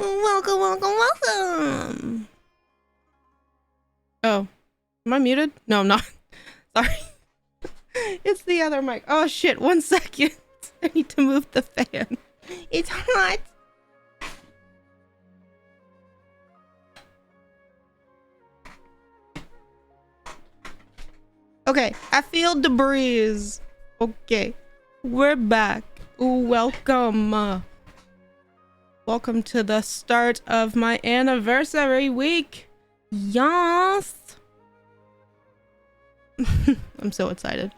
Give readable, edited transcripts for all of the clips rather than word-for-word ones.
Welcome, welcome, welcome. Oh, am I muted? No, I'm not. Sorry. It's the other mic. Oh shit, 1 second. I need to move the fan. It's hot. Okay, I feel the breeze. Okay, we're back. Welcome. Welcome to the start of my anniversary week. Yes. I'm so excited.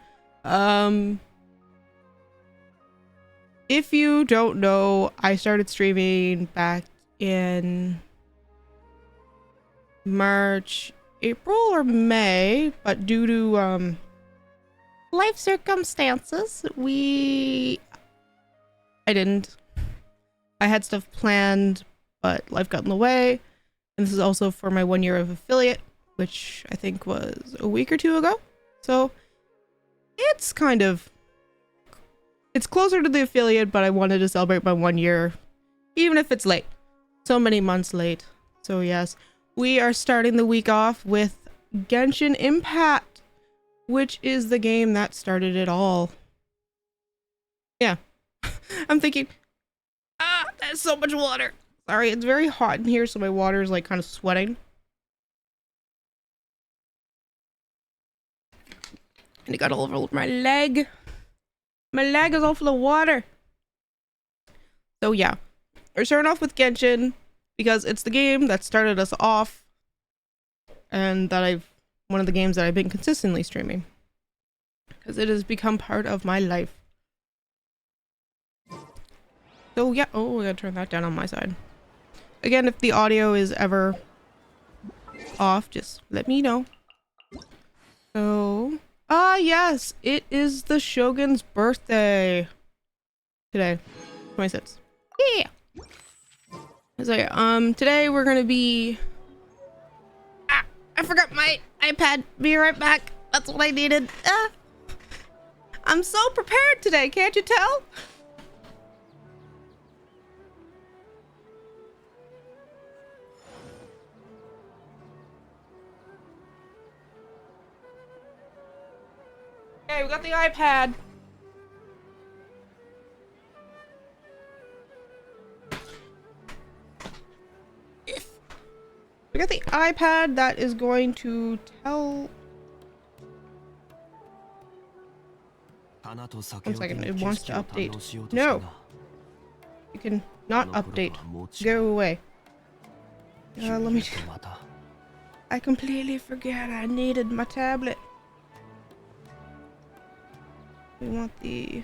If you don't know, I started streaming back in March, April or May, but due to life circumstances, I didn't. I had stuff planned, but life got in the way. And this is also for my 1 year of affiliate, which I think was a week or two ago. So it's closer to the affiliate, but I wanted to celebrate my 1 year, even if it's late. So many months late. So yes, we are starting the week off with Genshin Impact, which is the game that started it all. Yeah. I'm thinking, that's so much water. Sorry, it's very hot in here, so my water is like kind of sweating. And it got all over my leg. My leg is all full of water. So yeah, we're starting off with Genshin because it's the game that started us off, and that one of the games that I've been consistently streaming because it has become part of my life. So yeah, oh, I gotta turn that down on my side. Again, if the audio is ever off, just let me know. So, yes, it is the Shogun's birthday today, 26th. Yeah. So today we're gonna be. I forgot my iPad. Be right back. That's what I needed. I'm so prepared today. Can't you tell? Okay, we got the iPad. We got the iPad that is going to tell. 1 second, it wants to update. No! You can not update. Go away. Let me. I completely forgot I needed my tablet. We want the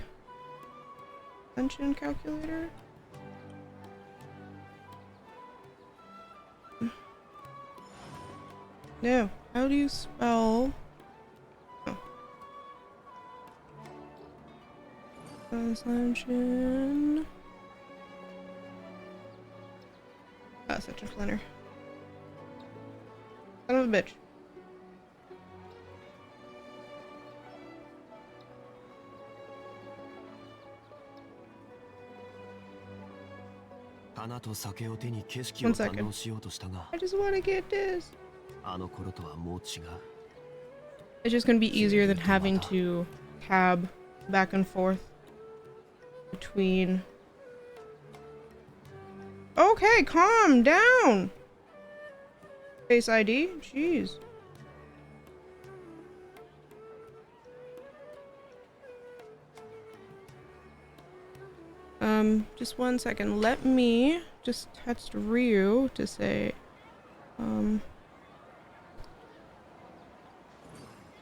function calculator. No. How do you spell? Oh. Function. Such a planner. Son of a bitch. One second. I just want to get this. It's just gonna be easier than having to tab back and forth between. Okay, calm down. Face ID? Jeez. Just 1 second. Let me just text Ryu to say,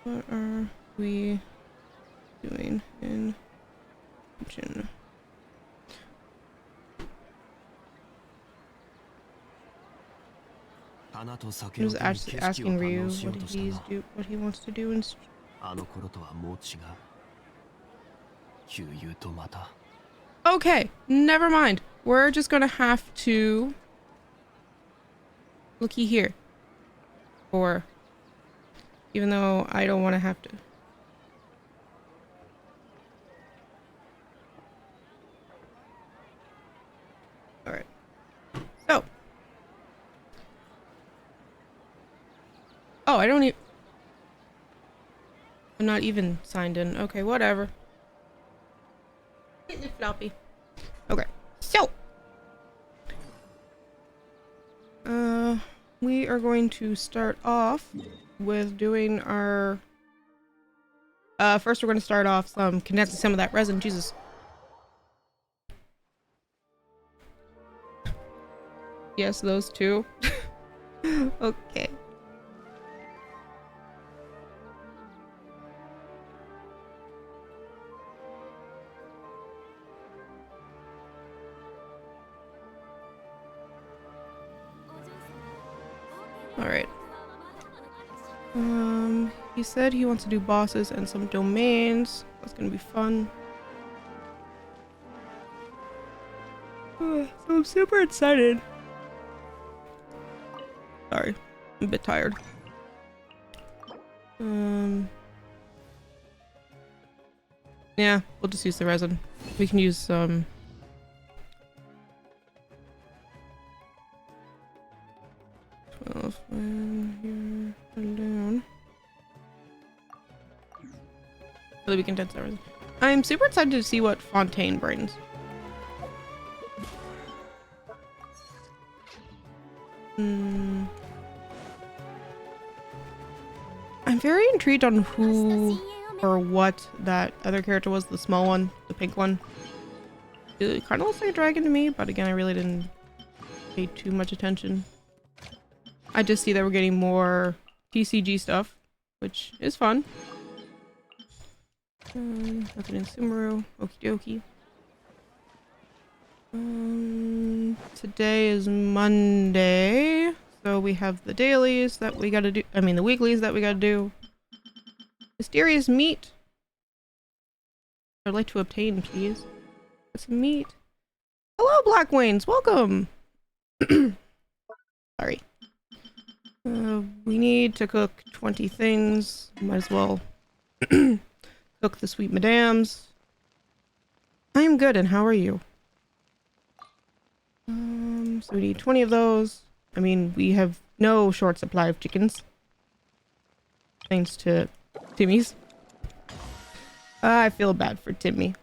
what are we doing in Genshin? I'm just asking Ryu what he wants to do in. Okay, never mind. We're just gonna have to looky here. Or even though I don't want to have to. Alright. So Oh, I'm not even signed in. Okay, whatever. Completely floppy. Okay, so we are going to start off with doing our first we're going to start off condensing some of that resin. Jesus. Yes, those two. Okay. Alright. He said he wants to do bosses and some domains. That's gonna be fun. So I'm super excited. Sorry, I'm a bit tired. Yeah, we'll just use the resin. We can use some. Here and down. So that we can condense that resin. I'm super excited to see what Fontaine brings. I'm very intrigued on who or what that other character was, the small one, the pink one. It kind of looks like a dragon to me, but again, I really didn't pay too much attention. I just see that we're getting more TCG stuff, which is fun. Nothing in Sumeru. Okie dokie. Today is Monday, so we have the dailies that we gotta do. I mean, the weeklies that we gotta do. Mysterious meat. I'd like to obtain, please. Get some meat. Hello, Black Waynes. Welcome. Sorry. We need to cook 20 things. Might as well cook the sweet madams. I am good, and how are you? So we need 20 of those. I mean, we have no short supply of chickens. Thanks to Timmy's. I feel bad for Timmy.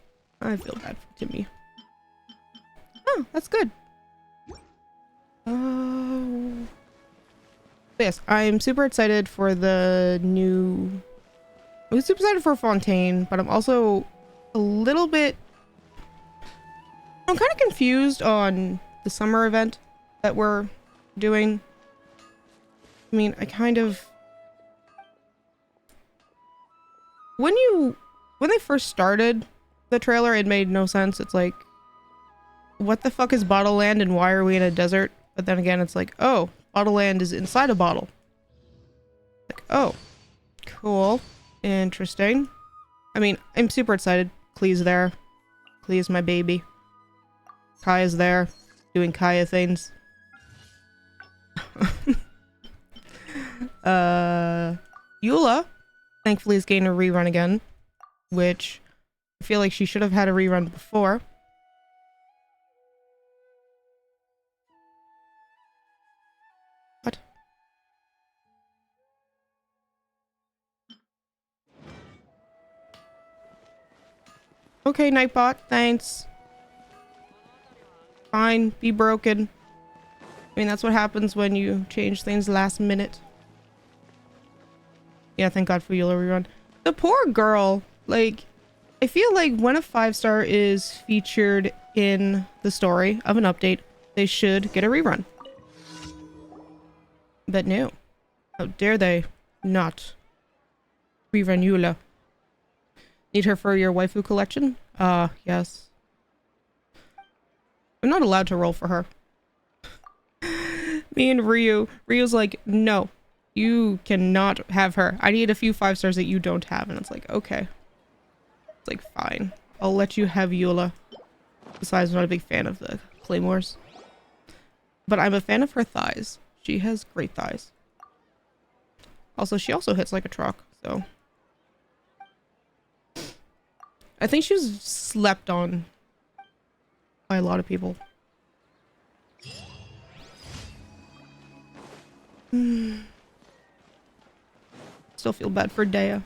I feel bad for Timmy. Oh, that's good. Yes, I'm super excited for the new... I'm super excited for Fontaine, but I'm also a little bit... I'm kind of confused on the summer event that we're doing. I mean, I kind of... When they first started the trailer, it made no sense. It's like, what the fuck is Bottle Land and why are we in a desert? But then again, it's like, oh, Bottle Land is inside a bottle. Like, oh, cool. Interesting. I mean, I'm super excited. Klee's there. Klee is my baby. Kaya's there, doing Kaya things. Eula, thankfully, is getting a rerun again, which I feel like she should have had a rerun before. What? Okay, Nightbot, thanks. Fine, be broken. I mean, that's what happens when you change things last minute. Yeah, thank God for Eula rerun. The poor girl, like, I feel like when a 5-star is featured in the story of an update, they should get a rerun. But no. How dare they not rerun Eula? Need her for your waifu collection? Yes. I'm not allowed to roll for her. Me and Ryu's like, no, you cannot have her. I need a few 5-stars that you don't have. And it's like, okay. It's like, fine. I'll let you have Eula. Besides, I'm not a big fan of the claymores. But I'm a fan of her thighs. She has great thighs. Also, she also hits like a truck, so. I think she was slept on by a lot of people. still feel bad for Dea.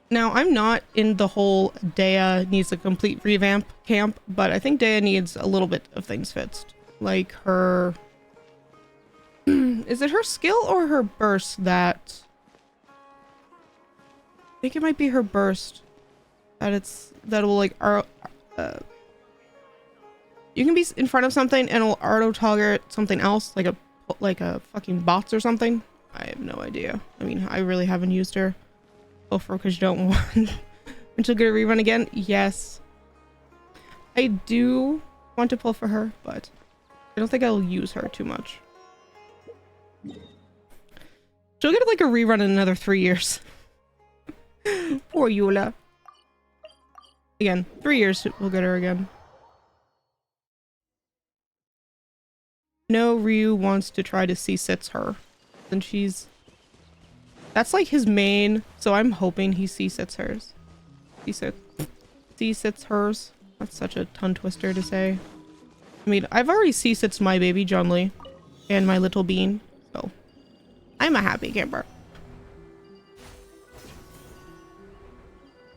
Now, I'm not in the whole Dea needs a complete revamp camp, but I think Dea needs a little bit of things fixed. Like her... Is it her skill or her burst that... I think it might be her burst. That will like... you can be in front of something and it'll auto-target something else, like a fucking bots or something. I have no idea. I mean, I really haven't used her. Go for because you don't want. And she'll get a rerun again? Yes. I do want to pull for her, but I don't think I'll use her too much. She'll get like a rerun in another 3 years. Poor Eula. Again, 3 years we'll get her again. No, Ryu wants to try to C-sits her. And she's... That's like his main, so I'm hoping he C-sits hers. C-sits hers. That's such a tongue twister to say. I mean, I've already C-sits my baby, John Lee. And my little bean. So, I'm a happy camper.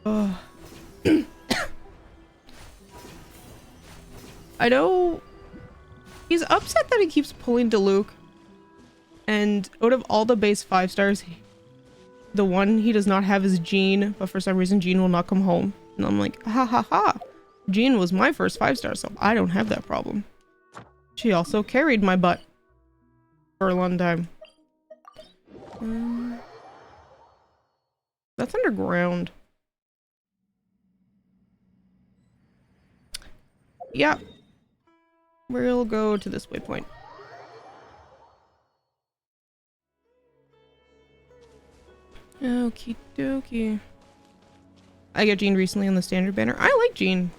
Oh. I know... He's upset that he keeps pulling Diluc. And out of all the base 5 stars, the one he does not have is Jean, but for some reason Jean will not come home. And I'm like, ha ha ha. Jean was my first 5 star, so I don't have that problem. She also carried my butt for a long time. That's underground. Yeah. We'll go to this waypoint. Okie dokie. I got Jean recently on the standard banner. I like Jean.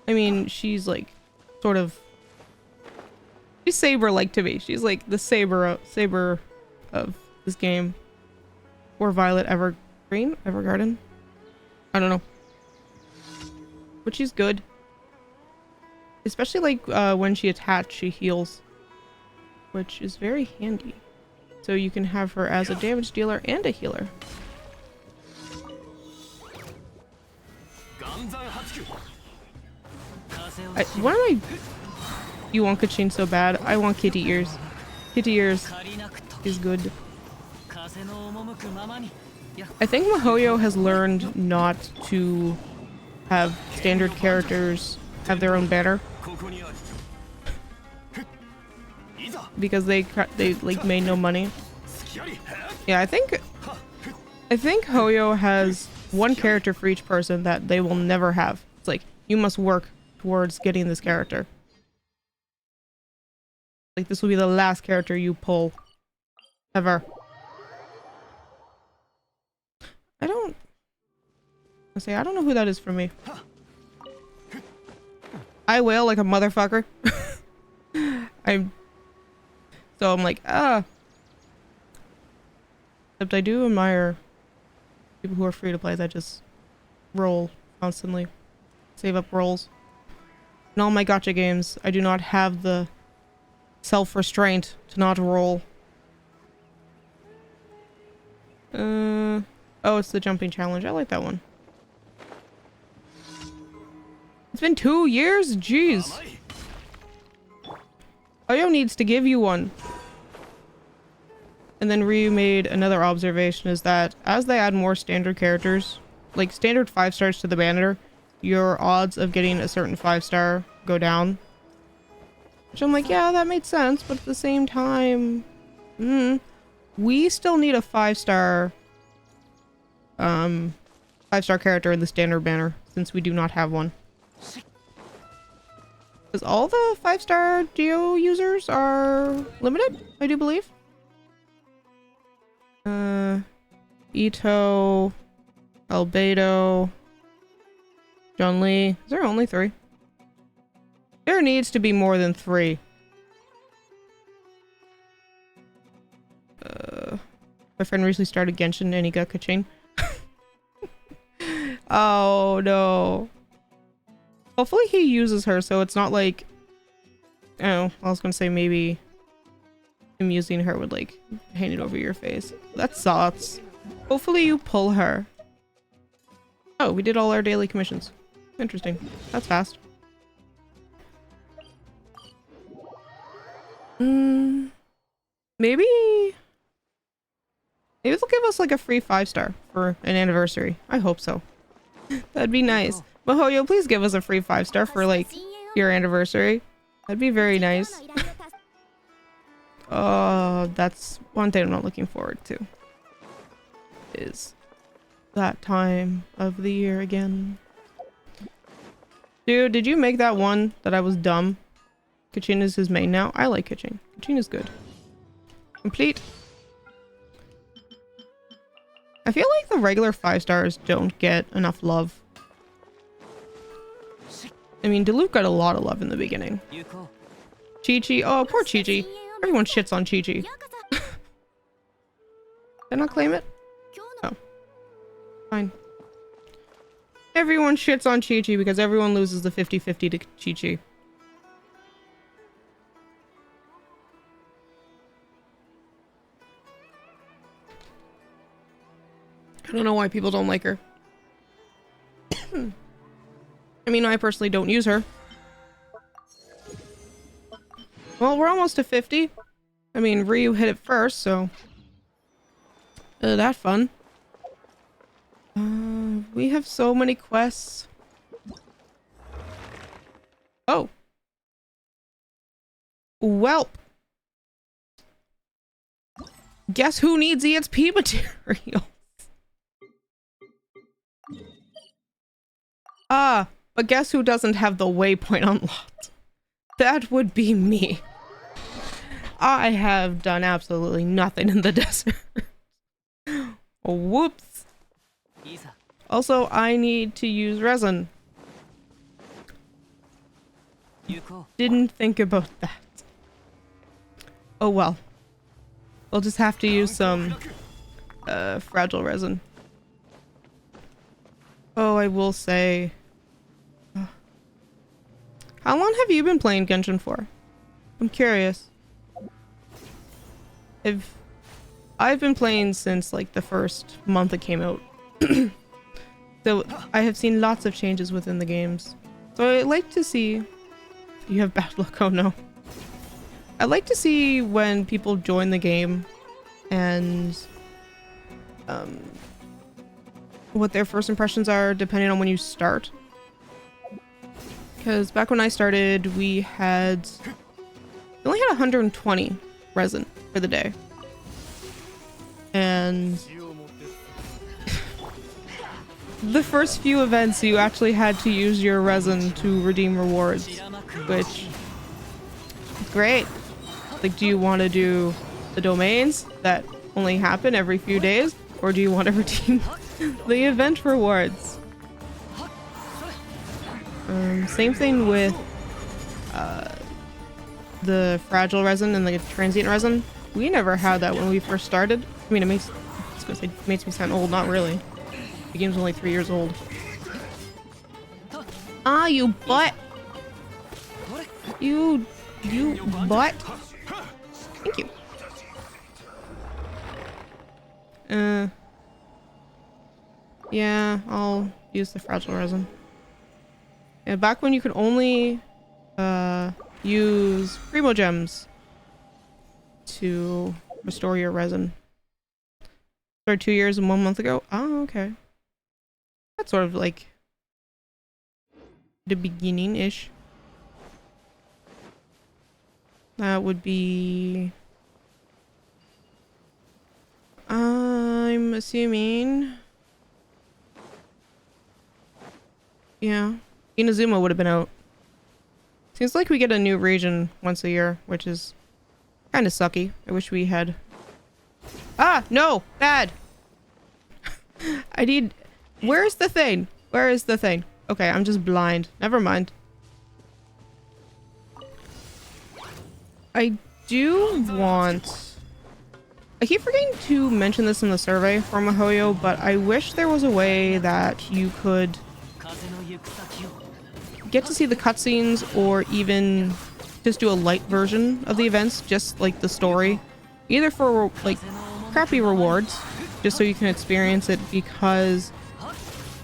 I mean, she's like sort of... She's Saber-like to me. She's like the Saber of this game. Or Violet Evergreen? Evergarden? I don't know. But she's good. Especially like when she attached, she heals. Which is very handy. So you can have her as a damage dealer and a healer. Why am I... You want Kachin so bad? I want kitty ears. Kitty ears is good. I think Mihoyo has learned not to have standard characters have their own banner. Because they like made no money. Yeah, I think Hoyo has one character for each person that they will never have. It's like, you must work towards getting this character. Like, this will be the last character you pull. Ever. I don't know who that is for me. I wail like a motherfucker. So I'm like, Except I do admire people who are free to play that just roll constantly. Save up rolls. In all my gacha games, I do not have the self-restraint to not roll. Oh, it's the jumping challenge. I like that one. It's been 2 years? Jeez. Oyo needs to give you one. And then Ryu made another observation is that as they add more standard characters, like standard 5 stars to the banner, your odds of getting a certain 5 star go down. Which I'm like, yeah, that made sense, but at the same time, we still need a 5 star 5 star character in the standard banner since we do not have one. Because all the 5 star Geo users are limited, I do believe. Ito, Albedo, John Lee. Is there only 3? There needs to be more than 3. My friend recently started Genshin and he got Kachin. Oh no. Hopefully he uses her so it's not like... Oh, I was gonna say maybe amusing her with like paint it over your face. That sucks. Hopefully you pull her. Oh, we did all our daily commissions. Interesting. That's fast. Maybe they'll give us like a free 5-star for an anniversary. I hope so. That'd be nice. MonoChii, please give us a free 5-star for like your anniversary. That'd be very nice. That's one thing I'm not looking forward to. Is that time of the year again. Dude, did you make that one that I was dumb? Kachin is his main now. I like Kachin. Kachin is good. Complete. I feel like the regular 5-stars don't get enough love. I mean, Diluc got a lot of love in the beginning. Chi-Chi. Oh, poor Chi-Chi. Everyone shits on Chi-Chi. Did I not claim it? Oh. Fine. Everyone shits on Chi-Chi because everyone loses the 50-50 to Chi-Chi. I don't know why people don't like her. I mean, I personally don't use her. Well, we're almost to 50. I mean, Ryu hit it first, so... that's fun. We have so many quests. Oh. Welp. Guess who needs EXP material? But guess who doesn't have the waypoint unlocked? That would be me. I have done absolutely nothing in the desert. Whoops. Also, I need to use resin. Didn't think about that. Oh well. We'll just have to use some fragile resin. Oh, I will say... How long have you been playing Genshin for? I'm curious. I've been playing since like the first month it came out. So I have seen lots of changes within the games. So I'd like to see... You have bad luck, oh no. I'd like to see when people join the game and what their first impressions are depending on when you start. Because back when I started, we only had 120 resin for the day. And the first few events, you actually had to use your resin to redeem rewards, which is great. Like, do you want to do the domains that only happen every few days? Or do you want to redeem the event rewards? Same thing with the fragile resin and the transient resin. We never had that when we first started. I mean, it makes me sound old. Not really. The game's only 3 years old. Ah, you butt! You butt! Thank you. Yeah, I'll use the fragile resin. Yeah, back when you could only use Primo Gems to restore your resin. Started 2 years and 1 month ago. Oh, okay. That's sort of like the beginning-ish. That would be... I'm assuming... Yeah. Inazuma would have been out. Seems like we get a new region once a year, which is kind of sucky. I wish we had... Ah! No! Bad! I need... Where's the thing? Where is the thing? Okay, I'm just blind. Never mind. I do want... I keep forgetting to mention this in the survey for MonoChii, but I wish there was a way that you could get to see the cutscenes or even just do a light version of the events, just like the story, either for like crappy rewards, just so you can experience it, because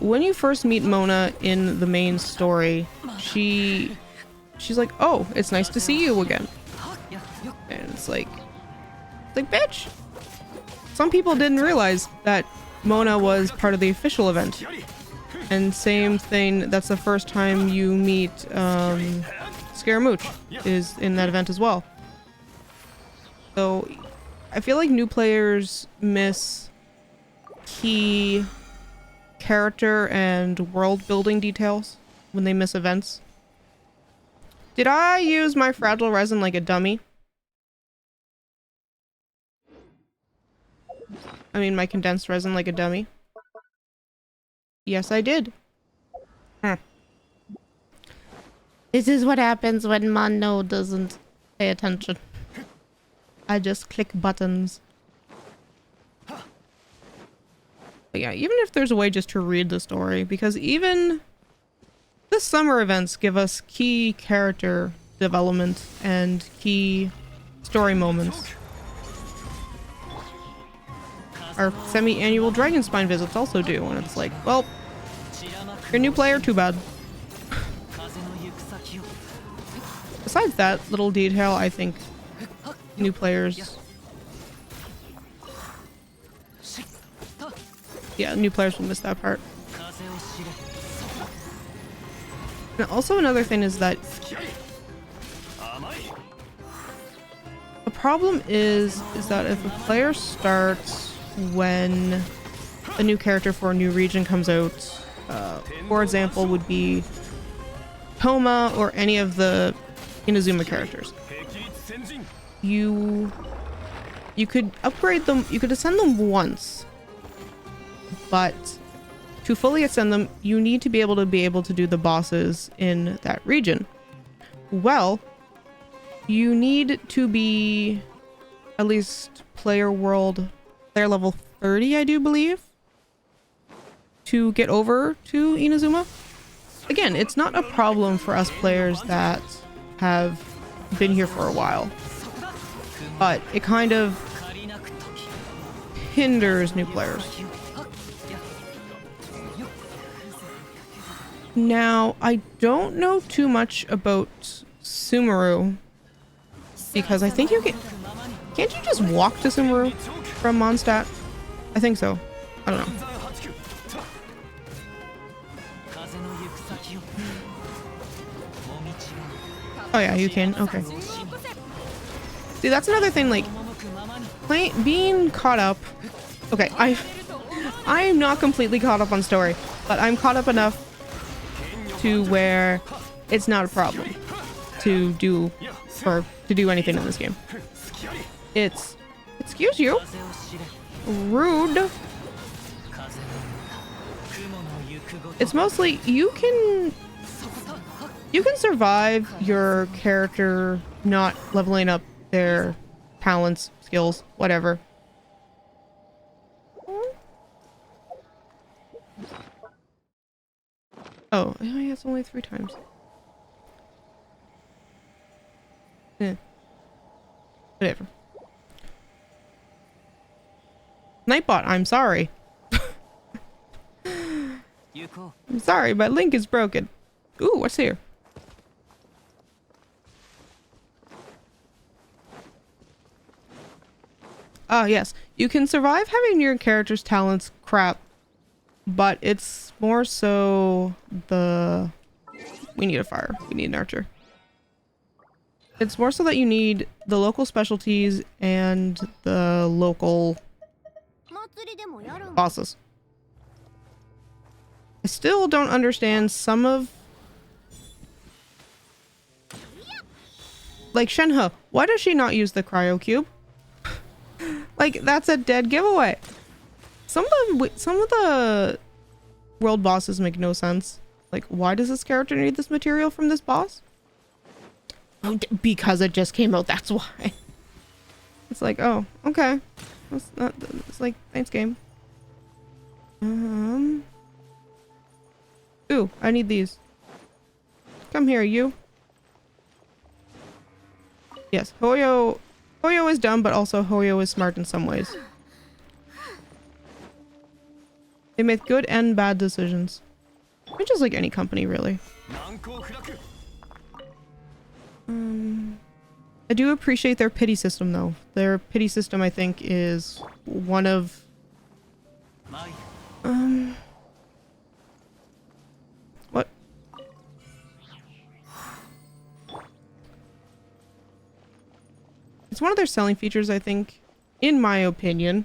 when you first meet Mona in the main story, she's like, oh, it's nice to see you again. And it's like, bitch. Some people didn't realize that Mona was part of the official event. And same thing, that's the first time you meet Scaramouche is in that event as well. So I feel like new players miss key character and world building details when they miss events. Did I use my fragile resin like a dummy? I mean my condensed resin like a dummy. Yes, I did. This is what happens when Mono doesn't pay attention. I just click buttons. But yeah, even if there's a way just to read the story, because even the summer events give us key character development and key story moments. Our semi-annual Dragon Spine visits also do, and it's like, well, you're a new player, too bad. Besides that little detail, I think new players... Yeah, new players will miss that part. And also another thing is that the problem is that if a player starts when a new character for a new region comes out, for example would be Toma or any of the Inazuma characters, you could upgrade them, you could ascend them once, but to fully ascend them you need to be able to do the bosses in that region. Well, you need to be at least player level 30, I do believe, to get over to Inazuma. Again, it's not a problem for us players that have been here for a while, but it kind of hinders new players. Now, I don't know too much about Sumeru, because I think can't you just walk to Sumeru from Mondstadt? I think so. I don't know. Oh yeah, you can. Okay. See, that's another thing, like, being caught up... Okay, I am not completely caught up on story, but I'm caught up enough to where it's not a problem to do anything in this game. It's... Excuse you? Rude. It's mostly you can survive your character not leveling up their talents, skills, whatever. Oh, yeah, it's only 3 times. Whatever. Nightbot, I'm sorry. I'm sorry, my link is broken. Ooh, what's here? Ah, yes. You can survive having your character's talents crap, but it's more so the... We need a fire. We need an archer. It's more so that you need the local specialties and the local bosses. I still don't understand some of... Like Shenhe, why does she not use the cryo cube? Like, that's a dead giveaway. Some of the world bosses make no sense. Like, why does this character need this material from this boss? Oh, because it just came out, that's why. It's like, oh, okay. It's like, thanks, game. Ooh, I need these. Come here, you. Yes, Hoyo Hoyo is dumb, but also Hoyo is smart in some ways. They make good and bad decisions. Which is like any company, really. I do appreciate their pity system, though. Their pity system, I think, is one of... What? It's one of their selling features, I think, in my opinion.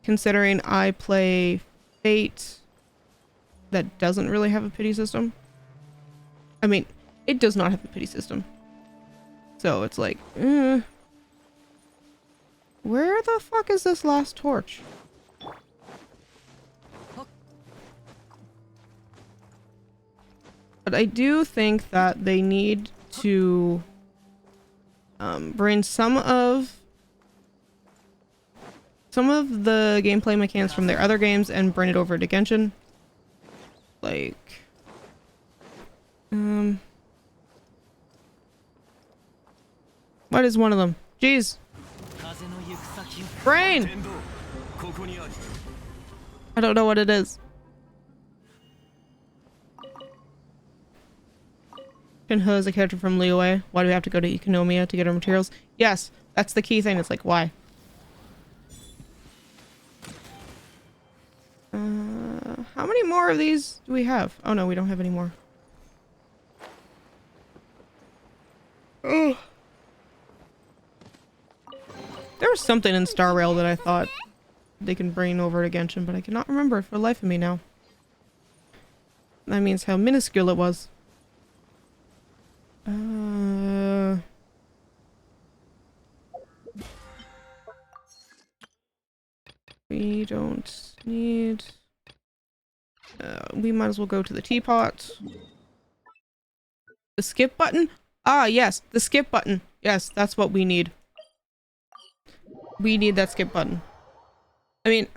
Considering I play Fate that doesn't really have a pity system. I mean, it does not have a pity system. So it's like, where the fuck is this last torch? But I do think that they need to bring some of the gameplay mechanics from their other games and bring it over to Genshin. Like, what is one of them? Jeez. Brain! I don't know what it is. Shinho is a character from Liyue. Why do we have to go to Economia to get our materials? Yes, that's the key thing. It's like, why? How many more of these do we have? Oh no, we don't have any more. Oh. There was something in Star Rail that I thought they can bring over to Genshin, but I cannot remember for the life of me now. That means how minuscule it was. We don't need... we might as well go to the teapot. The skip button? Ah, yes, the skip button. Yes, that's what we need. We need that skip button. I mean,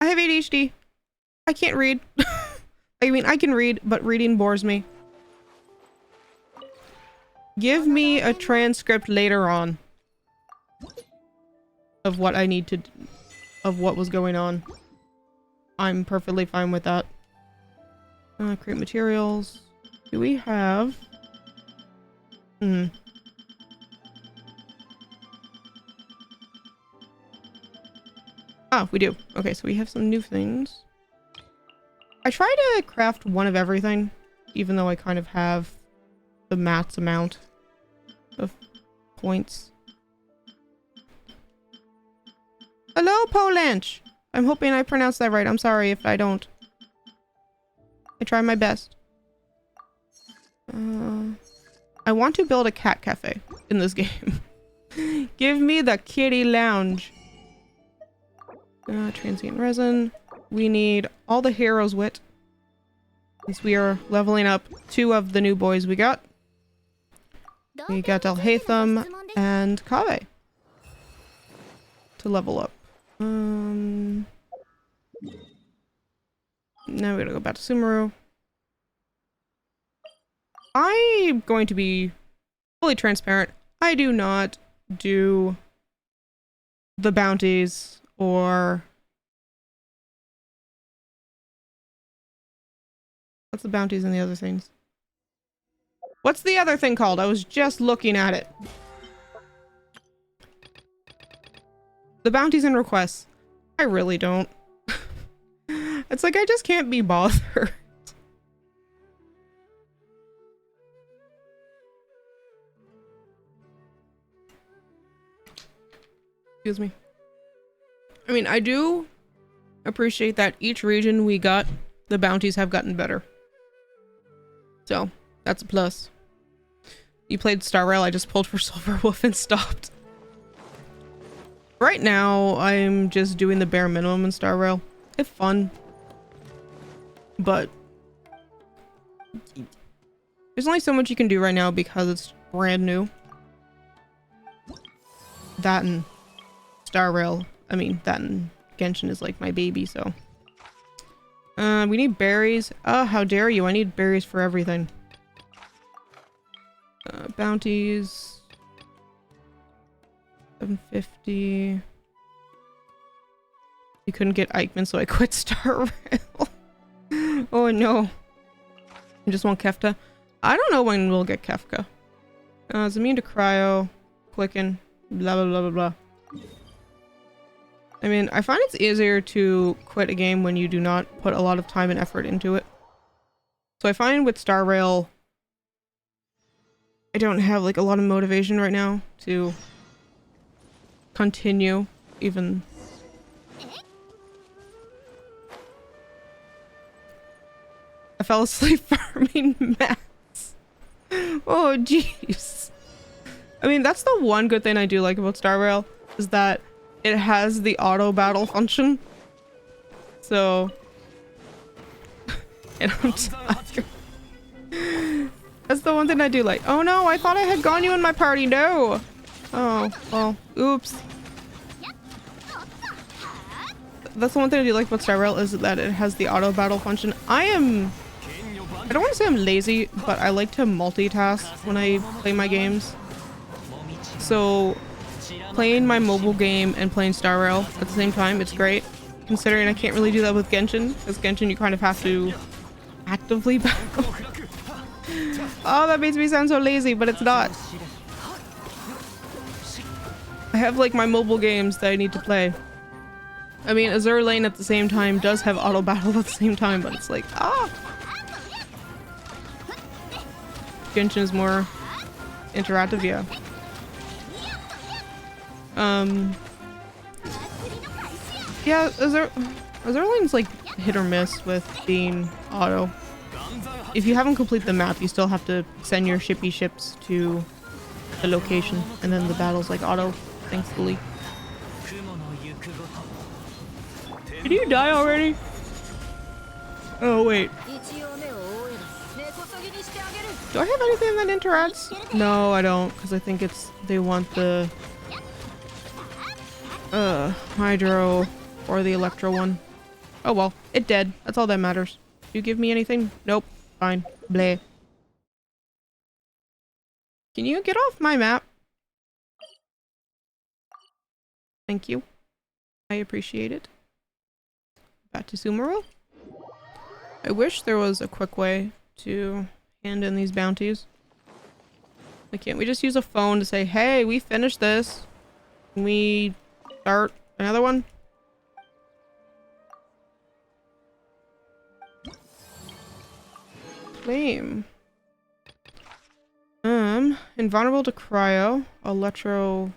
I have ADHD. I can't read. I mean, I can read, but reading bores me. Give me a transcript later on of what I need to, of what was going on. I'm perfectly fine with that. Create materials. Do we have... Oh, we do. Okay, so we have some new things. I try to craft one of everything, even though I kind of have the max amount of points. Hello, Polanch! I'm hoping I pronounced that right. I'm sorry if I don't. I try my best. I want to build a cat cafe in this game. Give me the kitty lounge. Transient resin. We need all the heroes' wit. Since we are leveling up 2 of the new boys we got. We got Alhaitham and Kave to level up. Now we gotta go back to Sumeru. I'm going to be fully transparent. I do not do the bounties or... What's the bounties and the other things? What's the other thing called? I was just looking at it. The bounties and requests. I really don't. It's like I just can't be bothered. Excuse me. I mean, I do appreciate that each region we got, the bounties have gotten better. So, that's a plus. You played Star Rail, I just pulled for Silver Wolf and stopped. Right now, I'm just doing the bare minimum in Star Rail. It's fun. But there's only so much you can do right now because it's brand new. That and Star Rail, I mean, that and Genshin is like my baby, so. We need berries. Oh, how dare you, I need berries for everything. Bounties. 750. You couldn't get Eichmann, so I quit Star Rail. Oh no. I just want Kefka. I don't know when we'll get Kefka. It's immune to cryo, quicken, blah blah blah blah blah. I mean, I find it's easier to quit a game when you do not put a lot of time and effort into it. So I find with Star Rail, I don't have like a lot of motivation right now to continue even. I fell asleep farming mats. Oh jeez. I mean, that's the one good thing I do like about Star Rail is that it has the auto battle function. So and I'm tired. That's the one thing I do like. Oh no, I thought I had gone you in my party. No. Oh, well, oops. That's the one thing I do like about Star Rail is that it has the auto battle function. I don't want to say I'm lazy, but I like to multitask when I play my games. So playing my mobile game and playing Star Rail at the same time, it's great. Considering I can't really do that with Genshin, because Genshin you kind of have to actively battle. Oh, that makes me sound so lazy, but it's not. I have like my mobile games that I need to play. I mean, Azure Lane at the same time does have auto battle at the same time, but it's like, ah! Genshin is more interactive, yeah. Yeah, Azure Lane's like hit or miss with being auto. If you haven't completed the map, you still have to send your shippy ships to the location, and then the battle's like auto, thankfully. Did you die already? Oh wait. Do I have anything that interacts? No, I don't, because I think they want the Hydro or the Electro one. Oh well, it dead. That's all that matters. Do you give me anything? Nope. Fine. Bleh. Can you get off my map? Thank you. I appreciate it. Back to Sumeru. I wish there was a quick way to hand in these bounties. Like, can't we just use a phone to say, hey, we finished this. Can we start another one? Claim. Invulnerable to cryo. Electro.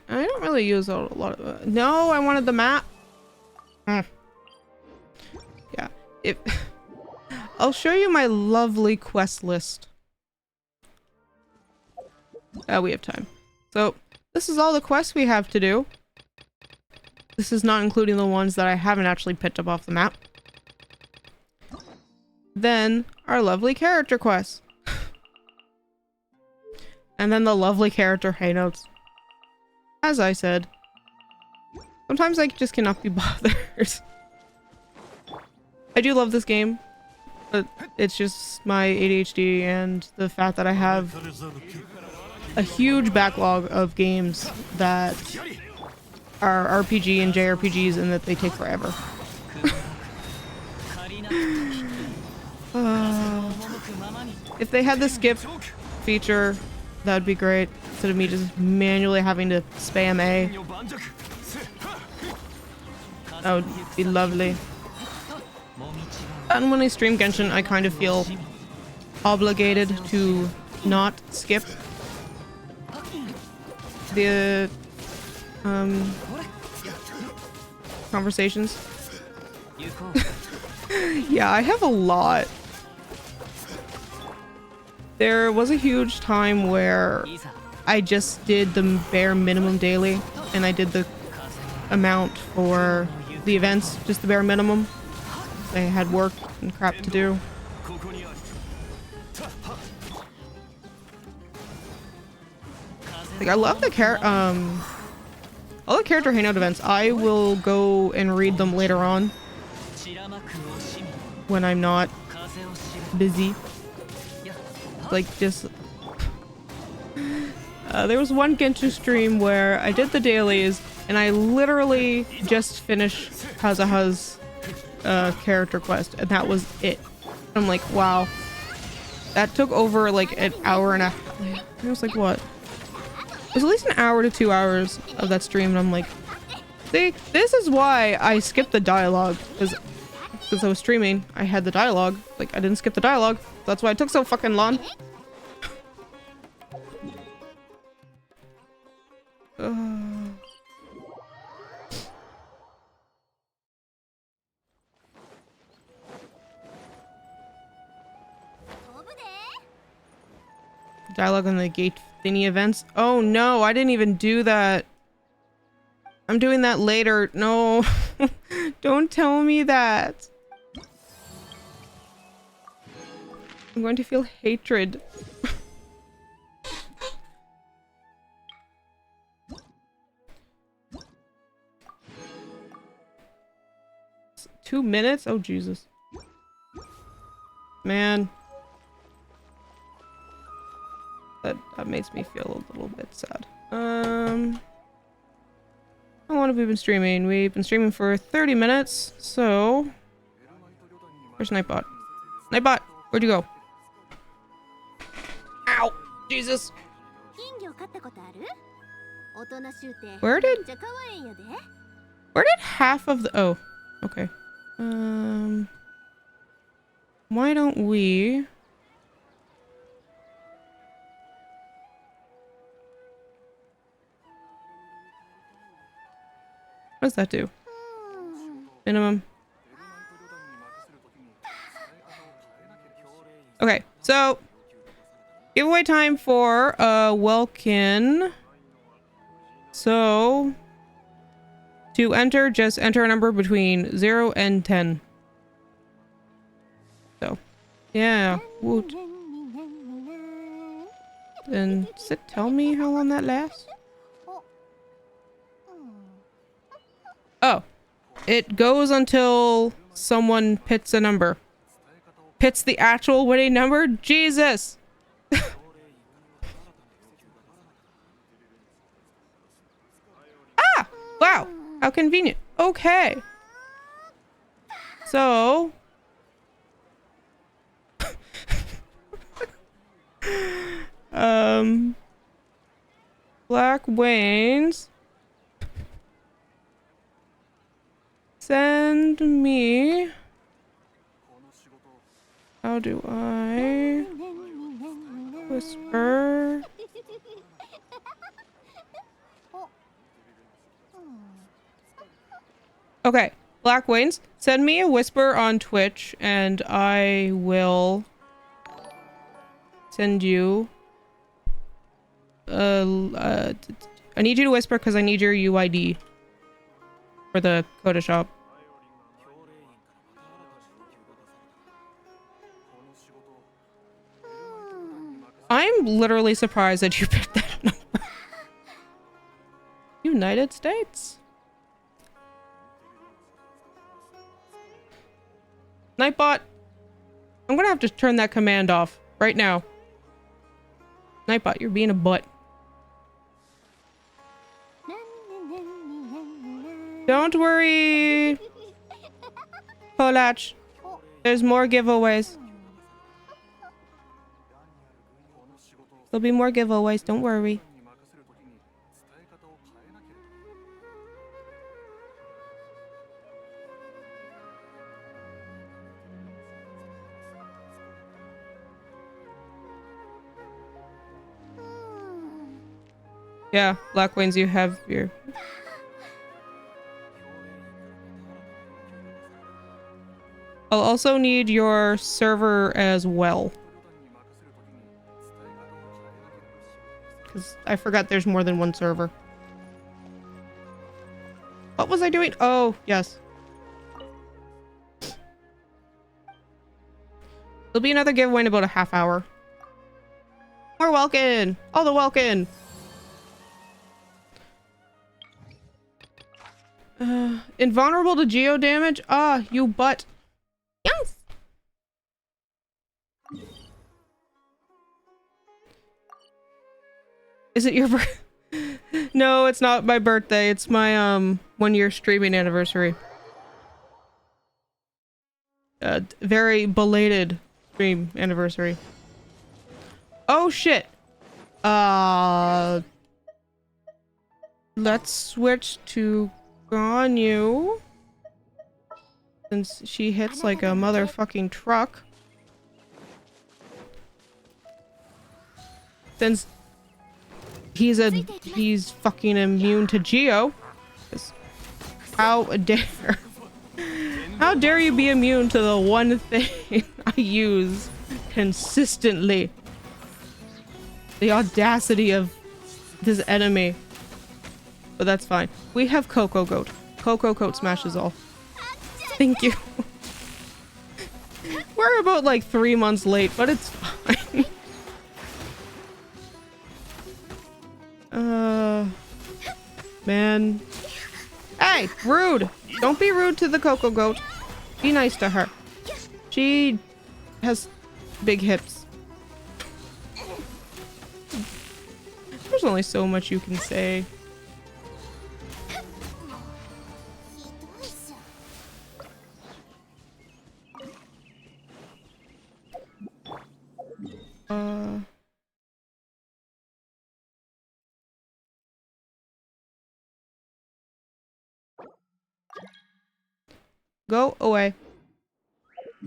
I don't really use a lot of no, I wanted the map. Yeah. I'll show you my lovely quest list. We have time. So, this is all the quests we have to do. This is not including the ones that I haven't actually picked up off the map. Then, our lovely character quests. And then the lovely character hangouts. As I said, sometimes I just cannot be bothered. I do love this game, but it's just my ADHD and the fact that I have a huge backlog of games that are RPG and JRPGs and that they take forever. If they had the skip feature, that'd be great. Instead of me just manually having to spam A. That would be lovely. And when I stream Genshin, I kind of feel obligated to not skip the conversations. Yeah, I have a lot. There was a huge time where I just did the bare minimum daily, and I did the amount for the events, just the bare minimum. I had work and crap to do. Like, I love the all the character hangout events. I will go and read them later on when I'm not busy. Like, just There was one Genshin stream where I did the dailies and I literally just finished Kazuha's character quest, and that was it. I'm like, wow. That took over like an hour and a half. I was like, what? It was at least an hour to 2 hours of that stream, and I'm like, see, this is why I skipped the dialogue, because I was streaming. I had the dialogue. Like, I didn't skip the dialogue. That's why it took so fucking long. Dialogue on the gate thingy events. Oh no, I didn't even do that. I'm doing that later. No, don't tell me that. I'm going to feel hatred. 2 minutes? Oh, Jesus. Man. That makes me feel a little bit sad. How long have we been streaming? We've been streaming for 30 minutes, so... Where's Nightbot? Nightbot! Where'd you go? Ow! Jesus! Where did half of the... Oh, okay. Why don't we... What does that do? Minimum. Okay, so giveaway time for Welkin. So to enter, just enter a number between 0 and 10. So yeah, woot. And does it tell me how long that lasts? Oh, it goes until someone pits a number. Pits the actual winning number? Jesus! Ah! Wow! How convenient. Okay. So... Black Waynes... Send me... How do I... Whisper... Okay, Black Waynes, send me a whisper on Twitch and I will send you... I need you to whisper because I need your UID for the Coda shop. I'm literally surprised that you picked that number. United States. Nightbot, I'm gonna have to turn that command off right now. Nightbot, you're being a butt. Don't worry, Polach. There's more giveaways. There'll be more giveaways, don't worry. Yeah, Black Wings, you have your... I'll also need your server as well. Because I forgot there's more than one server. What was I doing? Oh, yes. There'll be another giveaway in about a half hour. More Welkin! All the Welkin! Invulnerable to geo damage? Ah, you butt. Yes! Is it your birthday? No, it's not my birthday. It's my 1-year streaming anniversary. Very belated stream anniversary. Oh shit. Let's switch to Ganyu. Since she hits like a motherfucking truck. Since he's fucking immune to Geo. How dare you be immune to the one thing I use consistently? The audacity of this enemy. But that's fine. We have Coco Goat. Coco Goat smashes all. Thank you. We're about like 3 months late, but it's fine. Man. Hey, rude! Don't be rude to the Coco Goat. Be nice to her. She has big hips. There's only so much you can say. Go away.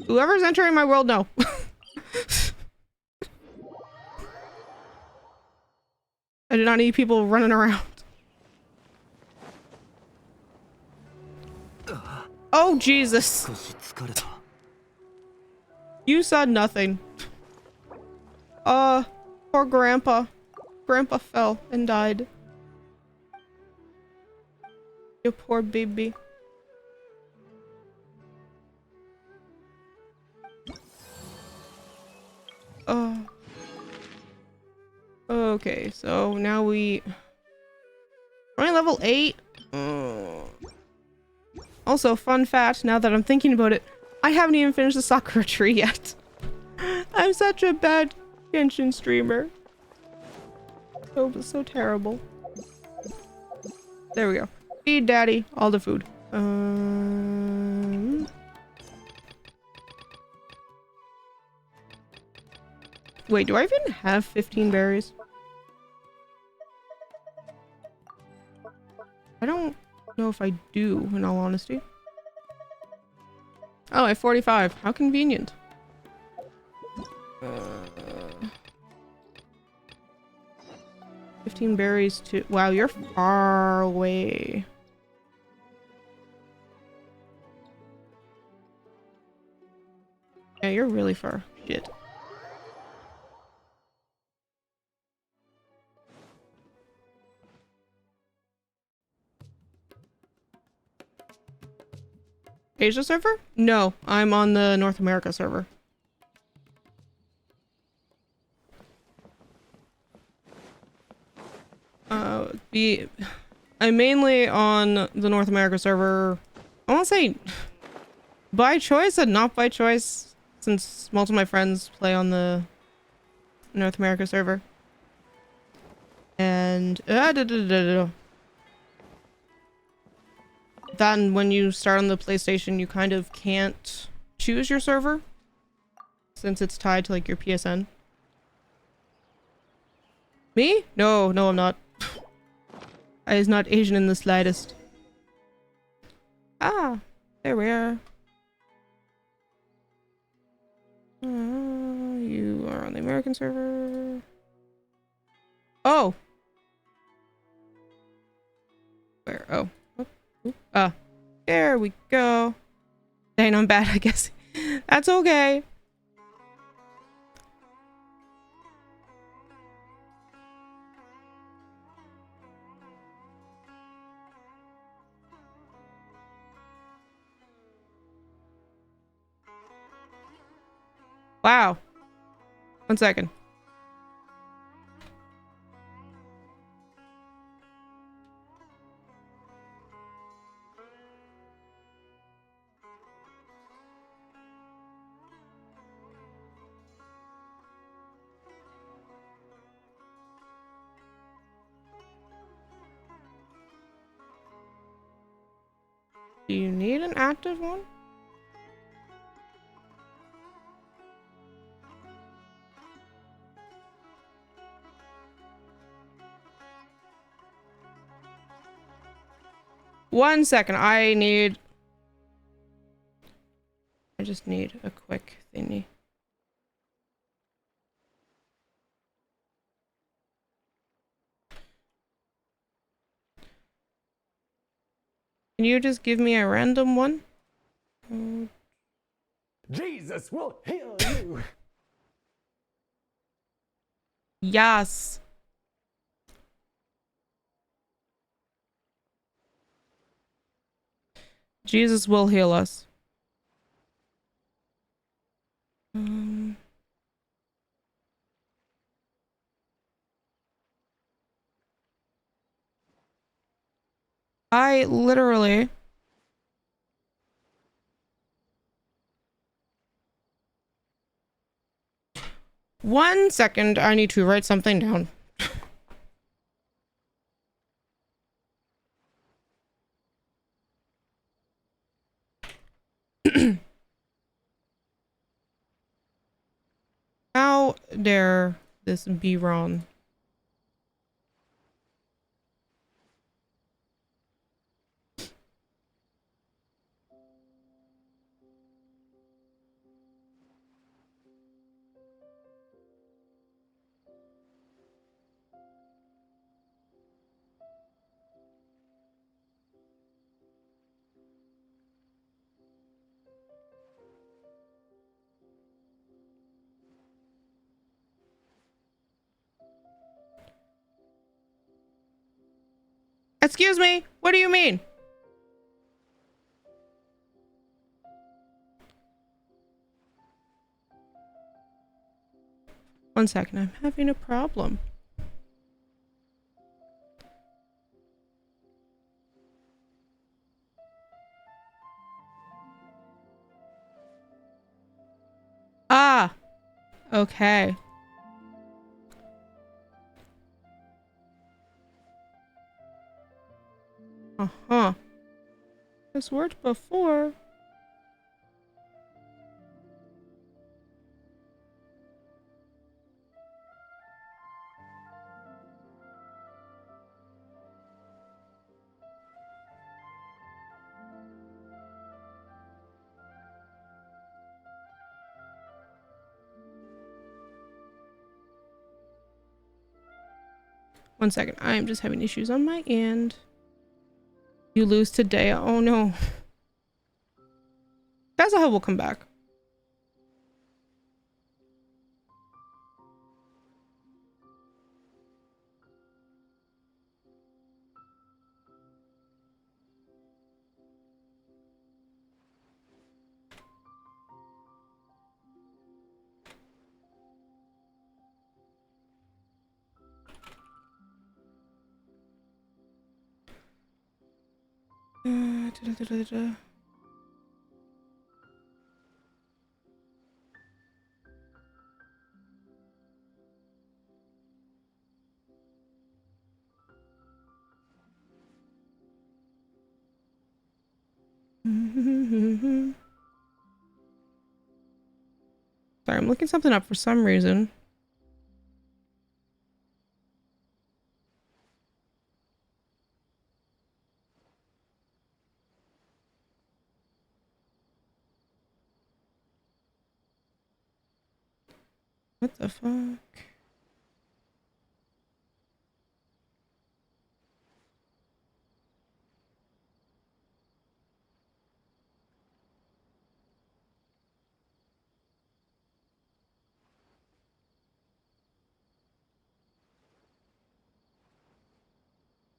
Whoever's entering my world, no. I do not need people running around. Oh, Jesus. You saw nothing. Poor Grandpa. Grandpa fell and died. You poor baby. Okay, so now we're only level 8. Also, fun fact, now that I'm thinking about it, I haven't even finished the Sakura tree yet. I'm such a bad Genshin streamer. So terrible. There we go. Feed daddy all the food. Wait, do I even have 15 berries? I don't know if I do, in all honesty. Oh, I have 45. How convenient. 15 berries to... Wow, you're far away. Yeah, you're really far. Shit. Asia server? No, I'm on the North America server. I'm mainly on the North America server. I want to say by choice and not by choice, since most of my friends play on the North America server. And then when you start on the PlayStation, you kind of can't choose your server since it's tied to like your PSN. Me? No, I'm not. I is not Asian in the slightest. Ah, there we are. You are on the American server. Oh. Where? Oh. There we go. Dang, I'm bad, I guess. That's okay. Wow. 1 second. Do you need an active one? One second, I just need a quick thingy. Can you just give me a random one? Jesus will heal you. Yes. Jesus will heal us. I literally... One second, I need to write something down. How dare this be wrong? Excuse me, what do you mean? One second, I'm having a problem. Ah, okay. Uh-huh. This worked before. One second, I am just having issues on my end. You lose today. Oh no. Kazuha will come back. Da-da-da-da-da. Sorry, I'm looking something up for some reason. What the fuck?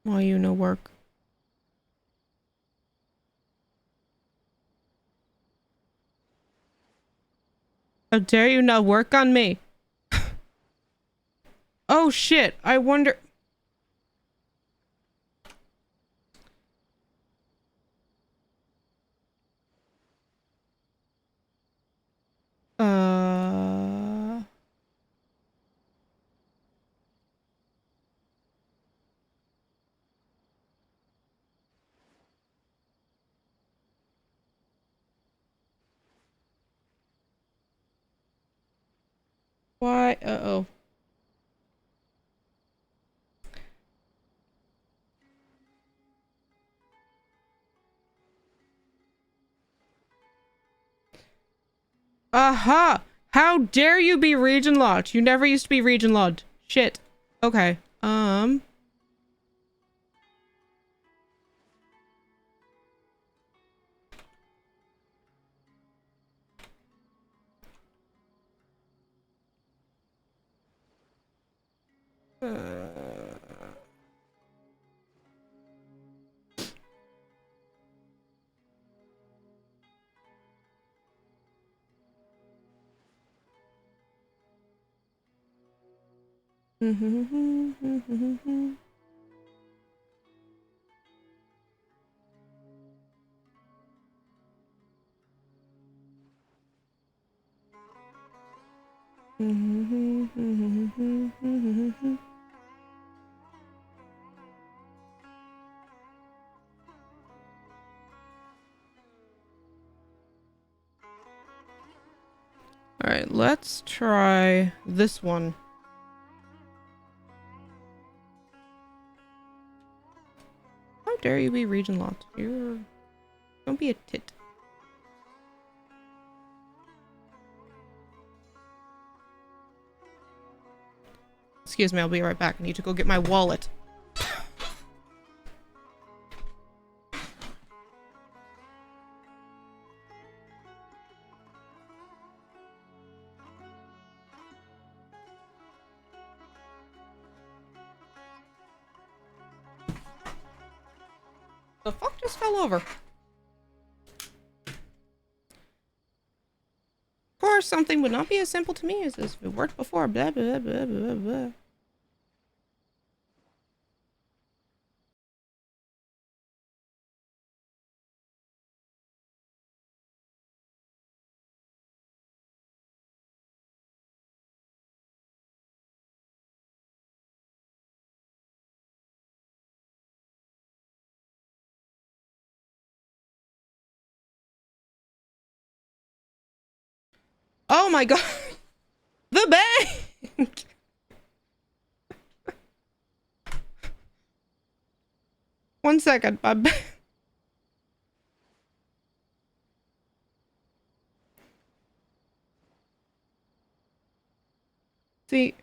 Why you no work? How dare you not work on me? Oh shit, I wonder... Uh... Why? Uh-oh. Aha! How dare you be region locked? You never used to be region locked. Shit. Okay. Alright, let's try this one. How dare you be region locked? Don't be a tit. Excuse me, I'll be right back. I need to go get my wallet. The fuck just fell over? Of course, something would not be as simple to me as this. It worked before. Blah, blah, blah, blah, blah. Oh my god! The bank! One second, my bank. See.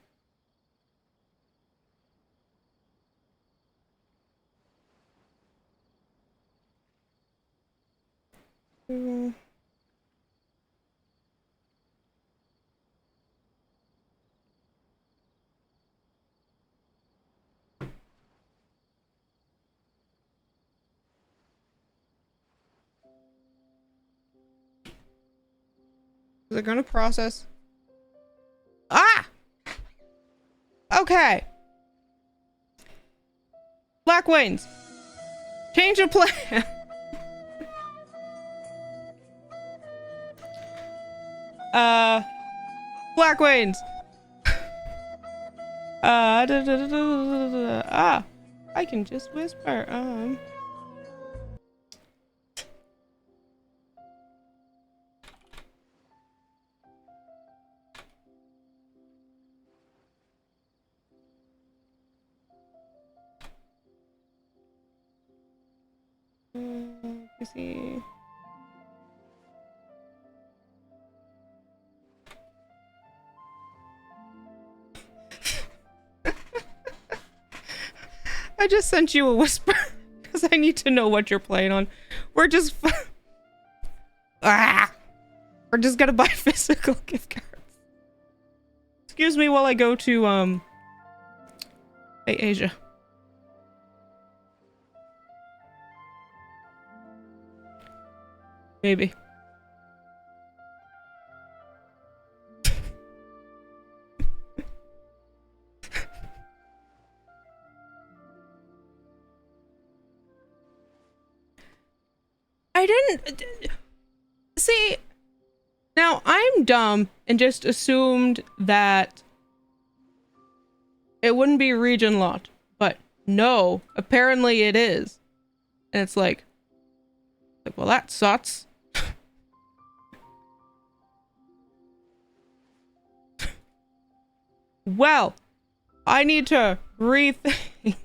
Is it gonna process? Ah! Okay. Black Wings. Change of plan. Black Wings. Ah. I can just whisper. You see. I just sent you a whisper because I need to know what you're playing on. We're just we're just gonna buy physical gift cards. Excuse me while I go to Asia. Maybe. I didn't see. Now I'm dumb and just assumed that it wouldn't be region locked, but no, apparently it is. And it's like well, that sucks. Well, I need to rethink.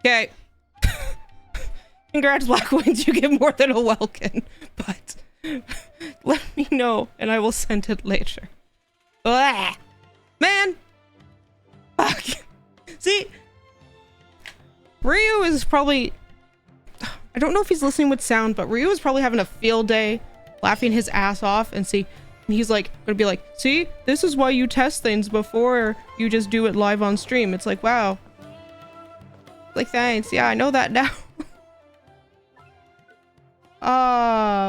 Okay. Congrats, Black Wings. You get more than a Welkin, but let me know and I will send it later. Blah. Man. Fuck. See, Ryu is probably, I don't know if he's listening with sound, but Ryu is probably having a field day, laughing his ass off, and see, he's like gonna be like, see, this is why you test things before you just do it live on stream. It's like, wow. Like, thanks. Yeah, I know that now.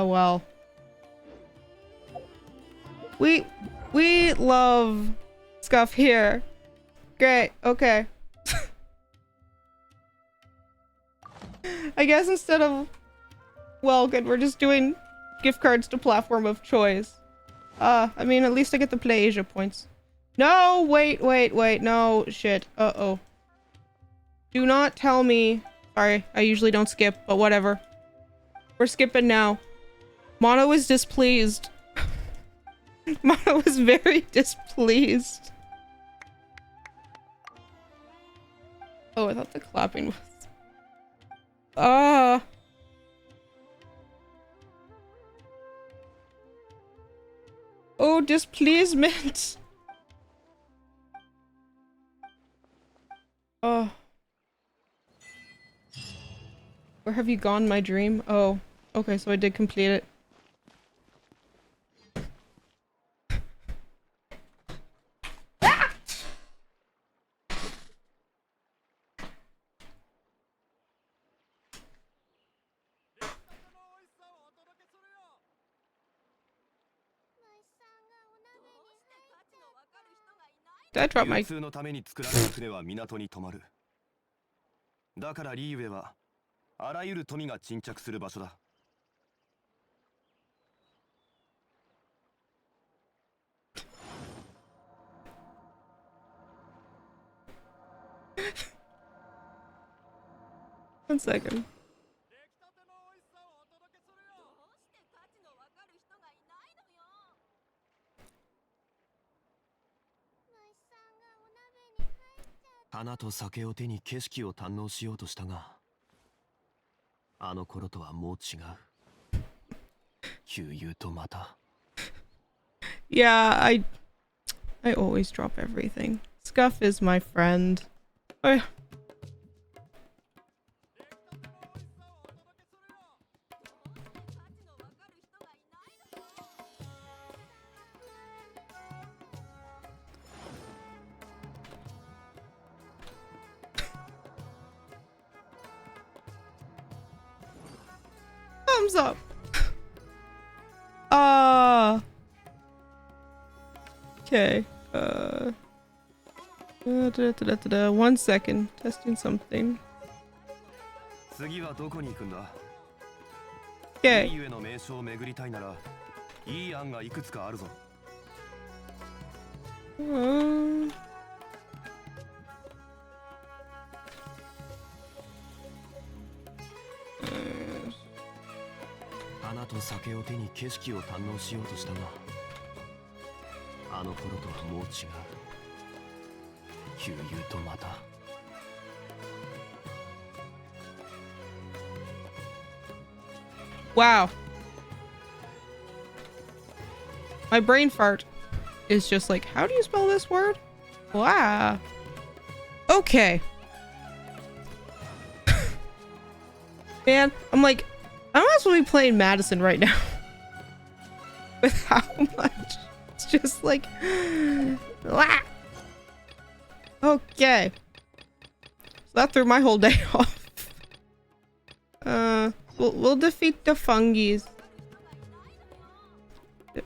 Well. We love Scuff here. Great. Okay. I guess instead of Welkin, we're just doing gift cards to platform of choice. I mean, at least I get the Play Asia points. No, wait. No, shit. Uh-oh. Do not tell me. Sorry, I usually don't skip, but whatever. We're skipping now. Mono is displeased. Mono is very displeased. Oh, I thought the clapping was... Oh, displeasement. Oh. Where have you gone, my dream? Oh, okay, so I did complete it. Ah! Did I drop my... だからリーウェはあらゆる富が沈着する場所だ。One second. "花と酒を手に景色を堪能しようとしたが、あの頃とはもう違う。旧友とまた。Yeah, I always drop everything. Scuff is my friend. Oh. Thumbs up. Okay. 1 second. Testing something. 次はどこに行くんだ? Okay. リーウェの名所を巡りたいなら、いい案がいくつかあるぞ。花と酒を手に景色を堪能しようとしたが、あの頃とはもう違う。旧友とまた。Wow. My brain fart is just like, how do you spell this word? Wow. Okay. Man, I'm like, I might as well be playing Madison right now. with how much. It's just like... ah! Okay. So that threw my whole day off. We'll defeat the fungies.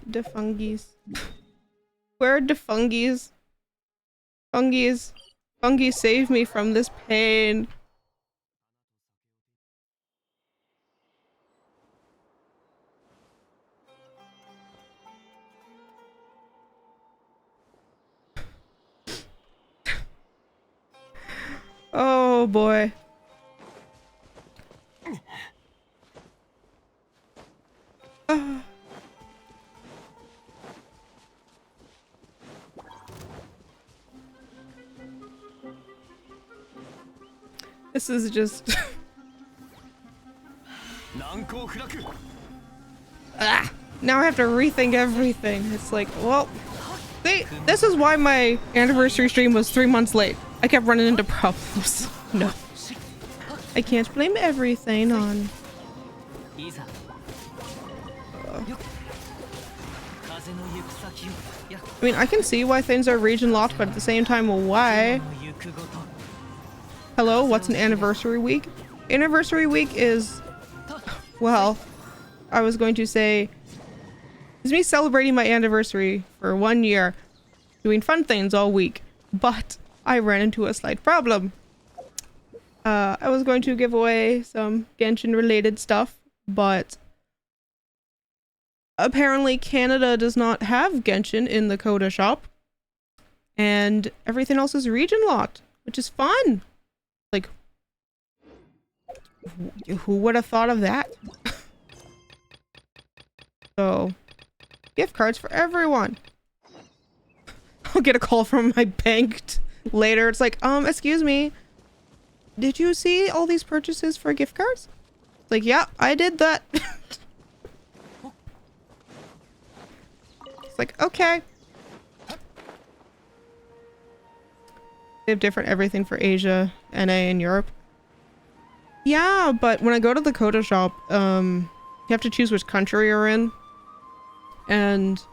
The fungies. Where are the fungies? Fungies. Fungi, save me from this pain. Oh boy. Ah. This is just ah, now I have to rethink everything. It's like, well, this is why my anniversary stream was 3 months late. I kept running into problems. No. I can't blame everything on... I mean, I can see why things are region locked, but at the same time, why? Hello, what's an anniversary week? Anniversary week is... well, I was going to say... it's me celebrating my anniversary for 1 year, doing fun things all week, but I ran into a slight problem. I was going to give away some Genshin related stuff, but apparently Canada does not have Genshin in the Coda shop, and everything else is region locked, which is fun. Like, who would have thought of that? So, gift cards for everyone. I'll get a call from my bank later. It's like, excuse me, did you see all these purchases for gift cards? It's like, yeah, I did that. It's like, okay. They have different everything for Asia, NA, and Europe. Yeah, but when I go to the Coda shop, you have to choose which country you're in. And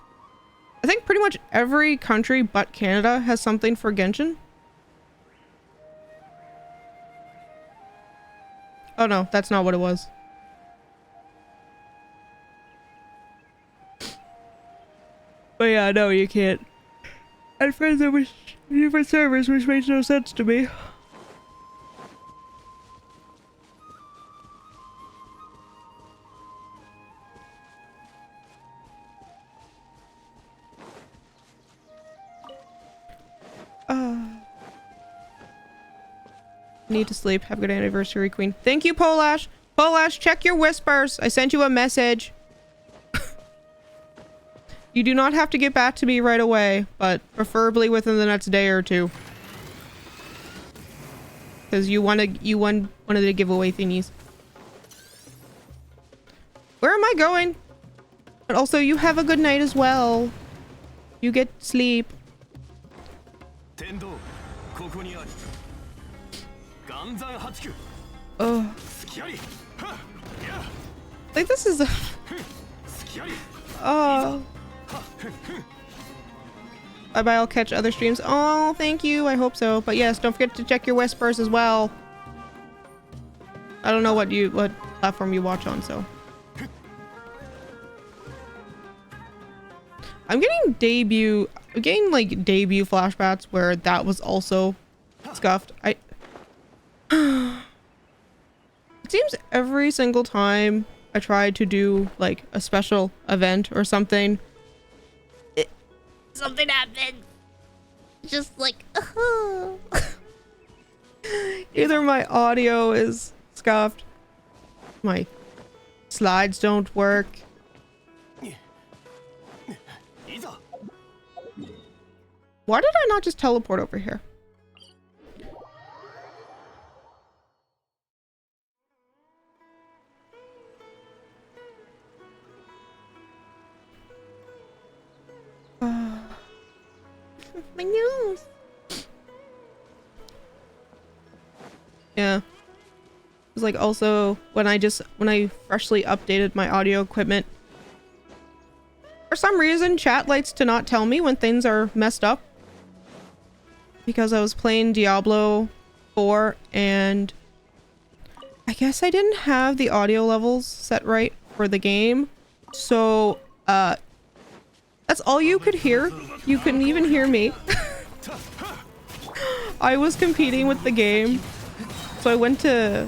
I think pretty much every country but Canada has something for Genshin. Oh no, that's not what it was. But yeah, no, you can't. I friends are with different servers, which makes no sense to me. Need to sleep. Have a good anniversary, Queen. Thank you, Polash. Polash, check your whispers. I sent you a message. You do not have to get back to me right away, but preferably within the next day or two. Because you won one of the giveaway thingies. Where am I going? But also, you have a good night as well. You get sleep. Oh. Like, this is a... oh. Bye-bye, I'll catch other streams. Oh, thank you. I hope so. But yes, don't forget to check your whispers as well. I don't know what platform you watch on, so. I'm getting like debut flashbacks where that was also scuffed. It seems every single time I try to do like a special event or something, something happens. Just like, either my audio is scuffed, my slides don't work. Why did I not just teleport over here? My nose. Yeah. It was like also when I freshly updated my audio equipment. For some reason, chat likes to not tell me when things are messed up. Because I was playing Diablo 4 and I guess I didn't have the audio levels set right for the game. So, that's all you could hear. You couldn't even hear me. I was competing with the game. So I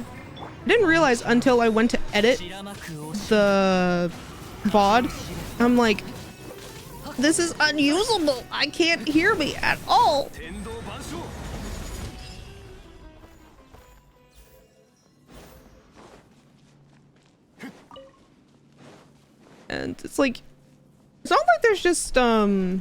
didn't realize until I went to edit the VOD. I'm like, this is unusable. I can't hear me at all. And it's like, it's not like there's just, for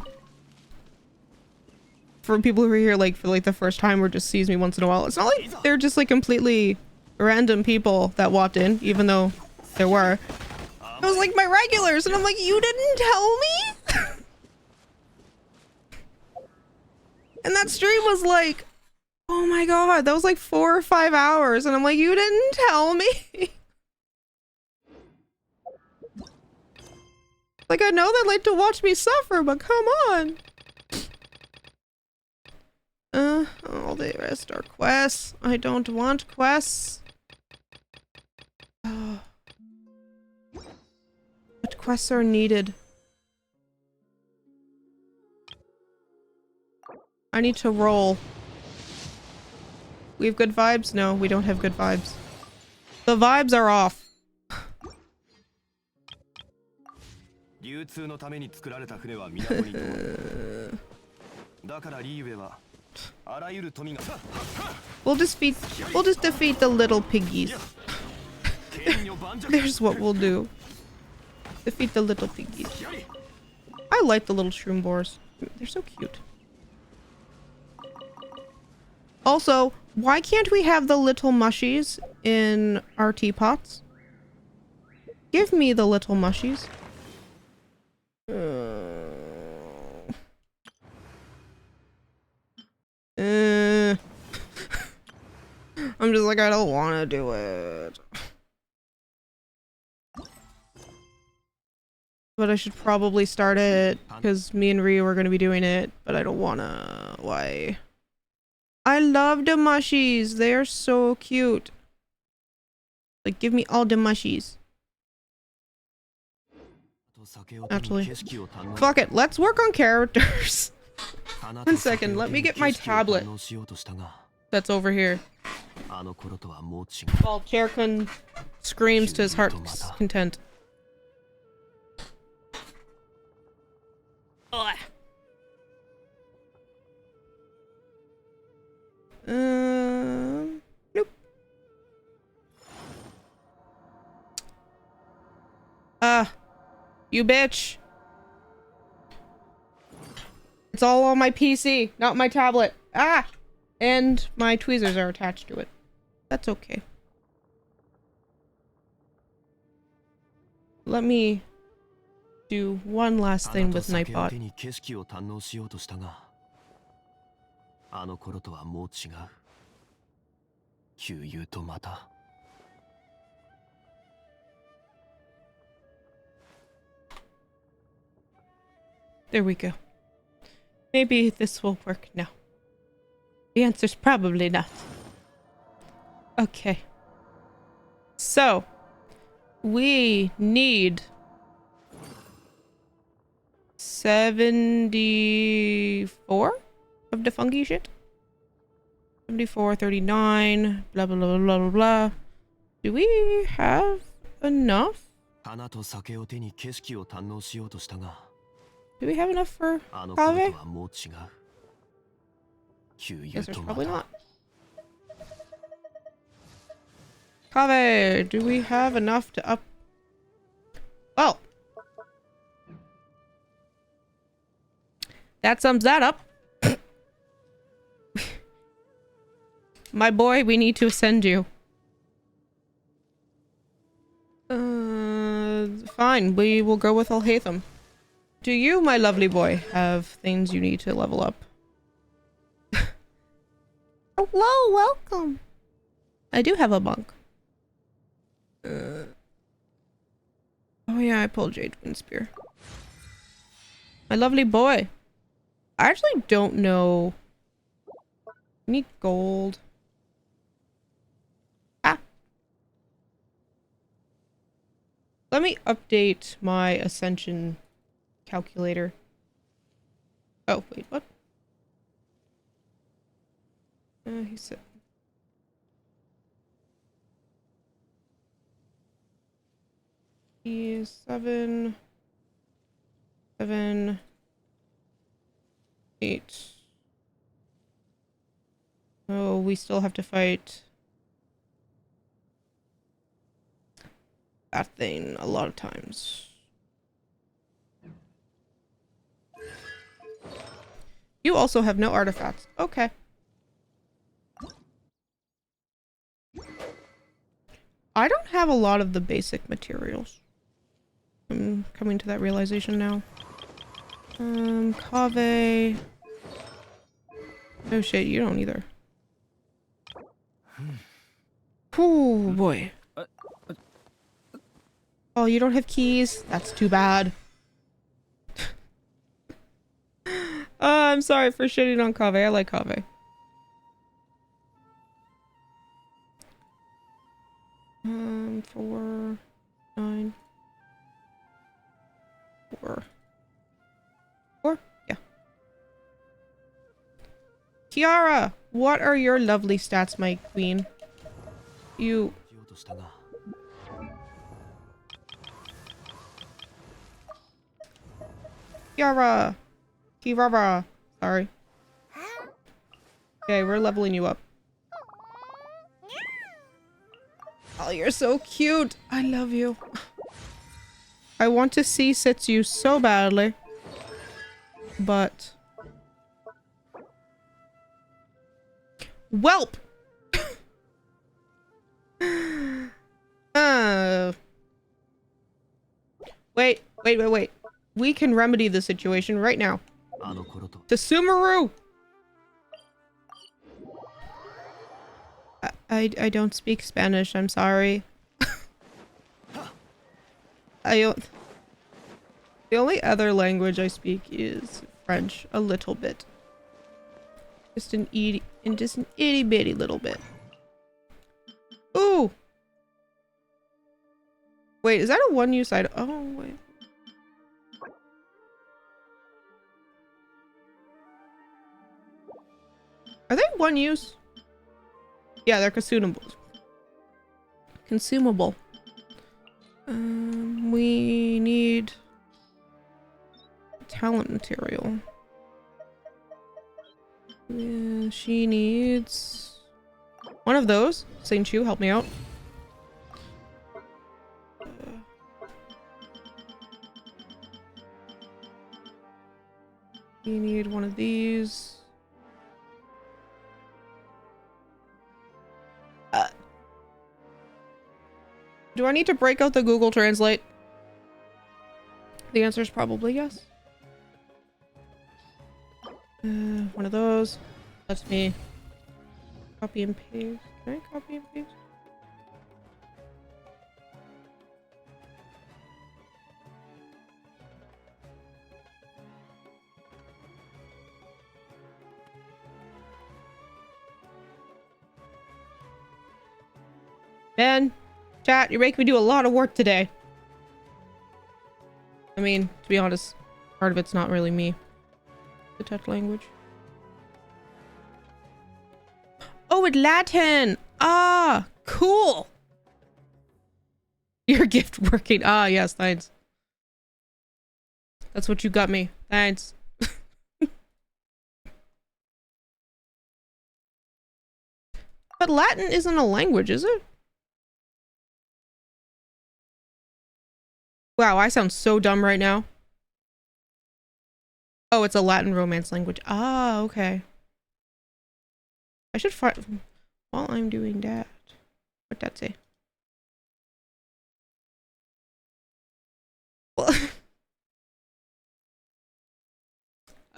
people who are here, like, for, like, the first time or just sees me once in a while, it's not like they're just, like, completely random people that walked in, even though there were. It was, like, my regulars, and I'm like, you didn't tell me? And that stream was, like, oh my god, that was, like, 4 or 5 hours, and I'm like, you didn't tell me? Like, I know they like to watch me suffer, but come on. All the rest are quests. I don't want quests. Oh. What quests are needed? I need to roll. We have good vibes? No, we don't have good vibes. The vibes are off. We'll just defeat the little piggies. There's what we'll do. Defeat the little piggies. I like the little shroom boars. They're so cute. Also, why can't we have the little mushies in our teapots? Give me the little mushies. I'm just like, I don't want to do it. But I should probably start it because me and Ryu are going to be doing it, but I don't want to. Why? I love the mushies. They are so cute. Like, give me all the mushies. Actually, fuck it. Let's work on characters. 1 second. Let me get my tablet. That's over here. While Cherkun screams to his heart's content. Ugh. Nope. You bitch. It's all on my PC, not my tablet. Ah! And my tweezers are attached to it. That's okay. Let me do one last thing with Nightbot. There we go. Maybe this will work now. The answer's probably not. Okay. So, we need 74 of the funky shit. 74, 39, blah, blah, blah, blah, blah, blah. Do we have enough? Do we have enough for Kave? Guess there's probably not. Kave, do we have enough to up? Well, that sums that up. My boy, we need to send you. Fine, we will go with Alhaitham. Do you, my lovely boy, have things you need to level up? Hello, welcome. I do have a monk. Oh yeah, I pulled Jade Wind Spear. My lovely boy. I actually don't know. I need gold. Ah. Let me update my ascension calculator. Oh, wait, what? He said. He is 7, 7, 8. Oh, we still have to fight that thing a lot of times. You also have no artifacts. Okay. I don't have a lot of the basic materials. I'm coming to that realization now. Kave. Oh shit, you don't either. Oh boy. Oh, you don't have keys? That's too bad. I'm sorry for shitting on Kave. I like Kave. Four, 9, 4. 4? Yeah. Kiara, what are your lovely stats, my queen? You... Kiara! Kirara! Sorry. Okay, we're leveling you up. Oh, you're so cute! I love you. I want to see Setsu so badly. But... Welp! Wait. We can remedy the situation right now. To Sumeru! I don't speak Spanish, I'm sorry. The only other language I speak is French, a little bit. Just an itty bitty little bit. Ooh! Wait, is that a one-use item? Oh, wait. Are they one-use? Yeah, they're consumables. Consumable. We need talent material. Yeah, she needs one of those. Saint Chu, help me out. You need one of these. Do I need to break out the Google Translate? The answer is probably yes. One of those. Let me copy and paste. Can I copy and paste? Man, chat, you're making me do a lot of work today. I mean, to be honest, part of it's not really me. The touch language. Oh, it's Latin! Ah, cool! Your gift working. Ah, yes, thanks. That's what you got me. Thanks. But Latin isn't a language, is it? Wow, I sound so dumb right now. Oh, it's a Latin Romance language. Ah, okay. I should find... While I'm doing that... What'd that say? Well...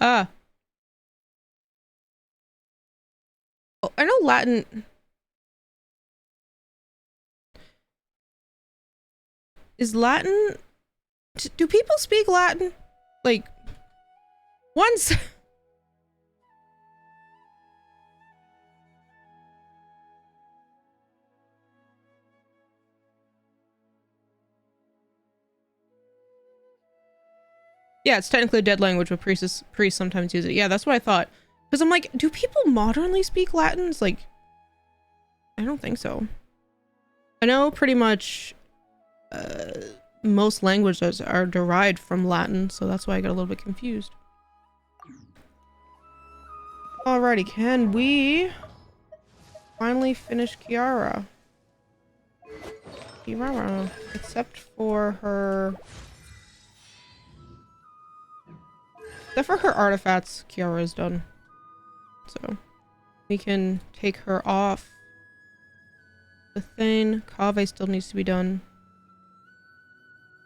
Ah. Oh, I know Latin... Is Latin... Do people speak Latin? Like, Once. Yeah, it's technically a dead language, but priests sometimes use it. Yeah, that's what I thought. Because I'm like, do people modernly speak Latin? It's like, I don't think so. I know pretty much most languages are derived from Latin, so that's why I got a little bit confused. Alrighty, can we finally finish Kiara? Kiara, except for her... Except for her artifacts, Kiara is done. So, we can take her off the thing. Kaveh still needs to be done.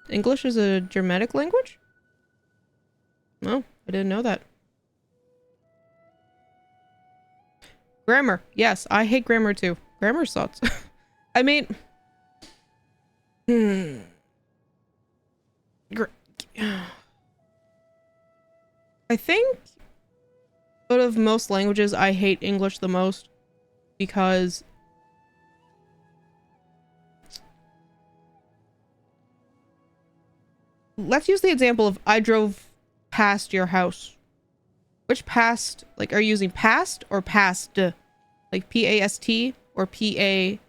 English is a Germanic language? No, I didn't know that. Grammar. Yes, I hate grammar too. Grammar sucks. I mean... I think out of most languages, I hate English the most because let's use the example of I drove past your house. Which past, like, are you using past or past? Like P-A-S-T or P-A-S-T-E-D?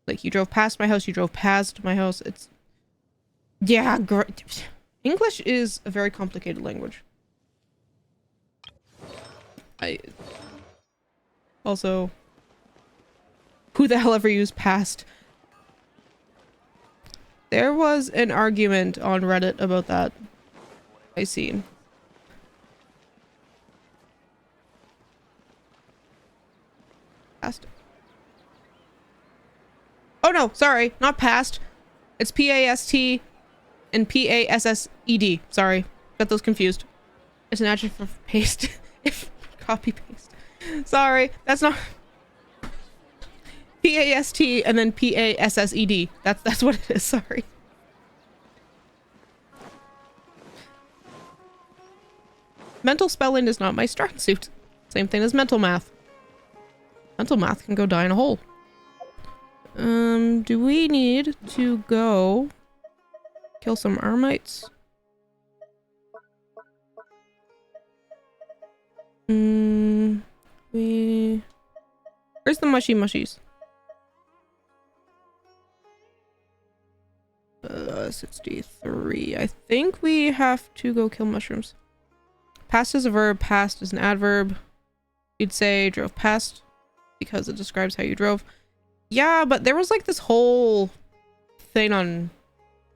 Like, you drove past my house, you drove past my house. It's... Yeah, English is a very complicated language. Also, who the hell ever used past? There was an argument on Reddit about that. I seen. Past. Oh no, sorry, not past. It's P-A-S-T and P-A-S-S-E-D. Sorry, got those confused. It's an adjective for paste. If copy paste. Sorry, that's not P-A-S-T and then P-A-S-S-E-D. That's what it is. Sorry. Mental spelling is not my strong suit. Same thing as mental math. Mental math can go die in a hole. Do we need to go kill some Armites? Where's the mushy mushies? 63. I think we have to go kill mushrooms. Past is a verb, past is an adverb. You'd say drove past because it describes how you drove. Yeah, but there was like this whole thing on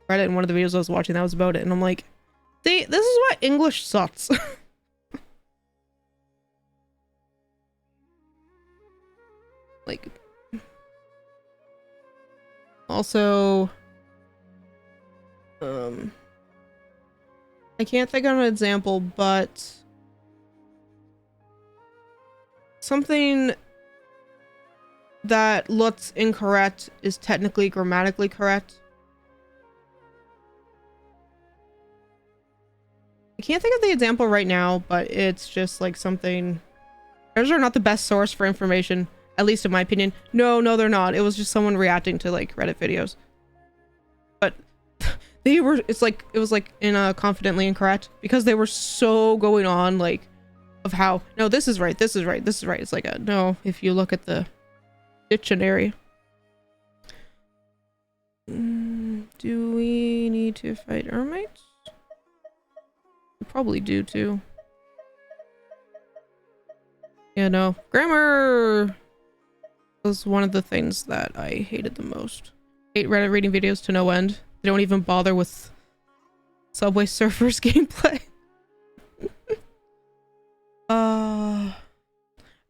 Reddit in one of the videos I was watching that was about it, and I'm like, see, this is why English sucks. Like, also, I can't think of an example, but something that looks incorrect is technically grammatically correct. I can't think of the example right now, but it's just like something... Those are not the best source for information, at least in my opinion. No, they're not. It was just someone reacting to like Reddit videos. But they were, it was like in a confidently incorrect because they were so going on like of how, no, this is right, this is right, this is right. It's like a, no, if you look at the dictionary. Do we need to fight Ermites? We probably do too. Yeah, no. Grammar was one of the things that I hated the most. Hate Reddit reading videos to no end. They don't even bother with Subway Surfers gameplay. Are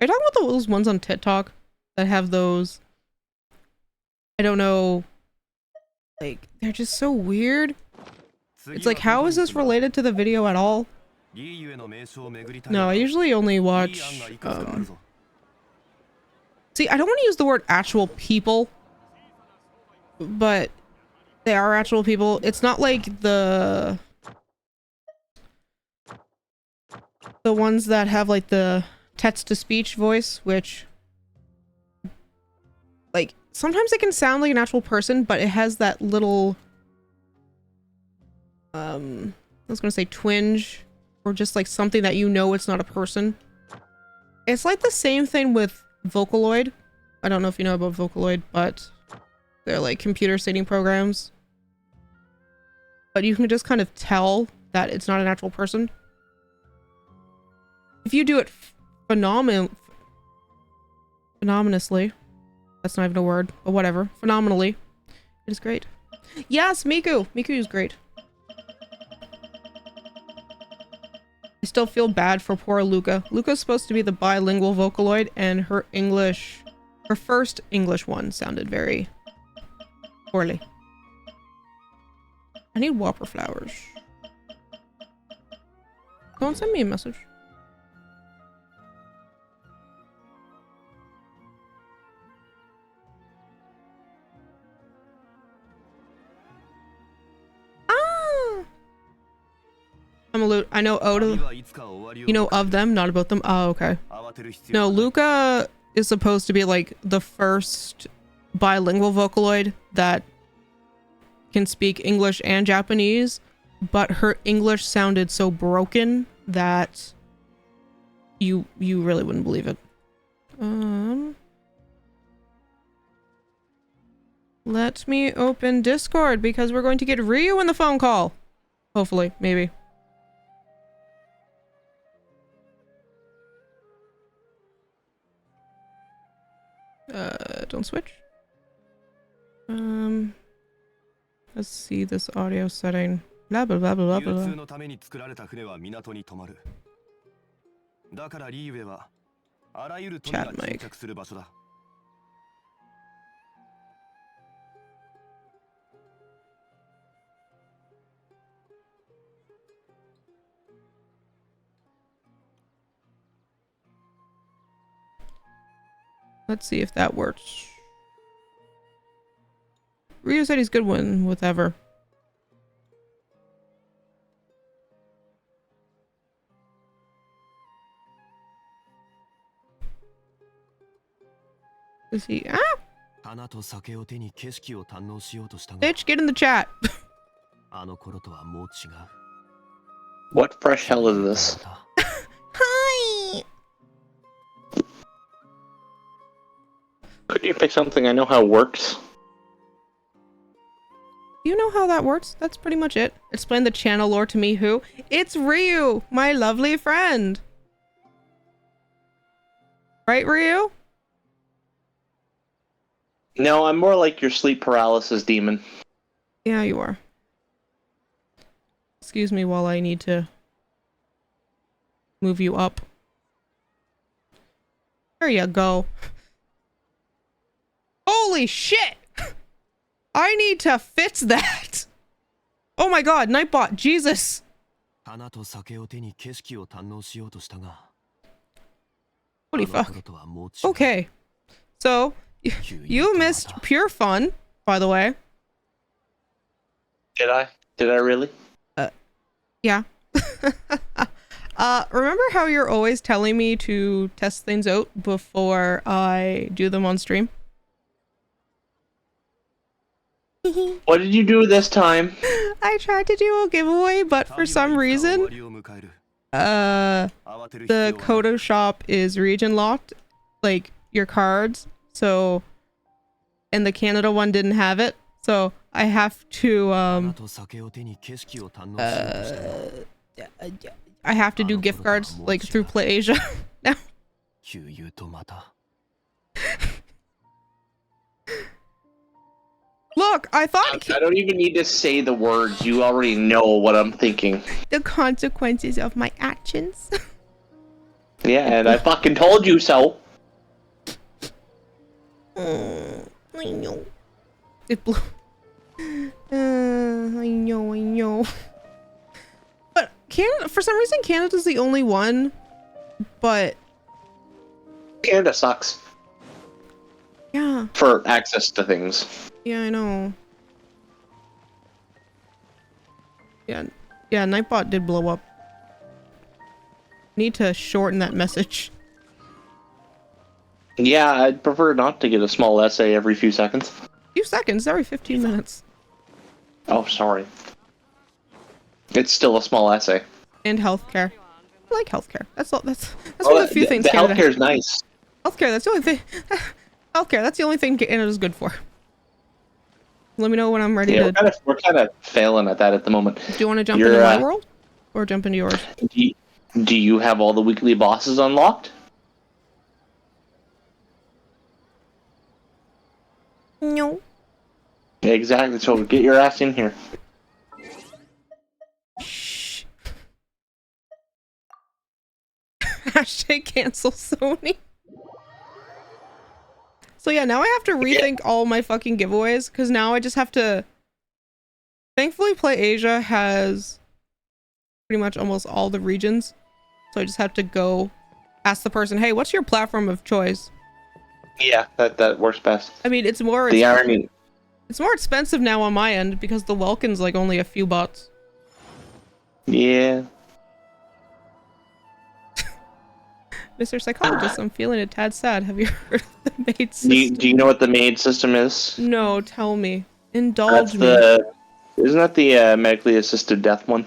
you talking about those ones on TikTok that have those? I don't know. Like, they're just so weird. It's like, how is this related to the video at all? No, I usually only watch, see, I don't want to use the word actual people, but they are actual people. It's not like the the ones that have like the text-to-speech voice, which like sometimes it can sound like an actual person, but it has that little I was gonna say twinge, or just like something that you know it's not a person. It's like the same thing with Vocaloid. I don't know if you know about Vocaloid, but they're like computer shading programs. But you can just kind of tell that it's not an actual person. If you do it phenomenally, that's not even a word, but whatever, phenomenally, it is great. Yes, Miku! Miku is great. I still feel bad for poor Luca. Luca's supposed to be the bilingual Vocaloid, and her first English one sounded very poorly. I need whopper flowers. Go and send me a message. I'm a loot. I know Oda. You know of them, not about them. Oh, okay. No, Luca is supposed to be like the first bilingual Vocaloid that can speak English and Japanese, but her English sounded so broken that you really wouldn't believe it. Let me open Discord because we're going to get Ryu in the phone call. Hopefully, maybe. Don't switch. Let's see this audio setting. Blah blah blah blah blah blah. Chat mic. Let's see if that works. Ryu said he's good with Ever. Is he? Ah! Bitch, get in the chat. What fresh hell is this? Hi! Could you pick something I know how it works? You know how that works? That's pretty much it. Explain the channel lore to me, who? It's Ryu, my lovely friend. Right, Ryu? No, I'm more like your sleep paralysis demon. Yeah, you are. Excuse me while I need to move you up. There you go. Holy shit! I need to fix that! Oh my god, Nightbot, Jesus! Holy fuck. Okay. So, you missed pure fun, by the way. Did I? Did I really? Yeah. Remember how you're always telling me to test things out before I do them on stream? What did you do this time? I tried to do a giveaway, but for some reason, the Kodo shop is region locked, like your cards. So, and the Canada one didn't have it, so I have to I have to do gift cards like through PlayAsia now. Look, I thought I don't even need to say the words. You already know what I'm thinking. the consequences of my actions. Yeah, and I fucking told you so. I know. It blew. I know. But Canada, for some reason, Canada's the only one. But Canada sucks. Yeah. For access to things. Yeah, I know. Yeah, Nightbot did blow up. Need to shorten that message. Yeah, I'd prefer not to get a small essay every few seconds. Few seconds, every 15 minutes. Oh, sorry. It's still a small essay. And healthcare. I like healthcare. That's all. That's one of the few things. The Canada. healthcare is nice. Healthcare. That's the only thing. Healthcare. That's the only thing Canada's good for. Let me know when I'm ready Yeah, to. we're kind of failing at that at the moment. Do you want to jump into my world, or jump into yours? Do you have all the weekly bosses unlocked? No. Exactly. So get your ass in here. Shh. Hashtag cancel Sony. So yeah, now I have to rethink all my fucking giveaways, because now I just have to... Thankfully, Play Asia has pretty much almost all the regions. So I just have to go ask the person, hey, what's your platform of choice? Yeah, that works best. I mean, it's more... The irony... It's more expensive now on my end, because the Welkin's like only a few bucks. Yeah. Mr. Psychologist, I'm feeling a tad sad. Have you heard of the maid system? Do you know what the maid system is? No, tell me. Indulge me. Isn't that the medically assisted death one?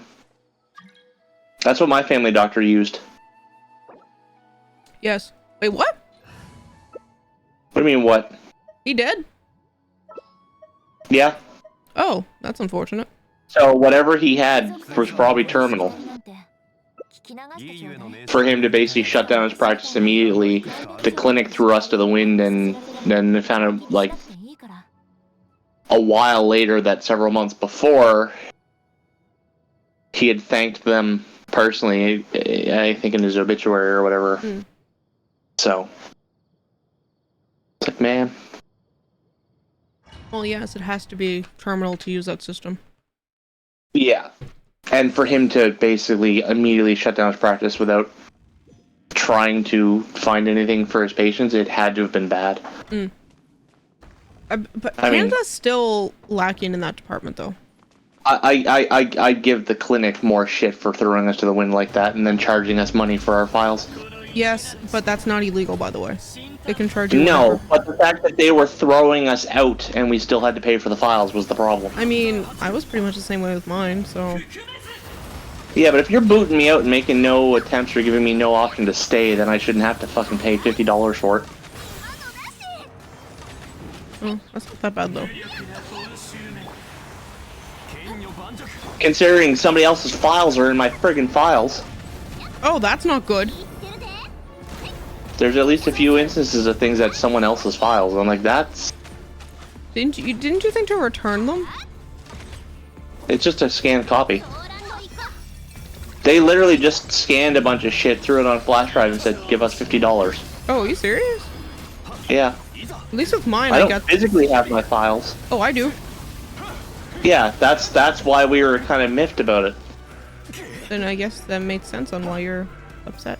That's what my family doctor used. Yes. Wait, what? What do you mean, what? He did? Yeah. Oh, that's unfortunate. So whatever he had was probably terminal. For him to basically shut down his practice immediately, the clinic threw us to the wind, and then they found out, like, a while later that several months before, he had thanked them personally, I think in his obituary or whatever. Mm. So, it's like, man. Well, yes, it has to be terminal to use that system. Yeah. And for him to basically immediately shut down his practice without trying to find anything for his patients, it had to have been bad. Mm. But I mean, Canada's still lacking in that department, though. I give the clinic more shit for throwing us to the wind like that and then charging us money for our files. Yes, but that's not illegal, by the way. They can charge you No, whatever. but the fact that they were throwing us out and we still had to pay for the files was the problem. I mean, I was pretty much the same way with mine, so... Yeah, but if you're booting me out and making no attempts or giving me no option to stay, then I shouldn't have to fucking pay $50 for it. Oh, that's not that bad, though. Considering somebody else's files are in my friggin' files. Oh, that's not good. There's at least a few instances of things that someone else's files. I'm like, that's... Didn't you think to return them? It's just a scanned copy. They literally just scanned a bunch of shit, threw it on a flash drive, and said, "Give us $50." Oh, are you serious? Yeah. At least with mine, I I don't got... physically have my files. Oh, I do. Yeah, that's why we were kind of miffed about it. Then I guess that makes sense on why you're upset.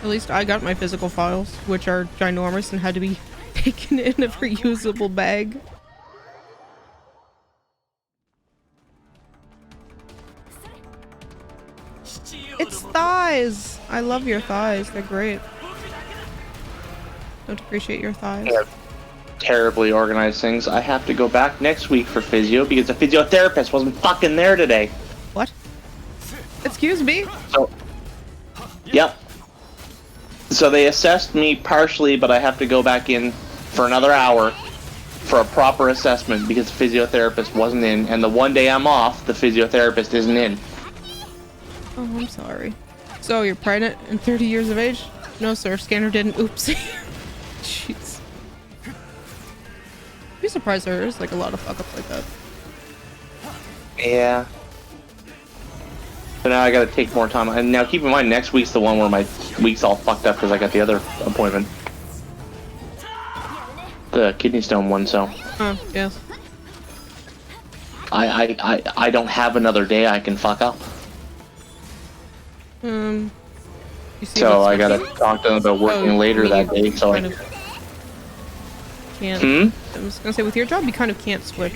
At least I got my physical files, which are ginormous and had to be taken in a reusable bag. It's thighs! I love your thighs, they're great. Don't appreciate your thighs. Yeah. Terribly organized things. I have to go back next week for physio because the physiotherapist wasn't fucking there today. What? Excuse me? So, yep. So they assessed me partially, but I have to go back in for another hour for a proper assessment because the physiotherapist wasn't in, and the one day I'm off, the physiotherapist isn't in. Oh, I'm sorry. So you're pregnant and 30 years of age? No, sir. Scanner didn't. Oopsie. Jeez. I'd be surprised there is like a lot of fuck-ups like that. Yeah. So now I gotta take more time. And now keep in mind, next week's the one where my week's all fucked up because I got the other appointment. The kidney stone one, so. Oh, yes. I don't have another day I can fuck up. You see So what's I gotta working? talk to them about working Oh, later you that day, so kind I... of can't. Hmm? I was gonna say, with your job, you kind of can't switch.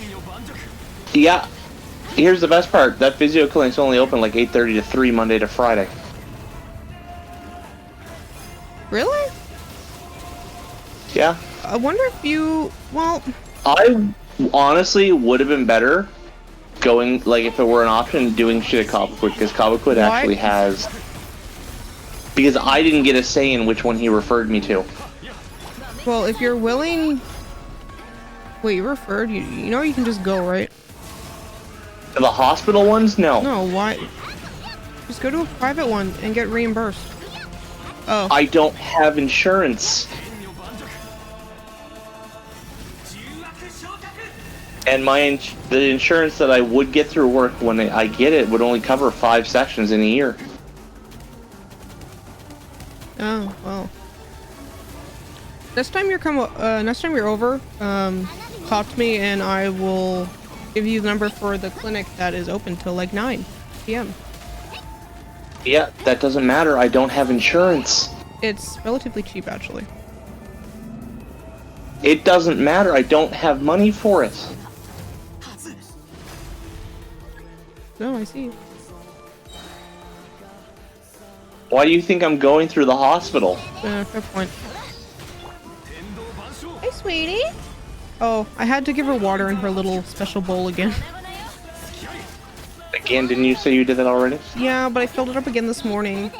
Yeah. Here's the best part. That physio clinic's only open like 8:30 to 3 Monday to Friday. Really? Yeah. I wonder if you... Well... I honestly would have been better going, like, if it were an option, doing shit at Cobblewood, because Cobblewood actually has... Because I didn't get a say in which one he referred me to. Well, if you're willing... Wait, you referred? You know you can just go, right? To the hospital ones? No. No, why? Just go to a private one and get reimbursed. Oh. I don't have insurance. And the insurance that I would get through work when I get it would only cover 5 sessions in a year. Oh, well. Next time you're over, talk to me and I will give you the number for the clinic that is open till like 9 p.m. Yeah, that doesn't matter. I don't have insurance. It's relatively cheap, actually. It doesn't matter. I don't have money for it. No, I see. Why do you think I'm going through the hospital? Fair point. Hey, sweetie. Oh, I had to give her water in her little special bowl again. Again, didn't you say you did that already? Yeah, but I filled it up again this morning.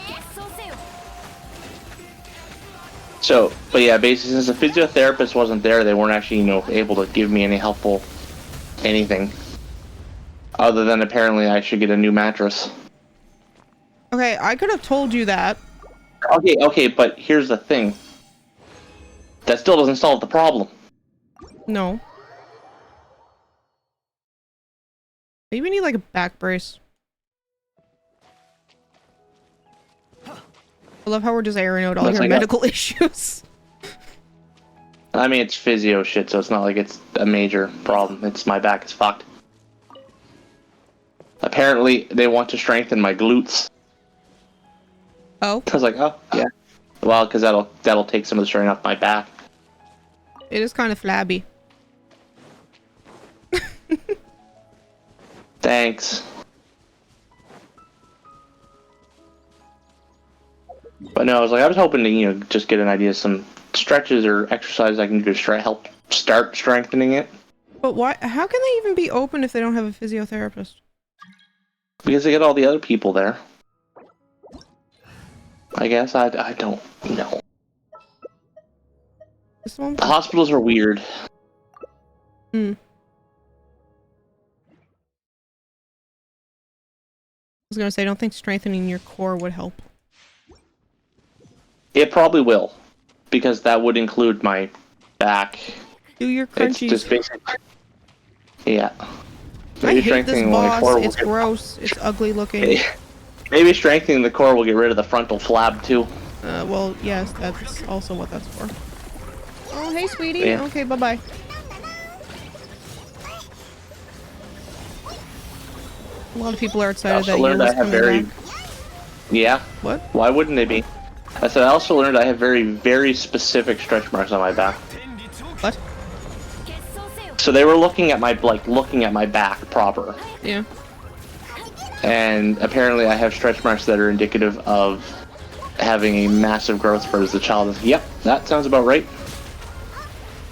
So, but yeah, basically, since the physiotherapist wasn't there, they weren't actually, able to give me any helpful anything. Other than apparently I should get a new mattress. Okay, I could have told you that. Okay, but here's the thing. That still doesn't solve the problem. No. Maybe you need like a back brace. I love how we're just airing out all Looks your like medical issues. I mean, it's physio shit, so it's not like it's a major problem. It's my back is fucked. Apparently, they want to strengthen my glutes. Oh? I was like, oh, yeah. Well, because that'll take some of the strain off my back. It is kind of flabby. Thanks. But no, I was hoping to, just get an idea of some stretches or exercises I can do to help start strengthening it. But why? How can they even be open if they don't have a physiotherapist? Because they get all the other people there. I guess I don't know. This one? The hospitals are weird. Hmm. I was gonna say, I don't think strengthening your core would help. It probably will, because that would include my back. Do your crunchies. It's just basically, yeah. I hate this boss. It's gross. It's ugly looking. Maybe strengthening the core will get rid of the frontal flab too. Well, yes, that's also what that's for. Oh, hey, sweetie. Yeah. Okay, bye-bye. A lot of people are excited that learned you're I have coming back. Yeah. What? Why wouldn't they be? I said I also learned I have very, very specific stretch marks on my back. What? So they were looking at my back proper. Yeah. And apparently I have stretch marks that are indicative of having a massive growth spurt as a child. Yep, that sounds about right.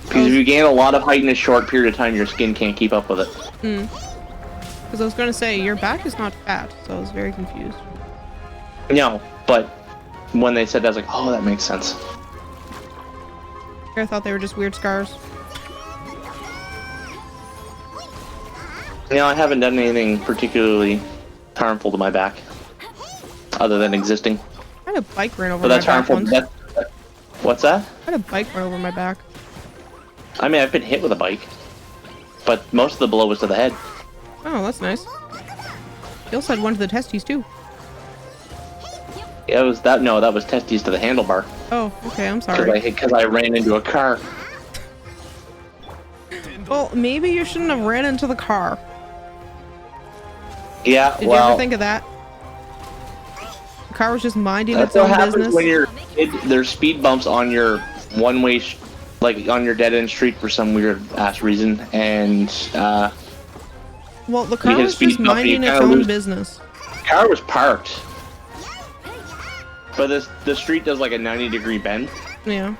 Because if you gain a lot of height in a short period of time, your skin can't keep up with it. Hmm. Because I was going to say, your back is not fat, so I was very confused. No, but when they said that, I was like, oh, that makes sense. I thought they were just weird scars. I haven't done anything particularly harmful to my back, other than existing. I had a bike run over But my that's back harmful. once. What's that? I had a bike run over my back. I mean, I've been hit with a bike, but most of the blow was to the head. Oh, that's nice. You also had one to the testes, too. Yeah, it was that. No, that was testes to the handlebar. Oh, okay, I'm sorry. Because I ran into a car. Well, maybe you shouldn't have ran into the car. Yeah, Did you ever think of that? The car was just minding its that's what own happens business. when you're. There's speed bumps on your one-way, like on your dead-end street for some weird ass reason, and Well, the car hit was speed just bump and you minding its kinda own lose- business. Car was parked. But the street does like a 90-degree bend, Yeah.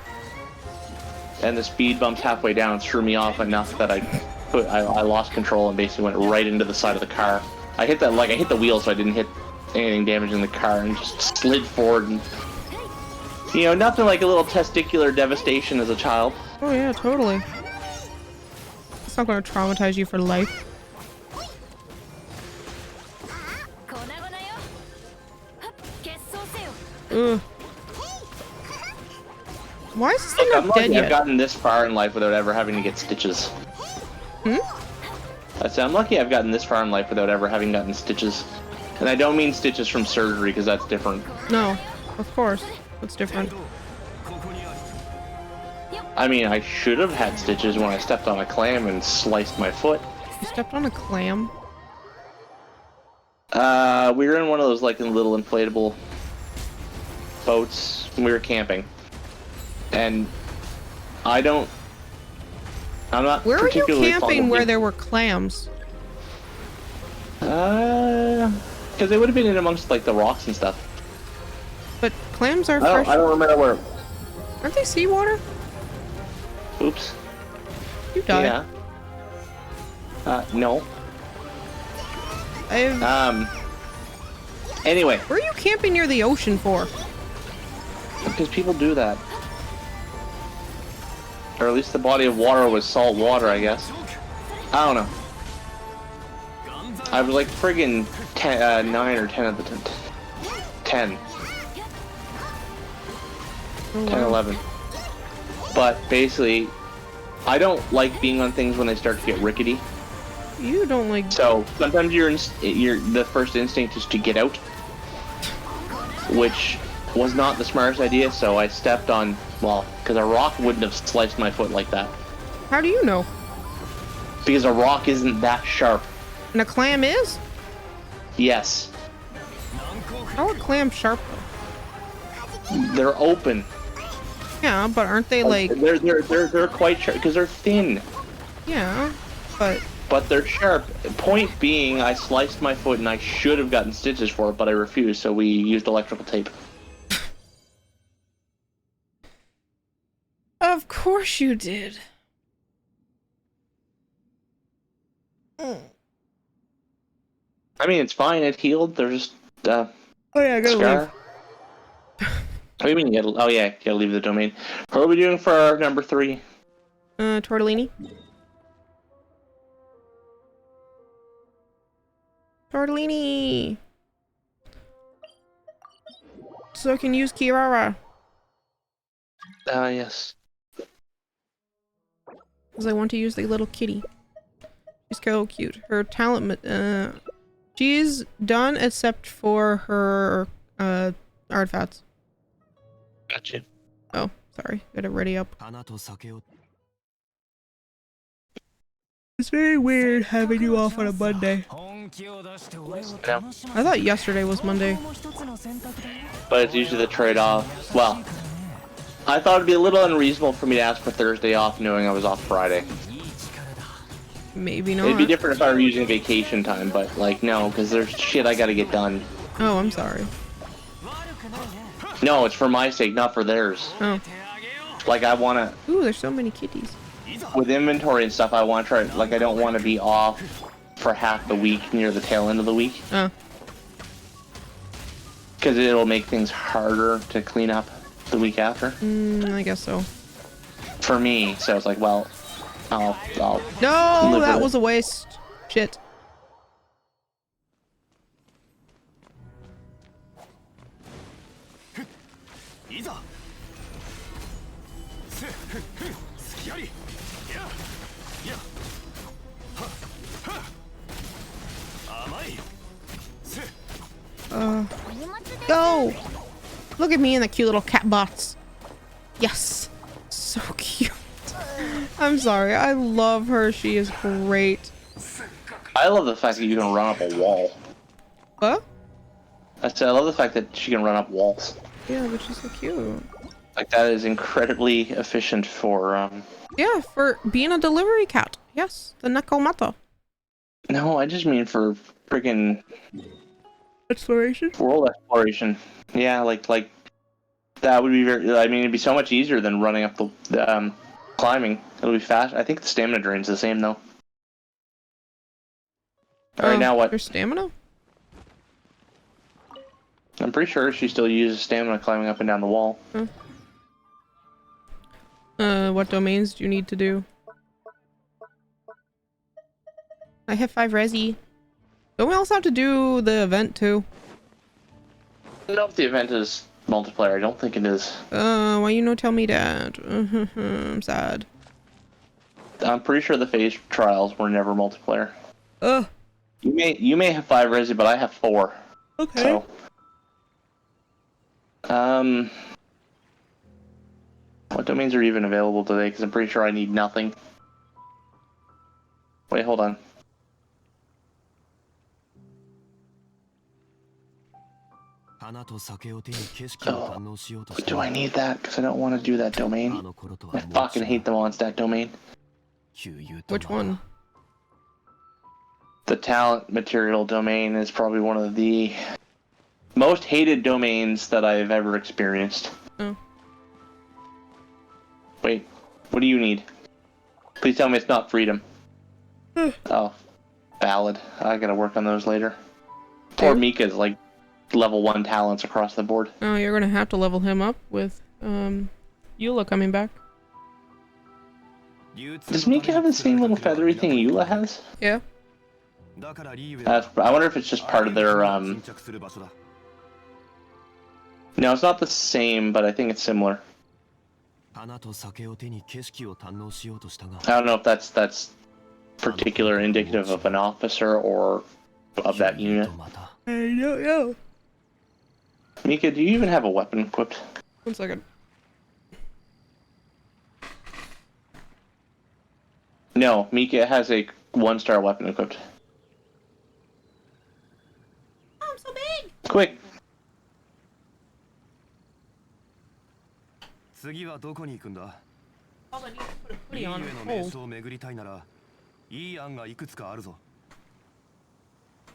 and the speed bumps halfway down threw me off enough that I lost control and basically went right into the side of the car. I hit the wheel, so I didn't hit anything damaging the car, and just slid forward. And nothing like a little testicular devastation as a child. Oh yeah, totally. It's not gonna traumatize you for life. Ugh. Why is this thing I'm not dead lucky I've yet? gotten this far in life without ever having to get stitches. I said I'm lucky I've gotten this far in life without ever having gotten stitches. And I don't mean stitches from surgery, because that's different. No, of course. That's different. I mean, I should have had stitches when I stepped on a clam and sliced my foot. You stepped on a clam? We were in one of those like little inflatable boats. We were camping, and I'm not Where were you particularly camping where there were clams? because they would have been in amongst like the rocks and stuff. But clams are I fresh. don't remember where. Aren't they seawater? Oops. You died. Yeah. No. I've... Anyway, Where are you camping near the ocean for? because people do that. Or at least the body of water was salt water, I guess. I don't know. I was like friggin' 9 or 10 at the time. 10. Oh, 10, wow. 11. But basically, I don't like being on things when they start to get rickety. You don't like... So sometimes the first instinct is to get out, which was not the smartest idea. So I stepped on, well, because a rock wouldn't have sliced my foot like that. How do you know? Because a rock isn't that sharp. And a clam is? Yes, How are clams sharp though? they're open. Yeah, but aren't they like... They're quite sharp because they're thin, Yeah, but... but they're sharp. Point being, I sliced my foot and I should have gotten stitches for it, but I refused. So we used electrical tape. Of course you did. I mean, it's fine. It healed. There's just Oh yeah, I gotta scar. leave. What do you mean you gotta? Oh yeah, you gotta leave the domain. What are we doing for our number 3? Tortellini? Tortellini! So I can use Kirara. Yes. Because I want to use the little kitty. She's so cute. Her talent, she's done except for her, artifacts. Gotcha. Oh, sorry. Got it ready up. 花と酒を It's very weird having you off on a Monday. Yeah. I thought yesterday was Monday. But it's usually the trade-off. Well, I thought it'd be a little unreasonable for me to ask for Thursday off, knowing I was off Friday. Maybe not. It'd be different if I were using vacation time, but like no, because there's shit I gotta get done. Oh, I'm sorry. No, it's for my sake, not for theirs. Oh. Like I wanna, Ooh, there's so many kitties. with inventory and stuff, I want to try. Like I don't want to be off for half the week near the tail end of the week, Oh. because it'll make things harder to clean up the week after. I guess so. For me, so it's like, well, I'll No, live that with it. was a waste. Shit. Go! Look at me and the cute little cat bots. Yes. So cute. I'm sorry. I love her. She is great. I love the fact that you can run up a wall. What? I said I love the fact that she can run up walls. Yeah, but she's so cute. Like that is incredibly efficient for Yeah, for being a delivery cat. Yes, the Nekomata. No, I just mean for friggin' Exploration? world exploration. Yeah, like that would be very. I mean, it'd be so much easier than running up the climbing. It'll be fast. I think the stamina drain's the same though. All right, now what? Your stamina? I'm pretty sure she still uses stamina climbing up and down the wall. What domains do you need to do? I have 5 resi. Don't we also have to do the event too? I don't know if the event is multiplayer. I don't think it is. Why you no tell me that? I'm sad. I'm pretty sure the phase trials were never multiplayer. Ugh. You may have 5 resi, but I have 4. Okay. So, what domains are even available today? Because I'm pretty sure I need nothing. Wait, hold on. Do I need that? Because I don't want to do that domain. I fucking hate the Mondstadt domain. Which one? The talent material domain is probably one of the most hated domains that I've ever experienced. Oh. Wait, what do you need? Please tell me it's not freedom. Oh, valid. I gotta work on those later. Poor Mika's like level 1 talents across the board. Oh, you're gonna have to level him up with Eula coming back. Does Mika have the same little feathery thing Eula has? Yeah. I wonder if it's just part of their No, it's not the same, but I think it's similar. I don't know if that's particular indicative of an officer or of that unit. I don't know. Mika, do you even have a weapon equipped? 1 second. No, Mika has a 1-star weapon equipped. Oh, I'm so big! Quick! 次はどこに行くんだ Oh, I need to put a リ hoodie ー on. ウェの瞑想を巡りたいならいい案がいくつかあるぞ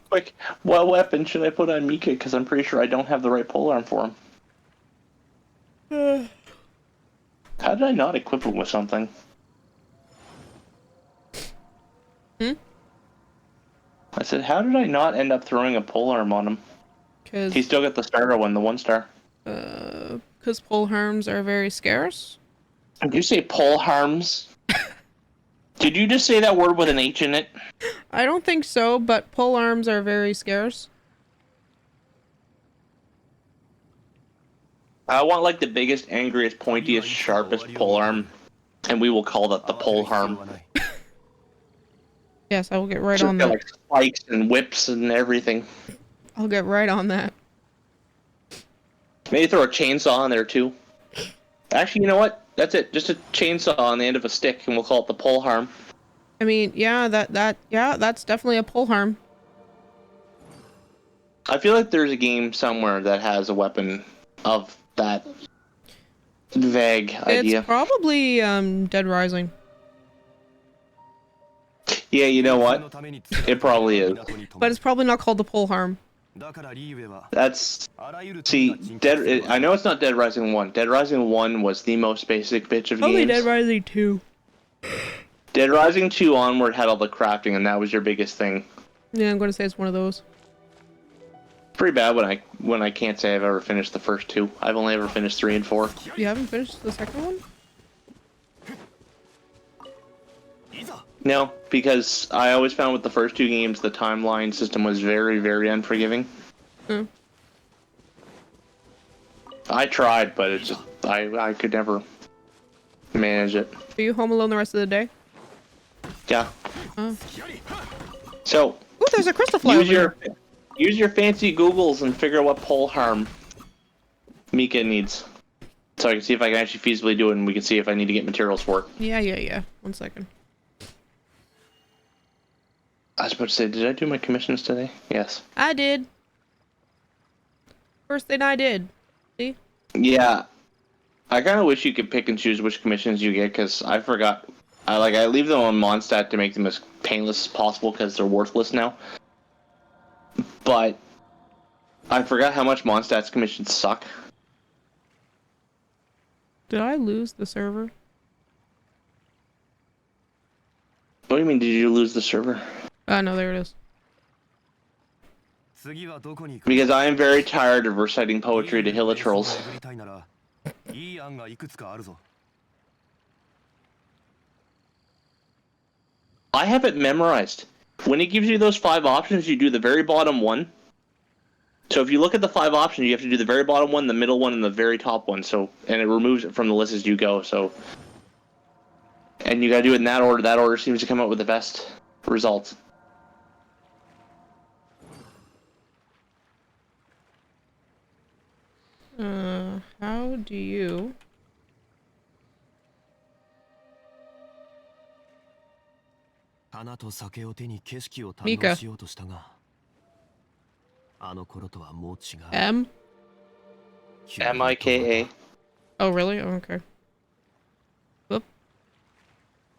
Quick! What weapon should I put on Mika? Because I'm pretty sure I don't have the right polearm for him. How did I not equip him with something? I said, how did I not end up throwing a polearm on him? He's still got the starter one, the 1-star. Because polearms are very scarce? Did you say polearms? Did you just say that word with an H in it? I don't think so, but polearms are very scarce. I want like the biggest, angriest, pointiest, sharpest polearm, and we will call that the polearm. Yes, I will get right So on it's got, that. like spikes and whips and everything. I'll get right on that. Maybe throw a chainsaw on there too. Actually, you know what? That's it. Just a chainsaw on the end of a stick, and we'll call it the polearm. I mean, yeah, that's definitely a polearm. I feel like there's a game somewhere that has a weapon of that vague idea. It's probably Dead Rising. Yeah, you know what? It probably is. But it's probably not called the polearm. That's... See, I know it's not Dead Rising 1. Dead Rising 1 was the most basic bitch of Probably games. Dead Rising 2. Dead Rising 2 onward had all the crafting, and that was your biggest thing. Yeah, I'm going to say it's one of those. Pretty bad when I can't say I've ever finished the first 2. I've only ever finished 3 and 4. You haven't finished the second one? No, because I always found with the first 2 games the timeline system was very, very unforgiving. Hmm. I tried, but it's just I could never manage it. Are you home alone the rest of the day? Yeah. Oh. So Ooh, there's a crystal fly over here. use your fancy Googles and figure out what polearm Mika needs. So I can see if I can actually feasibly do it, and we can see if I need to get materials for it. Yeah. 1 second. I was about to say, did I do my commissions today? Yes. I did. First thing I did. See? Yeah. I kind of wish you could pick and choose which commissions you get, because I forgot. I leave them on Mondstadt to make them as painless as possible because they're worthless now. But I forgot how much Mondstadt's commissions suck. Did I lose the server? What do you mean, did you lose the server? No, there it is. Because I am very tired of reciting poetry to Hilichurls. I have it memorized. When it gives you those 5 options, you do the very bottom one. So if you look at the 5 options, you have to do the very bottom one, the middle one, and the very top one. So, and it removes it from the list as you go. So, and you gotta do it in that order. That order seems to come out with the best results. How do you... Mika. M? Mika. Oh, really? Oh, okay. Whoop.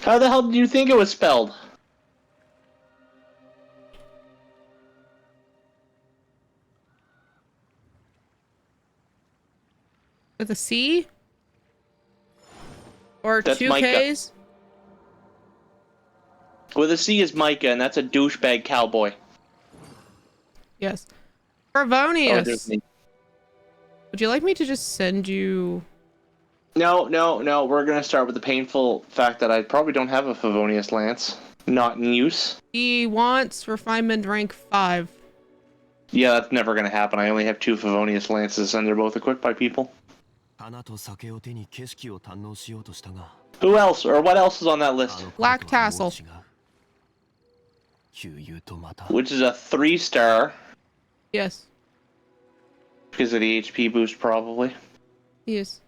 How the hell did you think it was spelled? With a C? Or That's 2 Micah. Ks? With a C is Micah, and that's a douchebag cowboy. Yes. Oh, Favonius! there's me. Would you like me to just send you... No. We're gonna start with the painful fact that I probably don't have a Favonius Lance. Not in use. He wants refinement rank 5. Yeah, that's never gonna happen. I only have 2 Favonius Lances, and they're both equipped by people. Who else, or what else is on that list? Black Tassel. Which is a 3-star, Yes. because of the HP boost, probably. Yes.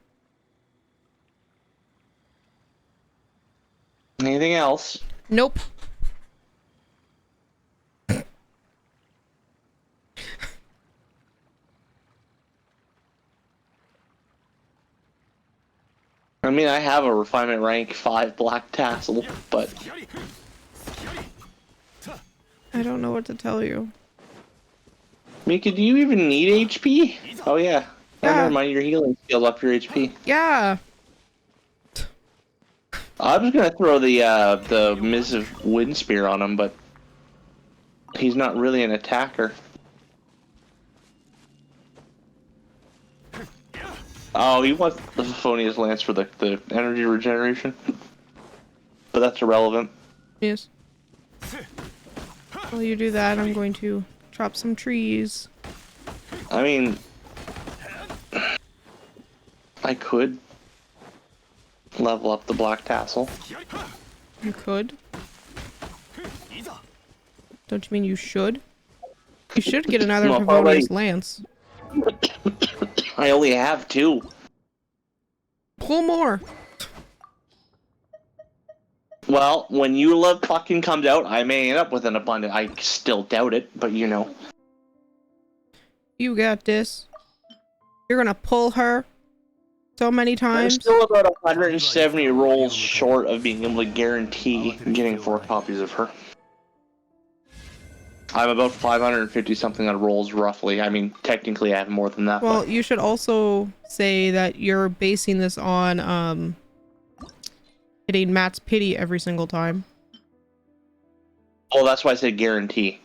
Anything else? Nope. I mean, I have a refinement rank 5 Black Tassel, but I don't know what to tell you. Mika, do you even need HP? Oh yeah. Oh, Yeah. never mind, your healing skills up your HP. Yeah. I was gonna throw the Missive Wind Spear on him, but he's not really an attacker. Oh, he wants the Favonius Lance for the energy regeneration. But that's irrelevant. Yes. While you do that, I'm going to chop some trees. I mean, I could level up the Black Tassel. You could. Don't you mean you should? You should get another Well, Favonius probably- Lance. I only have 2. Pull more. Well, when Eula fucking comes out, I may end up with an abundant. I still doubt it, but you know. You got this. You're gonna pull her so many I'm times. still about 170 rolls short of being able to guarantee getting 4 copies of her. I'm about 550 something on rolls, roughly. I mean, technically I have more than that. Well, but you should also say that you're basing this on hitting Matt's pity every single time. well, that's why I said guarantee.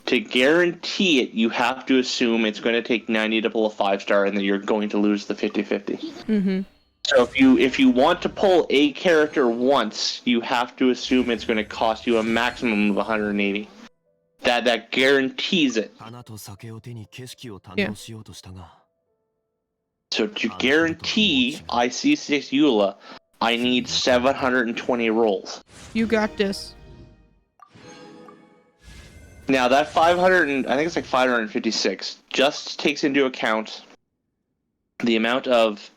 To guarantee it, you have to assume it's going to take 90 to pull a 5-star and that you're going to lose the 50-50. Mm-hmm. So if you want to pull a character once, you have to assume it's going to cost you a maximum of 180. That guarantees it. Yeah. So to guarantee IC6 Eula, I need 720 rolls. You got this. Now that 500, I think it's like 556, just takes into account the amount of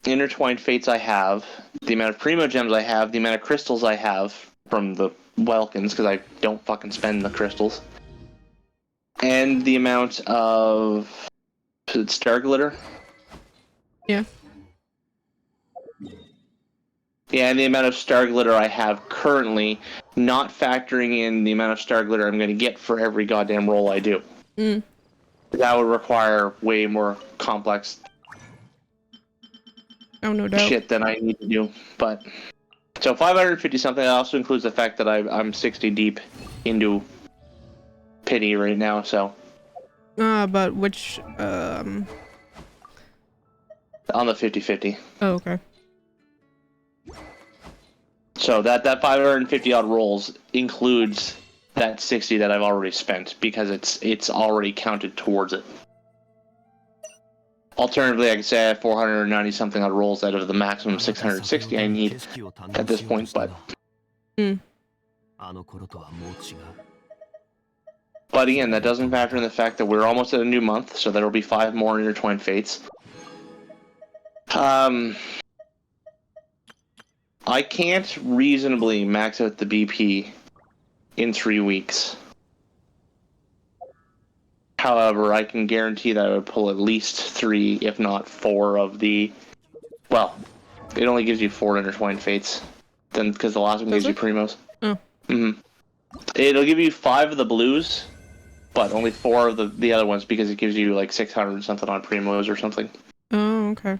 intertwined fates I have, the amount of primo gems I have, the amount of crystals I have from the Welkins, because I don't fucking spend the crystals, and the amount of star glitter. Yeah. Yeah, and the amount of star glitter I have currently, not factoring in the amount of star glitter I'm going to get for every goddamn roll I do. Mm. That would require way more complex Oh, no doubt. shit than I need to do. But so 550 something. That also includes the fact that I'm 60 deep into pity right now. So But which on the 50-50. Oh, okay. So that 550 odd rolls includes that 60 that I've already spent because it's already counted towards it. Alternatively, I could say I have 490 something odd rolls out of the maximum 660 I need at this point, but but again, that doesn't factor in the fact that we're almost at a new month, so there'll be 5 more intertwined fates. I can't reasonably max out the BP in 3 weeks. However, I can guarantee that I would pull at least 3, if not 4 of the... Well, it only gives you 4 intertwined fates, then because the last one gives you primos. Oh. It'll give you 5 of the blues, but only 4 of the other ones because it gives you like 600 something on primos or something. Oh, okay.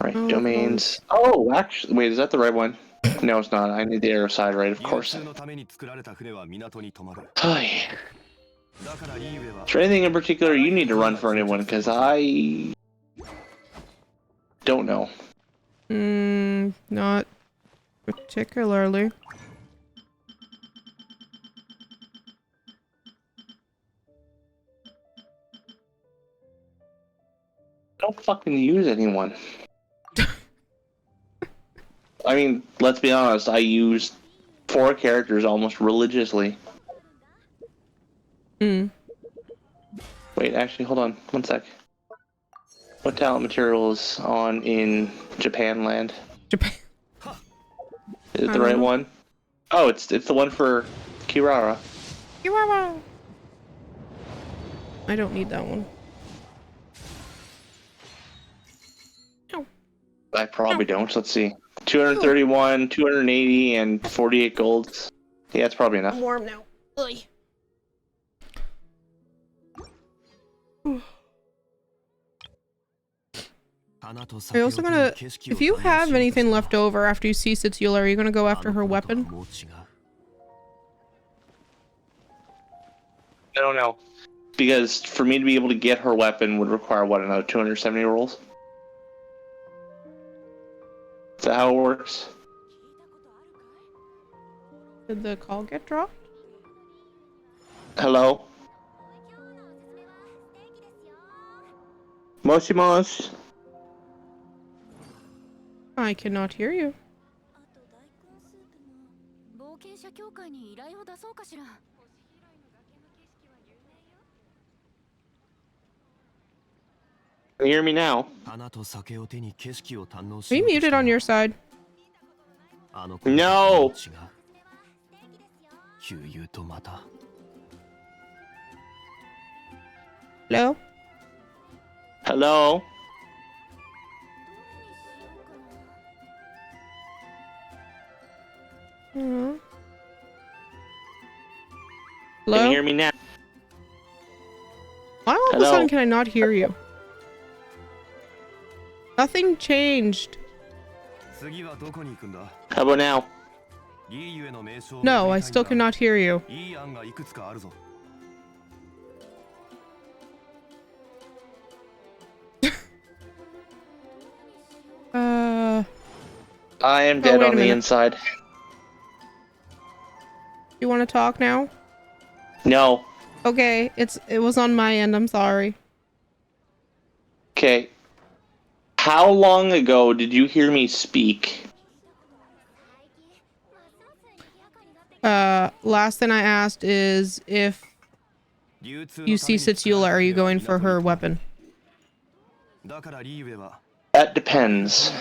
Right, Oh, domains. Oh, actually, wait, is that the right one? No, it's not. I need the arrow side right, of course. Is there anything in particular you need to run for anyone? Because I don't know. Not particularly. Don't fucking use anyone. I mean, let's be honest, I use 4 characters almost religiously. Wait, actually, hold on. One sec. What talent material is on in Japan land? Japan. Is it the right one? Oh, it's the one for Kirara. Kirara! I don't need that one. I probably don't. Let's see. 231, 280, and 48 golds. Yeah, it's probably enough. I'm warm now. Ugh. Are you also gonna... If you have anything left over after you see Sitsula, are you gonna go after her weapon? I don't know. Because for me to be able to get her weapon would require, what, another 270 rolls? Is that how it works? Did the call get dropped? Hello? Moshi mosh. I cannot hear you. Can you hear me now? Are you muted on your side? No! Hello? Hello? Hello? Can you hear me now? Why all of a sudden can I not hear you? Nothing changed. How about now? No, I still cannot hear you. I am dead on the inside. You want to talk now? No. Okay, it was on my end, I'm sorry. Okay. How long ago did you hear me speak? Last thing I asked is if you see Sitsula, are you going for her weapon? That depends.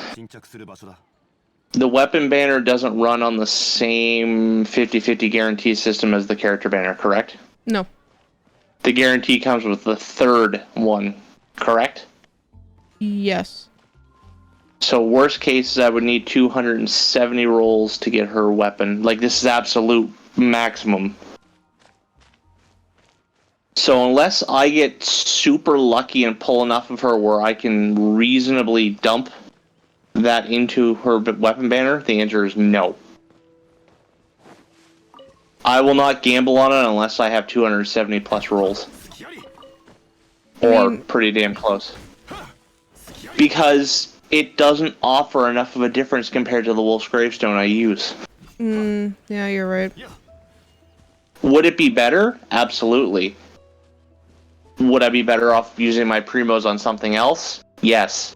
The weapon banner doesn't run on the same 50-50 guarantee system as the character banner, correct? No. The guarantee comes with the third one, correct? Yes. So worst cases, I would need 270 rolls to get her weapon. Like, this is absolute maximum. So unless I get super lucky and pull enough of her where I can reasonably dump that into her weapon banner, the answer is no. I will not gamble on it unless I have 270 plus rolls. Or pretty damn close. Because it doesn't offer enough of a difference compared to the Wolf's Gravestone I use. Yeah, you're right. Would it be better? Absolutely. Would I be better off using my primos on something else? Yes.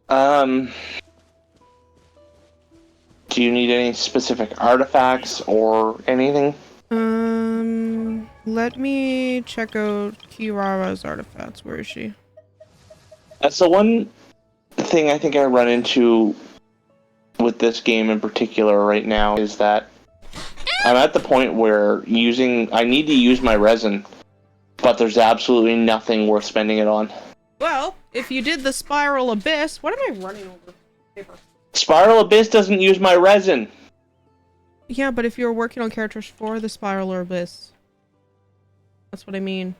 Do you need any specific artifacts or anything? Let me check out Kirara's artifacts. Where is she? That's the one thing I think I run into with this game in particular right now is that I'm at the point where I need to use my resin, but there's absolutely nothing worth spending it on. Well, if you did the Spiral Abyss, what am I running over? Paper. Spiral Abyss doesn't use my resin. Yeah, but if you're working on characters for the Spiral Abyss, that's what I mean.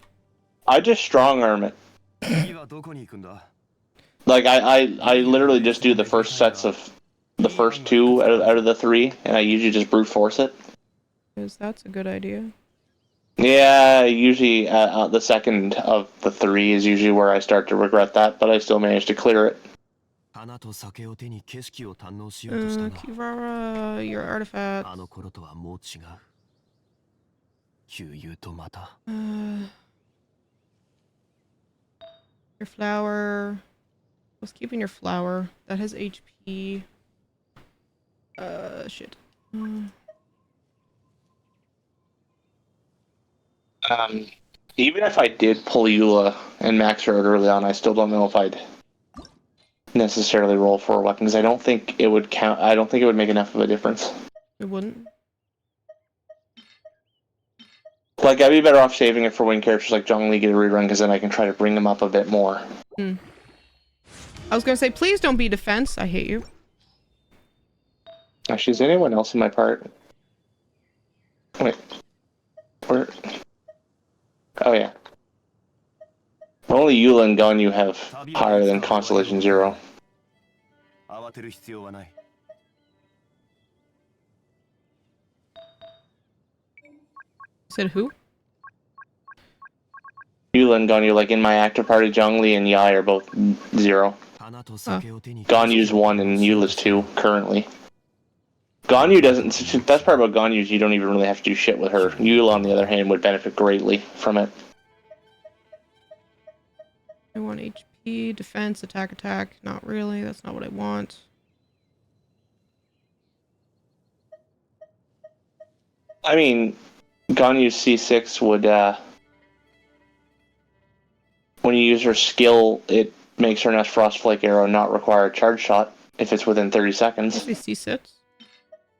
I just strong arm it. Like I literally just do the first sets of the first two out of the three, and I usually just brute force it. Because that's a good idea. Yeah, usually the second of the three is usually where I start to regret that, but I still manage to clear it. Kirara, your artifact. Your flower. What's keeping your flower? That has HP. Shit. Even if I did pull Eula and max her out early on, I still don't know if I'd necessarily roll for a weapon, because I don't think it would count. I don't think it would make enough of a difference. It wouldn't. Like, I'd be better off saving it for when characters like Zhongli get a rerun, because then I can try to bring them up a bit more. I was gonna say, please don't be defense. I hate you. Actually, is anyone else in my part? Wait. Where? Oh, yeah. Only Eula and Ganyu have higher than Constellation 0. Said who? Eula and Ganyu, like in my active party, Zhongli and Yai are both 0. Ganyu's 1 and Eula's 2 currently. Ganyu doesn't. That's part about Ganyu is you don't even really have to do shit with her. Eula, on the other hand, would benefit greatly from it. I want HP, defense, attack. Not really. That's not what I want. I mean, Ganyu's C6 would, when you use her skill, it makes her next Frostflake arrow not require a charge shot if it's within 30 seconds. C6?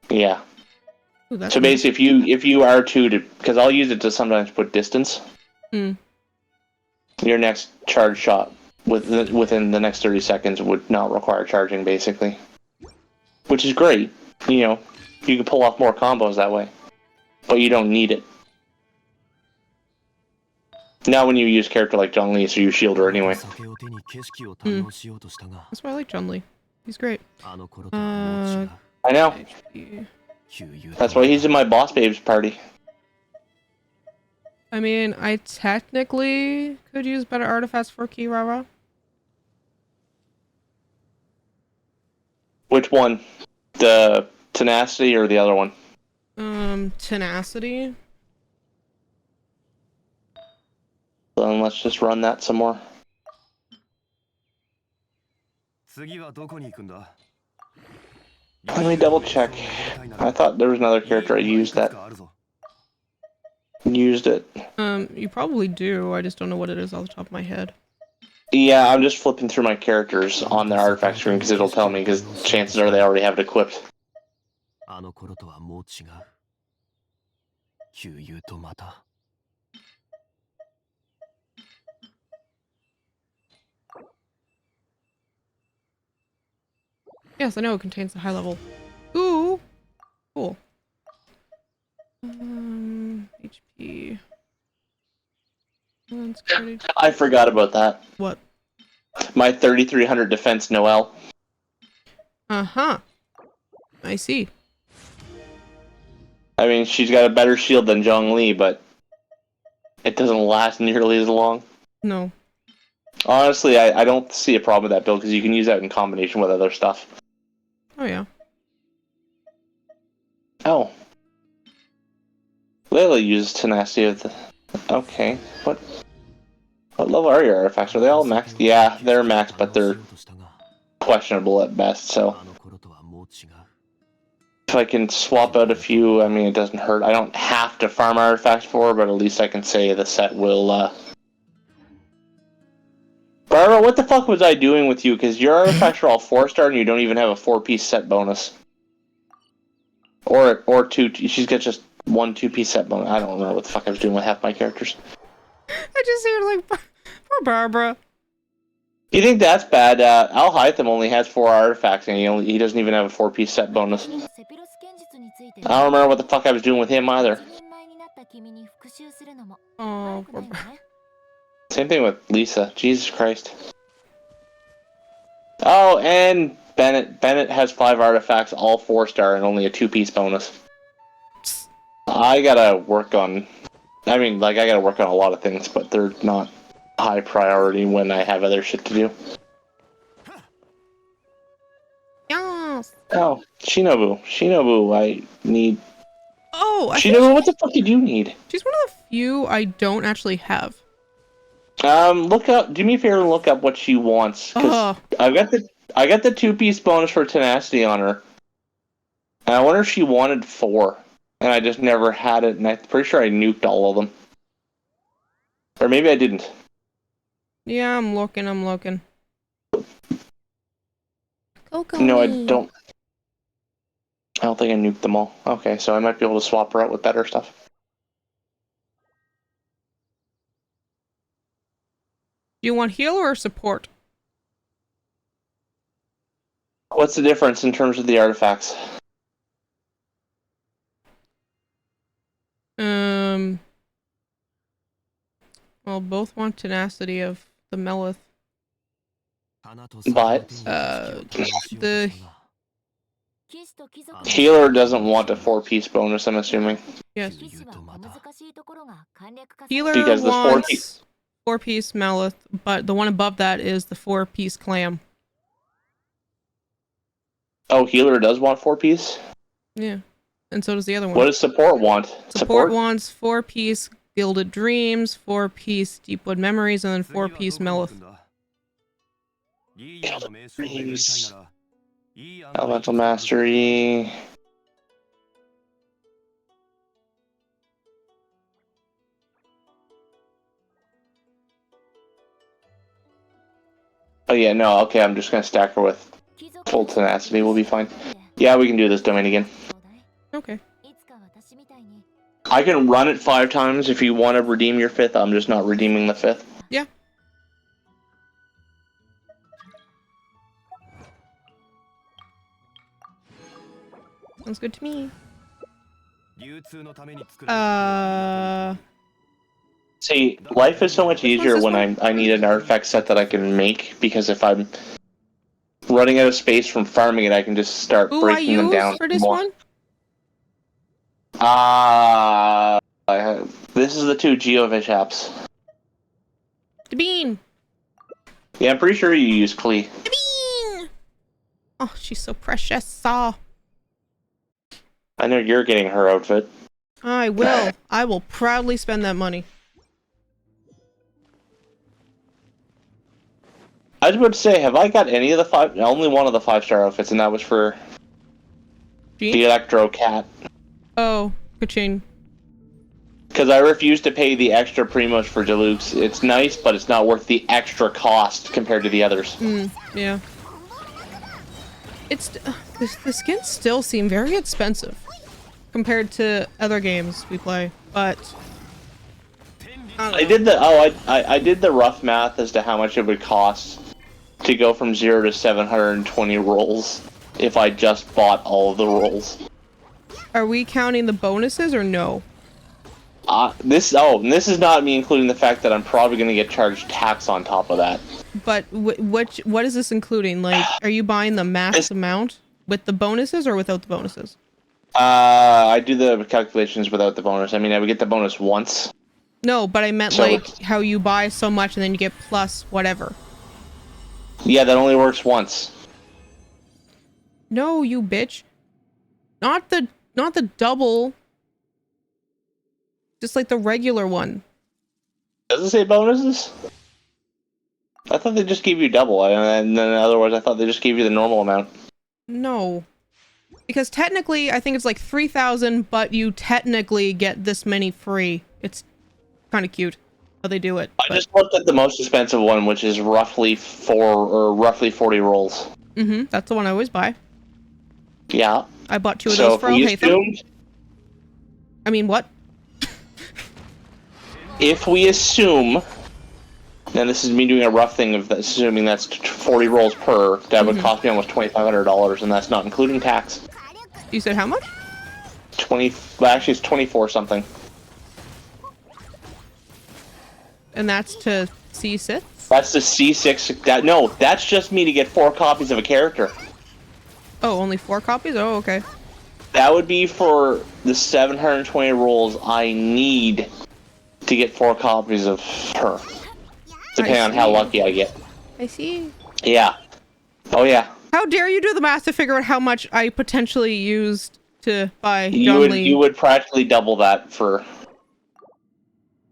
Yeah. Ooh, that's so basically, if you are to, because I'll use it to sometimes put distance. Your next charge shot within the next 30 seconds would not require charging, basically. Which is great. You know, you can pull off more combos that way. But you don't need it. Now when you use a character like Zhongli, so you shield her anyway. That's why I like Chun-Li. He's great. I know. That's why he's in my boss babes party. I mean, I technically could use better artifacts for Kirara. Which one? The tenacity or the other one? Tenacity. Then let's just run that some more. Let me double check. I thought there was another character I used that used it. You probably do. I just don't know what it is off the top of my head. Yeah, I'm just flipping through my characters on the artifact screen because it'll tell me, because chances are they already have it equipped. Yes, I know it contains the high level. Ooh, cool. HP. I forgot about that. What? My 3300 defense Noel. Uh-huh. I see. I mean, she's got a better shield than Zhongli, but it doesn't last nearly as long. No. Honestly, I don't see a problem with that build because you can use that in combination with other stuff. Oh, yeah. Oh. Layla uses tenacity of the... Okay. What level are your artifacts? Are they all maxed? Yeah, they're maxed, but they're questionable at best, so... If I can swap out a few, I mean, it doesn't hurt. I don't have to farm artifacts for, but at least I can say the set will, Barbara, what the fuck was I doing with you? Because your artifacts are all 4-star and you don't even have a 4-piece set bonus. Or two, she's got just 1 2-piece set bonus. I don't know what the fuck I was doing with half my characters. I just hear like, poor Barbara. You think that's bad? Al Hytham only has 4 artifacts and he doesn't even have a 4-piece set bonus. I don't remember what the fuck I was doing with him either. Oh, poor Barbara. Same thing with Lisa. Jesus Christ. Oh, and Bennett. Bennett has 5 artifacts, all 4-star, and only a 2-piece bonus. I gotta work on... I mean, like, I gotta work on a lot of things, but they're not high priority when I have other shit to do. Yes. Oh, Shinobu. Shinobu, I need... Oh, Shinobu, what the fuck did you need? She's one of the few I don't actually have. Look up. Do me a favor and look up what she wants. Cause I got the 2-piece bonus for tenacity on her, and I wonder if she wanted 4, and I just never had it. And I'm pretty sure I nuked all of them, or maybe I didn't. Yeah, I'm looking. Coco. No, I don't. I don't think I nuked them all. Okay, so I might be able to swap her out with better stuff. Do you want healer or support? What's the difference in terms of the artifacts? Well, both want tenacity of the Melith. But The healer doesn't want a 4-piece bonus, I'm assuming. yes. Healer Because the wants 4-piece Melith, but the one above that is the 4-piece Clam. Oh, healer does want 4-piece? Yeah. And so does the other one. What does support want? Support wants 4-piece Gilded Dreams, 4-piece Deepwood Memories, and then 4-piece Melith. Dreams. Elemental Mastery. Oh yeah, no, okay, I'm just gonna stack her with full tenacity, we'll be fine. Yeah, we can do this domain again. Okay. I can run it 5 times if you want to redeem your 5th, I'm just not redeeming the 5th. Yeah. Sounds good to me. See, life is so much easier when I need an artifact set that I can make, because if I'm running out of space from farming it, I can just start breaking them down for this more. one? This is the 2 Geofish apps. The bean! Yeah, I'm pretty sure you use Klee. The bean! Oh, she's so precious. Saw. I know you're getting her outfit. I will. I will proudly spend that money. I was about to say, have I got any of the 5? Only one of the 5-star outfits, and that was for the Electro Cat. Oh, ka-ching. Because I refuse to pay the extra Primos for Deluxe. It's nice, but it's not worth the extra cost compared to the others. Yeah. It's the skins still seem very expensive compared to other games we play, but I did the I did the rough math as to how much it would cost to go from 0 to 720 rolls. if I just bought all of the rolls. Are we counting the bonuses or no? This is not me including the fact that I'm probably going to get charged tax on top of that. But what is this including? Like, are you buying the max amount with the bonuses or without the bonuses? I do the calculations without the bonus. I mean, I would get the bonus once. No, but I meant So like how you buy so much and then you get plus whatever. Yeah, that only works once. No, you bitch. Not the double. Just like the regular one. Does it say bonuses? I thought they just gave you double, and then in other words, I thought they just gave you the normal amount. No. Because technically, I think it's like 3,000, but you technically get this many free. It's kind of cute how they do it. I just looked at the most expensive one, which is roughly 40 rolls. Mm-hmm. That's the one I always buy. Yeah. I bought 2 of those for Alhaitham. I mean, what? If we assume, and this is me doing a rough thing of assuming that's 40 rolls per, that would cost me almost $2,500, and that's not including tax. You said how much? Actually, it's 24 something. And that's to C6? That's the C6. No, that's just me to get 4 copies of a character. Oh, only 4 copies? Oh, okay. That would be for the 720 rolls I need to get 4 copies of her. Depending on how lucky I get. I see. Yeah. Oh, yeah. How dare you do the math to figure out how much I potentially used to buy John Lee? You would practically double that for...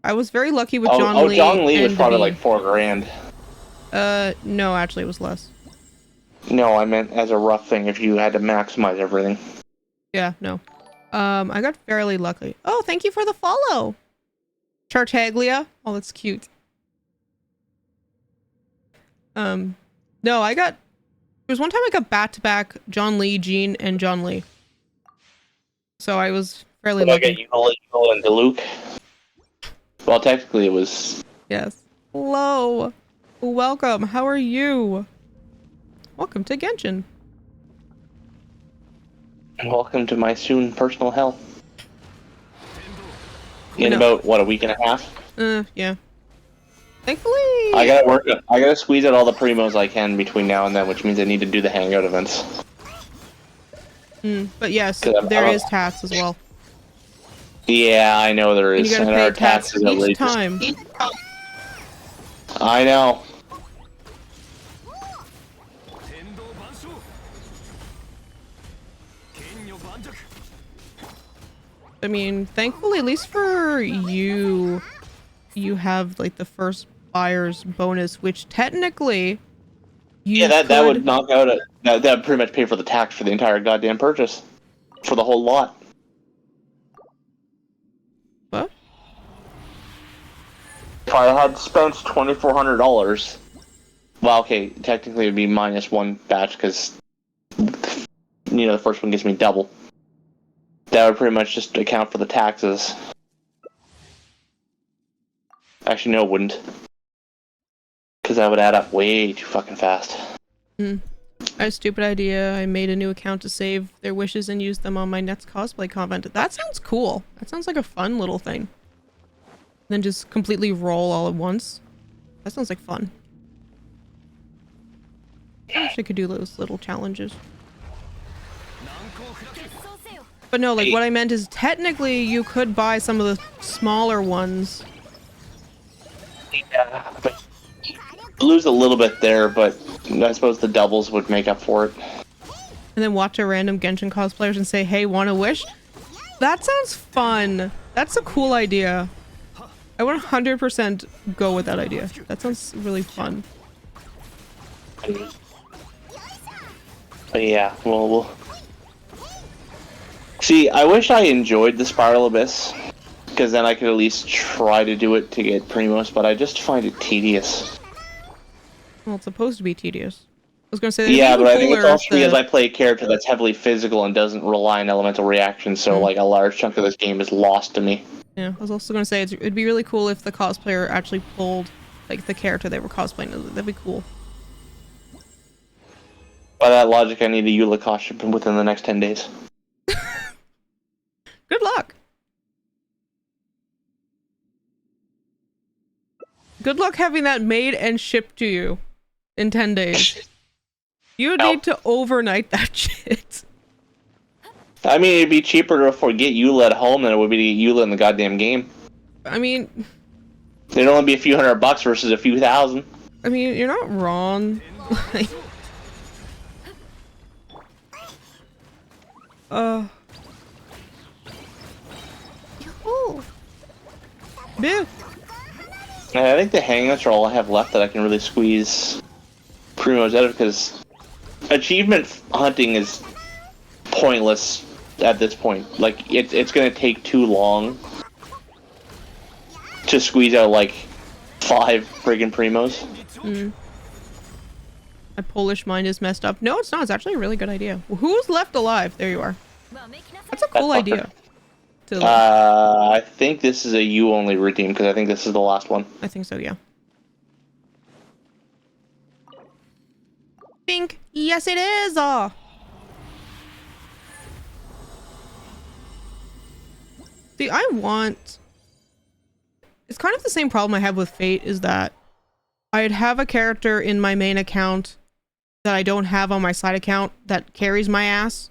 I was very lucky with John Lee. Oh, John Lee was probably like $4,000. No, actually it was less. No, I meant as a rough thing if you had to maximize everything. Yeah, no. I got fairly lucky. Oh, thank you for the follow. Chartaglia. Oh, that's cute. No, I got... There was one time I got back-to-back John Lee, Jean, and John Lee. So I was fairly lucky. Okay, Yuval and Diluc. Well, technically it was... Yes. Hello. Welcome. How are you? Welcome to Genshin. Welcome to my soon personal hell. In about, what, a week and a half? Yeah. Thankfully... I gotta squeeze out all the primos I can between now and then, which means I need to do the hangout events. But yes, there is tax as well. Yeah, I know there is. And you gotta pay tax each time. I know. I mean, thankfully, at least for you, you have like the first buyer's bonus, which technically, that would knock out that would pretty much pay for the tax for the entire goddamn purchase, for the whole lot. What? If I had spent $2,400, well, okay, technically it would be minus 1 batch because the first one gives me double. That would pretty much just account for the taxes. Actually, no, it wouldn't. Because that would add up way too fucking fast. I had a stupid idea. I made a new account to save their wishes and use them on my next cosplay convent. That sounds cool. That sounds like a fun little thing. Then just completely roll all at once. That sounds like fun. I wish I could do those little challenges. But no, like what I meant is technically you could buy some of the smaller ones. Yeah, but you lose a little bit there, but I suppose the doubles would make up for it. And then watch a random Genshin cosplayers and say, hey, want a wish? That sounds fun. That's a cool idea. I would 100% go with that idea. That sounds really fun. But yeah, we'll... See, I wish I enjoyed the Spiral Abyss, because then I could at least try to do it to get Primos, but I just find it tedious. Well, it's supposed to be tedious. I was gonna say, yeah, but I think it's also because I play a character that's heavily physical and doesn't rely on elemental reactions, so like a large chunk of this game is lost to me. Yeah, I was also gonna say it'd be really cool if the cosplayer actually pulled like the character they were cosplaying. That'd be cool. By that logic, I need a Eula costume within the next 10 days. Good luck. Good luck having that made and shipped to you in 10 days. You need to overnight that shit. I mean, it'd be cheaper to get Eula at home than it would be to get Eula in the goddamn game. I mean... It'd only be a few $100 versus a few thousand. I mean, you're not wrong. Like... Boo! I think the hangouts are all I have left that I can really squeeze primos out of, because achievement hunting is pointless at this point. Like, it's gonna take too long to squeeze out like 5 friggin' primos. My Polish mind is messed up. No, it's not. It's actually a really good idea. Who's left alive? There you are. That's a cool idea. I think this is a you-only redeem, because I think this is the last one. I think so, yeah. Bink! Yes, it is! See, I want... It's kind of the same problem I have with Fate, is that I'd have a character in my main account that I don't have on my side account that carries my ass.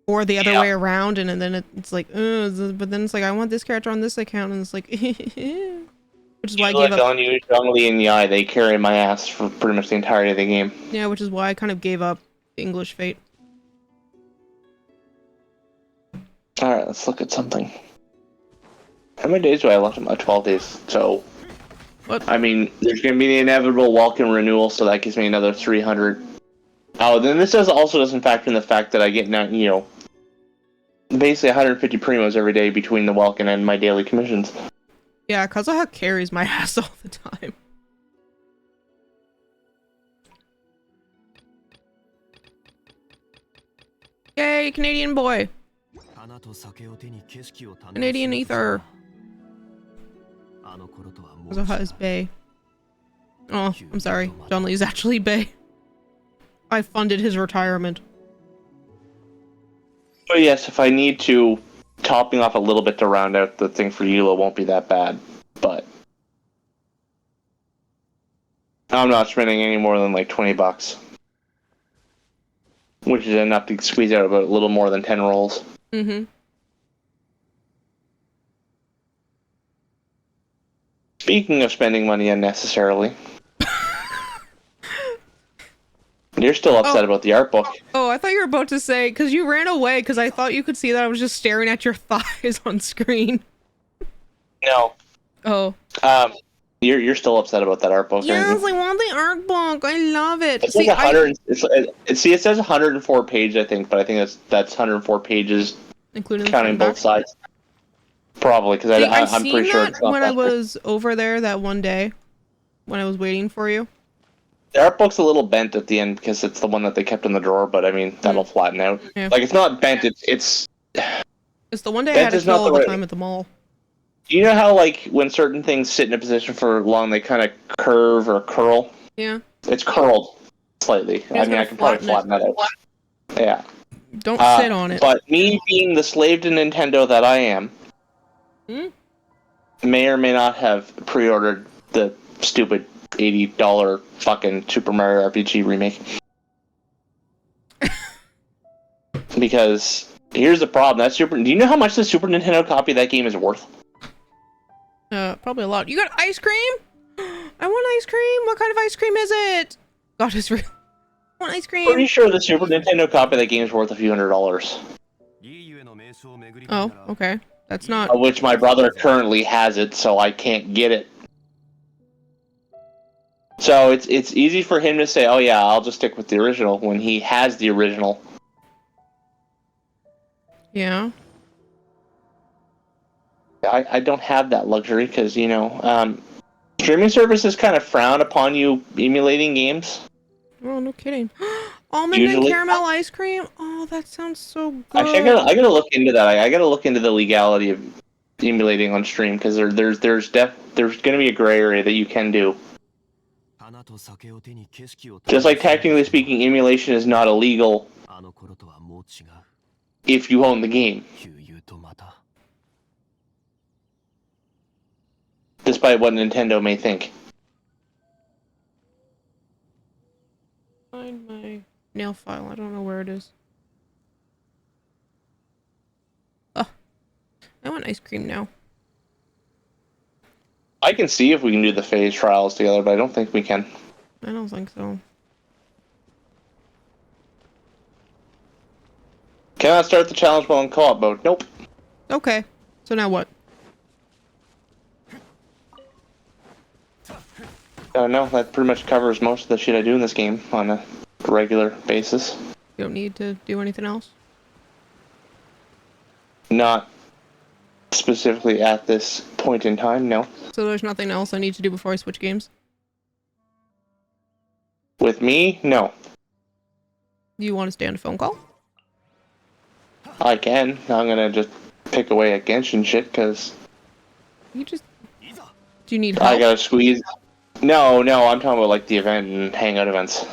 Or the other way around, and then it's like, but then it's like, I want this character on this account, and it's like, which is why I gave up. On you strongly in the eye, they carry my ass for pretty much the entirety of the game. Yeah, which is why I kind of gave up English Fate. Alright, let's look at something. How many days do I have left? 12 days, so... What? I mean, there's going to be the inevitable welcome renewal, so that gives me another 300. Oh, then this also doesn't factor in the fact that I get now, you know, basically 150 primos every day between the Welkin and my daily commissions. Yeah, Kazuha carries my ass all the time. Yay, Canadian boy! Canadian ether! Kazuha is bae. Oh, I'm sorry. John Lee is actually bae. I funded his retirement. Oh yes, if I need to, topping off a little bit to round out the thing for Eula won't be that bad, but I'm not spending any more than like $20, which is enough to squeeze out about a little more than 10 rolls. Speaking of spending money unnecessarily, you're still upset about the art book. Oh, I thought you were about to say, because you ran away, because I thought you could see that I was just staring at your thighs on screen. No. Oh. You're still upset about that art book. Yes, I want the art book. I love it. It says 100. It says 104 pages, I think, but I think that's 104 pages, including counting both sides. Probably, because I'm pretty sure it's not when I was over there that one day, when I was waiting for you. The art book's a little bent at the end because it's the one that they kept in the drawer, but I mean that'll flatten out. Yeah. Like, it's not bent. It's the one day I had to kill all the time at the mall. You know how, like, when certain things sit in a position for long, they kind of curve or curl? Yeah. It's curled slightly. I mean, I can probably flatten that out. Yeah. Don't sit on it. But me being the slave to Nintendo that I am, may or may not have pre-ordered the stupid $80 fucking Super Mario RPG remake. Because here's the problem. Do you know how much the Super Nintendo copy of that game is worth? Probably a lot. You got ice cream? I want ice cream. What kind of ice cream is it? God, it's real. I want ice cream. Pretty sure the Super Nintendo copy of that game is worth a few $100s. Oh, okay. That's not... Which my brother currently has it, so I can't get it. So it's easy for him to say, oh yeah, I'll just stick with the original, when he has the original. Yeah. I don't have that luxury, because, you know, streaming services kind of frown upon you emulating games. Oh, no kidding. Almond and caramel ice cream? Oh, that sounds so good. Actually, I gotta look into that. I gotta look into the legality of emulating on stream, because there's gonna be a gray area that you can do. 花と酒を手に景色を Just like technically speaking, emulation is not illegal あの頃とはもう違う if you own the game, 旧友とまた despite what Nintendo may think. Find my nail file. I don't know where it is. Oh, I want ice cream now. I can see if we can do the phase trials together, but I don't think we can. I don't think so. Cannot start the challenge while in co-op mode. Nope. Okay. So now what? No, that pretty much covers most of the shit I do in this game on a regular basis. You don't need to do anything else? Not specifically at this point in time, no. So there's nothing else I need to do before I switch games? With me, no. Do you want to stay on a phone call? I can. I'm gonna just pick away at Genshin shit, because You just... Do you need help? I gotta squeeze... No, I'm talking about, like, the event and hangout events.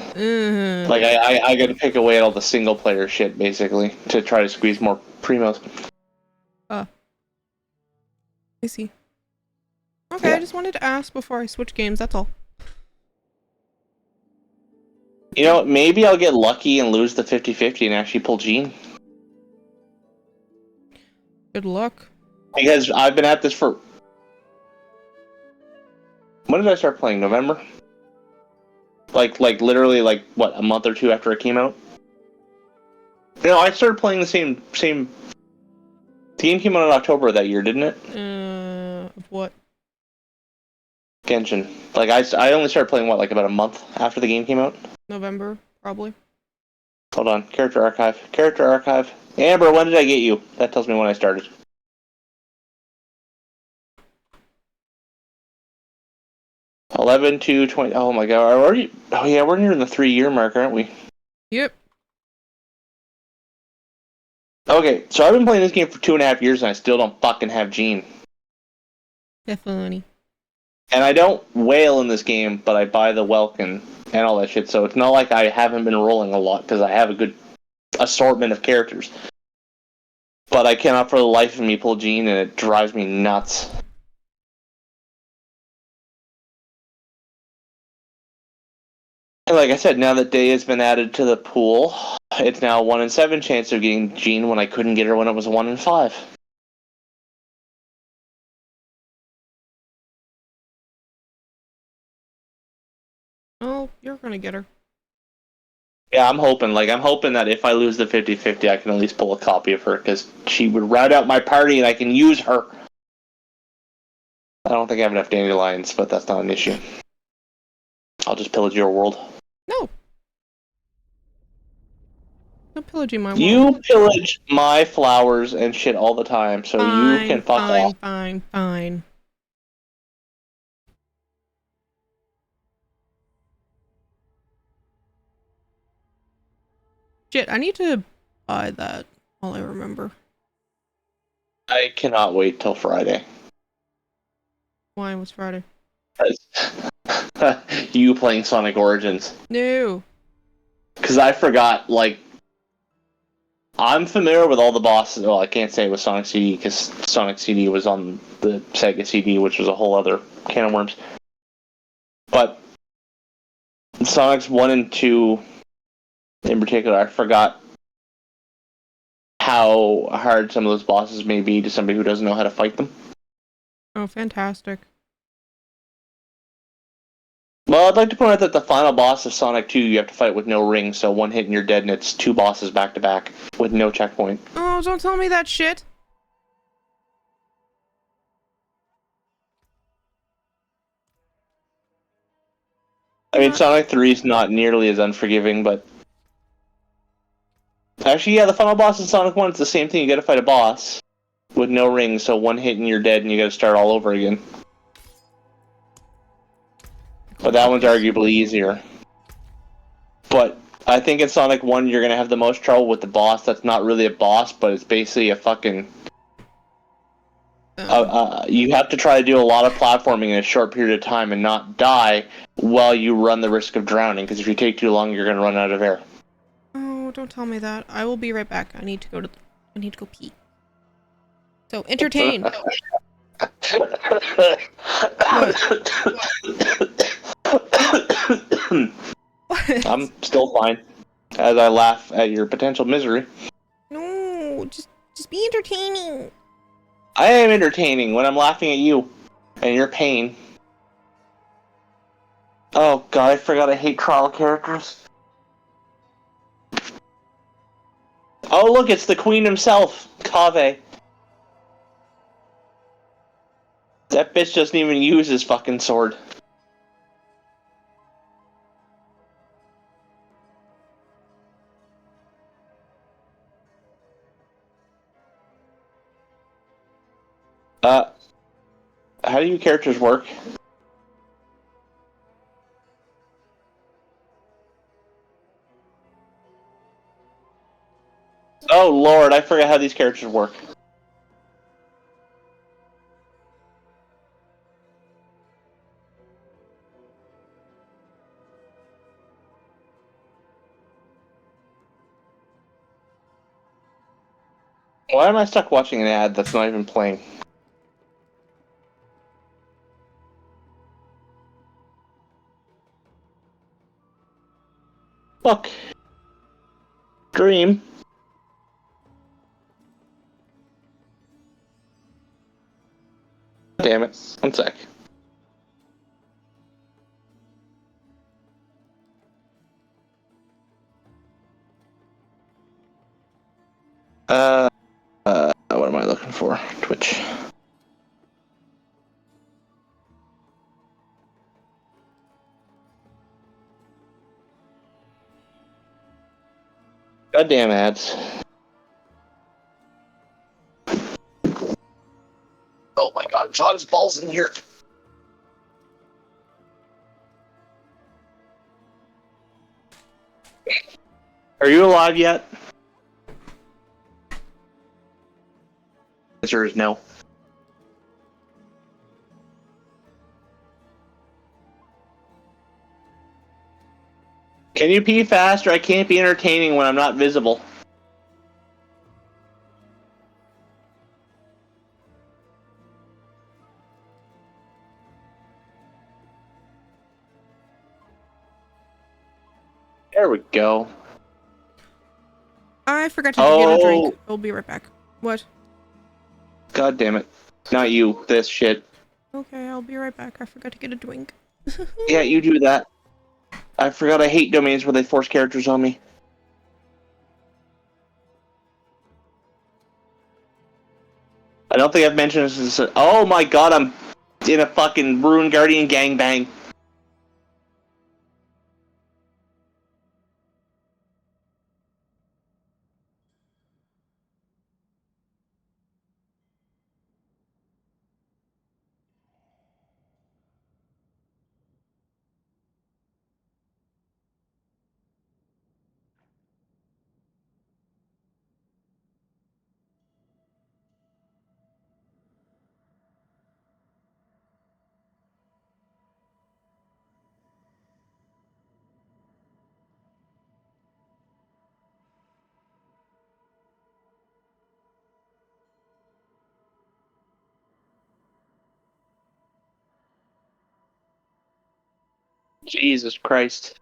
Like, I gotta pick away at all the single-player shit, basically, to try to squeeze more primos. I see. Okay, Yeah. I just wanted to ask before I switch games, that's all. You know, maybe I'll get lucky and lose the 50-50 and actually pull Jean. Good luck. Because I've been at this for... When did I start playing? November? Like literally, like, what, a month or two after it came out? No, I started playing the same... The game came out in October of that year, didn't it? What? Genshin. Like, I only started playing, what, like about a month after the game came out? November, probably. Hold on. Character archive. Character archive. Amber, when did I get you? That tells me when I started. $11 to $20. Oh my god. Are we, oh yeah, we're near the 3-year mark, aren't we? Yep. Okay, so I've been playing this game for 2.5 years and I still don't fucking have Jean. Definitely. And I don't whale in this game, but I buy the Welkin and all that shit, so it's not like I haven't been rolling a lot, because I have a good assortment of characters. But I cannot for the life of me pull Jean, and it drives me nuts. And like I said, now that Day has been added to the pool, it's now a 1 in 7 chance of getting Jean when I couldn't get her when it was a 1 in 5. Oh, you're gonna get her. Yeah, I'm hoping that if I lose the 50-50, I can at least pull a copy of her, because she would round out my party and I can use her. I don't think I have enough dandelions, but that's not an issue. I'll just pillage your world. No. No pillaging my world. You pillage my flowers and shit all the time, so you can fuck off. Fine. Shit, I need to buy that, all I remember. I cannot wait till Friday. Why was Friday? You playing Sonic Origins. No. Because I forgot, like... I'm familiar with all the bosses. Well, I can't say it was Sonic CD, because Sonic CD was on the Sega CD, which was a whole other can of worms. But... Sonic's 1 and 2... in particular, I forgot how hard some of those bosses may be to somebody who doesn't know how to fight them. Oh, fantastic. Well, I'd like to point out that the final boss of Sonic 2 you have to fight with no ring, so 1 hit and you're dead, and it's 2 bosses back to back with no checkpoint. Oh, don't tell me that shit. I mean, Sonic 3 is not nearly as unforgiving, but... Actually, yeah, the final boss in Sonic 1 is the same thing. You gotta fight a boss with no ring, so 1 hit and you're dead, and you gotta start all over again. But that one's arguably easier. But I think in Sonic 1 you're gonna have the most trouble with the boss that's not really a boss, but it's basically a fucking... You have to try to do a lot of platforming in a short period of time and not die while you run the risk of drowning, because if you take too long, you're going to run out of air. Oh, don't tell me that. I will be right back. I need to go pee. So, entertain. What? I'm still fine, as I laugh at your potential misery. No, just be entertaining. I am entertaining when I'm laughing at you and your pain. Oh god, I forgot I hate trial characters. Oh look, it's the queen himself, Kaveh. That bitch doesn't even use his fucking sword. How do your characters work? Oh lord, I forgot how these characters work. Why am I stuck watching an ad that's not even playing? Fuck. Dream. Damn it. One sec. What am I looking for? Twitch. Goddamn ads. Oh my god, John's balls in here. Are you alive yet? The answer is no. Can you pee faster? I can't be entertaining when I'm not visible. There we go. I forgot to get a drink. I'll be right back. What? God damn it. Not you, this shit. Okay, I'll be right back. I forgot to get a drink. Yeah, you do that. I forgot I hate domains where they force characters on me. I don't think I've mentioned this. Oh my god, I'm in a fucking Rune Guardian gangbang. Jesus Christ.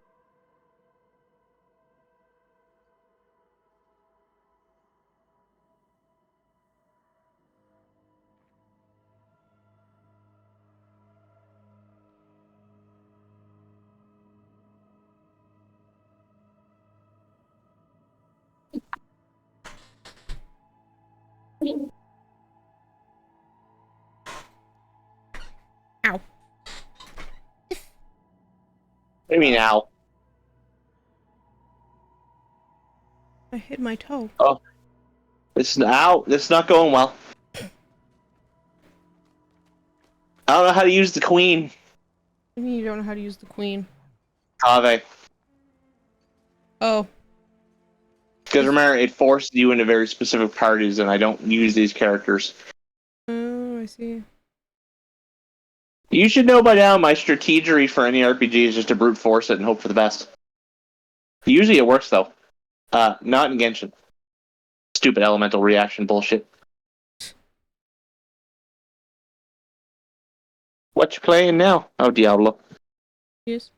Ow. What do you mean, ow? I hit my toe. Oh. This is not going well. I don't know how to use the queen. I mean, you don't know how to use the queen. Kaveh. Oh. Because remember, it forces you into very specific parties, and I don't use these characters. Oh, I I see. You should know by now my strategy for any RPG is just to brute force it and hope for the best. Usually it works, though. Not in Genshin. Stupid elemental reaction bullshit. What you playing now? Oh, Diablo. Yes.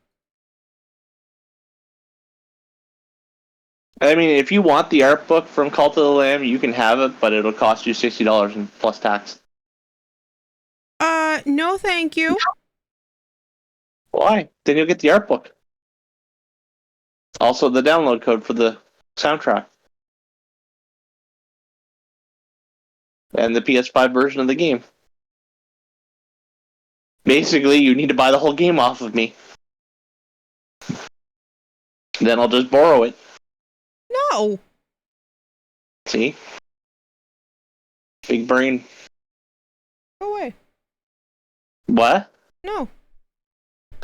I mean, if you want the art book from Cult of the Lamb, you can have it, but it'll cost you $60 and plus tax. No thank you. Why? Then you'll get the art book. Also, the download code for the soundtrack. And the PS5 version of the game. Basically, you need to buy the whole game off of me. Then I'll just borrow it. No. See? Big brain. Go away. What? No.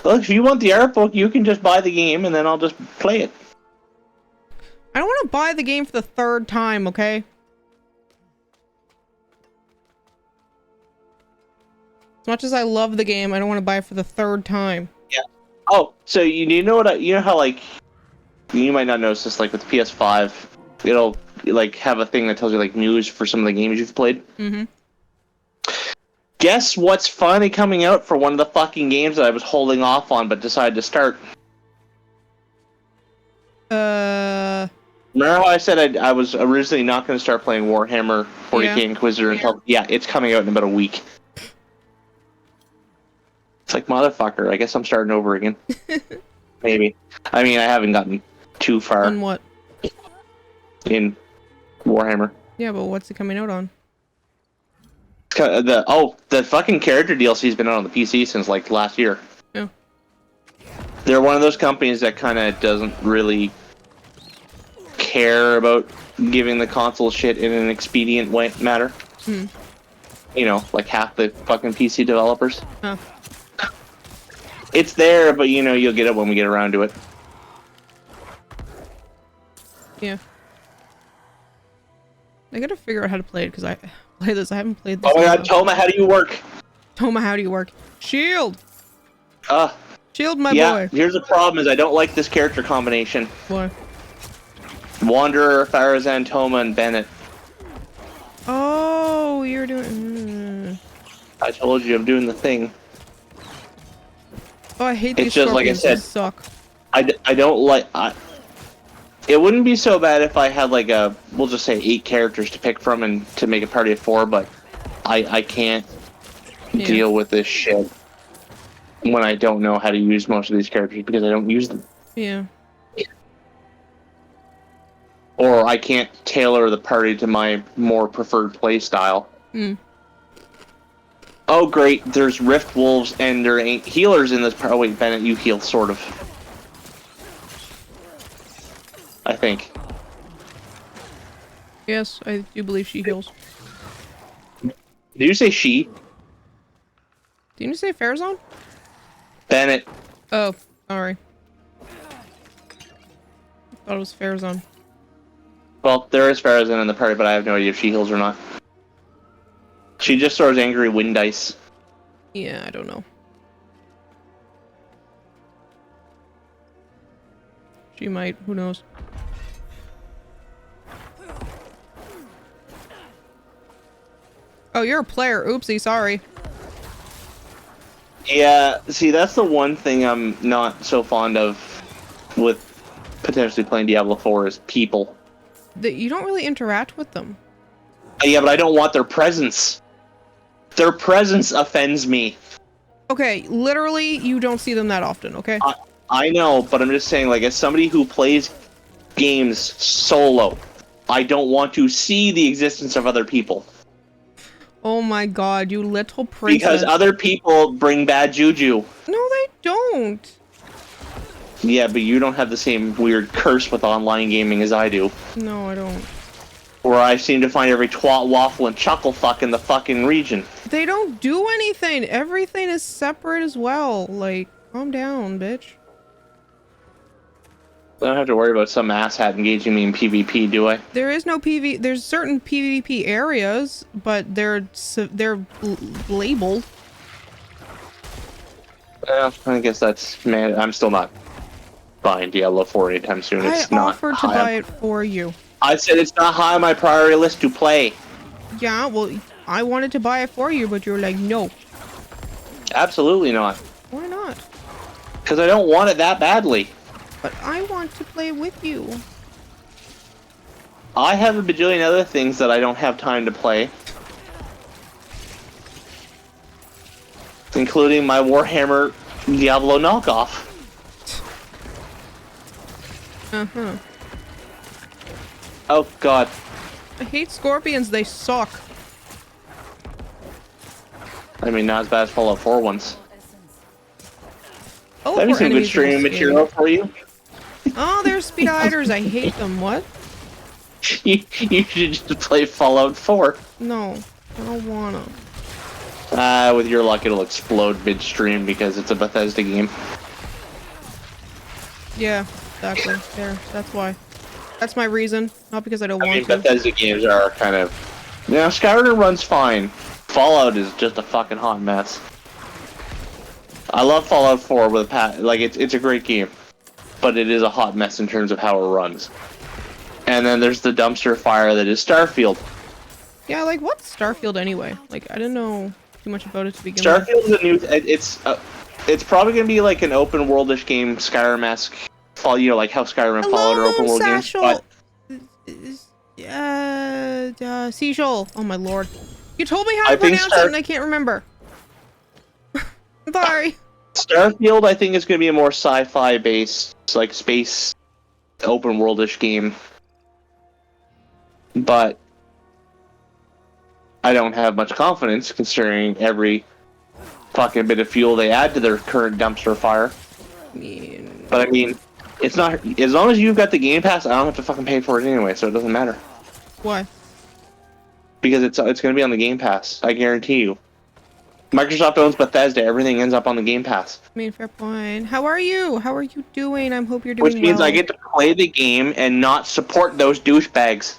Look, if you want the art book, you can just buy the game and then I'll just play it. I don't want to buy the game for the third time, okay? As much as I love the game, I don't want to buy it for the third time. Yeah. Oh, so you know what? You know how like you might not notice this, like with the PS5, it'll like have a thing that tells you like news for some of the games you've played. Mm-hmm. Guess what's finally coming out for one of the fucking games that I was holding off on but decided to start? Remember how I said I was originally not going to start playing Warhammer 40k Yeah. Inquisitor until... Yeah, it's coming out in about a week. It's like, motherfucker, I guess I'm starting over again. Maybe. I mean, I haven't gotten too far On what? in Warhammer. Yeah, but what's it coming out on? The fucking character DLC's been out on the PC since like last year. Yeah. They're one of those companies that kind of doesn't really care about giving the console shit in an expedient manner. Hmm. You know, like half the fucking PC developers. Oh. It's there, but you know, you'll get it when we get around to it. Yeah. I gotta figure out how to play it because I play this. I haven't played this. Oh my in a god, while. Toma, how do you work? Toma, how do you work? Shield! Uh, Shield, my yeah, boy. here's the problem is I don't like this character combination. Boy. Wanderer, Farazan, Toma, and Bennett. Oh, you're doing... I told you I'm doing the thing. Oh, I hate It's these just like I scorpions. said. They suck. I don't like... It wouldn't be so bad if I had like we'll just say 8 characters to pick from and to make a party of 4, but I can't deal with this shit when I don't know how to use most of these characters because I don't use them. Yeah. Or I can't tailor the party to my more preferred play style. Hmm. Oh great, there's Rift Wolves and there ain't healers in this part. Oh wait, Bennett, you heal, sort of. I think. Yes, I do believe she heals. Did you say she? Didn't you say Farazan? Bennett. Oh, sorry. I thought it was Farazan. Well, there is Farazan in the party, but I have no idea if she heals or not. She just throws angry wind dice. Yeah, I don't know. She might. Who knows? Oh, you're a player. Oopsie, sorry. Yeah, see, that's the one thing I'm not so fond of with potentially playing Diablo 4 is people. You don't really interact with them. Yeah, but I don't want their presence. Their presence offends me. Okay, literally, you don't see them that often, okay? I know, but I'm just saying, like, as somebody who plays games solo, I don't want to see the existence of other people. Oh my god, you little princess. Because other people bring bad juju. No, they don't. Yeah, but you don't have the same weird curse with online gaming as I do. No, I don't. Where I seem to find every twat, waffle, and chuckle fuck in the fucking region. They don't do anything. Everything is separate as well. Like, calm down, bitch. I don't have to worry about some asshat engaging me in PvP, do I? There is no PV. There's certain PvP areas, but they're labeled. Well, I guess that's man. I'm still not buying Diablo 4 anytime soon. It's I not offered to high buy it for you. I said it's not high on my priority list to play. Yeah, well, I wanted to buy it for you, but you were like, no. Absolutely not. Why not? Because I don't want it that badly. But I want to play with you. I have a bajillion other things that I don't have time to play. Including my Warhammer Diablo knockoff. Uh-huh. Oh god. I hate scorpions, they suck. I mean, not as bad as Fallout 4 ones. Oh, That'd be poor some good enemies in streaming this material for you. game. Oh, there's speediders, I hate them. What? You should just play Fallout 4. No, I don't wanna. With your luck, it'll explode mid-stream because it's a Bethesda game. Yeah, exactly. There, that's why. That's my reason, not because I don't I mean, want to. Bethesda games are kind of... You know, Skyrim runs fine. Fallout is just a fucking hot mess. I love Fallout 4 with like it's a great game, but it is a hot mess in terms of how it runs. And then there's the dumpster fire that is Starfield. Yeah, like, what's Starfield anyway? Like, I didn't know too much about it to begin with. Starfield is a new... It's probably going to be like an open worldish game, Skyrim-esque. You know, like how Skyrim and Fallout are open world games. But Seashell. Oh my lord. You told me how to pronounce it and I can't remember. Sorry. Starfield, I think, is going to be a more sci-fi based, like space, open worldish game. But I don't have much confidence considering every fucking bit of fuel they add to their current dumpster fire. But I mean, it's not, as long as you've got the Game Pass, I don't have to fucking pay for it anyway, so it doesn't matter. Why? Because it's going to be on the Game Pass, I guarantee you. Microsoft owns Bethesda, everything ends up on the Game Pass. I mean, fair point. How are you? How are you doing? I hope you're doing well. Which means I get to play the game and not support those douchebags.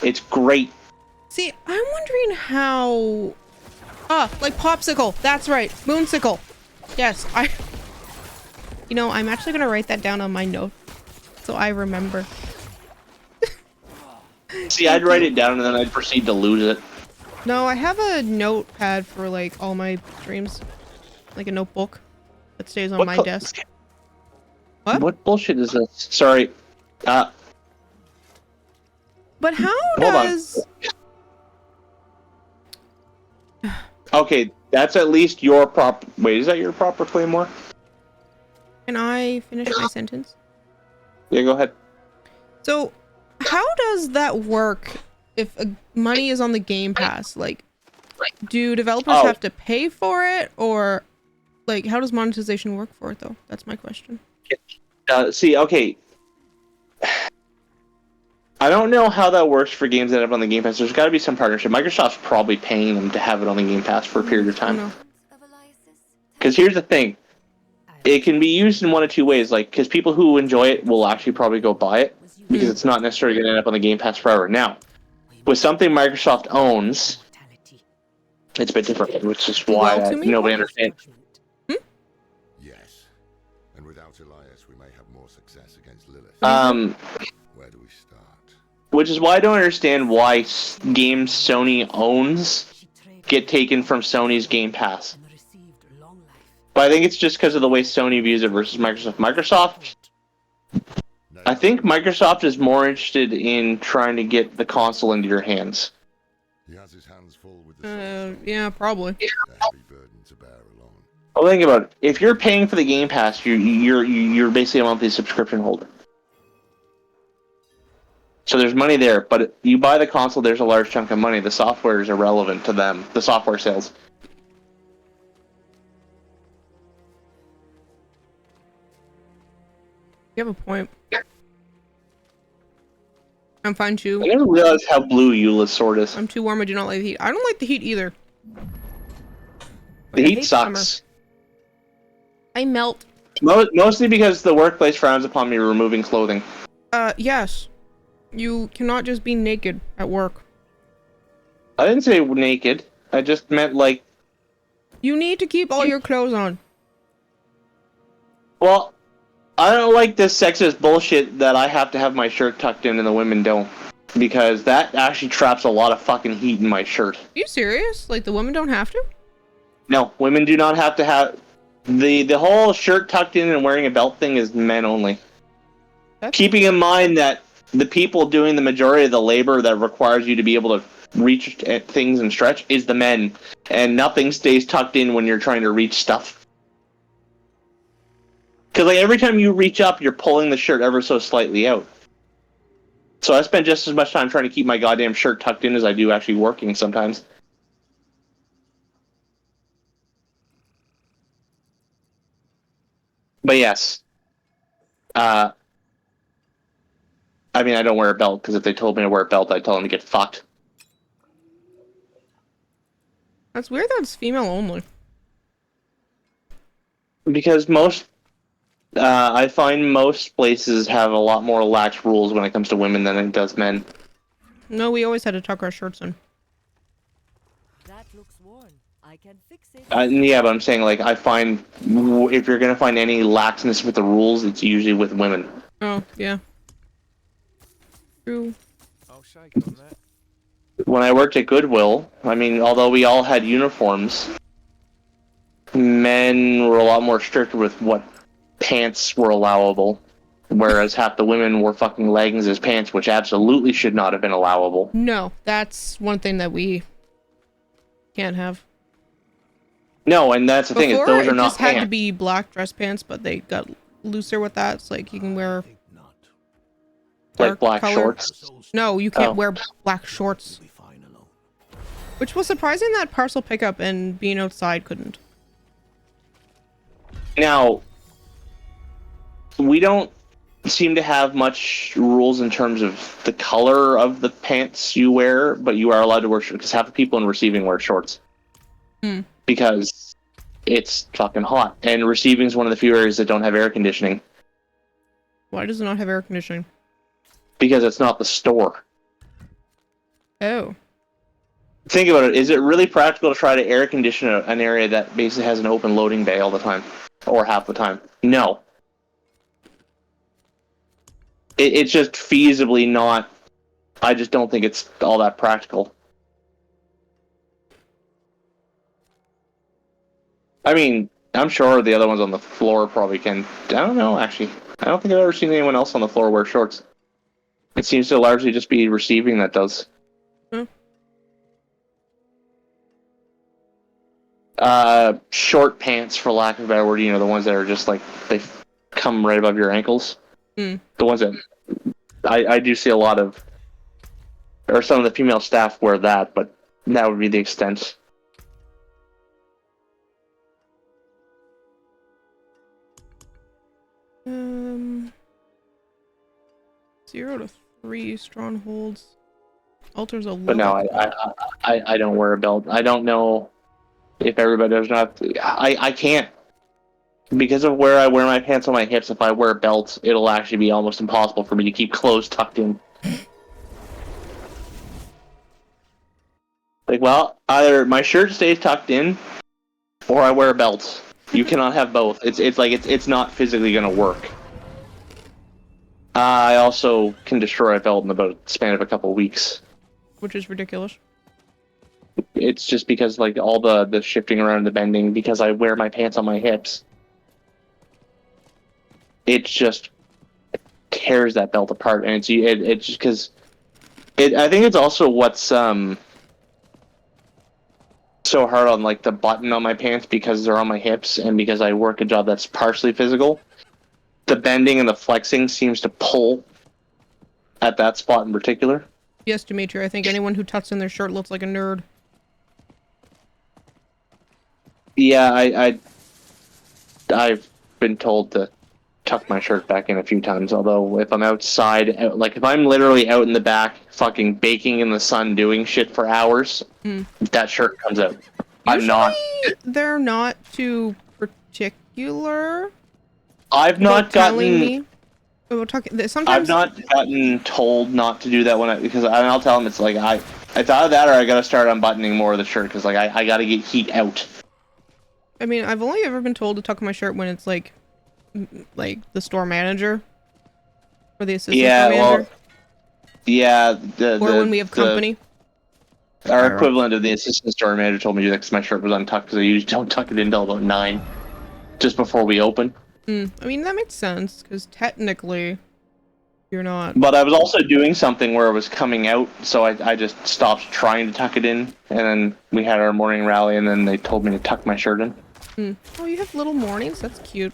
It's great. See, I'm wondering how... like Popsicle. That's right. Moonsicle. Yes, You know, I'm actually going to write that down on my note. So I remember. See, I'd write it down and then I'd proceed to lose it. No, I have a notepad for, like, all my streams. Like a notebook that stays on my desk. What? What bullshit is this? Sorry. But how does... Okay, that's at least your prop... Wait, is that your proper Claymore? Can I finish my sentence? Yeah, go ahead. So, how does that work if money is on the Game Pass? Like, do developers have to pay for it? Or, like, how does monetization work for it, though? That's my question. See, okay. I don't know how that works for games that have on the Game Pass. There's got to be some partnership. Microsoft's probably paying them to have it on the Game Pass for a period of time. Because here's the thing. It can be used in one of two ways. Like, because people who enjoy it will actually probably go buy it. Because it's not necessarily going to end up on the Game Pass forever. Now, with something Microsoft owns, it's a bit different. Which is why nobody understands. Yes. And without Elias, we may have more success against Lilith. Where do we start? Which is why I don't understand why games Sony owns get taken from Sony's Game Pass. But I think it's just because of the way Sony views it versus Microsoft. I think Microsoft is more interested in trying to get the console into your hands. He has his hands full with the yeah, probably. a heavy burden to bear alone. Well, think about it. If you're paying for the Game Pass, you're basically a monthly subscription holder. So there's money there, but you buy the console, there's a large chunk of money. The software is irrelevant to them. The software sales. You have a point. I'm fine too. I never realized how blue Eula's sword is. I'm too warm. I do not like the heat. I don't like the heat either. The heat sucks. Summer. I melt. Mostly because the workplace frowns upon me removing clothing. Yes. You cannot just be naked at work. I didn't say naked. I just meant like. You need to keep all your clothes on. Well, I don't like this sexist bullshit that I have to have my shirt tucked in and the women don't. Because that actually traps a lot of fucking heat in my shirt. Are you serious? Like, the women don't have to? No, women do not have to have... The whole shirt tucked in and wearing a belt thing is men only. Keeping in mind that the people doing the majority of the labor that requires you to be able to reach at things and stretch is the men. And nothing stays tucked in when you're trying to reach stuff. Because like every time you reach up, you're pulling the shirt ever so slightly out. So I spend just as much time trying to keep my goddamn shirt tucked in as I do actually working sometimes. But yes. I mean, I don't wear a belt, because if they told me to wear a belt, I'd tell them to get fucked. That's weird that it's female only. Because I find most places have a lot more lax rules when it comes to women than it does men. No, we always had to tuck our shirts in. That looks worn. I can fix it. Yeah, but I'm saying, like, I find if you're gonna find any laxness with the rules, it's usually with women. Oh, yeah. True. I'll shake on that. When I worked at Goodwill, I mean, although we all had uniforms, men were a lot more strict with what pants were allowable, whereas half the women wore fucking leggings as pants, which absolutely should not have been allowable. No, that's one thing that we can't have. No, and that's the thing, is those are not it just had to pants. be black dress pants, but they got looser with that. It's like you can wear Like dark black color. shorts. No, you can't Oh. wear black shorts. Which was surprising that parcel pickup and being outside couldn't. Now, we don't seem to have much rules in terms of the color of the pants you wear, but you are allowed to wear shorts, because half the people in receiving wear shorts. Because it's fucking hot. And receiving is one of the few areas that don't have air conditioning. Why does it not have air conditioning? Because it's not the store. Oh. Think about it. Is it really practical to try to air condition an area that basically has an open loading bay all the time? Or half the time? No. It's just feasibly not... I just don't think it's all that practical. I mean, I'm sure the other ones on the floor probably can... I don't know, actually. I don't think I've ever seen anyone else on the floor wear shorts. It seems to largely just be receiving that does. Short pants, for lack of a better word, you know, the ones that are just like, they come right above your ankles. The ones that I do see a lot of, or some of the female staff wear that, but that would be the extent. Um, 0 to 3 strongholds. Altars a But no, I don't wear a belt. I don't know if everybody does not. I can't. Because of where I wear my pants on my hips, if I wear a belt, it'll actually be almost impossible for me to keep clothes tucked in. Like, well, either my shirt stays tucked in, or I wear a belt. You cannot have both. It's not physically gonna work. I also can destroy a belt in about a span of a couple of weeks. Which is ridiculous. It's just because, like, all the shifting around and the bending, because I wear my pants on my hips. It just tears that belt apart, and it's just because I think it's also what's so hard on, like, the button on my pants, because they're on my hips and because I work a job that's partially physical. The bending and the flexing seems to pull at that spot in particular. Yes, Dimitri, I think anyone who tucks in their shirt looks like a nerd. Yeah, I've been told to tuck my shirt back in a few times, although if I'm outside, like if I'm literally out in the back fucking baking in the sun doing shit for hours, that shirt comes out. I'm not. They're not too particular. I've not telling gotten. me. We'll talk, I've sometimes not gotten told not to do that because I'll tell them it's like it's either that or I gotta start unbuttoning more of the shirt because like I gotta get heat out. I mean, I've only ever been told to tuck my shirt when it's like the store manager or the assistant store manager. Yeah, Or when we have company. Our equivalent of the assistant store manager told me to do that because my shirt was untucked because I usually don't tuck it until about 9, just before we open. I mean, that makes sense because technically you're not. But I was also doing something where it was coming out, so I just stopped trying to tuck it in, and then we had our morning rally, and then they told me to tuck my shirt in. Oh, you have little mornings? That's cute.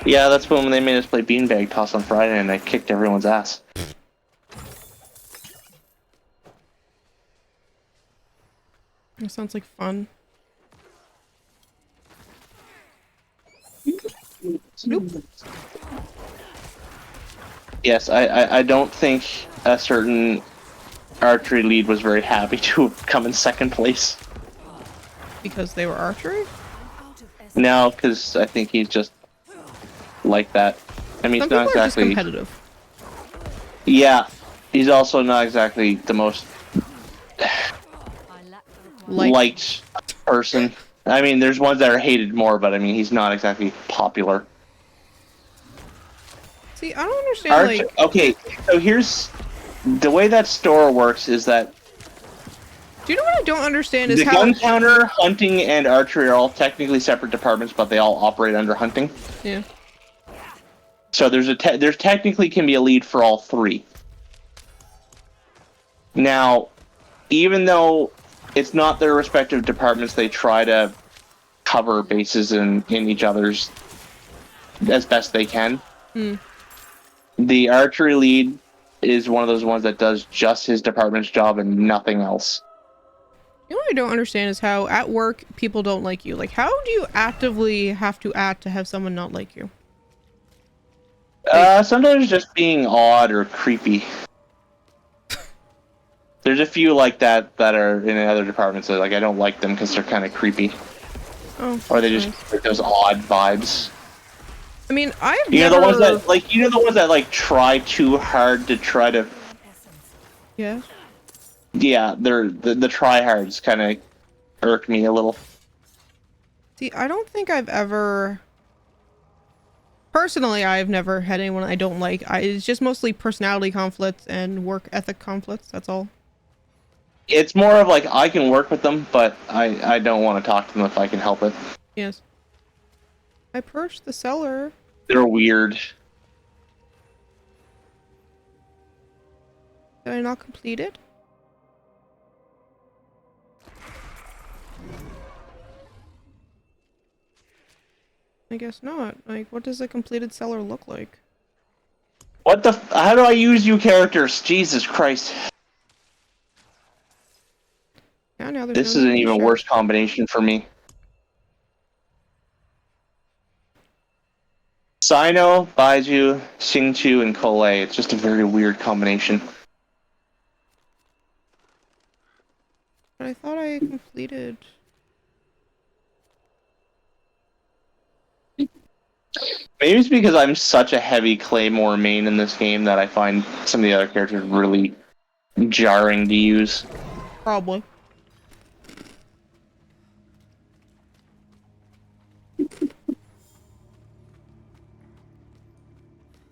Yeah, that's when they made us play beanbag toss on Friday, and I kicked everyone's ass. That sounds like fun. Nope. Yes, I don't think a certain archery lead was very happy to have come in second place. Because they were archery? No, because I think he's just like that. I mean, Some he's not people are just exactly. competitive. Yeah, he's also not exactly the most liked person. I mean, there's ones that are hated more, but I mean, he's not exactly popular. See, I don't understand, Okay, so here's... The way that store works is that... Do you know what I don't understand is the how... gun counter, hunting, and archery are all technically separate departments, but they all operate under hunting. Yeah. So there's technically can be a lead for all three. Now, even though it's not their respective departments, they try to cover bases in each other's as best they can. The archery lead is one of those ones that does just his department's job and nothing else. You know what I don't understand is how at work people don't like you. Like, how do you actively have to act to have someone not like you? Sometimes just being odd or creepy. There's a few like that are in other departments that like I don't like them because they're kind of creepy. Oh. Or they just like those odd vibes. I mean, I've You never... know the ones that like try too hard to try to. Yeah. Yeah, they're the tryhards kind of irk me a little. See, I don't think I've ever... Personally, I've never had anyone I don't like. It's just mostly personality conflicts and work ethic conflicts, that's all. It's more of like I can work with them, but I don't want to talk to them if I can help it. Yes. I purged the cellar. They're weird. Did I not complete it? I guess not. Like, what does a completed cellar look like? What the? How do I use you characters? Jesus Christ! Yeah, now there's This no is an need to even share. worse combination for me. Sino, Baiju, Xingqiu, and Kolei. It's just a very weird combination. But I thought I completed... Maybe it's because I'm such a heavy Claymore main in this game that I find some of the other characters really jarring to use. Probably.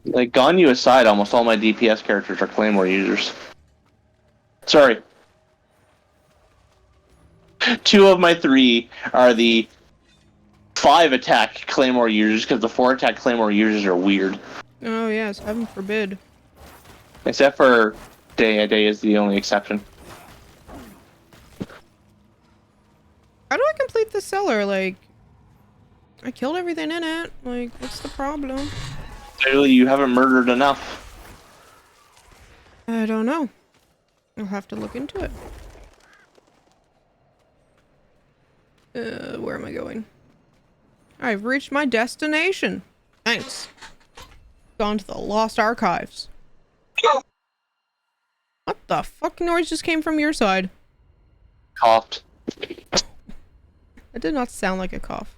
Like, Ganyu aside, almost all my DPS characters are Claymore users. Sorry. 2 of my 3 are the 5 attack Claymore users, because the 4 attack Claymore users are weird. Oh yes, heaven forbid. Except for Day. Day is the only exception. How do I complete the cellar? Like, I killed everything in it. Like, what's the problem? Clearly you haven't murdered enough. I don't know. I'll have to look into it. Where am I going? I've reached my destination. Thanks. Gone to the Lost Archives. What the fuck noise just came from your side? Coughed. It did not sound like a cough.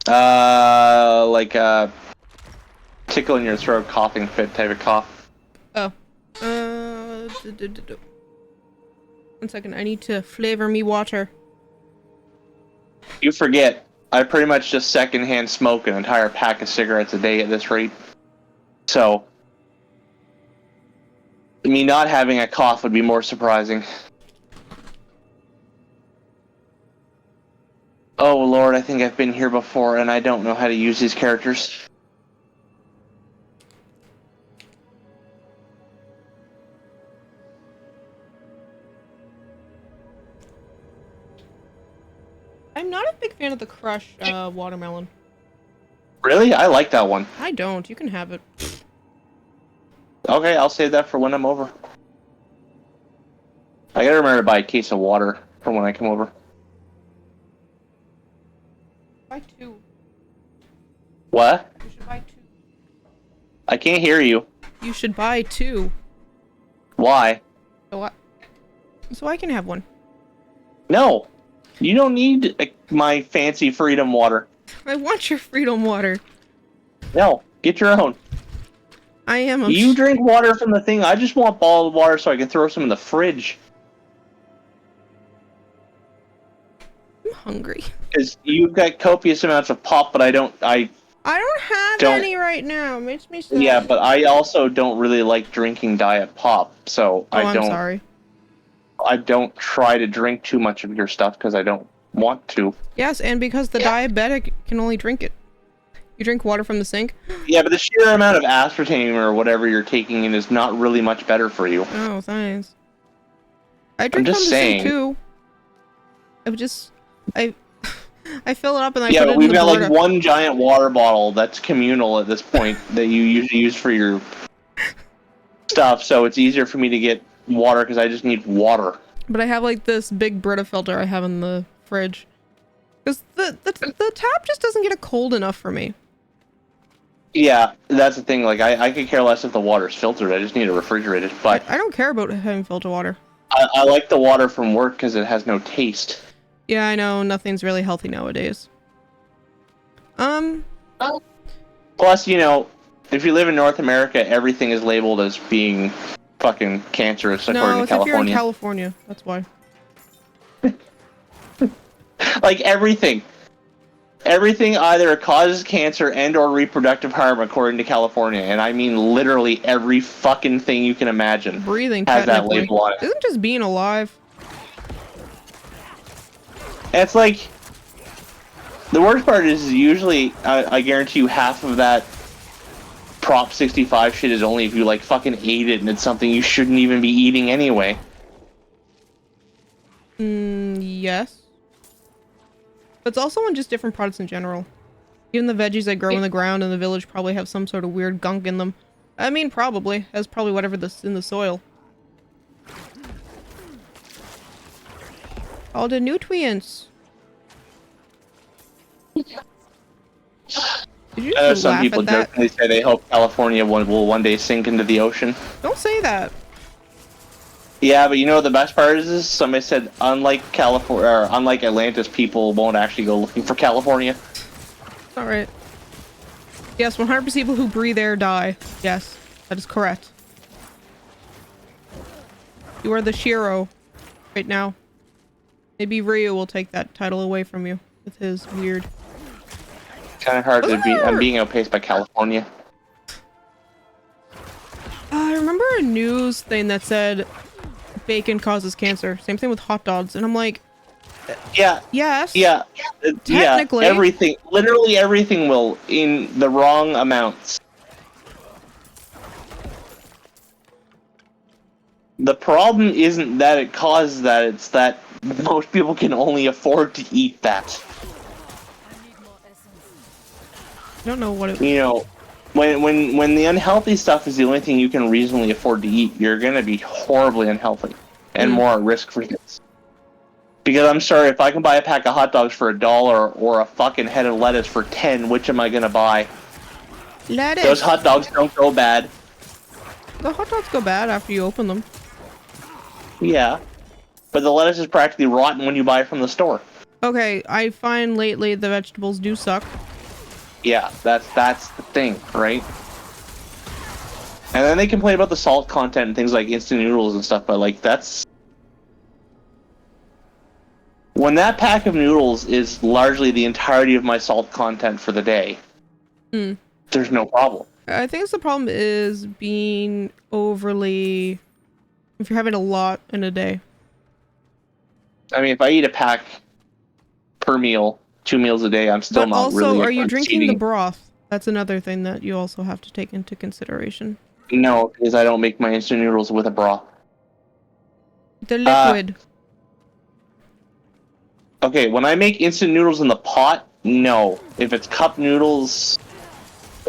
Like a tickle in your throat, coughing fit type of cough. Oh. 1 second, I need to flavor me water. You forget, I pretty much just secondhand smoke an entire pack of cigarettes a day at this rate. So, me not having a cough would be more surprising. Oh lord, I think I've been here before and I don't know how to use these characters. I'm not a big fan of the Crush watermelon. Really? I like that one. I don't. You can have it. Okay, I'll save that for when I'm over. I gotta remember to buy a case of water for when I come over. Buy 2. What? You should buy 2. I can't hear you. You should buy 2. Why? So I can have one. No. You don't need my fancy freedom water. I want your freedom water. No. Get your own. I am. You drink water from the thing. I just want bottled water so I can throw some in the fridge. I'm hungry. Because you've got copious amounts of pop, but I don't have any right now. It makes me sad. Yeah, but I also don't really like drinking diet pop, so I'm sorry. I don't try to drink too much of your stuff because I don't want to. Yes, and because the diabetic can only drink it. You drink water from the sink? Yeah, but the sheer amount of aspartame or whatever you're taking in is not really much better for you. Oh, thanks. I drink from the sink too. I fill it up and I put it in the we've got like one giant water bottle that's communal at this point that you usually use for your stuff, so it's easier for me to get water because I just need water. But I have like this big Brita filter I have in the fridge. Because the tap just doesn't get it cold enough for me. Yeah, that's the thing. Like, I could care less if the water's filtered. I just need it refrigerated. But I don't care about having filtered water. I like the water from work because it has no taste. Yeah, I know. Nothing's really healthy nowadays. Plus, you know, if you live in North America, everything is labeled as being fucking cancerous according to California. No, if you're in California. That's why. Like, everything. Everything either causes cancer and or reproductive harm according to California. And I mean literally every fucking thing you can imagine. Breathing has that label on it. Isn't just being alive. And it's like, the worst part is usually, I guarantee you half of that Prop 65 shit is only if you like fucking ate it and it's something you shouldn't even be eating anyway. Yes. But it's also on just different products in general. Even the veggies that grow in the ground in the village probably have some sort of weird gunk in them. I mean, probably. That's probably whatever that's in the soil. All the nutrients. Did you just Some laugh people at that? jokingly say they hope California will one day sink into the ocean. Don't say that. Yeah, but you know what the best part is? Somebody said, unlike California, or unlike Atlantis, people won't actually go looking for California. Alright. Yes, 100% people who breathe air die. Yes, that is correct. You are the Shiro right now. Maybe Ryu will take that title away from you with his weird... Kind of hard to be. I'm being outpaced by California. I remember a news thing that said bacon causes cancer. Same thing with hot dogs, and I'm like, yeah, yes, yeah, technically, yeah, everything, literally everything will in the wrong amounts. The problem isn't that it causes that; it's that most people can only afford to eat that. I don't know what it. You know, when the unhealthy stuff is the only thing you can reasonably afford to eat, you're gonna be horribly unhealthy and more at risk for this. Because I'm sorry, if I can buy a pack of hot dogs for $1 or a fucking head of lettuce for 10, which am I gonna buy? Lettuce. Those hot dogs don't go bad. The hot dogs go bad after you open them. Yeah, but the lettuce is practically rotten when you buy it from the store. Okay, I find lately the vegetables do suck. Yeah, that's the thing, right? And then they complain about the salt content and things like instant noodles and stuff, but like that's when that pack of noodles is largely the entirety of my salt content for the day. There's no problem. I think the problem is being overly, if you're having a lot in a day. I mean, if I eat a pack per meal, 2 meals a day, I'm still But not also, really. are you drinking the exceeding- broth? That's another thing that you also have to take into consideration. No, because I don't make my instant noodles with a broth. The liquid. Okay, when I make instant noodles in the pot, no. If it's cup noodles,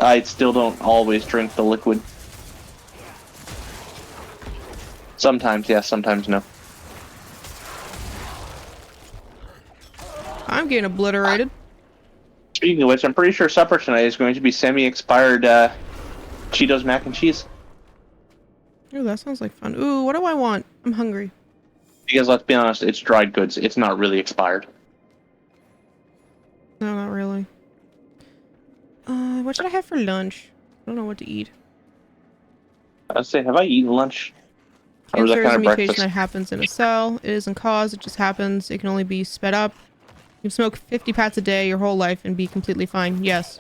I still don't always drink the liquid. Sometimes yes, sometimes no. I'm getting obliterated. Speaking of which, I'm pretty sure supper tonight is going to be semi-expired Cheetos mac and cheese. Ooh, that sounds like fun. Ooh, what do I want? I'm hungry. Because let's be honest, it's dried goods. It's not really expired. No, not really. What should I have for lunch? I don't know what to eat. I'd say, have I eaten lunch? Or was that Cancer is kind a of mutation breakfast? that happens in a cell. It isn't cause, it just happens. It can only be sped up. You can smoke 50 pats a day your whole life and be completely fine. Yes.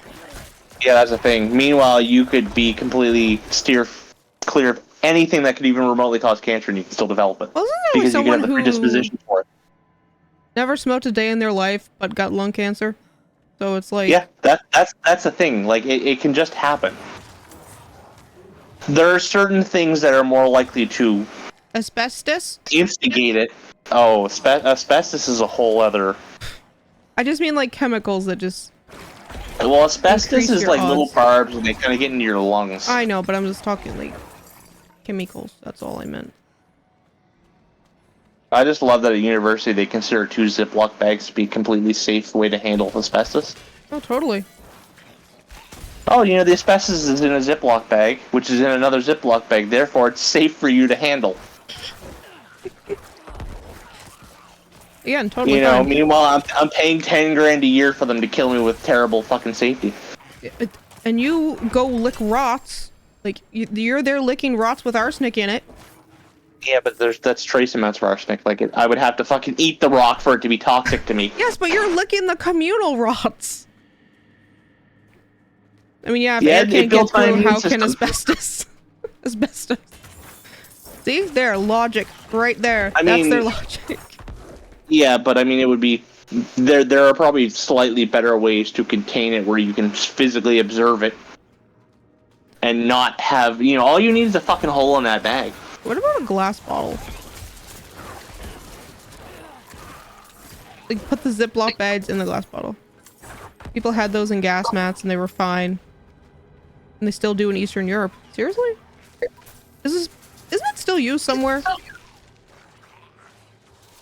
Yeah, that's the thing. Meanwhile, you could be completely steer clear of anything that could even remotely cause cancer and you can still develop it. Wasn't there Because you can someone have the who predisposition for it. never smoked a day in their life but got lung cancer? So it's like... Yeah, that's the thing. Like, it can just happen. There are certain things that are more likely to Asbestos? instigate it. Oh, asbestos is a whole other... I just mean like chemicals that just... Well, asbestos Increase is your like little odds. barbs and they kind of get into your lungs. I know, but I'm just talking like chemicals. That's all I meant. I just love that at university they consider 2 Ziploc bags to be a completely safe way to handle asbestos. Oh, totally. Oh, you know, the asbestos is in a Ziploc bag, which is in another Ziploc bag, therefore it's safe for you to handle. Again, totally You know, fine. meanwhile, I'm paying 10 grand a year for them to kill me with terrible fucking safety. And you go lick rots. Like, you're there licking rots with arsenic in it. Yeah, but that's trace amounts of arsenic. Like, I would have to fucking eat the rock for it to be toxic to me. Yes, but you're licking the communal rots. I mean, yeah, if Yeah, air it can't get builds my through, immune how can system. asbestos? Asbestos. See? There, logic. Right there. I That's mean- their logic. Yeah, but I mean, it would be... There are probably slightly better ways to contain it where you can physically observe it. And not have... You know, all you need is a fucking hole in that bag. What about a glass bottle? Like, put the Ziploc bags in the glass bottle. People had those in gas mats and they were fine. And they still do in Eastern Europe. Seriously? Isn't it still used somewhere?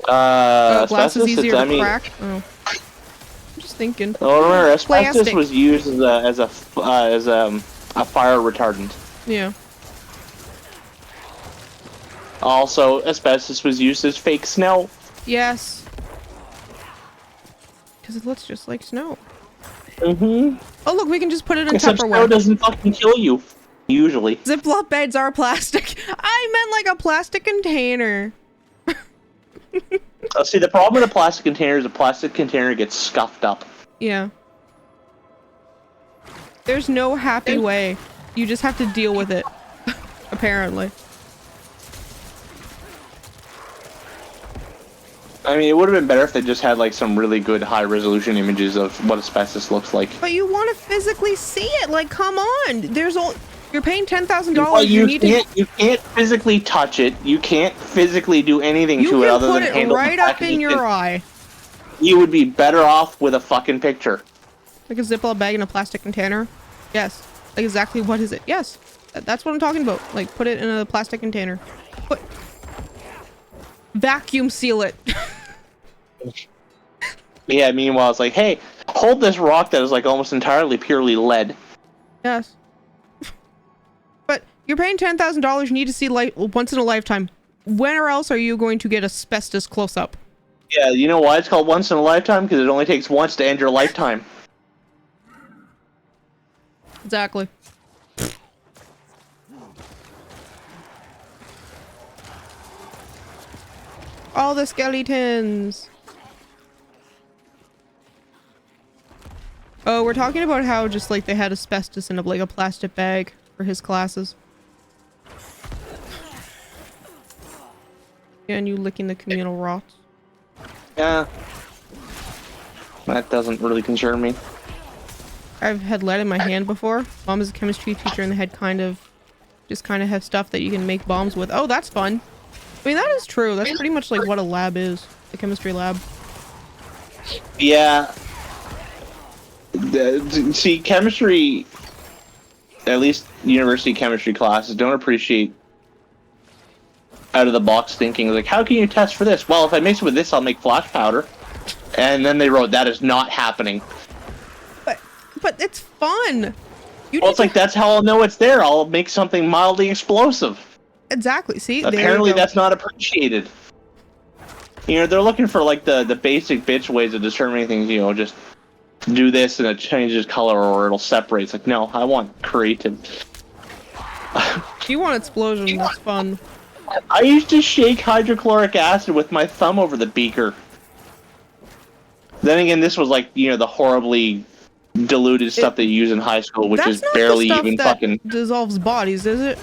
Glass is Asbestos, easier I to mean... crack? Oh. I'm just thinking. Well, remember, asbestos Plastic. was used as a fire retardant. Yeah. Also, asbestos was used as fake snow. Yes. Because it looks just like snow. Mm-hmm. Oh, look, we can just put it in Except snow Tupperware. doesn't fucking kill you, usually. Ziploc bags are plastic. I meant like a plastic container. See, the problem with a plastic container is a plastic container gets scuffed up. Yeah. There's no happy way. You just have to deal with it. Apparently. I mean, it would have been better if they just had, like, some really good high-resolution images of what asbestos looks like. But you want to physically see it. Like, come on. There's all... You're paying $10,000. Well, you need to... you can't physically touch it. You can't physically do anything You to it can other put than it handle right the up packaging. in your eye. You would be better off with a fucking picture. Like a Ziploc bag in a plastic container? Yes. Like exactly what is it? Yes. That's what I'm talking about. Like, put it in a plastic container. Put... Vacuum seal it. Yeah, meanwhile, it's like, hey, hold this rock that is, like, almost entirely purely lead. Yes. But you're paying $10,000. You need to see light once in a lifetime. When or else are you going to get asbestos close up? Yeah, you know why it's called once in a lifetime? Because it only takes once to end your lifetime. Exactly. All the skeletons. Oh, we're talking about how just like they had asbestos in like a plastic bag for his classes. Yeah, and you licking the communal rots. Yeah. That doesn't really concern me. I've had lead in my hand before. Mom is a chemistry teacher and they had kind of have stuff that you can make bombs with. Oh, that's fun. I mean, that is true. That's pretty much like what a lab is. A chemistry lab. Yeah. See, chemistry, at least university chemistry classes, don't appreciate out of the box thinking. Like, how can you test for this? Well, if I mix it with this, I'll make flash powder. And then they wrote, that is not happening. But it's fun. Well, it's like, that's how I'll know it's there. I'll make something mildly explosive. Exactly. See, apparently that's not appreciated. You know, they're looking for like the basic bitch ways of determining things. You know, just do this and it changes color or it'll separate. It's like, no, I want creative. You want explosion? That's fun. I used to shake hydrochloric acid with my thumb over the beaker. Then again, this was like, you know, the horribly diluted stuff they use in high school, which is barely even fucking dissolves bodies, is it?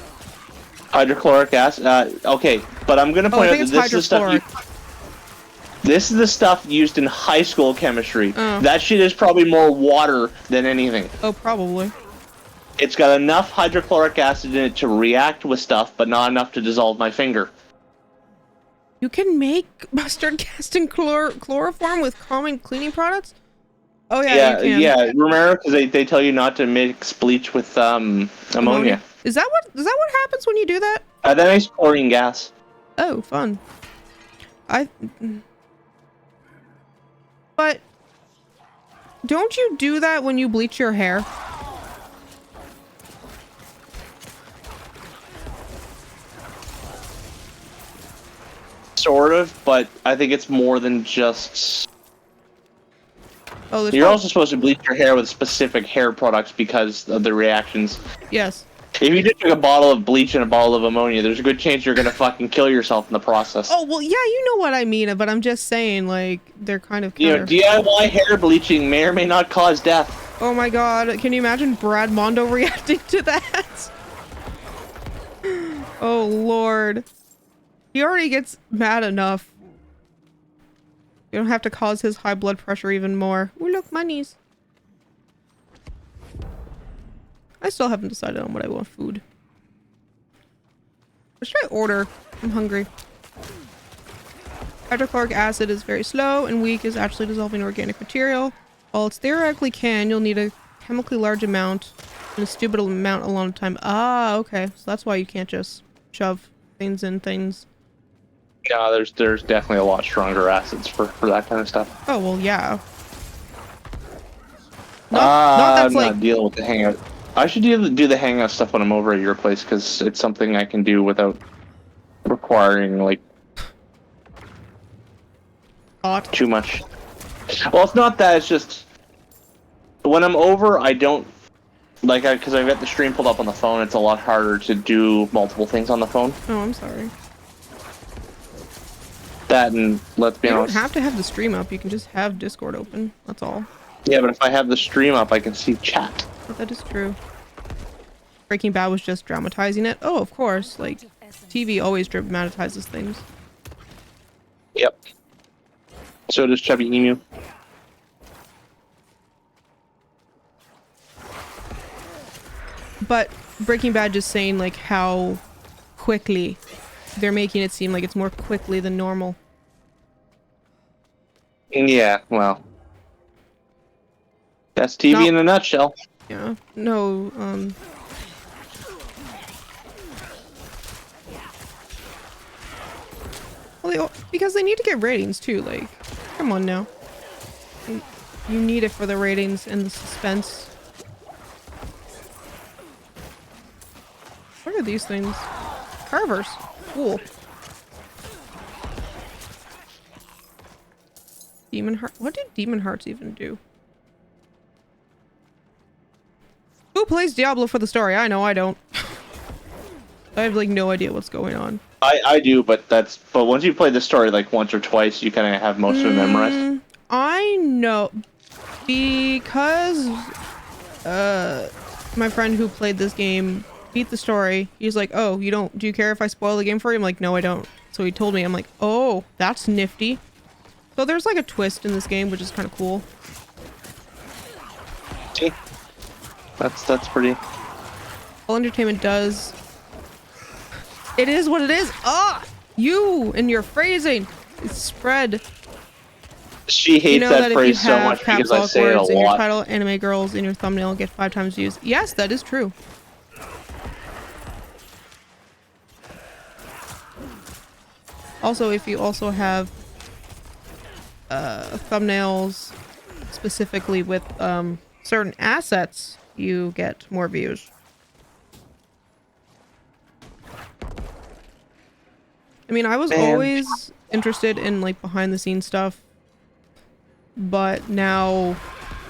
Hydrochloric acid. Okay, but I'm gonna point out that this is the stuff. This is the stuff used in high school chemistry. That shit is probably more water than anything. Oh, probably. It's got enough hydrochloric acid in it to react with stuff, but not enough to dissolve my finger. You can make mustard gas and chloroform with common cleaning products? Oh yeah, you can. Yeah. Remember, because they tell you not to mix bleach with ammonia. Is that what happens when you do that? That makes chlorine gas. Oh, fun. But don't you do that when you bleach your hair? Sort of, but I think it's more than just... Oh, you're also supposed to bleach your hair with specific hair products because of the reactions. Yes. If you just took a bottle of bleach and a bottle of ammonia, there's a good chance you're gonna fucking kill yourself in the process. Oh, well, yeah, you know what I mean, but I'm just saying, like, they're kind of... You know, DIY hair bleaching may or may not cause death. Oh my god, can you imagine Brad Mondo reacting to that? Oh, Lord. He already gets mad enough. You don't have to cause his high blood pressure even more. Ooh, look, monies. I still haven't decided on what I want food. What should I order? I'm hungry. Hydrochloric acid is very slow and weak, is actually dissolving organic material. While it's theoretically can, you'll need a chemically large amount and a stupid amount a long time. Ah, okay. So that's why you can't just shove things in things. Yeah, there's definitely a lot stronger acids for that kind of stuff. Oh, well, yeah. I'm not dealing with the hangout. I should do the hangout stuff when I'm over at your place, because it's something I can do without requiring, like, too much. Well, it's not that, it's just... when I'm over, I don't... like, because I've got the stream pulled up on the phone, it's a lot harder to do multiple things on the phone. Oh, I'm sorry. That and, let's be honest... You don't have to have the stream up, you can just have Discord open, that's all. Yeah, but if I have the stream up, I can see chat. But that is true. Breaking Bad was just dramatizing it. Oh, of course, like, TV always dramatizes things. Yep. So does Chubby Emu. But Breaking Bad just saying, like, how quickly they're making it seem like it's more quickly than normal. Yeah, well. That's TV in a nutshell. Yeah. No, well, because they need to get ratings too, like, come on now. You need it for the ratings and the suspense. What are these things? Carvers. Cool. Demon heart. What did demon hearts even do? Oop. plays Diablo for the story? I know I don't. I have like no idea what's going on. I do, but once you play the story like once or twice, you kind of have most of it memorized. I know because my friend who played this game beat the story. He's like, "Oh, do you care if I spoil the game for you?" I'm like, "No, I don't." So he told me. I'm like, "Oh, that's nifty." So there's like a twist in this game, which is kind of cool. See? That's pretty. All entertainment does. It is what it is. Ah, you and your phrasing. It's spread. She hates You know that phrase if you so have much caps because I lock say it a words in your lot. title, anime girls in your thumbnail get 5 times views. Yes, that is true. Also, if you also have thumbnails specifically with certain assets, you get more views. I mean, I was always interested in like behind the scenes stuff, but now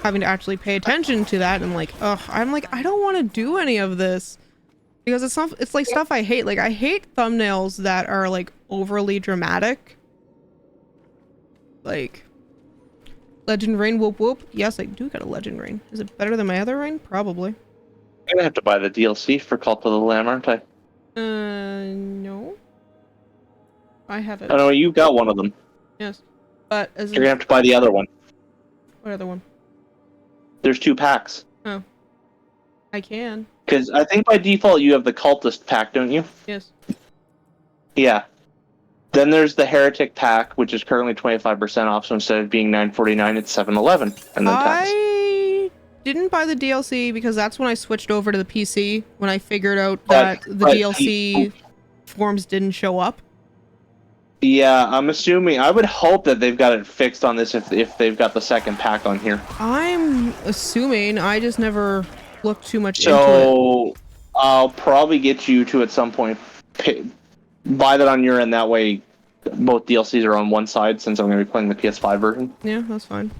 having to actually pay attention to that and like, I'm like, I don't want to do any of this because it's like stuff I hate. Like I hate thumbnails that are like overly dramatic. Like Legend Rain whoop whoop. Yes, I do got a Legend Rain. Is it better than my other rain? Probably. I'm gonna have to buy the DLC for Cult of the Lamb, aren't I? No. I haven't. Oh no, you got one of them. Yes. But as You're gonna have to buy the other one. what other one? There's 2 packs. Oh. I can. Because I think by default you have the Cultist pack, don't you? Yes. Yeah. Then there's the Heretic pack, which is currently 25% off, so instead of being $9.49, it's $7.11. And then tax. I didn't buy the DLC because that's when I switched over to the PC, when I figured out that the DLC forms didn't show up. Yeah, I'm assuming. I would hope that they've got it fixed on this if they've got the second pack on here. I'm assuming. I just never looked too much into So I'll probably get you to at some point buy that on your end. That way, both DLCs are on one side since I'm going to be playing the PS5 version. it. Yeah, that's fine.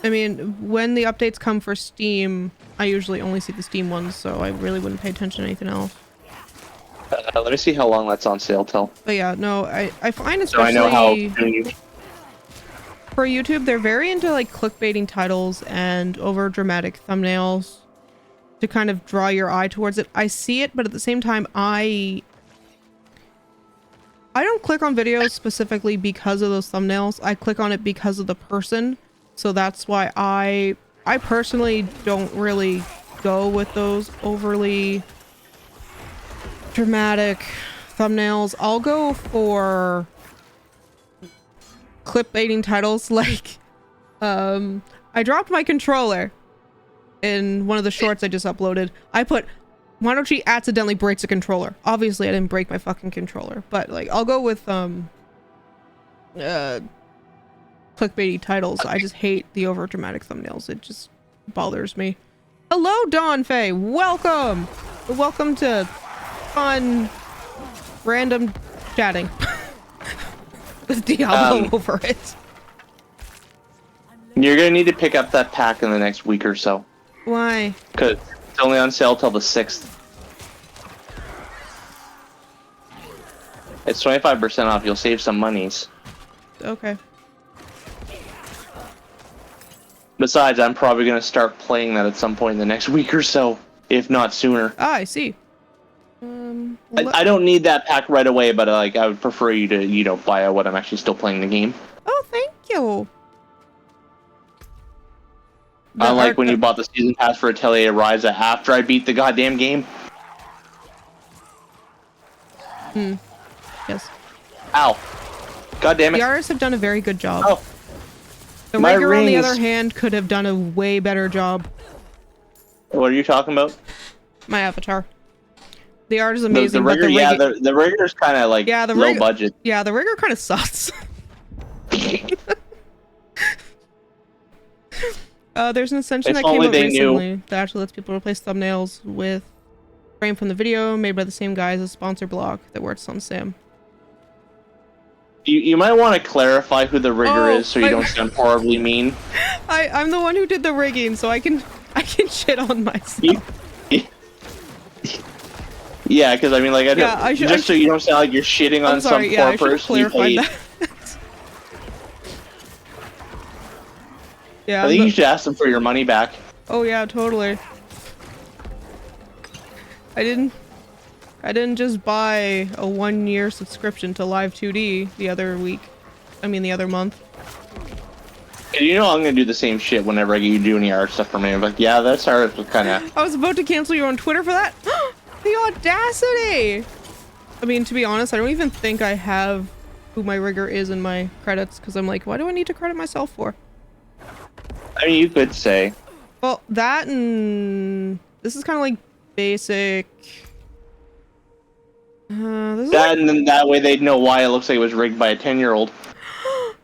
I mean, when the updates come for Steam, I usually only see the Steam ones, so I really wouldn't pay attention to anything else. Let me see how long that's on sale till. But yeah, no, I find So especially I know how soon you... for YouTube, they're very into like clickbaiting titles and over dramatic thumbnails to kind of draw your eye towards it. I see it, but at the same time, I don't click on videos specifically because of those thumbnails. I click on it because of the person. So that's why I personally don't really go with those overly dramatic thumbnails. I'll go for clickbaiting titles like I dropped my controller in one of the shorts I just uploaded. I put MonoChii accidentally breaks a controller. Obviously I didn't break my fucking controller, but like I'll go with clickbaity titles. I just hate the over dramatic thumbnails. It just bothers me. Hello Dawn Faye, welcome to fun random chatting with Diablo over it. You're gonna need to pick up that pack in the next week or so. Why? Because it's only on sale till the 6th. It's 25% off. You'll save some monies. Okay. Besides, I'm probably gonna start playing that at some point in the next week or so, if not sooner. Ah, I see. I don't need that pack right away, but like I would prefer you to, buy it when I'm actually still playing the game. Oh, thank you. Unlike when you bought the season pass for Atelier Ryza after I beat the goddamn game. Yes. Ow. God damn it. The artists have done a very good job. Oh. The My rigger, on the rings. other hand, could have done a way better job. What are you talking about? My avatar. The art is The amazing, rigger, but the yeah, rigger, the rigger's kind of like Yeah, the low rigger- budget. yeah, the rigger kind of sucks. There's an extension If that came only out they knew. recently that actually lets people replace thumbnails with frame from the video made by the same guy as a sponsor block that works on Sam. You might want to clarify who the rigger Oh, is so you don't sound horribly mean. I'm the one who did the rigging, so I can shit on myself. Yeah, because I mean, like, just so you don't sound like you're shitting on some poor person you paid. That. Yeah. I think you should ask them for your money back. Oh yeah, totally. I didn't just buy a 1-year subscription to Live 2D the other month. And you know I'm gonna do the same shit whenever you do any art stuff for me. I'm like, yeah, that's art was kind of. I was about to cancel you on Twitter for that. The audacity! I mean, to be honest, I don't even think I have who my rigger is in my credits, because I'm like, why do I need to credit myself for? I mean, you could say. Well, that and this is kind of like basic. And then that way they'd know why it looks like it was rigged by a 10-year-old. Oh,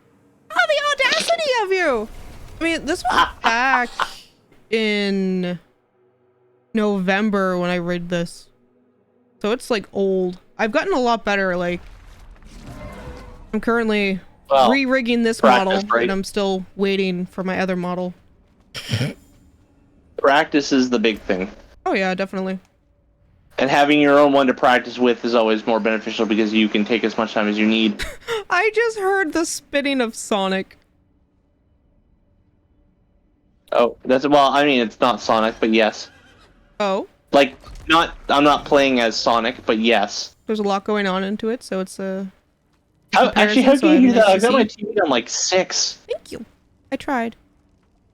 the audacity of you! I mean, this was back in November when I rigged this. So it's like old. I've gotten a lot better, like I'm currently re-rigging this model, and I'm still waiting for my other model. Practice is the big thing. Oh yeah, definitely. And having your own one to practice with is always more beneficial because you can take as much time as you need. I just heard the spitting of Sonic. Oh, well, I mean, it's not Sonic, but yes. Oh? Like, I'm not playing as Sonic, but yes. There's a lot going on into it, so it's a... Actually, how can you do that? I got my TV on like 6. Thank you. I tried.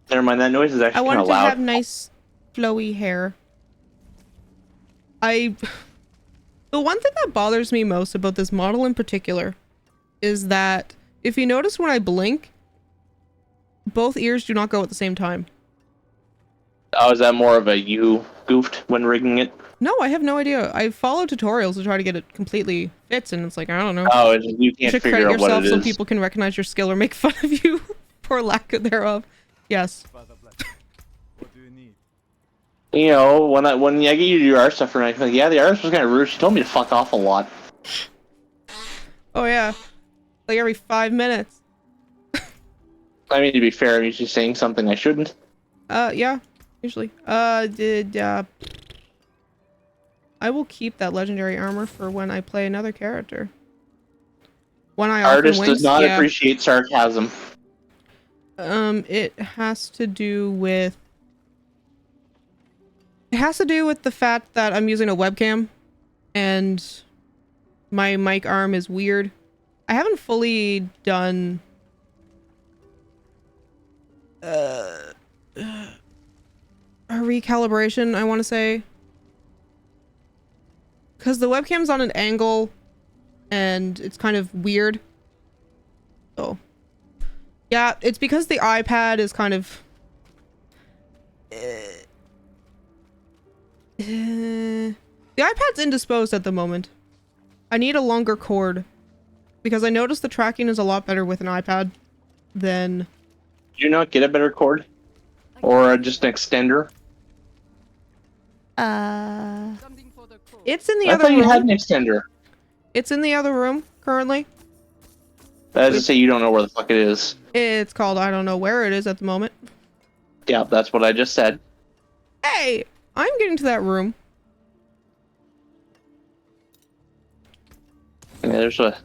Never mind, that noise is actually kind of loud. I wanted to have nice, flowy hair. The one thing that bothers me most about this model in particular is that if you notice when I blink, both ears do not go at the same time. Oh, is that more of a you goofed when rigging it? No, I have no idea. I follow tutorials to try to get it completely fits, and it's like, I don't know. Oh, you can't figure out what it is. So people can recognize your skill or make fun of you for lack thereof. Yes. You know, when I get you to do art stuff for me, I'm like, yeah, the artist was kind of rude. She told me to fuck off a lot. Oh yeah, like every 5 minutes. I mean, to be fair, I'm usually saying something I shouldn't. Yeah, usually. I will keep that legendary armor for when I play another character. Artist does not appreciate sarcasm. It has to do with the fact that I'm using a webcam and my mic arm is weird. I haven't fully done a recalibration, I want to say, because the webcam's on an angle and it's kind of weird. So yeah, it's because the iPad is kind of the iPad's indisposed at the moment. I need a longer cord because I noticed the tracking is a lot better with an iPad than... Did you not get a better cord? Or just an extender? It's in the I other thought room. you had an extender. It's in the other room currently. That is to say you don't know where the fuck it is. It's called I don't know where it is at the moment. Yeah, that's what I just said. Hey, I'm getting to that room. Yeah, there's a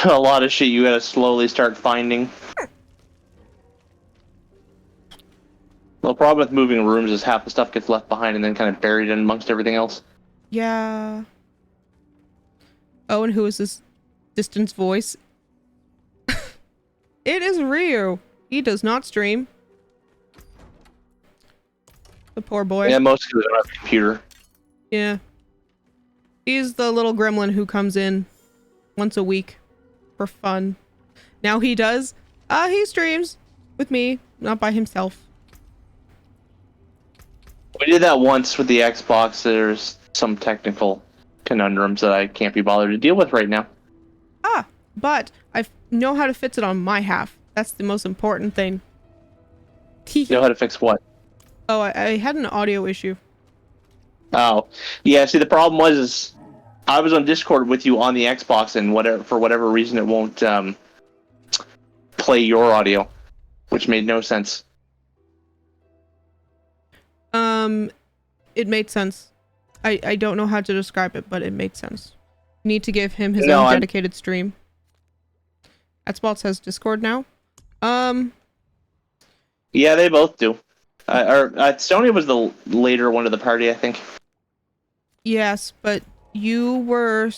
lot of shit you gotta slowly start finding. The problem with moving rooms is half the stuff gets left behind and then kind of buried in amongst everything else. Yeah. Oh, and who is this distance voice? It is Ryu. He does not stream. The poor boy. Yeah, most of them don't have a computer. Yeah. He's the little gremlin who comes in once a week for fun. Now he does. He streams with me, not by himself. We did that once with the Xbox. There's some technical conundrums that I can't be bothered to deal with right now. But I know how to fix it on my half. That's the most important thing. You know how to fix what? Oh, I had an audio issue. Oh. Yeah, see, the problem was I was on Discord with you on the Xbox, and for whatever reason, it won't play your audio, which made no sense. It made sense. I don't know how to describe it, but it made sense. Need to give him his No, own dedicated stream. Xbox has Discord now. Yeah, they both do. Sony was the later one of the party, I think. Yes, but you're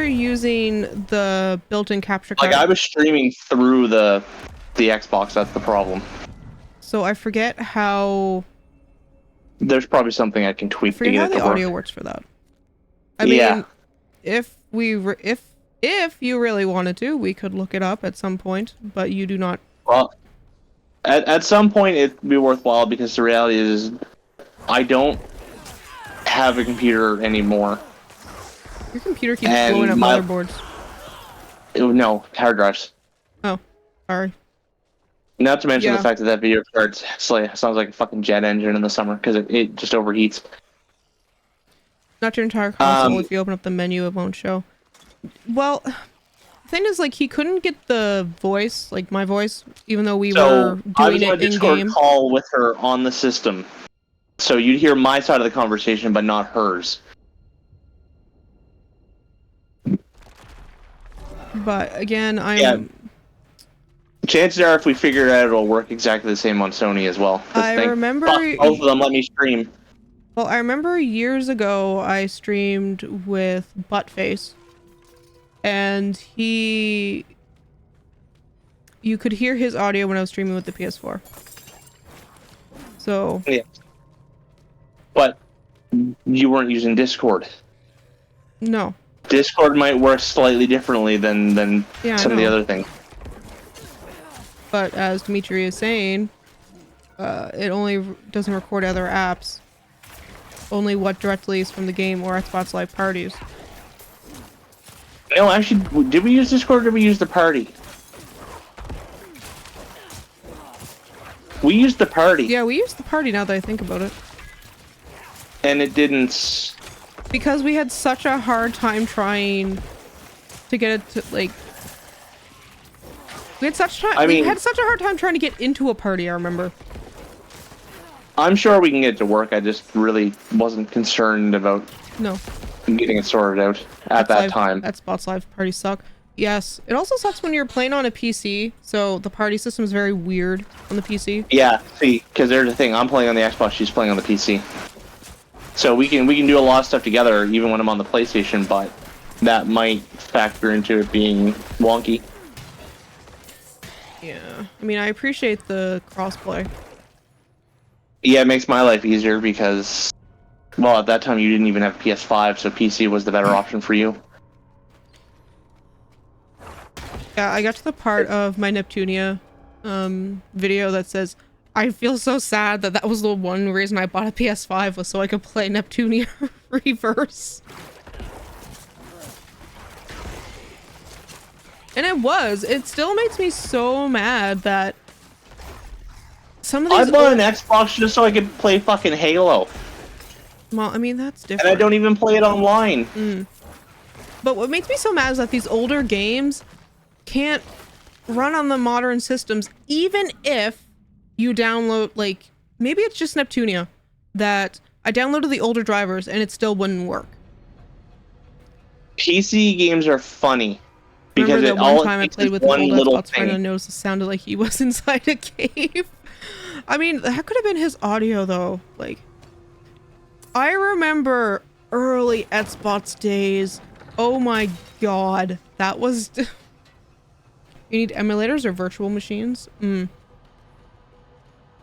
using the built-in capture card. Like, I was streaming through the Xbox. That's the problem. So I forget how. There's probably something I can I tweak to forget get how it the to work. audio works for that. I mean, Yeah. if you really wanted to, we could look it up at some point, but you do not. Well, at some point it'd be worthwhile, because the reality is I don't have a computer anymore. Your computer keeps And blowing up my- motherboards. No, hard drives. Oh, sorry. Not to mention Yeah. the fact that video card sounds like a fucking jet engine in the summer, because it just overheats. Not your entire console. If you open up the menu, it won't show. Well, the thing is, like, he couldn't get the voice, like my voice, even though we were I was doing on a it in Discord game. call with her on the system, so you'd hear my side of the conversation, but not hers. But again, Yeah. Chances are, if we figure it out, it'll work exactly the same on Sony as well. I remember- Fuck, both of them let me stream. Well, I remember years ago I streamed with Buttface, and you could hear his audio when I was streaming with the PS4. So Yeah. But you weren't using Discord. no, Discord might work slightly differently than Yeah, I some of the know. other things. but as Dimitri is saying, it only doesn't record other apps. Only what directly is from the game or Xbox Live parties. No, actually, did we use Discord or did we use the party? We used the party. Yeah, we used the party now that I think about it. And it didn't... Because we had such a hard time trying to get it to, like... We had such a hard time trying to get into a party, I remember. I'm sure we can get it to work. I just really wasn't concerned about No. getting it sorted out at that time. Xbox Live parties suck. Yes. It also sucks when you're playing on a PC, so the party system is very weird on the PC. Yeah, see, because there's the thing. I'm playing on the Xbox, she's playing on the PC. So we can do a lot of stuff together, even when I'm on the PlayStation, but that might factor into it being wonky. Yeah. I mean, I appreciate the crossplay. Yeah, it makes my life easier because, well, at that time you didn't even have PS5, so PC was the better option for you. Yeah, I got to the part of my Neptunia video that says, I feel so sad that was the one reason I bought a PS5 was so I could play Neptunia Reverse. And it still makes me so mad that some of these I bought an Xbox just so I could play fucking Halo. Well, I mean, that's different. And I don't even play it online. But what makes me so mad is that these older games can't run on the modern systems, even if you download, like, maybe it's just Neptunia, that I downloaded the older drivers and it still wouldn't work. PC games are funny. Because Remember it that one all time I takes played is with an one old little Xbox friend and thing. noticed it sounded like he was inside a cave. I mean, that could have been his audio though. Like, I remember early Xbox days. Oh my god, that was. You need emulators or virtual machines?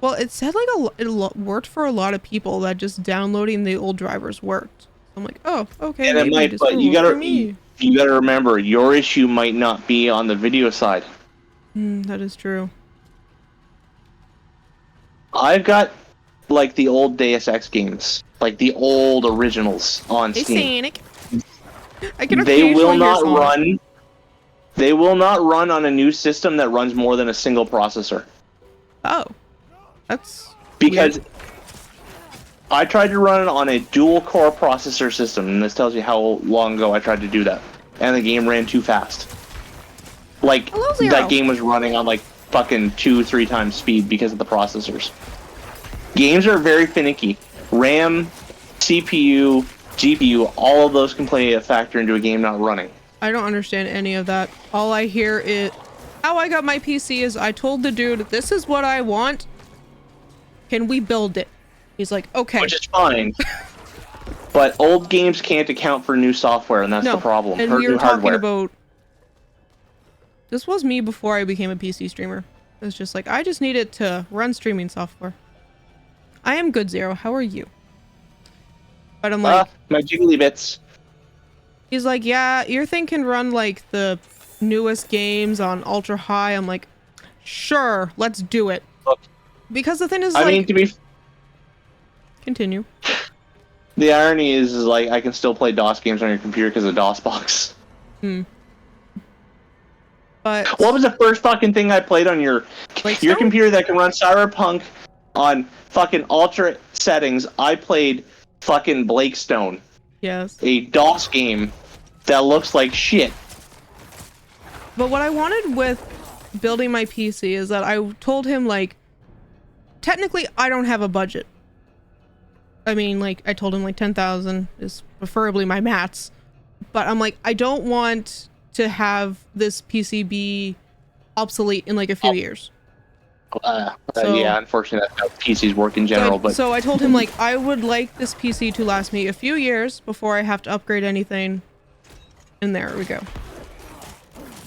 Well, it said like it worked for a lot of people that just downloading the old drivers worked. I'm like, oh, okay. And it maybe might, this but will you work for gotta me. remember, your issue might not be on the video side. That is true. I've got like the old Deus Ex games, like the old originals on Hey, Steam. Sonic. I can They will occasionally hear not Sonic. run. They will not run on a new system that runs more than a single processor. Oh, that's Because weird. I tried to run it on a dual-core processor system, and this tells you how long ago I tried to do that. And the game ran too fast. Like, Hello, Zero. that game was running on, like, fucking 2-3 times speed because of the processors. Games are very finicky. RAM, CPU, GPU, all of those can play a factor into a game not running. I don't understand any of that. All I hear is... How I got my PC is I told the dude, this is what I want. Can we build it? He's like, okay. Which is fine. But old games can't account for new software, and that's the problem. And Or we were new talking hardware. about... This was me before I became a PC streamer. It was just like, I just needed to run streaming software. I am good, Zero. How are you? But I'm like... my jiggly bits. He's like, yeah, your thing can run like the newest games on ultra high. I'm like, sure, let's do it. Look, Because the thing is, I like... mean, to be... Continue. The irony is like, I can still play DOS games on your computer because of DOSBox. But... What was the first fucking thing I played on your computer that can run Cyberpunk on fucking ultra settings? I played fucking Blakestone, Yes. a DOS game that looks like shit. But what I wanted with building my PC is that I told him, like, technically I don't have a budget. I mean, like, I told him like 10,000 is preferably my mats. But I'm like, I don't want to have this PC be obsolete in like a few years. So- Yeah, unfortunately that's how PCs work in general, but So I told him, like, I would like this PC to last me a few years before I have to upgrade anything. And there we go.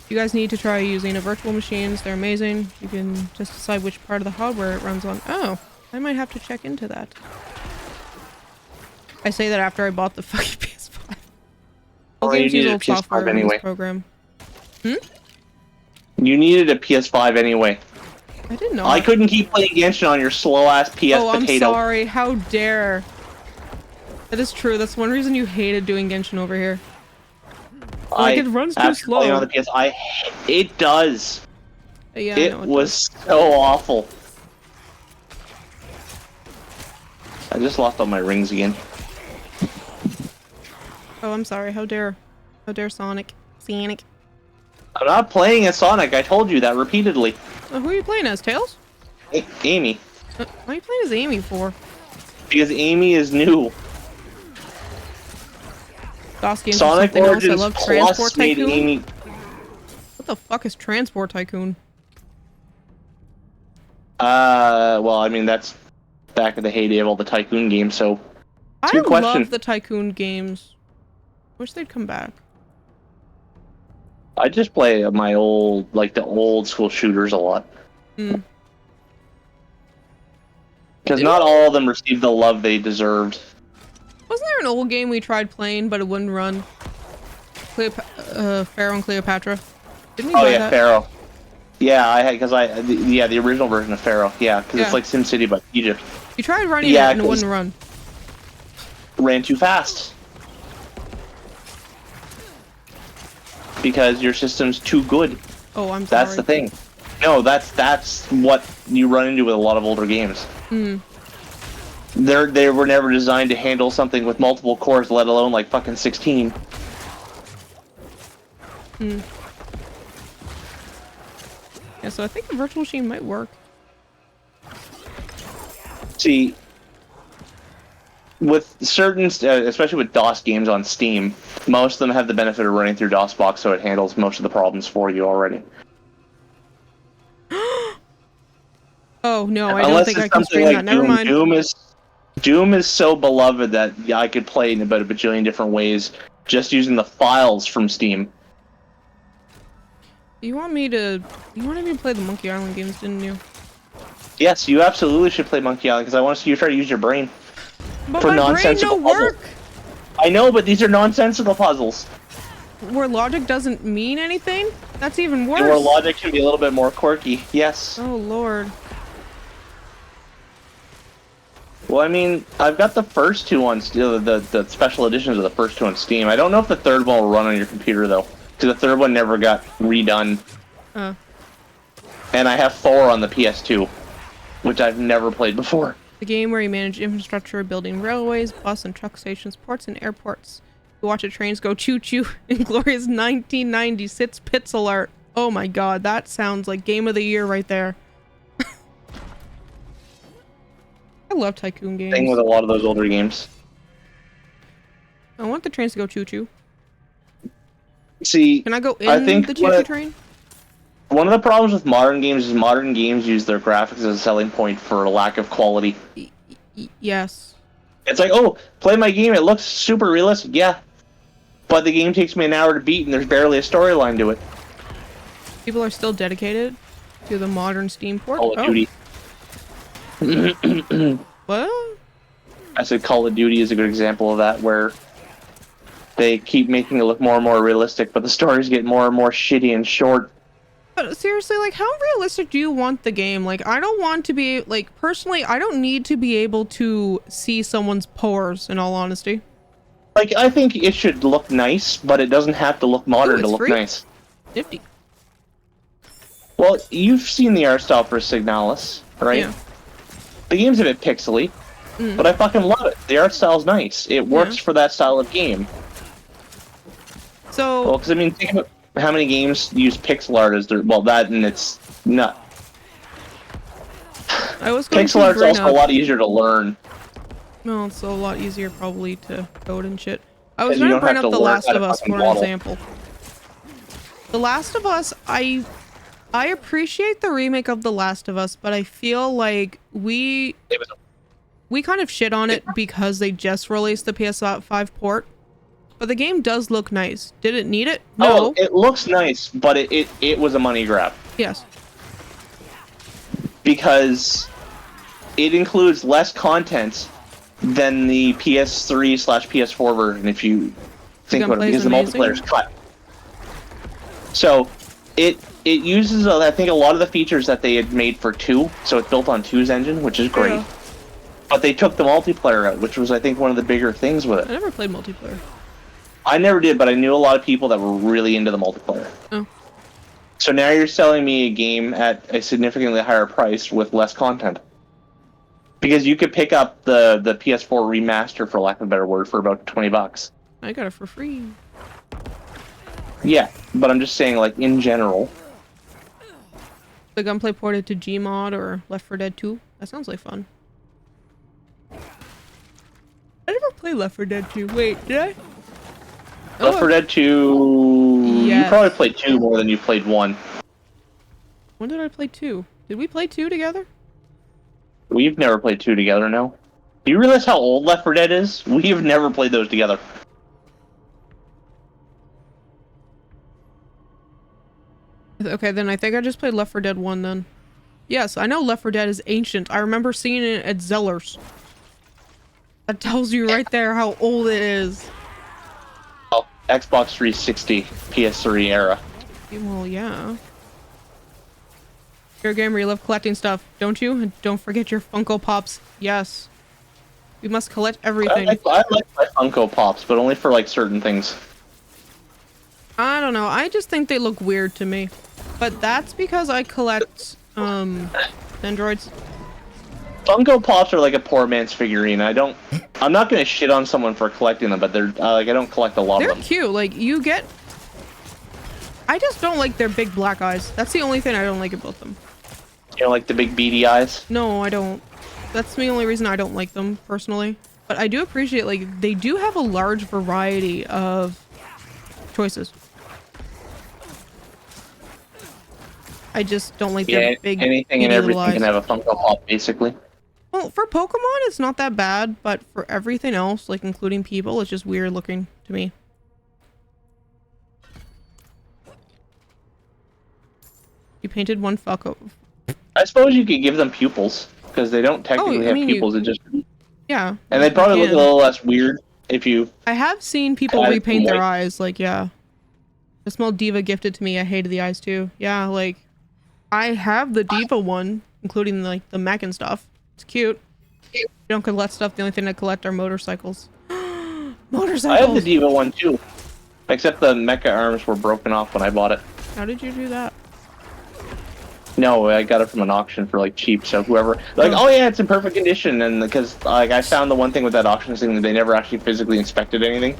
You guys need to try using a virtual machines. They're amazing. You can just decide which part of the hardware it runs on. Oh, I might have to check into that. I say that after I bought the fucking PS5. All Or you games use needed a old PS5 software in anyway. this program. you needed a PS5 anyway. I didn't know. I couldn't keep playing Genshin on your slow-ass PS Oh, I'm Potato. sorry. How dare. That is true. That's one reason you hated doing Genshin over here. Like, it runs too after playing slow. on the PS, it does. Yeah, I It know was so awful. I just lost all my rings again. Oh, I'm sorry. How dare. How dare Sonic. Sonic. I'm not playing as Sonic. I told you that repeatedly. Who are you playing as? Tails? Amy. What are you playing as Amy for? Because Amy is new. DOS games Sonic or something else. I Origins love Transport Plus made Tycoon. Amy... What the fuck is Transport Tycoon? Well, I mean, that's back in the heyday of all the Tycoon games, so... I good question. love the Tycoon games. Wish they'd come back. I just play my old, like, the old school shooters a lot. Hmm. Because not all of them received the love they deserved. Wasn't there an old game we tried playing, but it wouldn't run? Pharaoh and Cleopatra. Didn't we Oh buy yeah, that? Pharaoh. Yeah, I had because the original version of Pharaoh. Yeah, because Yeah. it's like SimCity but Egypt. You tried running Yeah, it and it 'cause- wouldn't run. Ran too fast because your system's too good. Oh, I'm sorry. That's the thing. No, that's what you run into with a lot of older games. Hmm. They were never designed to handle something with multiple cores, let alone like fucking 16. Hmm. Yeah, so I think a virtual machine might work. See, with certain, especially with DOS games on Steam, most of them have the benefit of running through DOSBox, so it handles most of the problems for you already. Oh no, I don't Unless think it's I can something stream like that. Never Doom. mind. Doom is so beloved that I could play in about a bajillion different ways just using the files from Steam. You wanted me to play the Monkey Island games, didn't you? Yes, you absolutely should play Monkey Island because I want to see you try to use your brain. But For my brain nonsensical don't puzzles. work. I know, but these are nonsensical puzzles. Where logic doesn't mean anything? That's even worse. Where logic can be a little bit more quirky. Yes. Oh lord. Well, I mean, I've got the first two on Steam, the special editions of the first two on Steam. I don't know if the third one will run on your computer, though, because the third one never got redone. Uh. And I have 4 on the PS2, which I've never played before. The game where you manage infrastructure, building railways, bus and truck stations, ports and airports. You watch the trains go choo-choo in glorious 1996 pixel art. Oh my god, that sounds like game of the year right there. I love tycoon games. Thing with a lot of those older games. I want the trains to go choo-choo. See, Can I go in I think the choo-choo train? one of the problems with modern games is modern games use their graphics as a selling point for a lack of quality. Yes. It's like, oh, play my game, it looks super realistic, yeah. But the game takes me an hour to beat and there's barely a storyline to it. People are still dedicated to the modern Steam port. Call of Duty. What? I said Call of Duty is a good example of that, where they keep making it look more and more realistic, but the stories get more and more shitty and short. But seriously, like, how realistic do you want the game? Like, I don't want to be, like, personally, I don't need to be able to see someone's pores, in all honesty. Like, I think it should look nice, but it doesn't have to look modern to look free? nice. Nifty. Well, you've seen the art style for Signalis, right? Yeah. The game's a bit pixely, but I fucking love it. The art style's nice. It works for that style of game. So... Well, because, I mean, think about how many games use pixel art as their... Well, that and it's not... I was going Pixel art's also a lot easier to learn. No, it's a lot easier probably to code and shit. I was Because you going to don't bring have up to The learn Last how to of Us fucking for an model. example. The Last of Us, I appreciate the remake of The Last of Us, but I feel like we kind of shit on it because they just released the PS5 port. But the game does look nice. Did it need it? No. Oh, it looks nice, but it was a money grab. Yes. Because it includes less content than the PS3/PS4 version, if you think about it, gunplay is because the amazing. multiplayer's cut. So, it uses, I think, a lot of the features that they had made for 2, so it's built on 2's engine, which is great. Yeah. But they took the multiplayer out, which was, I think, one of the bigger things with I it. never played multiplayer. I never did, but I knew a lot of people that were really into the multiplayer. Oh. So now you're selling me a game at a significantly higher price with less content. Because you could pick up the PS4 remaster, for lack of a better word, for about $20. I got it for free. Yeah, but I'm just saying, like, in general. The gunplay ported to Gmod or Left 4 Dead 2. That sounds like fun. I never played Left 4 Dead 2. Wait, did I? Left 4 Dead 2... Yes. You probably played 2 more than you played 1. When did I play 2? Did we play 2 together? We've never played 2 together, no. Do you realize how old Left 4 Dead is? We've never played those together. Okay, then I think I just played Left 4 Dead 1 then. Yes, I know Left 4 Dead is ancient. I remember seeing it at Zeller's. That tells you right there how old it is. Oh, Xbox 360, PS3 era. Well, yeah. You're a gamer, you love collecting stuff, don't you? And don't forget your Funko Pops. Yes. We must collect everything. I like my Funko Pops, but only for, like, certain things. I don't know. I just think they look weird to me. But that's because I collect, androids. Funko Pops are like a poor man's figurine. I'm not gonna shit on someone for collecting them, but they're, like, I don't collect a lot They're of them. cute. Like, you get... I just don't like their big black eyes. That's the only thing I don't like about them. You know, like the big beady eyes? No, I don't. That's the only reason I don't like them, personally. But I do appreciate, like, they do have a large variety of choices. I just don't like their big, anything and beady everything little can eyes. have a Funko Pop, basically. Well, for Pokemon, it's not that bad, but for everything else, like including people, it's just weird looking to me. You painted one Funko. I suppose you could give them pupils, because they don't technically have pupils, it just... Yeah. And they'd probably look a little less weird if you... I have seen people Add repaint some their white. eyes, like, yeah. The small Diva gifted to me, I hated the eyes too. Yeah, like, I have the Diva one, including, like, the mech and stuff. It's cute. I don't collect stuff, the only thing I collect are motorcycles. Motorcycles! I have the Diva one, too. Except the mecha arms were broken off when I bought it. How did you do that? No, I got it from an auction for like cheap. So whoever, like, oh yeah, it's in perfect condition, and because like I found the one thing with that auction thing that they never actually physically inspected anything.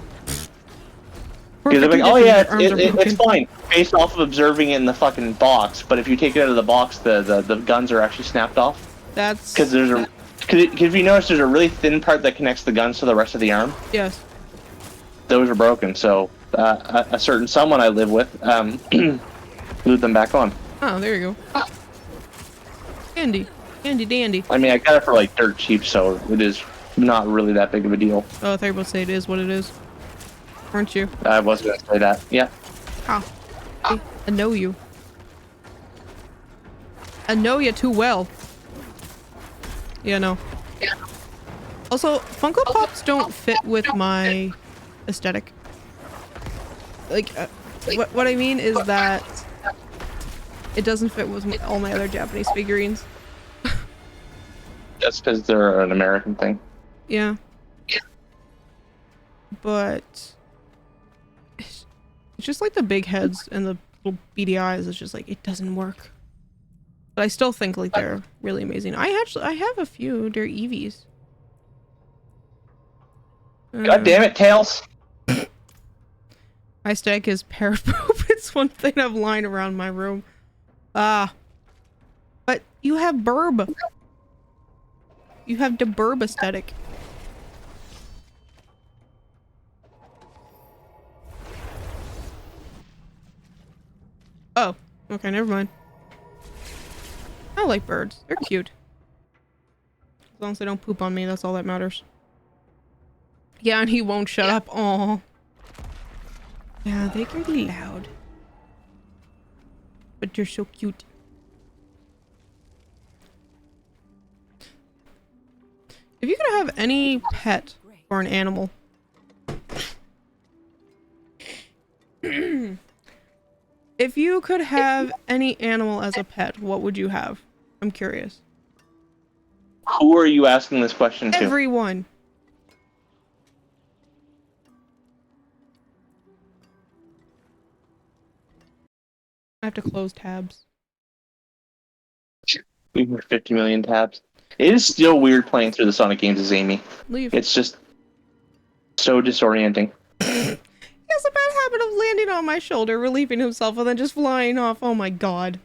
Because they're like, oh yeah, it's fine, based off of observing it in the fucking box. But if you take it out of the box, the guns are actually snapped off. That's because there's a because if you notice, there's a really thin part that connects the guns to the rest of the arm. Yes. Those are broken. So a certain someone I live with glued them back on. Oh, there you go. Handy dandy. I mean, I got it for like dirt cheap, so it is not really that big of a deal. Oh, I thought you were about to say it is what it is. Aren't you? I was gonna say that. Yeah. How? I know you. I know you too well. Yeah, no. Also, Funko Pops don't fit with my aesthetic. Like, what I mean is that it doesn't fit with all my other Japanese figurines. That's because they're an American thing. Yeah. But it's just like the big heads and the little beady eyes. It's just like it doesn't work. But I still think like they're really amazing. I have a few. They're Eevees. God damn it, Tails! My stack is parrot poop. It's one thing I've lying around my room. But you have burb. You have the burb aesthetic. Oh, okay, never mind. I like birds. They're cute. As long as they don't poop on me, that's all that matters. Yeah, and he won't shut up. Aw. Yeah, they can be loud. But they're so cute. If you could have any pet or an animal. If you could have any animal as a pet, what would you have? I'm curious. Who are you asking this question to? Everyone. I have to close tabs. We have 50 million tabs. It is still weird playing through the Sonic games as Amy. Leave. It's just so disorienting. He has a bad habit of landing on my shoulder, relieving himself, and then just flying off. Oh my god.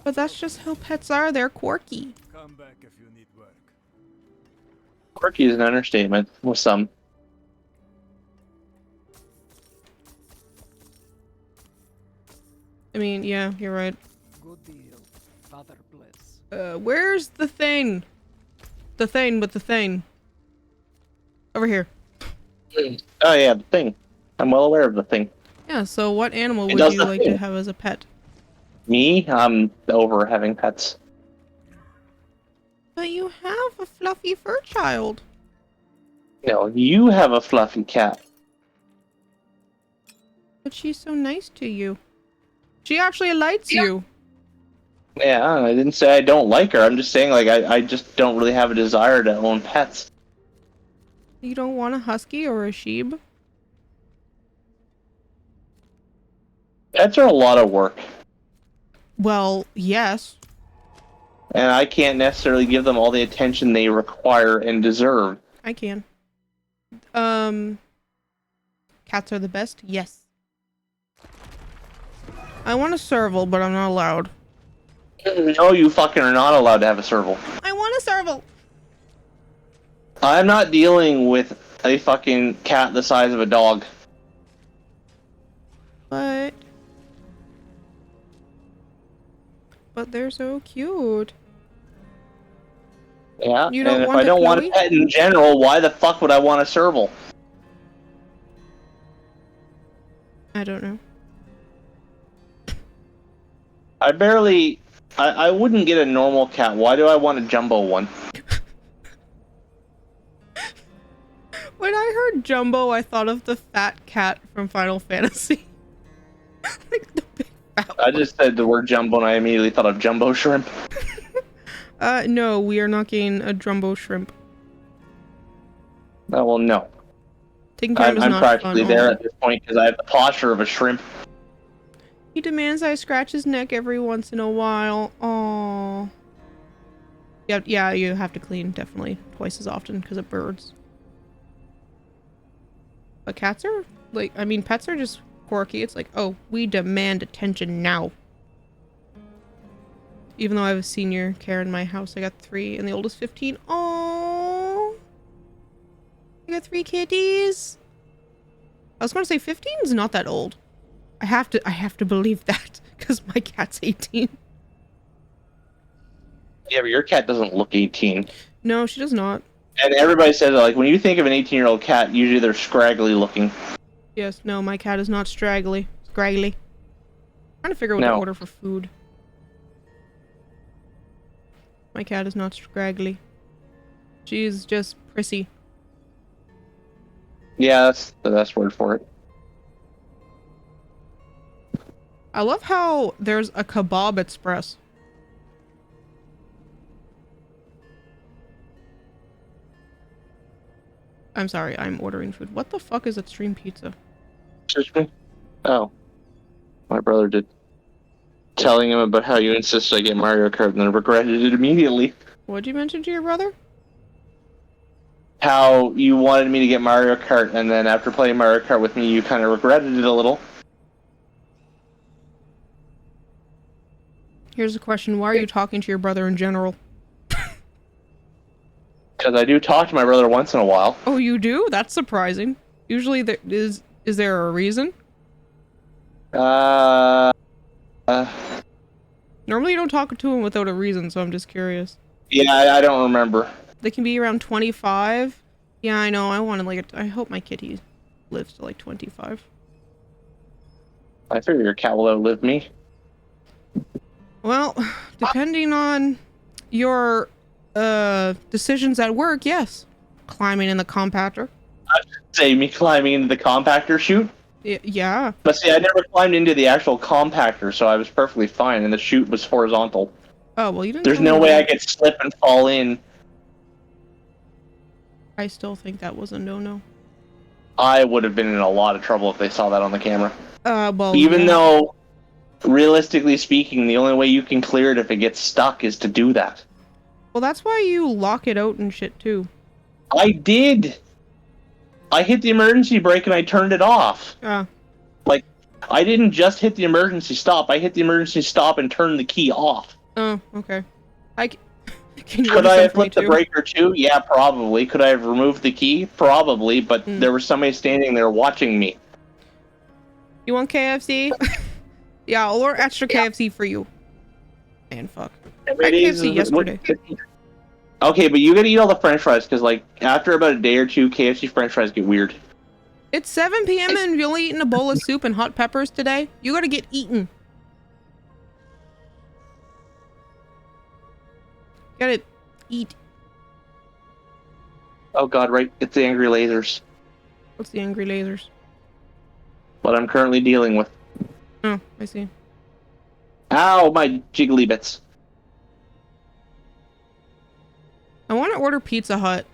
But that's just how pets are. They're quirky. Come back if you need work. Quirky is an understatement with some. I mean, yeah, you're right. Good deal. Father bless. Where's the thing? The thing with the thing. Over here. Oh yeah, the thing. I'm well aware of the thing. Yeah, so what animal It would does you the like thing. to have as a pet? Me, I'm over having pets. But you have a fluffy fur child. No, you have a fluffy cat. But she's so nice to you. She actually likes you. Yeah, I didn't say I don't like her. I'm just saying, like, I just don't really have a desire to own pets. You don't want a husky or a sheep? Pets are a lot of work. Well, yes. And I can't necessarily give them all the attention they require and deserve. I can. Cats are the best? Yes. I want a serval, but I'm not allowed. No, you fucking are not allowed to have a serval. I want a serval! I'm not dealing with a fucking cat the size of a dog. But they're so cute. Yeah, You don't and if want I a don't want a Chloe? pet in general, why the fuck would I want a serval? I don't know. I wouldn't get a normal cat. Why do I want a jumbo one? When I heard Jumbo, I thought of the fat cat from Final Fantasy. Like the big fat I just said the word jumbo and I immediately thought of jumbo shrimp. No, we are not getting a Jumbo shrimp. Oh, well, no. Taking care of I'm is not practically fun. there at this point because I have the posture of a shrimp. He demands I scratch his neck every once in a while. Aww. Yep, yeah, you have to clean definitely twice as often because of birds. But cats are like, I mean, pets are just quirky. It's like, oh, we demand attention now. Even though I have a senior care in my house, I got 3 and the oldest 15. Oh, I got 3 kitties. I was going to say 15 is not that old. I have to believe that because my cat's 18. Yeah, but your cat doesn't look 18. No, she does not. And everybody says, like, when you think of an 18-year-old cat, usually they're scraggly looking. Yes, no, my cat is not scraggly. I'm trying to figure out what to order for food. My cat is not scraggly. She's just prissy. Yeah, that's the best word for it. I love how there's a kebab express. I'm sorry, I'm ordering food. What the fuck is Extreme Pizza? Excuse me? Oh. My brother did. Telling him about how you insisted I get Mario Kart and then regretted it immediately. What'd you mention to your brother? How you wanted me to get Mario Kart and then after playing Mario Kart with me, you kind of regretted it a little. Here's a question. Why are you talking to your brother in general? Because I do talk to my brother once in a while. Oh, you do? That's surprising. Usually there is there a reason? Normally you don't talk to him without a reason, so I'm just curious. Yeah, I don't remember. They can be around 25. Yeah, I know. I want to like. I hope my kitty lives to like 25. I figure your cat will outlive me. Well, depending on your decisions at work, yes. Climbing in the compactor. Say me climbing into the compactor chute? Yeah. But see, I never climbed into the actual compactor, so I was perfectly fine, and the chute was horizontal. Oh, well, you didn't. There's no way I could slip and fall in. I still think that was a no-no. I would have been in a lot of trouble if they saw that on the camera. Well, Even yeah. though, realistically speaking, the only way you can clear it if it gets stuck is to do that. Well, that's why you lock it out and shit, too. I did! I hit the emergency brake and I turned it off. Like, I didn't just hit the emergency stop, I hit the emergency stop and turned the key off. Oh, okay. Can you Could I have for me flipped the too? breaker too? Yeah, probably. Could I have removed the key? Probably, but there was somebody standing there watching me. You want KFC? Yeah, I'll order extra KFC for you. Man, fuck. I had KFC yesterday. Okay, but you gotta eat all the french fries, because, like, after about a day or two, KFC french fries get weird. It's 7 p.m. and you've only eaten a bowl of soup and hot peppers today? You gotta get eaten. Gotta eat. Oh god, right, it's the angry lasers. What's the angry lasers? What I'm currently dealing with. Oh, I see. Ow, my jiggly bits. I want to order Pizza Hut,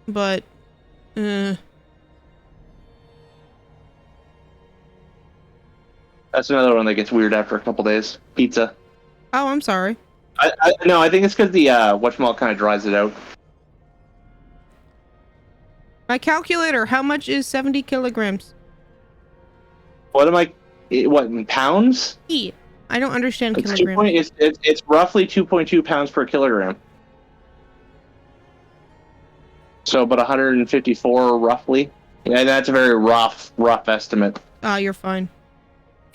but... That's another one that gets weird after a couple days. Pizza. Oh, I'm sorry. No, I think it's because the whatchamacallit kind of dries it out. My calculator, how much is 70 kilograms? What am I... What, in pounds? I don't understand It's kilograms. it's roughly 2.2 pounds per kilogram. So about 154 roughly. Yeah, that's a very rough estimate. Ah, you're fine.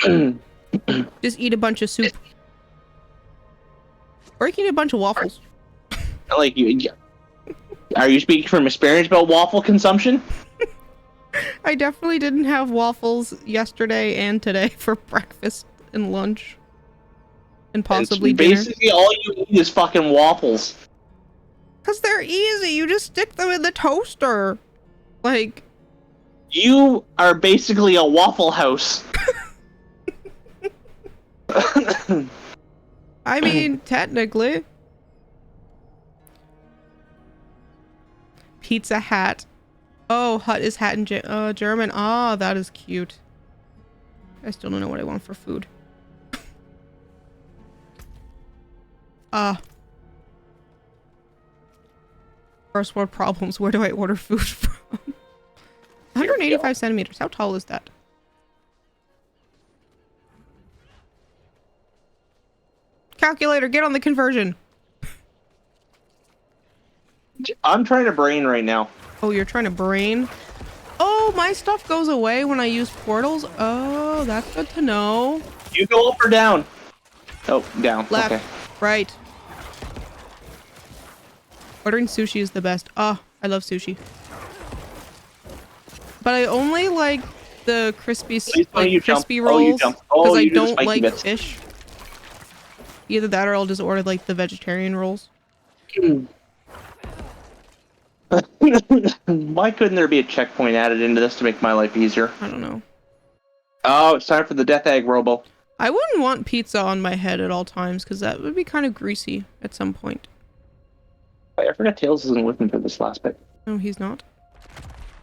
Just eat a bunch of soup. Or you can eat a bunch of waffles. Like, are you speaking from experience about waffle consumption? I definitely didn't have waffles yesterday and today for breakfast and lunch. And possibly dinner. Basically, all you eat is fucking waffles. Because they're easy. You just stick them in the toaster. Like... You are basically a Waffle House. I mean, technically. Pizza Hat. Oh, Hut is hat in German. Ah, that is cute. I still don't know what I want for food. First world problems. Where do I order food from? 185 centimeters. How tall is that? Calculator, get on the conversion. I'm trying to brain right now. Oh, you're trying to brain? Oh, my stuff goes away when I use portals? Oh, that's good to know. You go up or down? Oh, down. Left. Okay. Right. Ordering sushi is the best. Oh, I love sushi. But I only like the crispy, crispy rolls because I don't like fish. Either that or I'll just order like the vegetarian rolls. Why couldn't there be a checkpoint added into this to make my life easier? I don't know. Oh, it's time for the Death Egg Robo. I wouldn't want pizza on my head at all times because that would be kind of greasy at some point. Wait, I forgot Tails isn't with me for this last bit. No, he's not.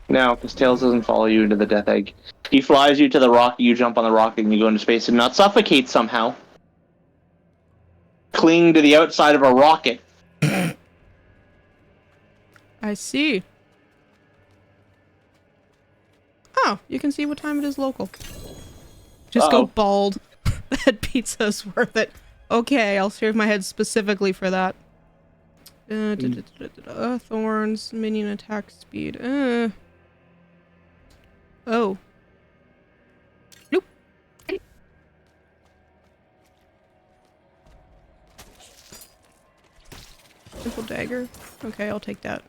No, because Tails doesn't follow you into the Death Egg. He flies you to the rocket, you jump on the rocket, and you go into space and not suffocate somehow. Cling to the outside of a rocket. I see. Oh, you can see what time it is local. Just go bald. That pizza's worth it. Okay, I'll shave my head specifically for that. Thorns, minion attack speed. Oh. Nope. Simple dagger. Okay, I'll take that.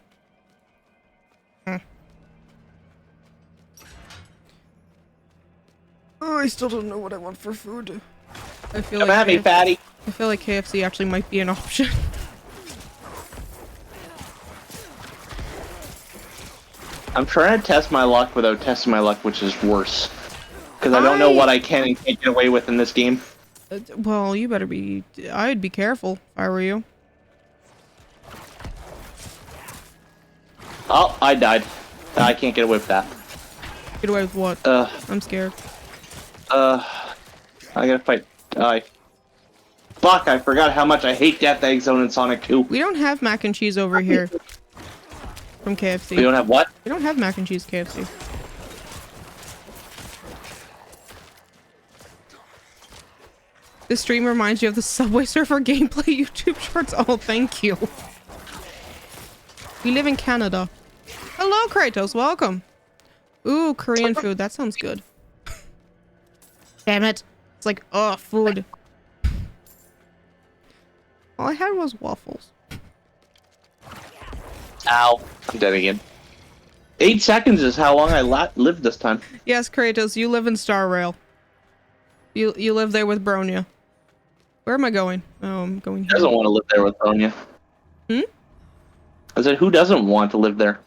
Oh, I still don't know what I want for food. I feel Come at me, fatty. I feel like KFC actually might be an option. I'm trying to test my luck without testing my luck, which is worse. Because I don't know what I can and can't get away with in this game. Well, you better be... I'd be careful if I were you. Oh, I died. I can't get away with that. Get away with what? I'm scared. I gotta fight. Fuck, I forgot how much I hate Death Egg Zone in Sonic 2. We don't have mac and cheese over here. From KFC. We don't have what? We don't have mac and cheese KFC. This stream reminds you of the Subway Surfer gameplay YouTube shorts. Oh, thank you. We live in Canada. Hello, Kratos. Welcome. Ooh, Korean food. That sounds good. Damn it. It's like, oh, food. All I had was waffles. Ow. I'm dead again. 8 seconds is how long I lived this time. Yes, Kratos, you live in Star Rail. You live there with Bronya. Where am I going? Oh, I'm going here. Who doesn't want to live there with Bronya? I said, who doesn't want to live there?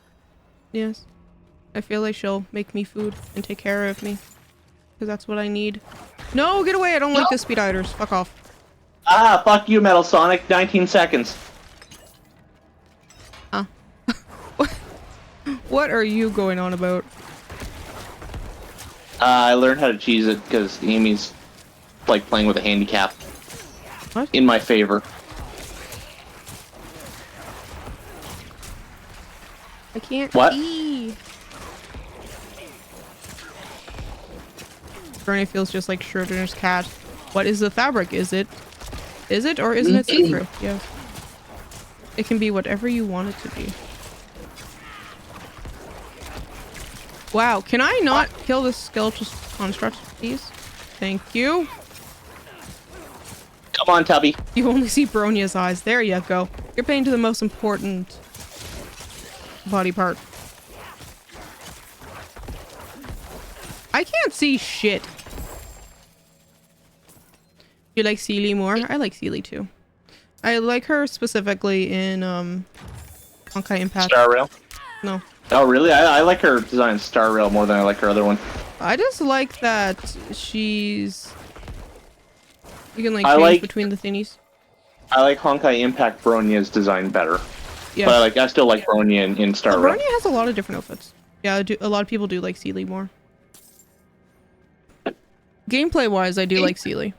Yes. I feel like she'll make me food and take care of me. Because that's what I need. No, get away! I don't like the speed eaters. Fuck off. Ah, fuck you, Metal Sonic. 19 seconds. Huh. What are you going on about? I learned how to cheese it because Amy's like playing with a handicap. What? In my favor. I can't What? see. Bernie feels just like Schrodinger's cat. What is the fabric? Is it or isn't it see-through? Yes. It can be whatever you want it to be. Wow, can I not kill this skeletal construct, please? Thank you. Come on, Tubby. You only see Bronya's eyes. There you go. You're paying to the most important body part. I can't see shit. You like Seely more? I like Seely too. I like her specifically in Honkai Impact. Star Rail? No. Oh, really? I like her design in Star Rail more than I like her other one. I just like that she's... You can like change between the thingies. I like Honkai Impact Bronya's design better. Yeah. But I still like Bronya in Star Rail. Bronya has a lot of different outfits. Yeah, a lot of people do like Seely more. Gameplay wise, I do like Seely.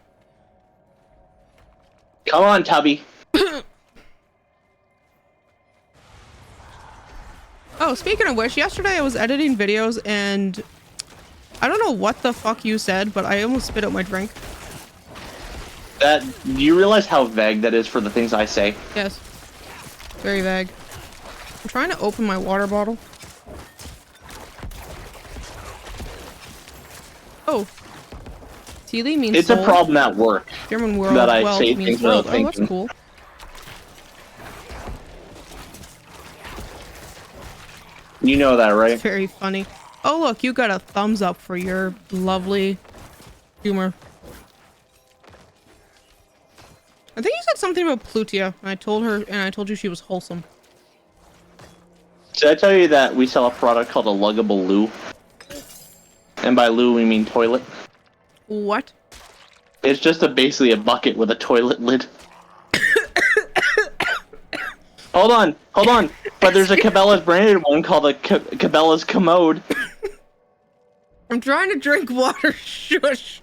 Come on, Tubby. Oh, speaking of which, yesterday I was editing videos and I don't know what the fuck you said, but I almost spit out my drink. Do you realize how vague that is for the things I say? Yes. Very vague. I'm trying to open my water bottle. Oh. Teely means It's soul. a problem at work. German world that I well say means things without world. Oh, that's thinking. cool. You know that, right? Very funny. Oh, look, you got a thumbs up for your lovely humor. I think you said something about Plutia, and I told you she was wholesome. Did I tell you that we sell a product called a luggable loo? And by loo, we mean toilet. What? It's just basically a bucket with a toilet lid. Hold on. But there's a Cabela's branded one called a Cabela's Commode. I'm trying to drink water. Shush.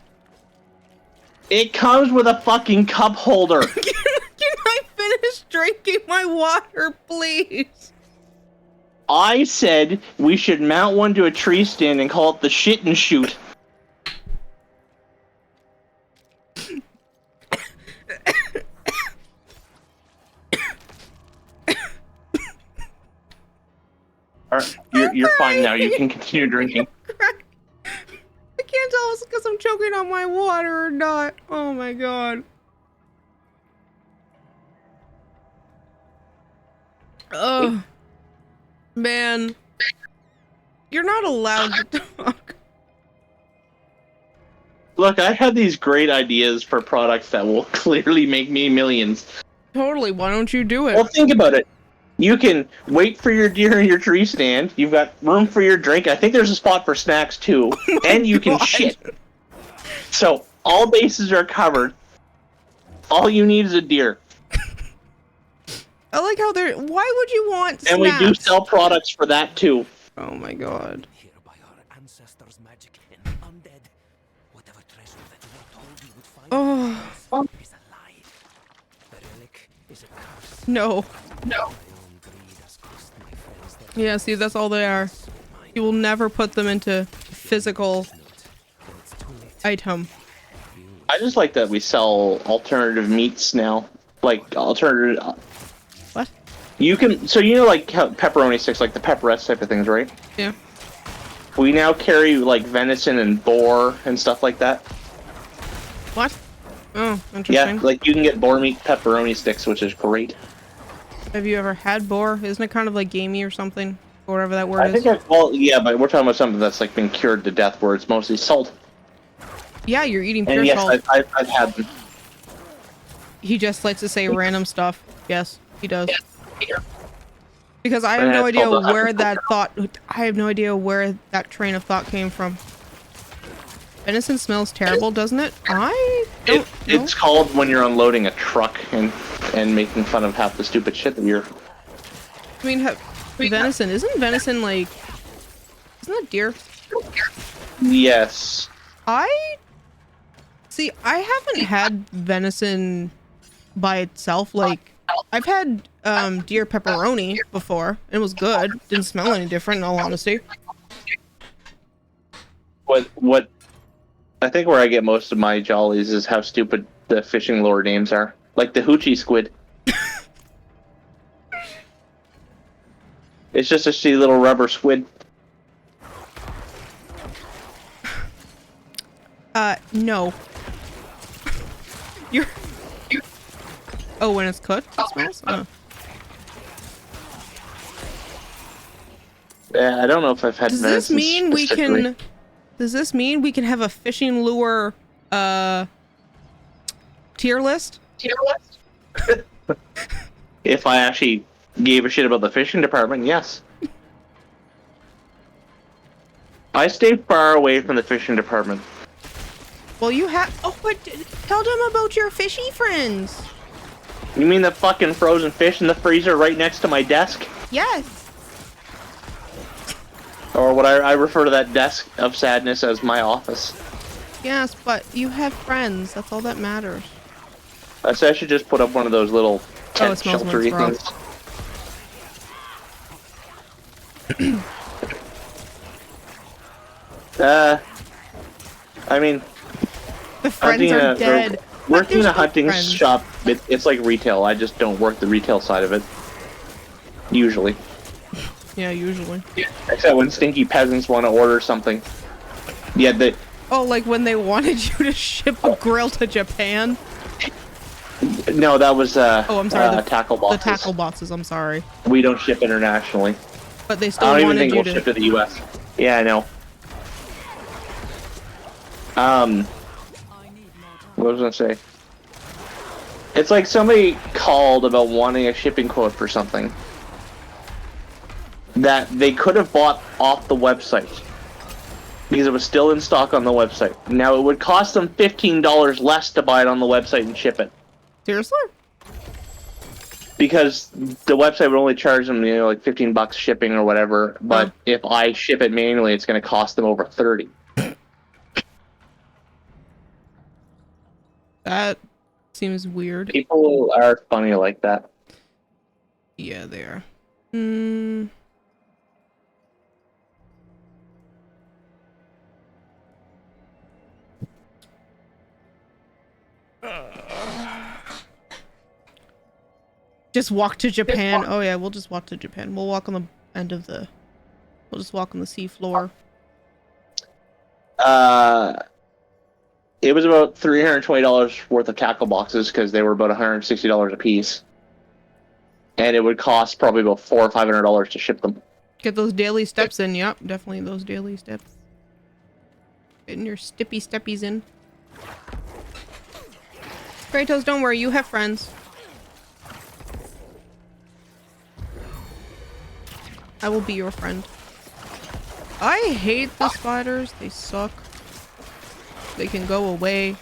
It comes with a fucking cup holder. Can I finish drinking my water, please? I said we should mount one to a tree stand and call it the shit and shoot. Alright, you're fine now. You can continue drinking. I can't tell if it's because I'm choking on my water or not. Oh my god. Oh. Man. You're not allowed to talk. Look, I had these great ideas for products that will clearly make me millions. Totally, why don't you do it? Well, think about it. You can wait for your deer in your tree stand. You've got room for your drink. I think there's a spot for snacks too. And you can shit. So, all bases are covered. All you need is a deer. I like how they're. Why would you want snacks? And we do sell products for that too. Oh my god. Here by our ancestors' magic and undead. Whatever treasure that you were told you would find Oh. is a lie. The relic is a curse. No. My own greed has cost my friends their Yeah, see, that's all they are. You will never put them into physical item. I just like that we sell alternative meats now. Like, alternative... What? You can... So you know, like, how pepperoni sticks, like the pepperettes type of things, right? Yeah. We now carry, like, venison and boar and stuff like that. What? Oh, interesting. Yeah, like, you can get boar meat pepperoni sticks, which is great. Have you ever had boar? Isn't it kind of like gamey or something? Or whatever that word I is. think well, yeah, but we're talking about something that's, like, been cured to death, where it's mostly salt. Yeah, you're eating pure And yes, salt. I've had them. He just likes to say random stuff. Yes, he does. Because I have Yeah, no it's idea called the- where that thought. I have no idea where that train of thought came from. Venison smells terrible, doesn't it? I don't know. It's called when you're unloading a truck and making fun of half the stupid shit that you're... I mean, venison. Isn't venison like... Isn't that deer? Yes. See, I haven't had venison by itself. Like, I've had deer pepperoni before. And it was good. Didn't smell any different, in all honesty. What I think where I get most of my jollies is how stupid the fishing lure names are. Like the hoochie squid. It's just a shitty little rubber squid. No. You're... Oh, when it's cooked, it smells? Oh. Yeah, I don't know if I've had Does this venison mean we specifically. can... Does this mean we can have a fishing lure, tier list? If I actually gave a shit about the fishing department, yes. I stay far away from the fishing department. Well, you have... Oh, but tell them about your fishy friends. You mean the fucking frozen fish in the freezer right next to my desk? Yes. Or what I refer to that desk of sadness as my office. Yes, but you have friends. That's all that matters. I said I should just put up one of those little Oh, it smells sheltery like things. I mean, The friends are dead. Working in a there's no hunting friends. shop, it's like retail. I just don't work the retail side of it. Usually. Yeah, usually. Except when stinky peasants want to order something. Yeah, they... Oh, like when they wanted you to ship a grill to Japan? No, that was, Oh, I'm sorry. tackle boxes. The tackle boxes, I'm sorry. We don't ship internationally. But they still I don't even wanted think you we'll to... ship to the US. Yeah, I know. What was I gonna say? It's like somebody called about wanting a shipping quote for something that they could have bought off the website because it was still in stock on the website. Now it would cost them $15 less to buy it on the website and ship it Seriously? because the website would only charge them, you know, like $15 shipping or whatever. But if I ship it manually, it's going to cost them over 30. That seems weird. People are funny like that. Yeah, they are. Hmm. Just walk to Japan. Oh yeah, we'll just walk to Japan. We'll walk on the end of the... We'll just walk on the sea floor. It was about $320 worth of tackle boxes because they were about $160 a piece. And it would cost probably about $400 or $500 to ship them. Get those daily steps in. Yep, definitely those daily steps. Getting your steppies in. Kratos, don't worry, you have friends. I will be your friend. I hate the spiders. They suck. They can go away.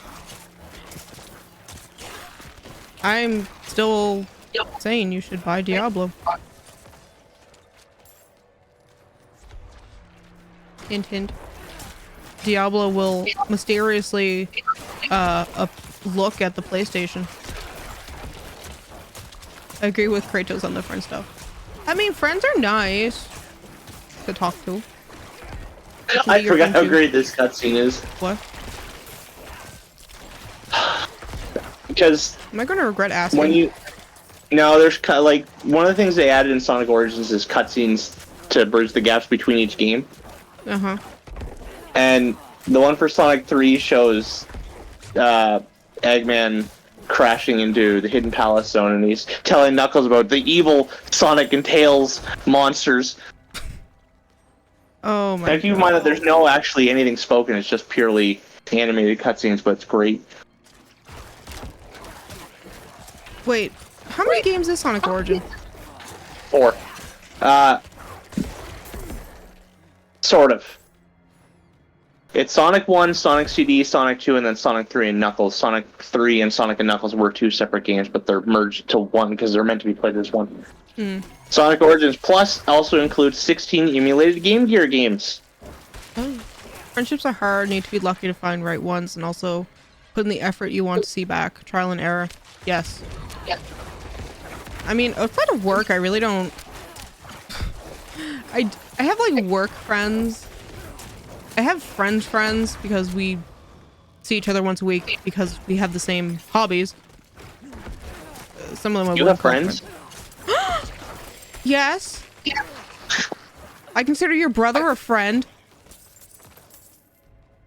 I'm still saying you should buy Diablo. Hint, hint. Diablo will mysteriously look at the PlayStation. I agree with Kratos on the friend stuff. I mean, friends are nice to talk to. I forgot how great this cutscene is. What? Because am I gonna regret asking? when you... No, there's like one of the things they added in Sonic Origins is cutscenes to bridge the gaps between each game. Uh-huh. And the one for Sonic 3 shows Eggman crashing into the Hidden Palace Zone, and he's telling Knuckles about the evil Sonic and Tails monsters. Oh my god. And keep in mind that there's no actually anything spoken, it's just purely animated cutscenes, but it's great. Wait, how many games is Sonic Origin? 4. Sort of. It's Sonic 1, Sonic CD, Sonic 2, and then Sonic 3 and Knuckles. Sonic 3 and Sonic and Knuckles were 2 separate games, but they're merged to one because they're meant to be played as one. Sonic Origins Plus also includes 16 emulated Game Gear games. Oh. Friendships are hard, need to be lucky to find right ones, and also put in the effort you want to see back. Trial and error. Yes. I mean, outside of work, I really don't... I have, like, work friends. I have friends because we see each other once a week because we have the same hobbies. Some of them are You have friends? Yes. I consider your brother a friend.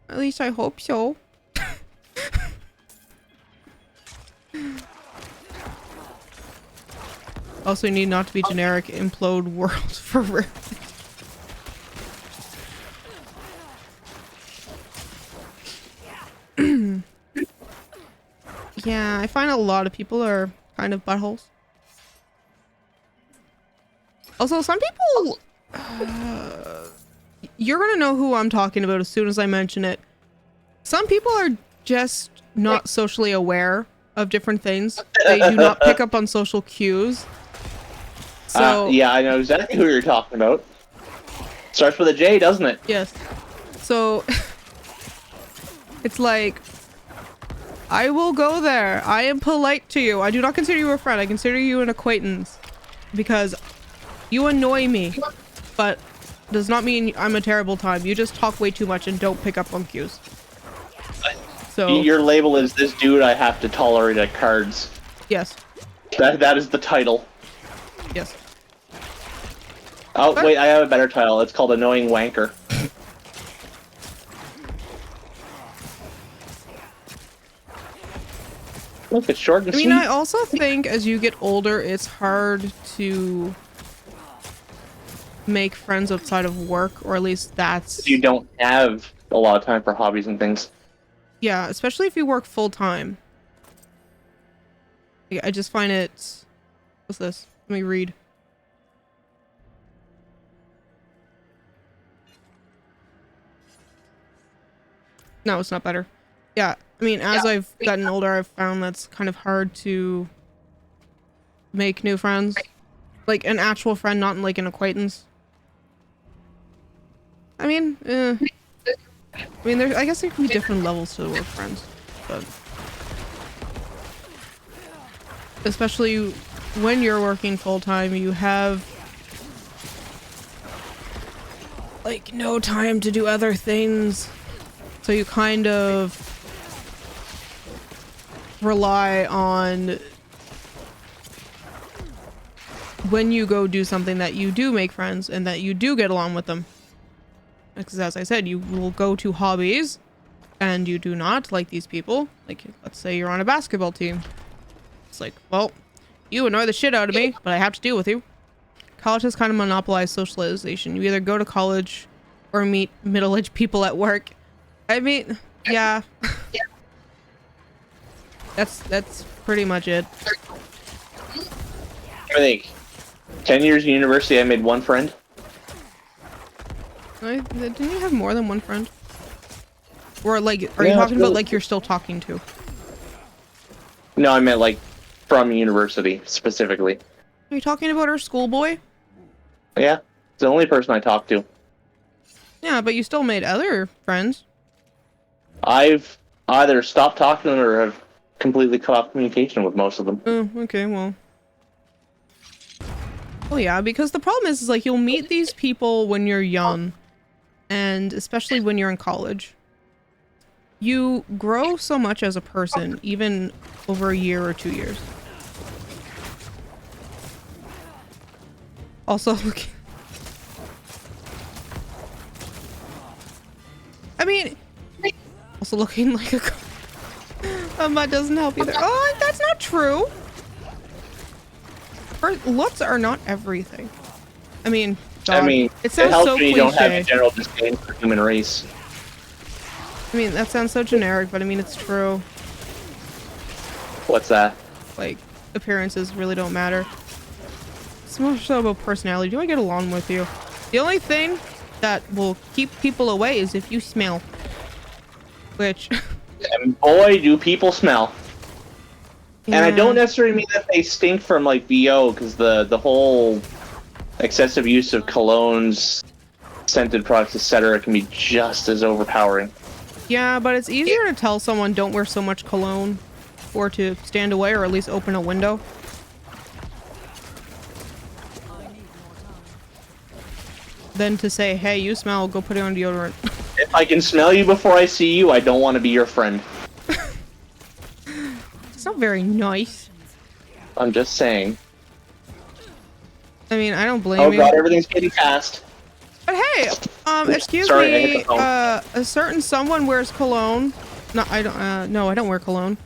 At least I hope so. Also, you need not to be generic. Implode world for rare. Yeah, I find a lot of people are kind of buttholes. Also, some people... you're gonna know who I'm talking about as soon as I mention it. Some people are just not socially aware of different things. They do not pick up on social cues. So... yeah, I know exactly who you're talking about. Starts with a J, doesn't it? Yes. So... it's like... I will go there. I am polite to you. I do not consider you a friend. I consider you an acquaintance because you annoy me, but does not mean I'm a terrible time. You just talk way too much and don't pick up on cues. So Your label is this dude I have to tolerate at cards. yes. That is the title. Yes. Oh, What? wait, I have a better title. It's called Annoying Wanker. Look, it's short and I mean, sweet. I also think as you get older, it's hard to make friends outside of work, or at least that's... You don't have a lot of time for hobbies and things. Yeah, especially if you work full time. I just find it... What's this? Let me read. No, it's not better. Yeah, I mean, as I've gotten older, I've found that's kind of hard to make new friends. Like an actual friend, not like an acquaintance. I mean, I guess there can be different levels to work friends, but especially when you're working full time, you have like no time to do other things, so you kind of rely on when you go do something that you do make friends and that you do get along with them. Because as I said, you will go to hobbies and you do not like these people. Like, let's say you're on a basketball team. It's like, well, you annoy the shit out of me, but I have to deal with you. College has kind of monopolized socialization. You either go to college or meet middle-aged people at work. I mean, yeah. That's pretty much it. I think 10 years in university, I made one friend. Didn't you have more than one friend? Or like, are you Yeah, talking about really. like you're still talking to? No, I meant like from university specifically. Are you talking about our schoolboy? Yeah, it's the only person I talked to. Yeah, but you still made other friends. I've either stopped talking to them or have completely cut off communication with most of them. Oh, okay, well. Oh yeah, because the problem is like you'll meet these people when you're young, and especially when you're in college. You grow so much as a person, even over a year or 2 years. Also, I mean, also looking like a... that doesn't help either. Oh, that's not true. Looks are not everything. I mean, God, it it sounds helps so when you don't have a cliche. general disdain for human race. I mean, that sounds so generic, but I mean, it's true. What's that? Like, appearances really don't matter. It's more so about personality. Do I get along with you? The only thing that will keep people away is if you smell. Which... And boy, do people smell. And I don't Yeah. necessarily mean that they stink from like BO, because the whole excessive use of colognes, scented products, etc., can be just as overpowering. Yeah, but it's easier to tell someone don't wear so much cologne, or to stand away, or at least open a window. Than to say, hey, you smell, go put it on deodorant. If I can smell you before I see you, I don't want to be your friend. It's not very nice. I'm just saying. I mean, I don't blame Oh you. god, everything's getting passed. But hey, excuse Sorry, I hit me, the phone. a certain someone wears cologne. No, I don't, no, I don't wear cologne.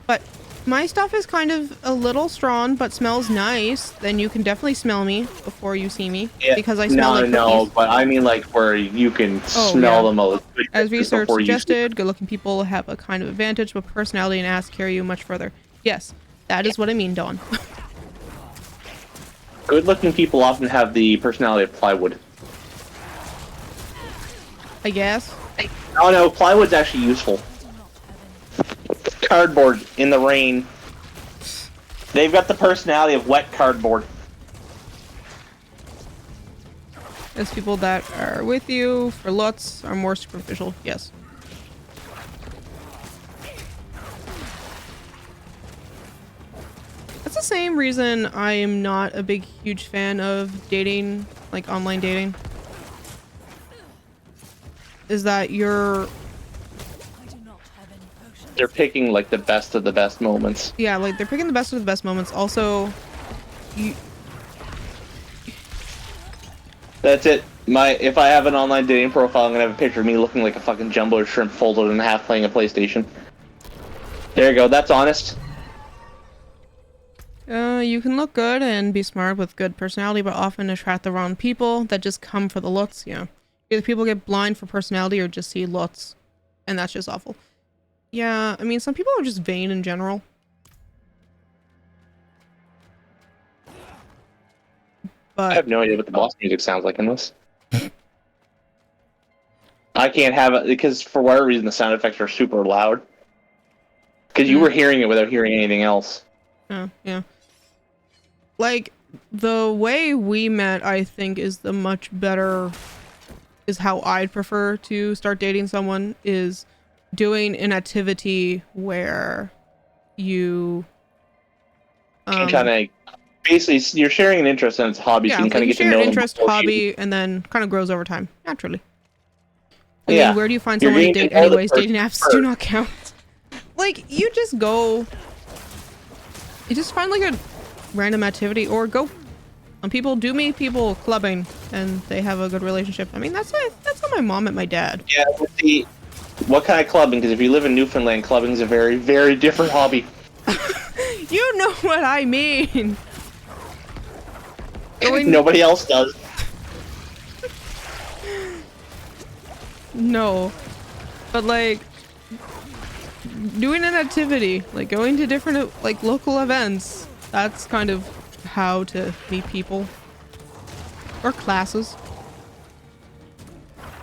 But my stuff is kind of a little strong, but smells nice. Then you can definitely smell me before you see me. Yeah, Because I smell like no, cookies. but I mean like where you can Oh, smell yeah. them all. As research before you- suggested, good-looking people have a kind of advantage, but personality and ass carry you much further. Yes, that is what I mean, Dawn. Good-looking people often have the personality of plywood. I guess. Oh no, plywood's actually useful. Cardboard in the rain. They've got the personality of wet cardboard. As people that are with you for lots are more superficial. Yes. same reason I am not a huge fan of dating, like online dating. Is that They're picking like the best of the best moments. yeah, like they're picking the best of the best moments. Also, That's it. If I have an online dating profile, I'm gonna have a picture of me looking like a fucking jumbo shrimp folded in half playing a PlayStation. There you go. That's honest. you can look good and be smart with good personality, but often attract the wrong people that just come for the looks. Yeah, either people get blind for personality or just see looks, and that's just awful. Yeah, I mean, some people are just vain in general. But I have no idea what the boss music sounds like in this. I can't have it because for whatever reason the sound effects are super loud. Because you were hearing it without hearing anything else. Yeah. Like, the way we met, I think, is the much better, is how I'd prefer to start dating someone, is doing an activity where you kind of basically you're sharing an interest and it's a hobby, so you can kind of get to know them. Interest, hobby, and then kind of grows over time naturally. I Yeah. mean, where do you find someone to date anyways? Dating apps do not count. Like, you just go, you just find like a random activity or go. And people do meet people clubbing and they have a good relationship. I mean, that's how my mom met my dad. Yeah, but see, what kind of clubbing? Because if you live in Newfoundland, clubbing is a very, very different hobby. You know what I mean. Nobody else does. No. But like, doing an activity, like going to different like local events, that's kind of how to meet people. Or classes.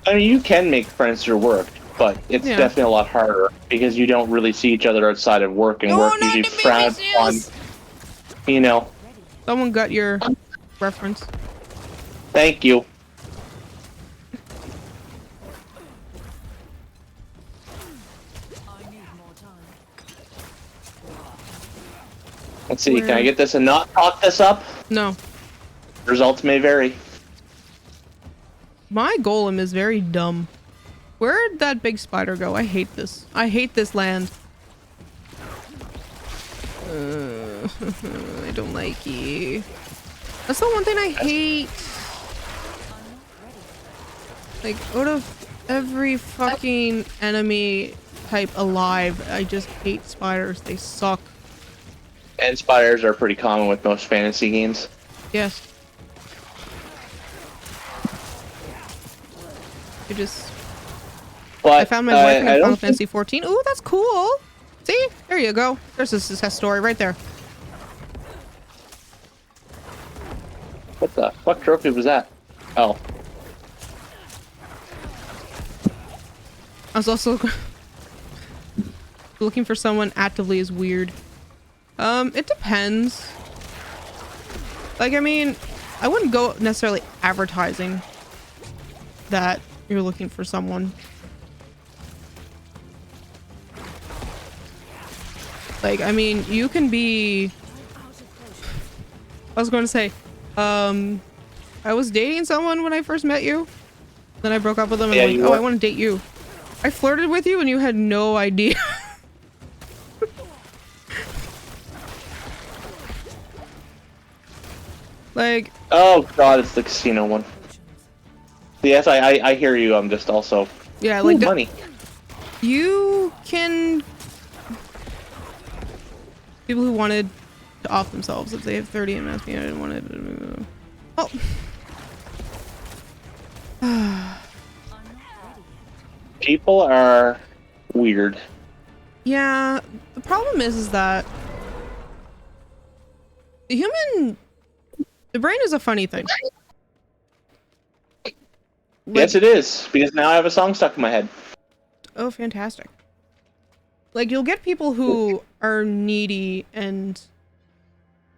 I mean, you can make friends through work, but it's definitely a lot harder because you don't really see each other outside of work, and work usually frowns on. You know. Someone got your reference. Thank you. Let's see, can I get this and not talk this up? No. Results may vary. My golem is very dumb. Where'd that big spider go? I hate this. I hate this land. I don't like you. That's the one thing I hate. Like, out of every fucking enemy type alive, I just hate spiders. They suck. And spiders are pretty common with most fantasy games. Yes. I found my boyfriend in Final Fantasy 14. Ooh, that's cool. See? There you go. There's a success story right there. What the fuck trophy was that? Oh. I was also looking for someone actively is weird. It depends. Like, I mean, I wouldn't go necessarily advertising that you're looking for someone. Like, I mean, you can be... I was going to say, I was dating someone when I first met you. Then I broke up with them and like, oh, I want to date you. I flirted with you and you had no idea. Like... Oh god, it's the casino one. Yes, I hear you, I'm just also... Yeah, like... money. You can... People who wanted to off themselves if they have 30 MSP, I didn't want to... Oh. People are weird. Yeah, the problem is that the brain is a funny thing. Yes, it is, because now I have a song stuck in my head. Oh, fantastic. Like, you'll get people who are needy and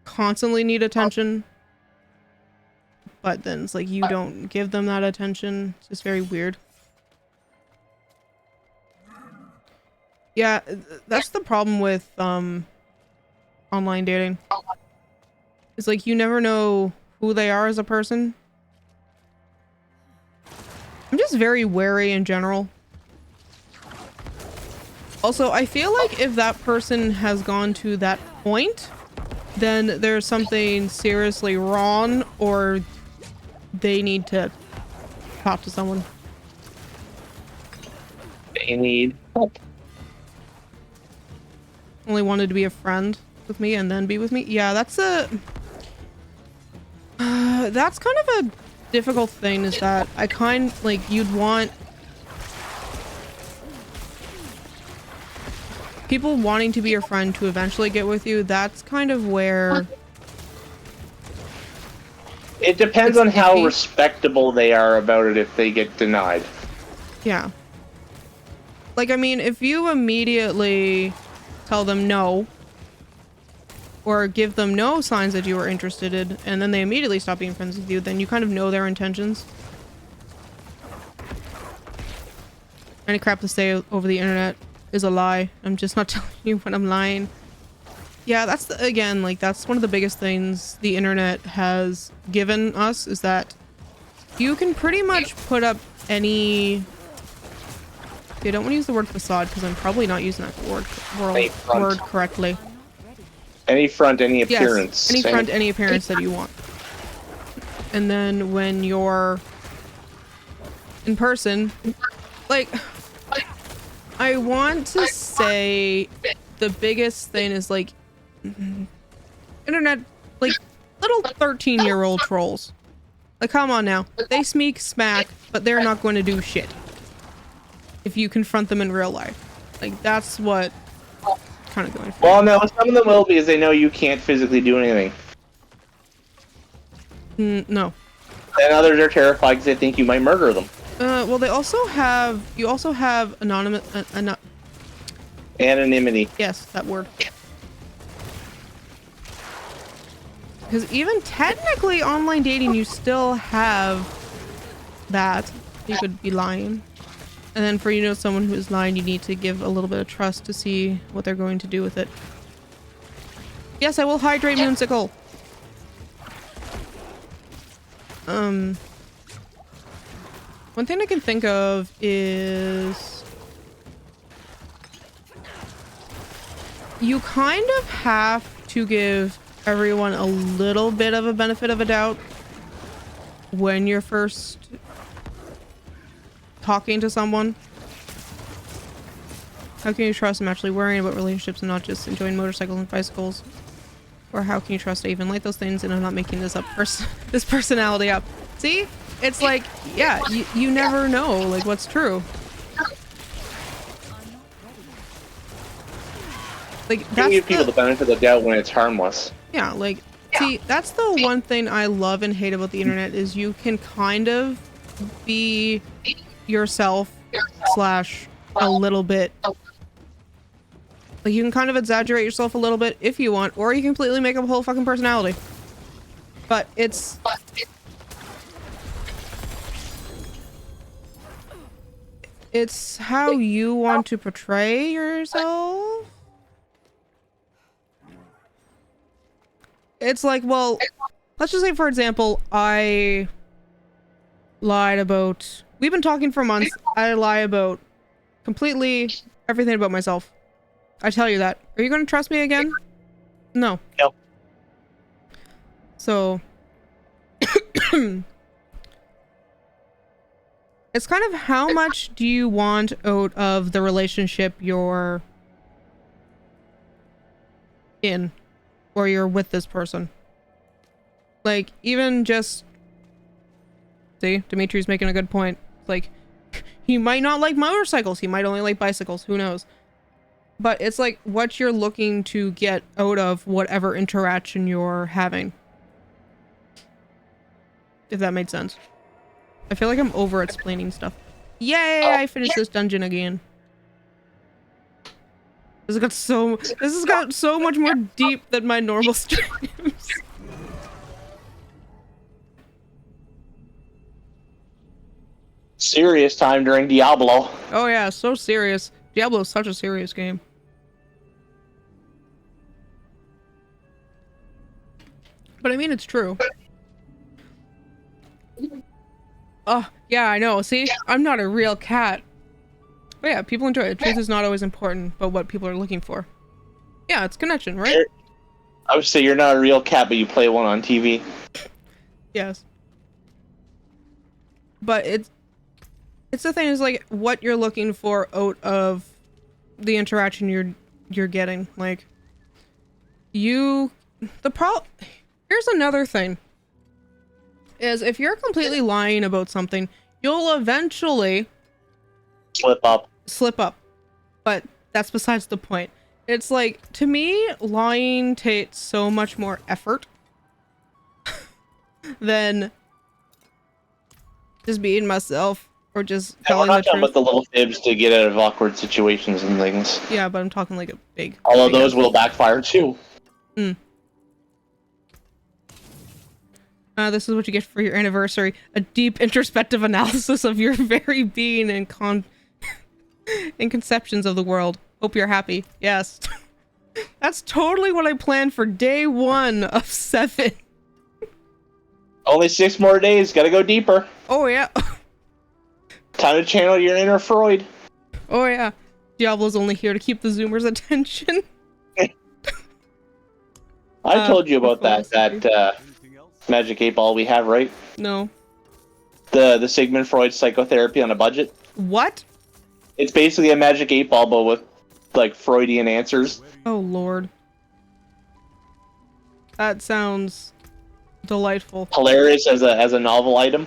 constantly need attention, but then it's like you don't give them that attention. It's just very weird. Yeah, that's the problem with online dating. It's like you never know who they are as a person. I'm just very wary in general. Also, I feel like if that person has gone to that point, then there's something seriously wrong, or they need to talk to someone. They need help. Only wanted to be a friend with me and then be with me. Yeah, that's a... that's kind of a difficult thing, is that I like, you'd want people wanting to be your friend to eventually get with you. That's kind of where It depends on how respectable they are about it if they get denied. yeah. Like, I mean, if you immediately tell them no, or give them no signs that you are interested in, and then they immediately stop being friends with you, then you kind of know their intentions. Any crap to say over the internet is a lie. I'm just not telling you when I'm lying. Yeah, that's again, like, that's one of the biggest things the internet has given us, is that you can pretty much put up any... I don't want to use the word facade because I'm probably not using that word correctly. Any front, any appearance. Yes, any front, any appearance that you want. And then when you're in person, like, I want to say the biggest thing is, like, internet, like, little 13-year-old trolls. Like, come on now. They speak smack, but they're not going to do shit if you confront them in real life. Like, that's what kind of going for. Well, no, some of them will, because they know you can't physically do anything. No. And others are terrified because they think you might murder them. Well, they also have... You also have anonymous... Anonymity. Yes, that word. Because even technically online dating, you still have that. You could be lying. And then for you to know someone who is lying, you need to give a little bit of trust to see what they're going to do with it. Yes, I will hydrate Moonsicle. One thing I can think of is you kind of have to give everyone a little bit of a benefit of a doubt when you're first talking to someone. How can you trust them actually worrying about relationships and not just enjoying motorcycles and bicycles? Or how can you trust I even like those things and I'm not making this up this personality up? See? It's like, yeah, you never know, like, what's true. Like, You give people the benefit of the doubt when it's harmless. Yeah, like, see, that's the one thing I love and hate about the internet, is you can kind of be yourself slash a little bit. Like, you can kind of exaggerate yourself a little bit if you want, or you can completely make up a whole fucking personality. But it's how you want to portray yourself. It's like, well, let's just say, for example, I lied about... We've been talking for months. I lie about completely everything about myself. I tell you that. Are you going to trust me again? No. No. So... it's kind of how much do you want out of the relationship you're in, or you're with this person. Like, even just... See, Dimitri's making a good point. Like, he might not like motorcycles, he might only like bicycles, who knows. But it's like what you're looking to get out of whatever interaction you're having. If that made sense. I feel like I'm over explaining stuff. Yay, I finished this dungeon again. This has got so much more deep than my normal streams. Serious time during Diablo. Oh yeah, so serious. Diablo is such a serious game. But I mean, it's true. Oh, yeah, I know. See, I'm not a real cat. But yeah, people enjoy it. Truth is not always important, but what people are looking for. Yeah, it's connection, right? I would say you're not a real cat, but you play one on TV. Yes. But it's the thing is like what you're looking for out of the interaction you're getting. Like here's another thing. Is if you're completely lying about something, you'll eventually Slip up. But that's besides the point. It's like, to me, lying takes so much more effort than just being myself or just And we're telling the not talking truth. about the little fibs to get out of awkward situations and things. Yeah, but I'm talking like a big... Although big those will backfire too. This is what you get for your anniversary. A deep introspective analysis of your very being and and conceptions of the world. Hope you're happy. Yes. That's totally what I planned for day 1 of 7. Only 6 more days. Gotta go deeper. Oh yeah. Time to channel your inner Freud. Oh yeah. Diablo's only here to keep the Zoomers' attention. I told you about that Anything else? Magic 8 Ball we have, right? No. The Sigmund Freud psychotherapy on a budget. What? It's basically a Magic 8 Ball, but with like Freudian answers. Oh lord. That sounds delightful. Hilarious as a novel item.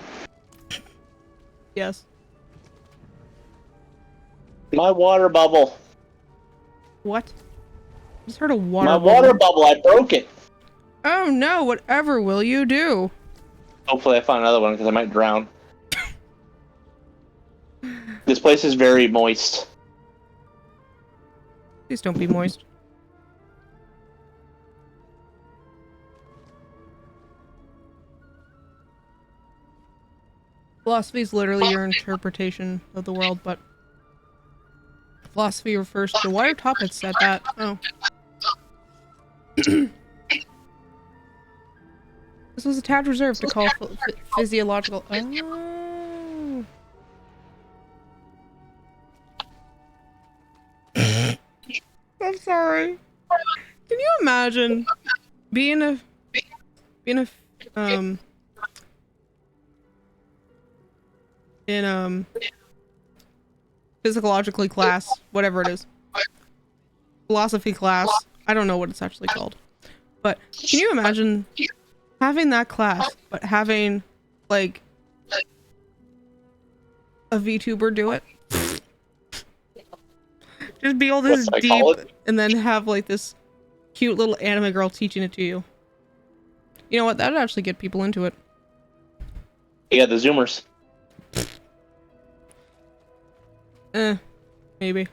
Yes. My water bubble. What? Just heard a water My bubble. water bubble. I broke it. Oh no, whatever will you do? Hopefully I find another one because I might drown. This place is very moist. Please don't be moist. Philosophy is literally your interpretation of the world, but philosophy refers to why are topics said that? Oh. This was a tad reserved to call physiological. Oh. I'm sorry. Can you imagine being a in physiologically class, whatever it is, philosophy class. I don't know what it's actually called, but can you imagine having that class, but having like a VTuber do it? Just be all this What, deep, psychology? and then have like this cute little anime girl teaching it to you. You know what? That'd actually get people into it. Yeah, the Zoomers. Maybe.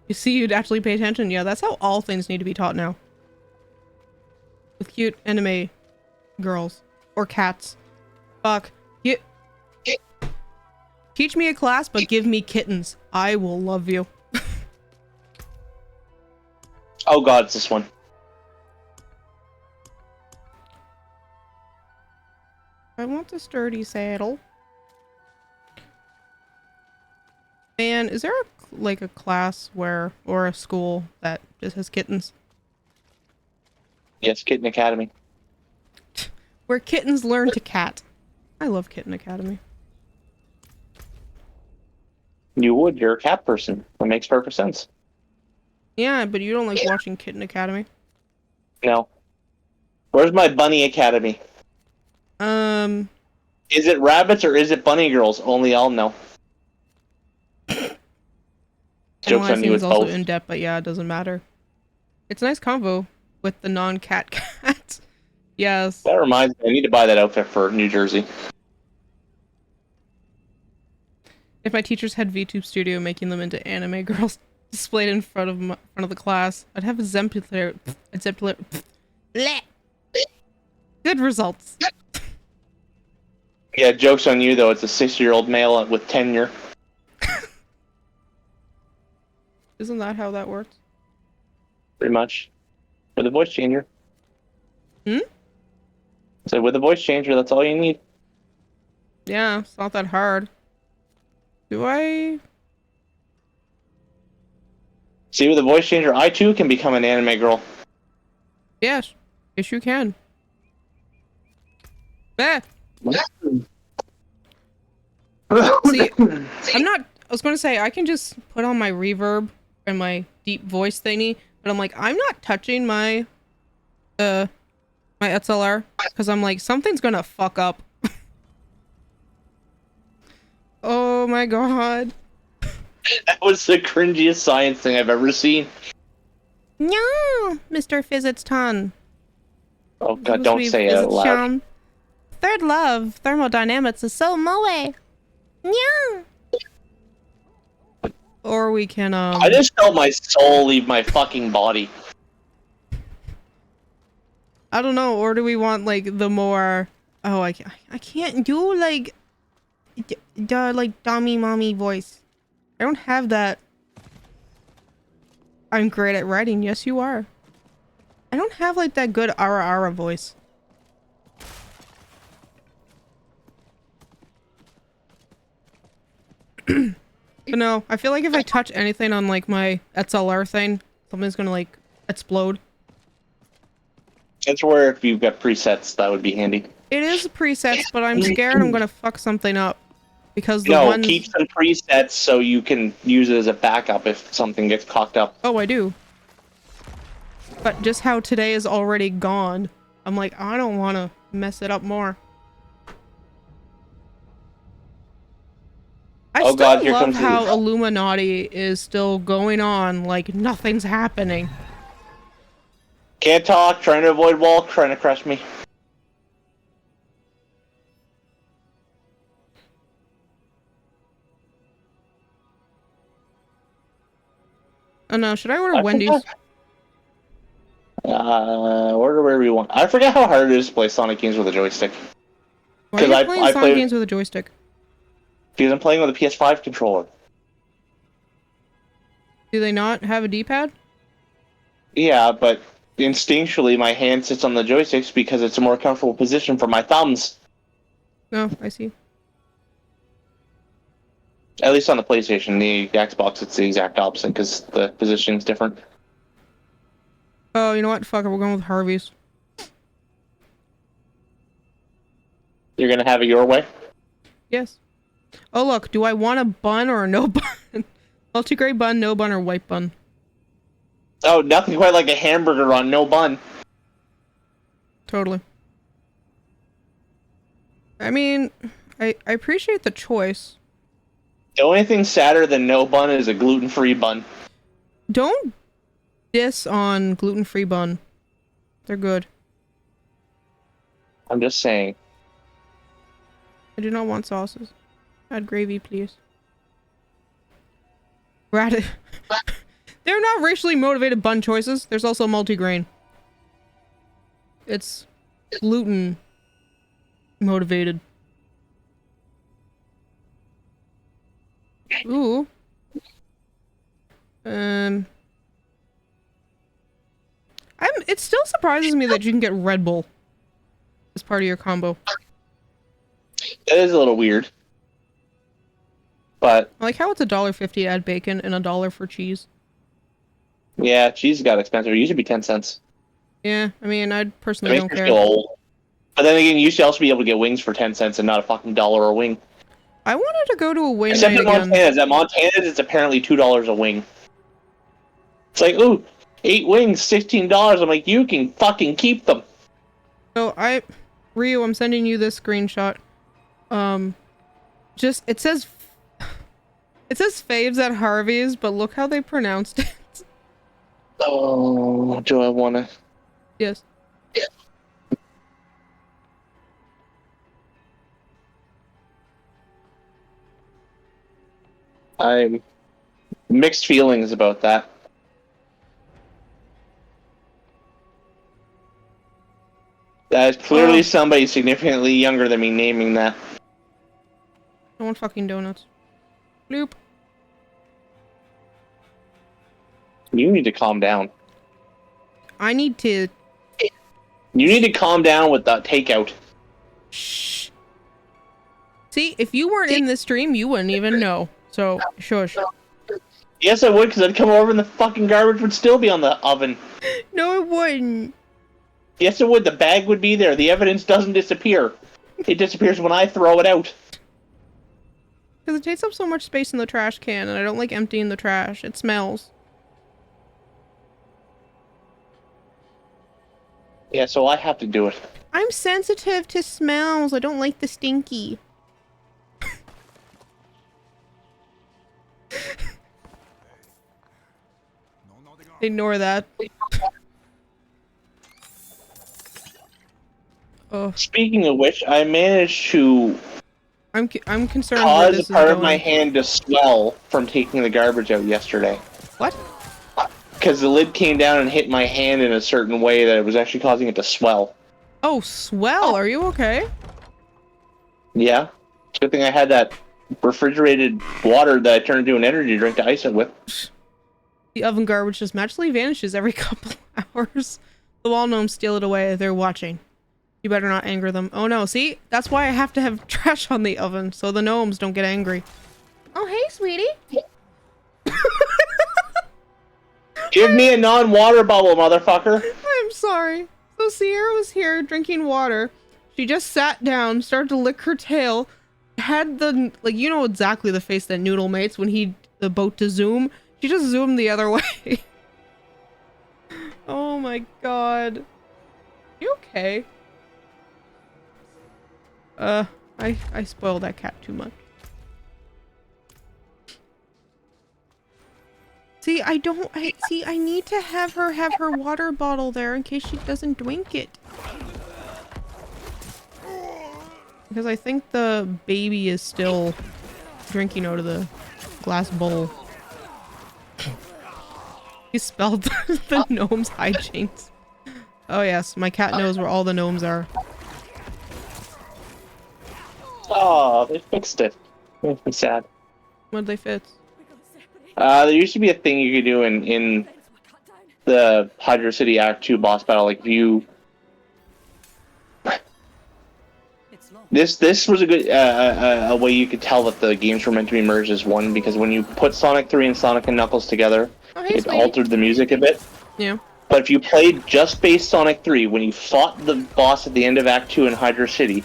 You see, you'd actually pay attention. Yeah, that's how all things need to be taught now. With cute anime girls or cats. Fuck. Teach me a class, but give me kittens. I will love you. Oh god, it's this one. I want the sturdy saddle. Man, is there a class where, or a school that just has kittens? Yes, Kitten Academy. Where kittens learn to cat. I love Kitten Academy. You would, you're a cat person. That makes perfect sense. Yeah, but you don't like watching Kitten Academy. No. Where's my Bunny Academy? Is it rabbits or is it bunny girls? Only I'll know. Joke's on you, is it's also both. in depth, but yeah, it doesn't matter. It's a nice convo with the non-cat cat. Yes. That reminds me, I need to buy that outfit for New Jersey. If my teachers had VTube Studio making them into anime girls displayed in front of the class, I'd have exemplary. Bleh. Good results. Yeah, joke's on you though, it's a 6-year-old male with tenure. Isn't that how that works? Pretty much. With a voice changer. Hmm? So with a voice changer, that's all you need. Yeah, it's not that hard. Do I? See, with a voice changer, I too can become an anime girl. Yes. Yes, you can. Eh. See, I'm not. I was going to say I can just put on my reverb and my deep voice thingy, but I'm like, I'm not touching my my XLR because I'm like, something's gonna fuck up. Oh my god. That was the cringiest science thing I've ever seen. No, Mr. Physics-ton. Oh god, don't say it out loud. Third love, thermodynamics is so moe. Yeah. Or we can I just felt my soul leave my fucking body. I don't know, or do we want like the more I can't do like the like dummy mommy voice. I don't have that. I'm great at writing. Yes, you are. I don't have like that good ara ara voice. But no, I feel like if I touch anything on like my XLR thing, something's gonna like explode. That's where if you've got presets, that would be handy. It is presets, but I'm scared I'm gonna fuck something up. Because the No, ones... keep some presets so you can use it as a backup if something gets cocked up. Oh, I do. But just how today is already gone, I'm like, I don't want to mess it up more. I Oh still god, here love comes how the... Illuminati is still going on like nothing's happening. Can't talk, trying to avoid wall, trying to crush me. Oh no, should I order Wendy's? Order wherever you want. I forget how hard it is to play Sonic games with a joystick. Why are you playing I Sonic play games with a joystick? because I'm playing with a PS5 controller. Do they not have a D-pad? Yeah, but instinctually my hand sits on the joysticks because it's a more comfortable position for my thumbs. No, I see. At least on the PlayStation. The Xbox, it's the exact opposite because the positioning's different. Oh, you know what? Fuck it, we're going with Harvey's. You're gonna have it your way? Yes. Oh look, do I want a bun or a no bun? Multi-grain bun, no bun, or white bun? Oh, nothing quite like a hamburger on no bun. Totally. I mean, I appreciate the choice. The only thing sadder than no bun is a gluten-free bun. Don't diss on gluten-free bun. They're good. I'm just saying. I do not want sauces. Add gravy, please. They're not racially motivated bun choices. There's also multigrain. It's gluten motivated. Ooh. It still surprises me that you can get Red Bull as part of your combo. That is a little weird. But I like how it's $1.50 to add bacon and $1 for cheese. yeah, cheese got expensive. It used to be 10 cents. Yeah, I mean, I It personally makes don't me care. feel old. But then again, you used to also be able to get wings for 10 cents and not a fucking $1 a wing. I wanted to go to a wing Except night in again. Montana's. At Montana's, it's apparently $2 a wing. It's like, ooh, 8 wings, $16. I'm like, you can fucking keep them. So Ryu, I'm sending you this screenshot. It says faves at Harvey's, but look how they pronounced it. Oh, do I want to? Yes. I'm mixed feelings about that. That is clearly somebody significantly younger than me naming that. I want fucking donuts. Bloop. You need to calm down. I need to You need to calm down with the takeout. Shh. See, if you weren't in this stream, you wouldn't even know. So, shush. Yes, I would, because I'd come over and the fucking garbage would still be on the oven. No, it wouldn't. Yes, it would. The bag would be there. The evidence doesn't disappear. It disappears when I throw it out. Because it takes up so much space in the trash can, and I don't like emptying the trash. It smells. Yeah, so I have to do it. I'm sensitive to smells. I don't like the stinky. Ignore that. Oh, Speaking of which, I managed to I'm concerned where cause this a part is of my going. hand to swell from taking the garbage out yesterday. What? Because the lid came down and hit my hand in a certain way that it was actually causing it to swell. Oh, swell. Are you okay? Yeah. Good thing I had that refrigerated water that I turned into an energy drink to ice it with. The oven garbage just magically vanishes every couple hours. The wall gnomes steal it away. They're watching. You better not anger them. Oh no, see? That's why I have to have trash on the oven, so the gnomes don't get angry. Oh, hey, sweetie. Give me a non-water bubble, motherfucker. I'm sorry. So Sierra was here drinking water. She just sat down, started to lick her tail, had the, like, you know exactly the face that Noodle makes when he about to zoom. She just zoomed the other way. Oh my god. You okay? I spoiled that cat too much. See, I need to have her water bottle there in case she doesn't drink it. Because I think the baby is still drinking out of the glass bowl. He spelled the gnome's hijinks. Oh yes, my cat knows where all the gnomes are. Oh, they fixed it. Makes me sad. What'd they fix? There used to be a thing you could do in the Hydro City Act 2 boss battle. Like, if you... This was a good a way you could tell that the games were meant to be merged as one, because when you put Sonic 3 and Sonic and Knuckles together, it altered the music a bit. Yeah. But if you played just base Sonic 3, when you fought the boss at the end of Act 2 in Hydro City,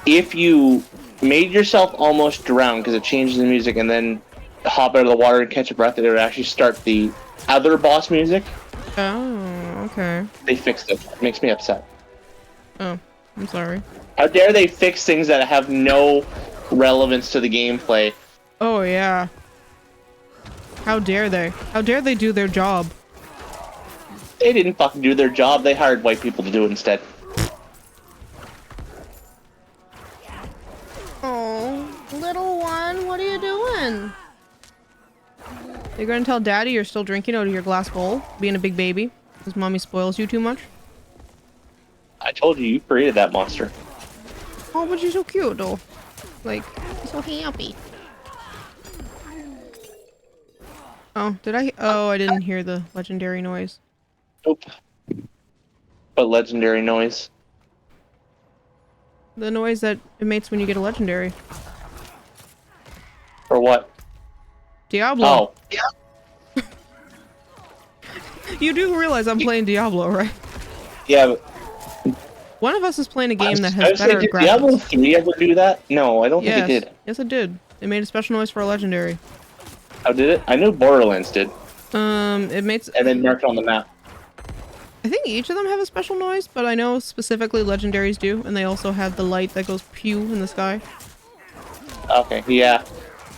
if you made yourself almost drown because it changes the music and then hop out of the water and catch a breath, it would actually start the other boss music. Oh, okay. They fixed it. It makes me upset. Oh, I'm sorry. How dare they fix things that have no relevance to the gameplay? Oh yeah. How dare they? How dare they do their job? They didn't fucking do their job. They hired white people to do it instead. Oh, little one, what are you doing? You're gonna tell daddy you're still drinking out of your glass bowl, being a big baby, because mommy spoils you too much? I told you, you created that monster. Oh, but you're so cute though. Like, so happy. Oh, did I? Oh, I didn't hear the legendary noise. Nope. But legendary noise. The noise that it makes when you get a legendary. For what? Diablo. Oh. You do realize I'm playing Diablo, right? Yeah, but... One of us is playing a game that I has was saying, better did Diablo graphics. 3 ever do that? No, I don't think Yes. it did. Yes, it did. It made a special noise for a legendary. How did it? I knew Borderlands did. It makes... And then marked it on the map. I think each of them have a special noise, but I know specifically legendaries do, and they also have the light that goes pew in the sky. Okay, yeah.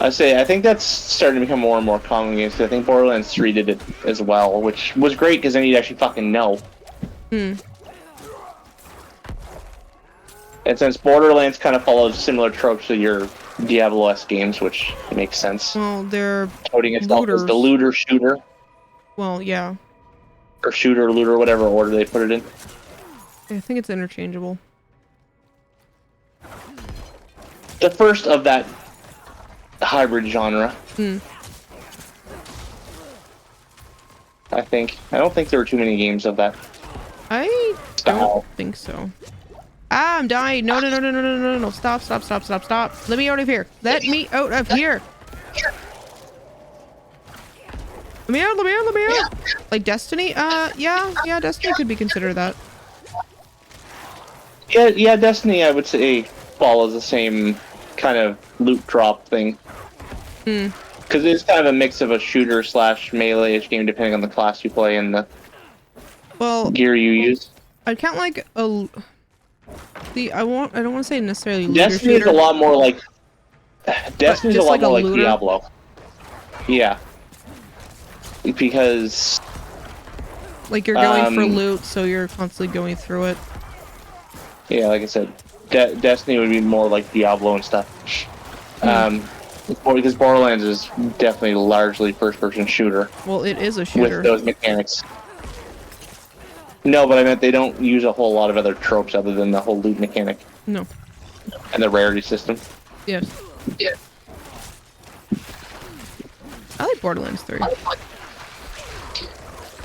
I think that's starting to become more and more common games, 'cause I think Borderlands 3 did it as well, which was great because then you'd actually fucking know. Hmm. And since Borderlands kind of follows similar tropes to your Diablo-esque games, which makes sense. Well, they're Coding itself as the looters. looter-shooter, Well, yeah. or shooter-looter, whatever order they put it in. I think it's interchangeable. The first of that hybrid genre, Hmm. I think. I don't think there were too many games of that. I Style. don't think so. Ah, I'm dying. No, no, no, no, no, no, no, no. Stop, stop, stop, stop, stop. Let me out of here. Let me out of here. Let me out, let me out, let me out. Like Destiny? Yeah, Destiny could be considered that. Yeah, Destiny, I would say, follows the same kind of loot drop thing. Because it's kind of a mix of a shooter slash melee-ish game, depending on the class you play and the gear you use. I can't like a. I don't want to say necessarily looter Destiny shooter. is a lot more like. Destiny's a just lot like a more like looter? Diablo. Yeah. Because. Like you're going for loot, so you're constantly going through it. Yeah, like I said, Destiny would be more like Diablo and stuff. Because Borderlands is definitely largely first-person shooter. Well, it is a shooter. With those mechanics. No, but I meant they don't use a whole lot of other tropes other than the whole loot mechanic. No. And the rarity system. Yes. Yeah. I like Borderlands 3.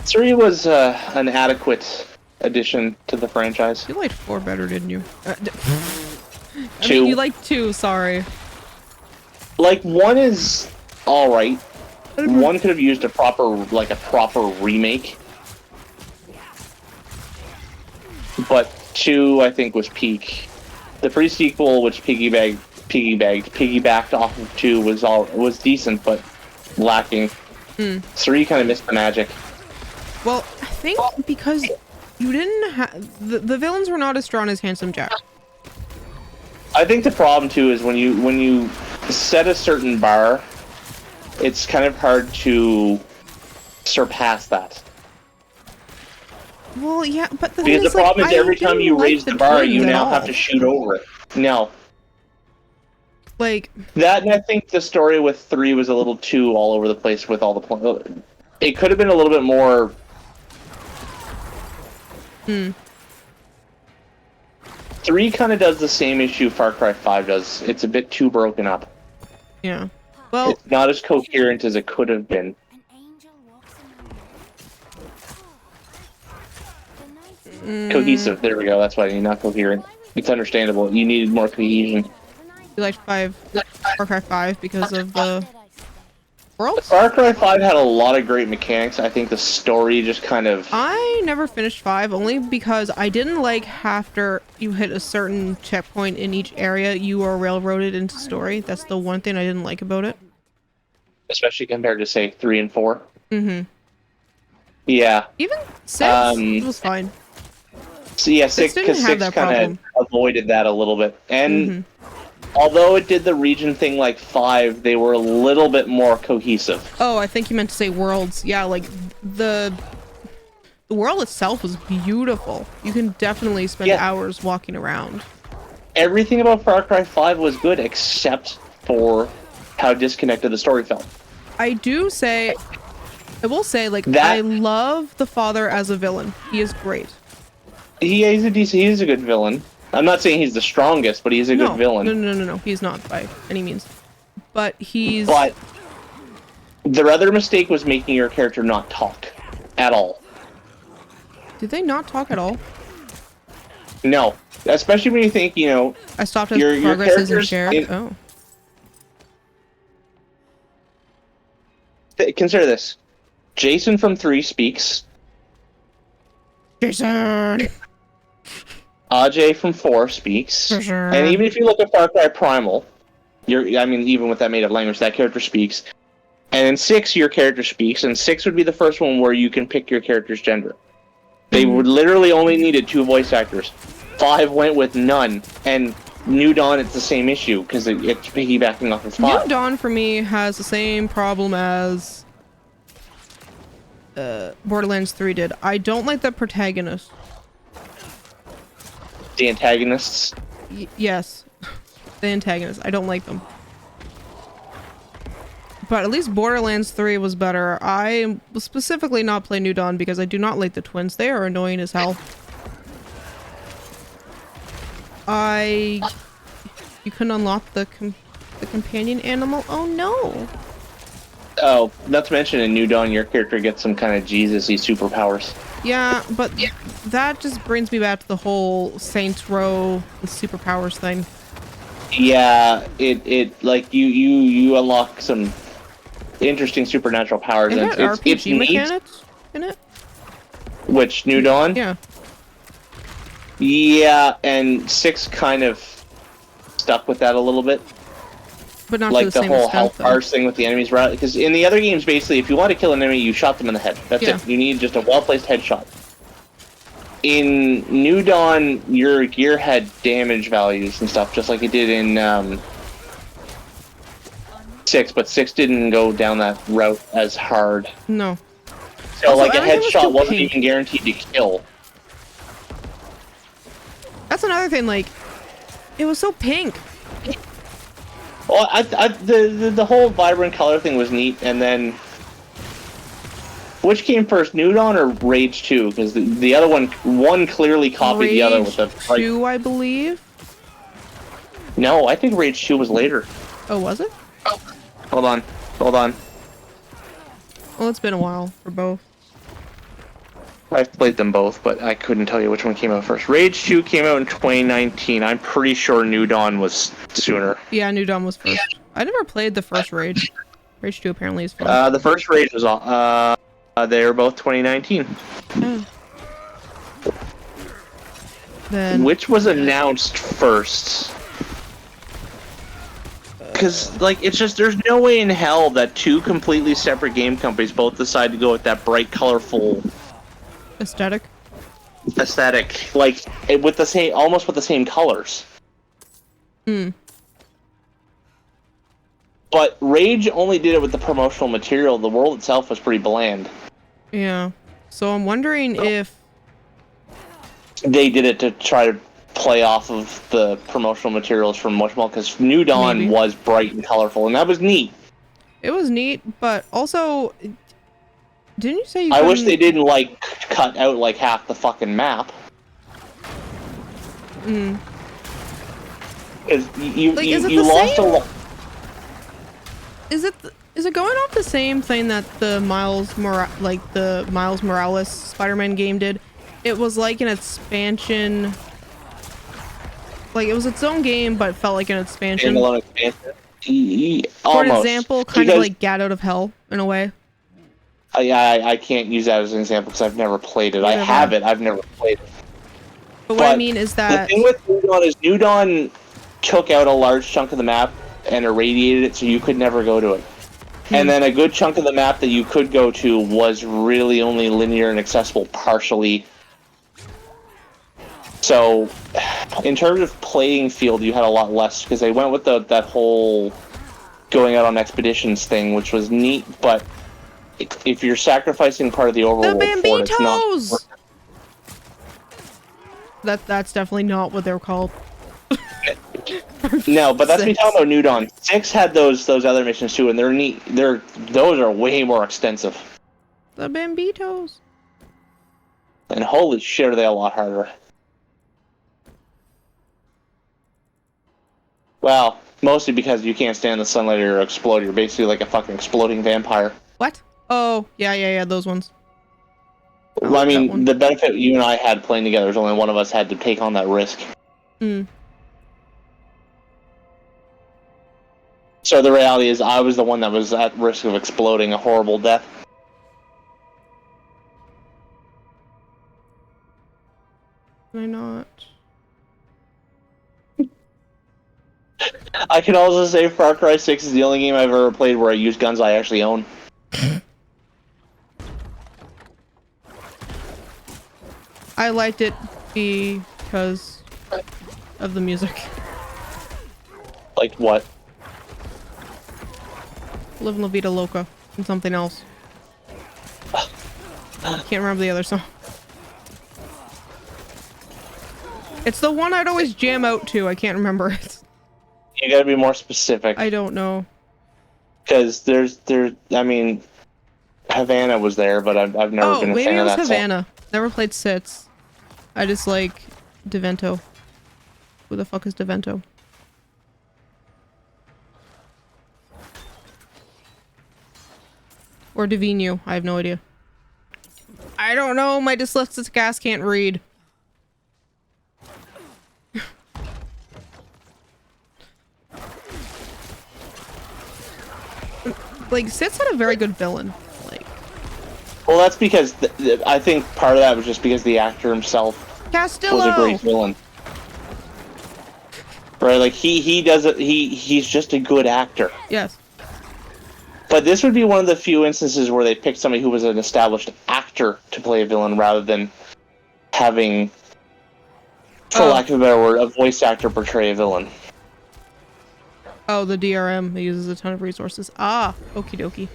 3 was an adequate addition to the franchise. You liked 4 better, didn't you? I 2. mean, you liked 2, sorry. Like, 1 is alright. 1 could have used a proper remake. But 2, I think, was peak. The pre-sequel, which piggybacked off of 2, was decent, but lacking. 3 kind of missed the magic. Well, I think because you didn't have the villains were not as strong as Handsome Jack. I think the problem too is when you set a certain bar, it's kind of hard to surpass that. Well, yeah, but the Because thing the problem is every time you raise the bar, you now all. have to shoot over it. No. Like That, and I think the story with 3 was a little too all over the place with all the it could have been a little bit more. 3 kind of does the same issue Far Cry 5 does. It's a bit too broken up. Yeah. Well, It's not as coherent as it could have been. An angel walks among us. Cohesive, there we go, that's why you're not coherent. It's understandable. You needed more cohesion. you liked Far Cry 5 because of the worlds? Far Cry 5 had a lot of great mechanics. I think the story just kind of... I never finished 5 only because I didn't like after you hit a certain checkpoint in each area, you are railroaded into story. That's the one thing I didn't like about it. Especially compared to, say, 3 and 4. Mm-hmm. Yeah. Even 6 was fine. So yeah, 6 didn't because have 6 that kind of avoided that a little bit. And Mm-hmm. although it did the region thing like 5, they were a little bit more cohesive. Oh, I think you meant to say worlds. Yeah, like the world itself was beautiful. You can definitely spend hours walking around. Everything about Far Cry 5 was good except for how disconnected the story felt. I will say, like, I love the father as a villain. He is great. He is a good villain. I'm not saying he's the strongest, but he's a good villain. No. He's not by any means. But he's... But their other mistake was making your character not talk at all. Did they not talk at all? No. Especially when you think, you know... I stopped as progress isn't shared. Oh. Consider this. Jason from 3 speaks. Jason! Ajay from 4 speaks. Sure. And even if you look at Far Cry Primal, even with that made-up language, that character speaks. And in 6, your character speaks, and 6 would be the first one where you can pick your character's gender. They would literally only needed 2 voice actors. 5 went with none, and New Dawn, it's the same issue, because it's piggybacking off of 5. New Dawn, for me, has the same problem as Borderlands 3 did. I don't like the protagonist. The antagonists? Yes. The antagonists. I don't like them. But at least Borderlands 3 was better. I will specifically not play New Dawn because I do not like the twins. They are annoying as hell. You couldn't unlock the companion animal? Oh no! Oh, not to mention in New Dawn, your character gets some kind of Jesus-y superpowers. Yeah, but that just brings me back to the whole Saints Row with superpowers thing. Yeah, it like you unlock some interesting supernatural powers, It and had it's RPG neat. mechanics in it. Which New Dawn? Yeah. Yeah, and 6 kind of stuck with that a little bit. But not to Like the the same whole extent, health though. bars thing with the enemies, right? Because in the other games, basically, if you want to kill an enemy, you shot them in the head. That's Yeah. it. You need just a well-placed headshot. In New Dawn, your gear had damage values and stuff, just like it did in 6, but 6 didn't go down that route as hard. No. So, Also, like, a everything was headshot too wasn't pink. even guaranteed to kill. That's another thing, like, it was so pink. Well, the whole vibrant color thing was neat, and then which came first, New Dawn or Rage 2? Because the other one clearly copied the other with the Rage 2, I believe. No, I think Rage 2 was later. Oh, was it? Hold on. Well, it's been a while for both. I've played them both, but I couldn't tell you which one came out first. Rage 2 came out in 2019. I'm pretty sure New Dawn was sooner. Yeah, New Dawn was first. I never played the first Rage. Rage 2 apparently is fun. The first Rage was they were both 2019. Oh. Then Which was announced first? Because, like, it's just, there's no way in hell that 2 completely separate game companies both decide to go with that bright, colorful aesthetic. aesthetic, like, with the same, almost with the same colors. Hmm. But Rage only did it with the promotional material. The world itself was pretty bland. Yeah. So I'm wondering if They did it to try to play off of the promotional materials from much more, because New Dawn Maybe. was bright and colorful, and that was neat. it was neat, but also, didn't you say you I wish couldn't- they didn't, like, cut out, like, half the fucking map. Mm. Because you Like, is it you the lost same? a lot. Is it going off the same thing that the Miles Morales Spider-Man game did? It was like an expansion. Like, it was its own game, but felt like an expansion. Standalone expansion. For an Almost. example, kind of Because- like Get Out of Hell in a way. I can't use that as an example because I've never played it. I Neither have have it. I've never played it. But what I But mean is The that thing with New Dawn is New Dawn took out a large chunk of the map and irradiated it, so you could never go to it. And then a good chunk of the map that you could go to was really only linear and accessible partially. So, in terms of playing field, you had a lot less, because they went with that whole going out on expeditions thing, which was neat, but if you're sacrificing part of the the overworld for it, it's not... Bambitos. That's definitely not what they're called. No, but that's me 6. talking about New Dawn. 6 had those other missions too, and they're neat. Those are way more extensive. The Bambitos. And holy shit, are they a lot harder. Well, mostly because you can't stand the sunlight or you'll explode. You're basically like a fucking exploding vampire. What? Oh, yeah, those ones. Well, I like that mean, one. the benefit you and I had playing together is only one of us had to take on that risk. Hmm. So the reality is I was the one that was at risk of exploding a horrible death. Can I not? I can also say Far Cry 6 is the only game I've ever played where I use guns I actually own. I liked it because of the music. Like what? Live La Vida Loca and something else. Can't remember the other song. It's the one I'd always jam out to. I can't remember it. You gotta be more specific. I don't know. Because I mean, Havana was there, but I've never Oh, been a maybe fan it of was that song. Havana. Never played Sits. I just like Devento. Who the fuck is Devento? Or Divino. I have no idea. I I don't know. My dyslexic ass can't read. Like, Sith's had a very good villain. Like, Well, that's because I think part of that was just because the actor himself Castillo! was a great villain. Right, like he does it. He's just a good actor. Yes. But this would be one of the few instances where they picked somebody who was an established actor to play a villain rather than having, for lack of a better word, a voice actor portray a villain. Oh, the DRM. It uses a ton of resources. Ah, okie dokie.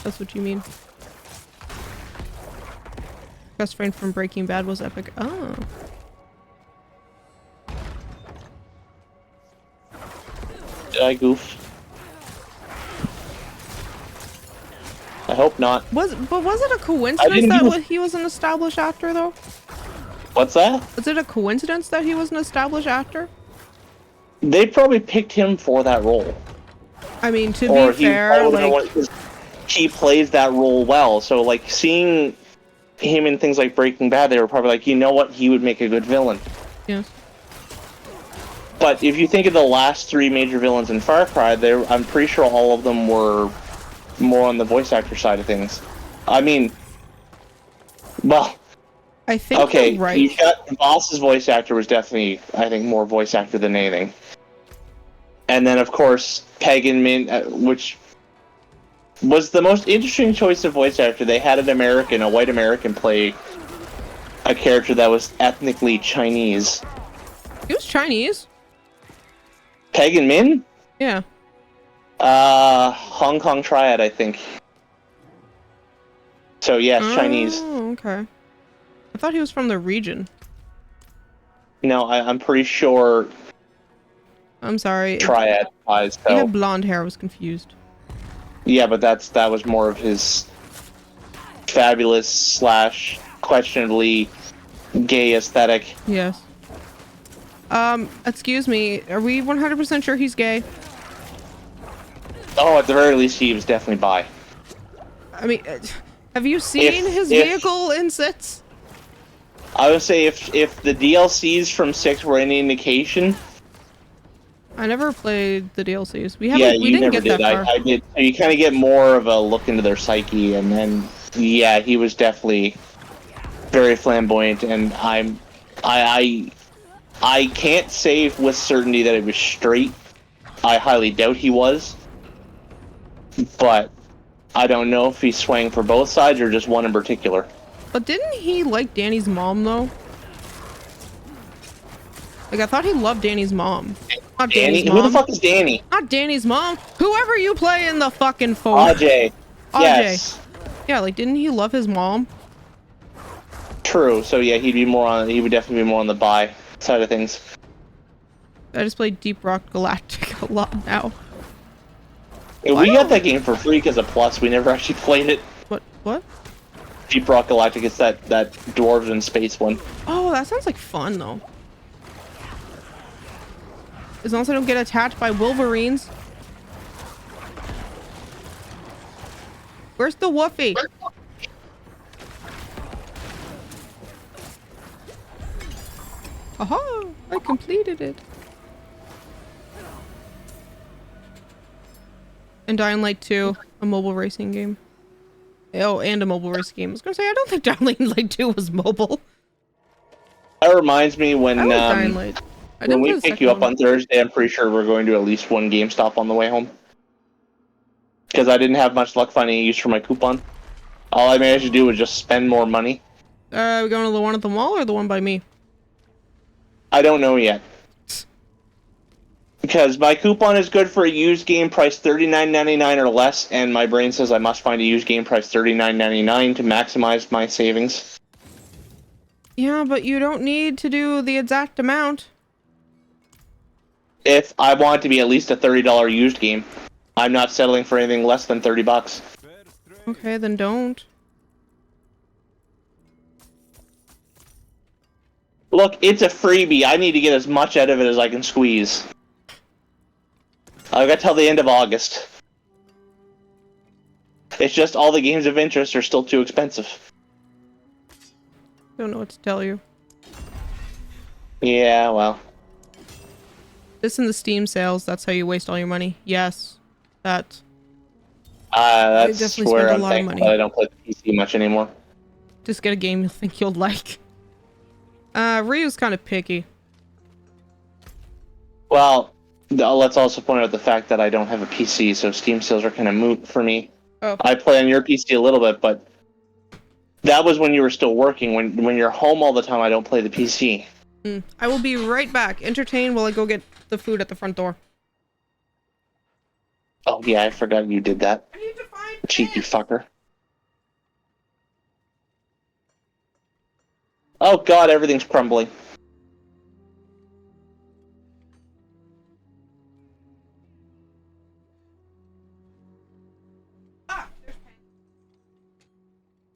That's what you mean. Best friend from Breaking Bad was epic. Oh. Did I goof? I hope not. Was it a coincidence that he was an established actor, though? What's that? Is it a coincidence that he was an established actor? They probably picked him for that role. I mean, to be fair, like, he plays that role well. So, like, seeing him in things like Breaking Bad, they were probably like, you know what, he would make a good villain. yes. But if you think of the last three major villains in Far Cry, I'm pretty sure all of them were more on the voice actor side of things. I mean, well, I think okay, you're right. You got Boss's voice actor was definitely, I think, more voice actor than anything. And then, of course, Pagan Min, which was the most interesting choice of voice actor. They had a white American, play a character that was ethnically Chinese. He was Chinese. Pagan Min? Yeah. Hong Kong Triad, I think. So, yes, Chinese. Oh, okay. I thought he was from the region. No, I'm pretty sure I'm sorry. Triad eyes, He though. had blonde hair. I was confused. Yeah, but that was more of his fabulous / questionably gay aesthetic. Yes. Excuse me. Are we 100% sure he's gay? Oh, at the very least, he was definitely bi. I mean, have you seen his vehicle in Sits? I would say if the DLCs from 6 were any indication... I never played the DLCs. We didn't get that far. I did. So you kind of get more of a look into their psyche, and then, yeah, he was definitely very flamboyant, and I can't say with certainty that it was straight. I highly doubt he was. But I don't know if he swang for both sides or just one in particular. But didn't he like Danny's mom, though? Like, I thought he loved Danny's mom. Not Danny's mom. Who the fuck is Danny? Not Danny's mom. Whoever you play in the fucking phone. Ajay. Yes. Yeah, like, didn't he love his mom? True. So yeah, he would definitely be more on the bi side of things. I just played Deep Rock Galactic a lot now. Yeah, we got that game for free because of Plus. We never actually played it. What? Deep Rock Galactic. It's that dwarves in space one. Oh, that sounds like fun, though. As long as I don't get attacked by Wolverines. Where's the Woofy? Aha! I completed it. And Dying Light 2, a mobile racing game. Oh, and a mobile racing game. I was gonna say, I don't think Dying Light 2 was mobile. That reminds me when Dying Light. When we pick you up on Thursday, I'm pretty sure we're going to at least one GameStop on the way home. Because I didn't have much luck finding a use for my coupon. All I managed to do was just spend more money. Are we going to the one at the mall or the one by me? I don't know yet. Because my coupon is good for a used game price $39.99 or less, and my brain says I must find a used game price $39.99 to maximize my savings. Yeah, but you don't need to do the exact amount. If I want it to be at least a $30 used game, I'm not settling for anything less than $30. Okay, then don't. Look, it's a freebie. I need to get as much out of it as I can squeeze. I've got till the end of August. It's just all the games of interest are still too expensive. Don't know what to tell you. Yeah, well. This and the Steam sales, that's how you waste all your money. Yes. That. That's definitely where spent a I'm lot of thankful money. that I don't play the PC much anymore. Just get a game you'll think you'll like. Ryu's kind of picky. Well, let's also point out the fact that I don't have a PC, so Steam sales are kind of moot for me. Oh. I play on your PC a little bit, but that was when you were still working. When you're home all the time, I don't play the PC. I will be right back. Entertain while I go get the food at the front door. Oh yeah, I forgot you did that. I need to find Cheeky fucker. Oh god, everything's crumbling.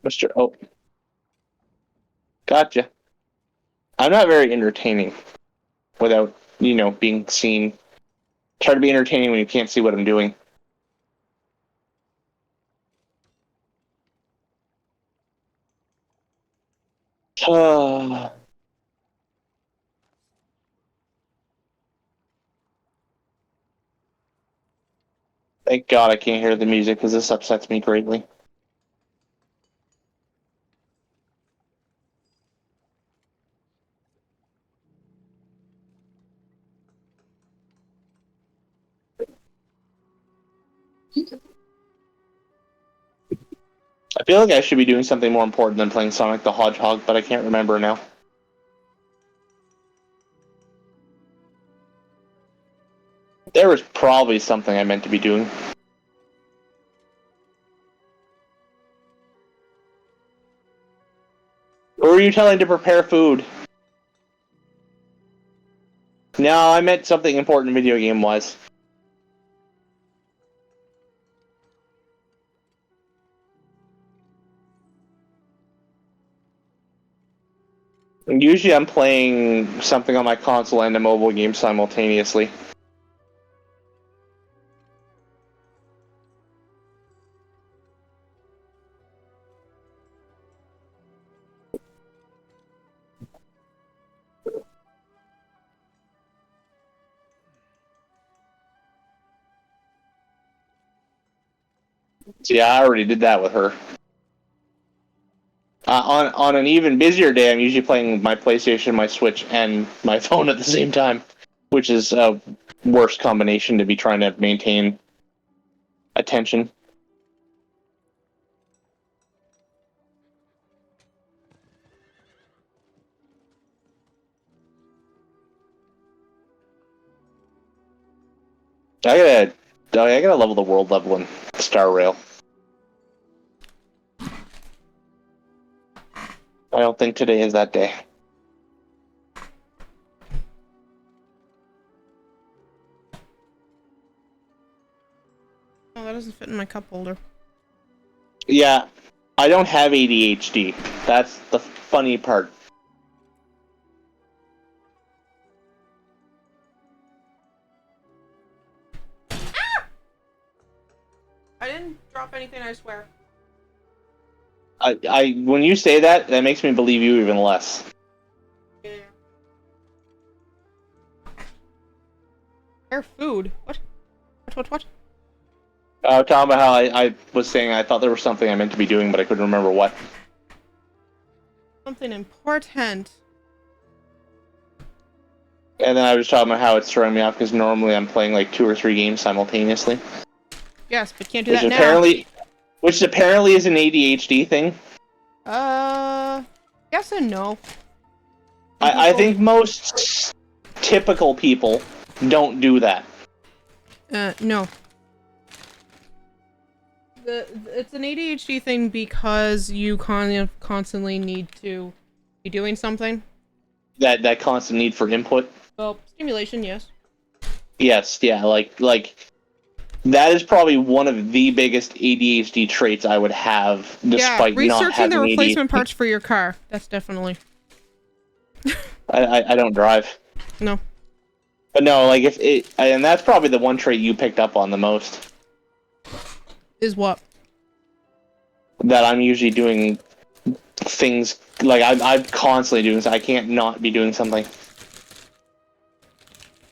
Mr. Oh. Gotcha. I'm not very entertaining without, being seen. Try to be entertaining when you can't see what I'm doing. Thank God I can't hear the music because this upsets me greatly. I feel like I should be doing something more important than playing Sonic the Hedgehog, but I can't remember now. There was probably something I meant to be doing. Who were you telling to prepare food? No, I meant something important video game-wise. Usually I'm playing something on my console and a mobile game simultaneously. See, I already did that with her. On an even busier day, I'm usually playing my PlayStation, my Switch, and my phone at the same time, which is a worse combination to be trying to maintain attention. I gotta level the world level in Star Rail. I don't think today is that day. Oh, that doesn't fit in my cup holder. Yeah, I don't have ADHD. That's the funny part. I didn't drop anything, I swear. When you say that, that makes me believe you even less. Yeah. Air food? What? What? Talking about how I was saying I thought there was something I meant to be doing, but I couldn't remember what. Something important. And then I was talking about how it's throwing me off because normally I'm playing like 2 or 3 games simultaneously. Yes, but can't do that now. Which apparently is an ADHD thing. Yes and no. I think most typical people don't do that. No. It's an ADHD thing because you constantly need to be doing something. That constant need for input. Well, stimulation, yes. Yes, yeah, like that is probably one of the biggest ADHD traits I would have, despite not researching having the replacement ADHD. parts for your car. That's definitely. I don't drive. No. But no, like if it, and that's probably the one trait you picked up on the most. Is what? That I'm usually doing things like I'm constantly doing. I can't not be doing something.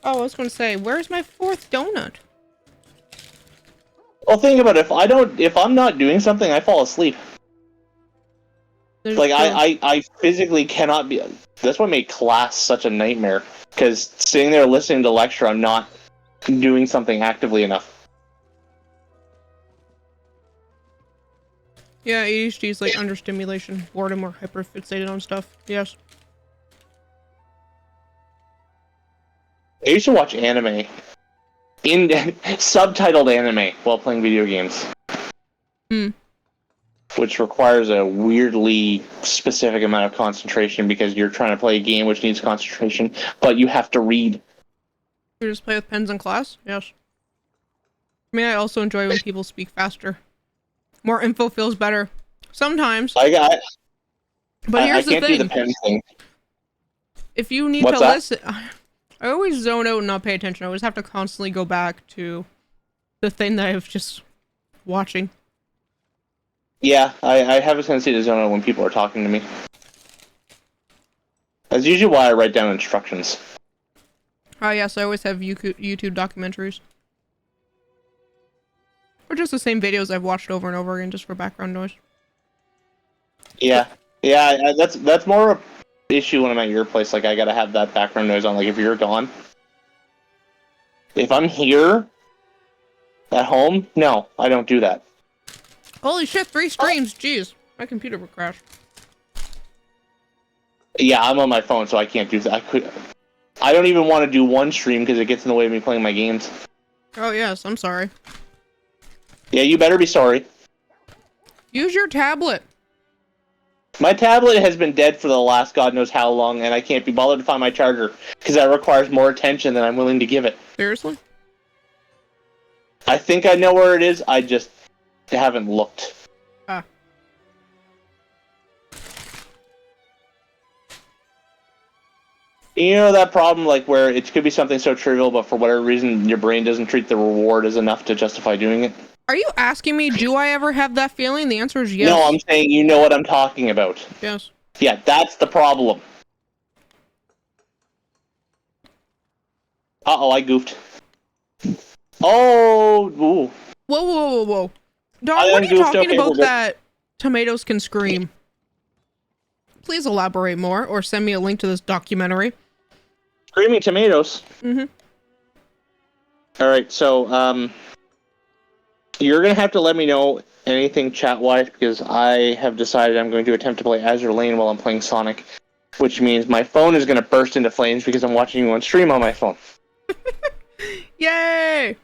Oh, I was going to say, where's my fourth donut? Well, think about it. If I'm not doing something, I fall asleep. There's Like the- I physically cannot be. That's what made class such a nightmare. Because sitting there listening to lecture, I'm not doing something actively enough. Yeah, ADHD is like understimulation, boredom, or hyperfixated on stuff. Yes. I used to watch anime, in subtitled anime, while playing video games. Hmm. Which requires a weirdly specific amount of concentration because you're trying to play a game which needs concentration, but you have to read. You just play with pens in class? Yes. I mean, I also enjoy when people speak faster. More info feels better. Sometimes. But here's the I can't thing. do the pen thing. If you need What's to that? listen... I always zone out and not pay attention. I always have to constantly go back to the thing that I was just watching. Yeah, I have a tendency to zone out when people are talking to me. That's usually why I write down instructions. Oh yes, I always have YouTube documentaries. Or just the same videos I've watched over and over again just for background noise. Yeah, that's more of an issue when I'm at your place. Like I gotta have that background noise on. Like if you're gone, if I'm here at home, no, I don't do that. Holy shit, 3 streams! Jeez, my computer would crash. Yeah, I'm on my phone, so I can't do that. I don't even want to do one stream because it gets in the way of me playing my games. Oh yes, I'm sorry. Yeah, you better be sorry. Use your tablet. My tablet has been dead for the last God knows how long, and I can't be bothered to find my charger because that requires more attention than I'm willing to give it. Seriously? I think I know where it is. I just haven't looked. Ah. You know that problem, like where it could be something so trivial, but for whatever reason your brain doesn't treat the reward as enough to justify doing it? Are you asking me, do I ever have that feeling? The answer is yes. No, I'm saying you know what I'm talking about. Yes. Yeah, that's the problem. Uh-oh, I goofed. Oh, ooh. Whoa. Don, I what are you ungoofed, talking okay, about we're good. that tomatoes can scream? Please elaborate more, or send me a link to this documentary. Screaming tomatoes. Mm-hmm. Alright, so, you're gonna have to let me know anything chat-wise, because I have decided I'm going to attempt to play Azure Lane while I'm playing Sonic, which means my phone is gonna burst into flames because I'm watching you on stream on my phone. Yay!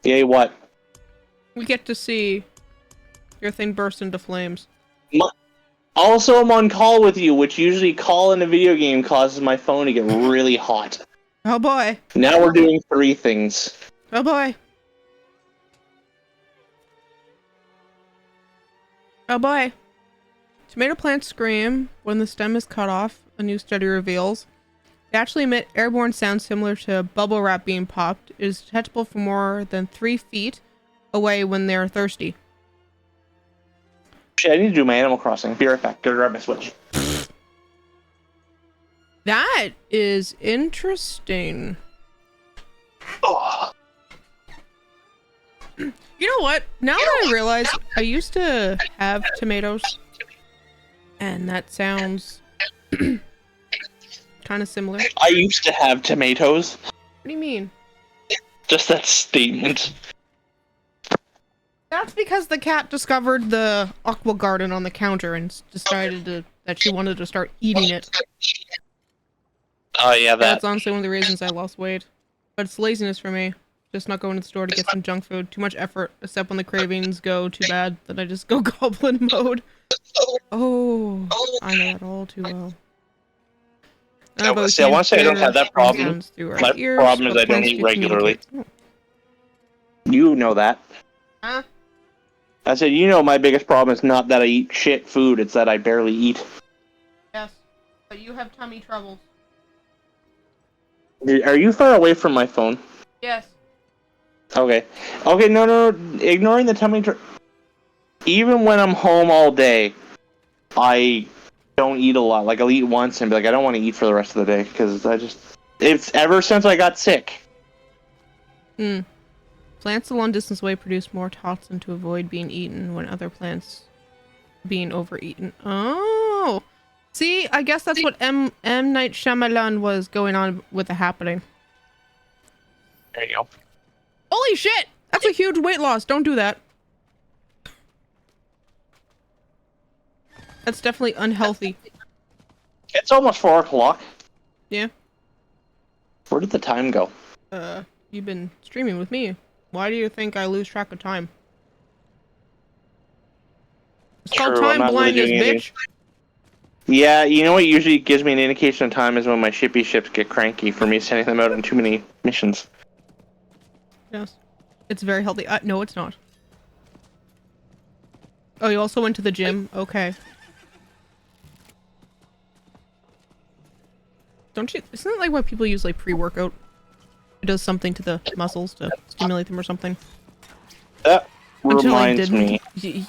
Yay, what? We get to see your thing burst into flames. Also, I'm on call with you, which usually call in a video game causes my phone to get really hot. Oh boy. Now we're doing 3 things. Oh boy. Oh boy. Tomato plants scream when the stem is cut off, a new study reveals. They actually emit airborne sounds similar to bubble wrap being popped. It is detectable from more than 3 feet away when they're thirsty. Shit, I need to do my Animal Crossing. Be right back. Gotta grab my Switch. That is interesting. Oh. You know what? Now that I realize, I used to have tomatoes, and that sounds kind of similar. What I used to have tomatoes. do you mean? Just that statement. That's because the cat discovered the aqua garden on the counter and decided that she wanted to start eating it. Oh yeah, That's honestly one of the reasons I lost weight. But it's laziness for me. Just not going to the store to get some junk food. Too much effort, except when the cravings go too bad, then I just go goblin mode. Oh, I know that all too well. I want to say I don't have that problem. My problem is I don't eat regularly. You know that. Huh? I said, you know my biggest problem is not that I eat shit food, it's that I barely eat. Yes, but you have tummy troubles. Are you far away from my phone? Yes. Okay. Okay, no. Ignoring the tummy even when I'm home all day, I don't eat a lot. Like, I'll eat once and be like, I don't want to eat for the rest of the day, because it's ever since I got sick. Plants a long distance away produce more toxin to avoid being eaten when other plants being overeaten. Oh! See, I guess that's what M. Night Shyamalan was going on with the happening. There you go. Holy shit! That's a huge weight loss. Don't do that. That's definitely unhealthy. It's almost 4 o'clock. Yeah. Where did the time go? You've been streaming with me. Why do you think I lose track of time? It's called True, I'm time not really blindness, doing bitch. Yeah, you know what usually gives me an indication of time is when my shippy ships get cranky for me sending them out on too many missions. Yes. It's very healthy. No, it's not. Oh, you also went to the gym? Okay. Don't you? Isn't it like what people use like pre-workout? It does something to the muscles to stimulate them or something. That Until I reminds didn't. me.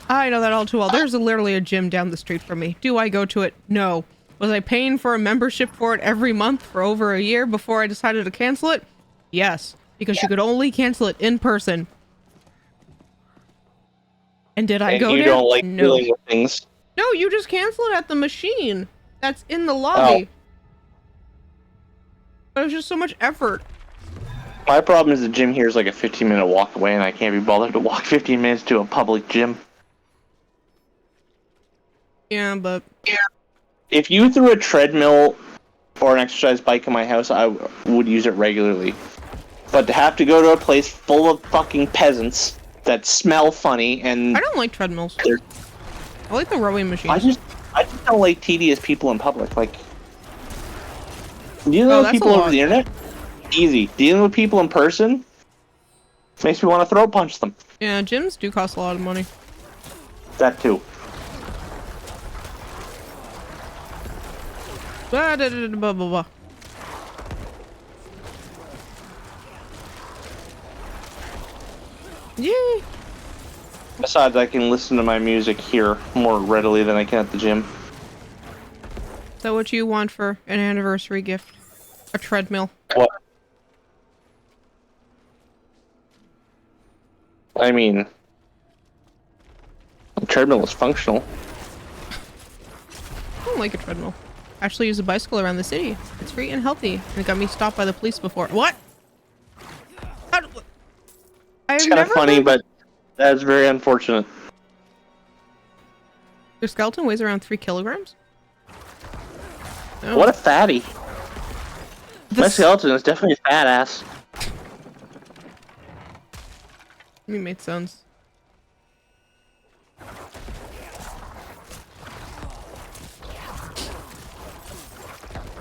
I know that all too well. There's literally a gym down the street from me. Do I go to it? No. Was I paying for a membership for it every month for over a year before I decided to cancel it? Yes. Because you could only cancel it in person. And did I go you there? don't like No. dealing with things. No, you just cancel it at the machine. That's in the lobby. But it was just so much effort. My problem is the gym here is like a 15-minute walk away, and I can't be bothered to walk 15 minutes to a public gym. Yeah, but... If you threw a treadmill or an exercise bike in my house, I would use it regularly. But to have to go to a place full of fucking peasants that smell funny and... I don't like treadmills. They're- I like the rowing machine. I just don't like tedious people in public. Like, dealing with that's people a over lot. the internet, easy. Dealing with people in person makes me want to throat punch them. Yeah, gyms do cost a lot of money. That too. Blah, da, da, da, blah, blah, blah. Yay! Besides, I can listen to my music here more readily than I can at the gym. Is that what you want for an anniversary gift? A treadmill. What? I mean, the treadmill is functional. I don't like a treadmill. I actually use a bicycle around the city. It's free and healthy. And it got me stopped by the police before. What? It's kind of funny, but that's very unfortunate. Your skeleton weighs around 3 kilograms? Oh. What a fatty. My This- skeleton is definitely a fat ass. It made sense.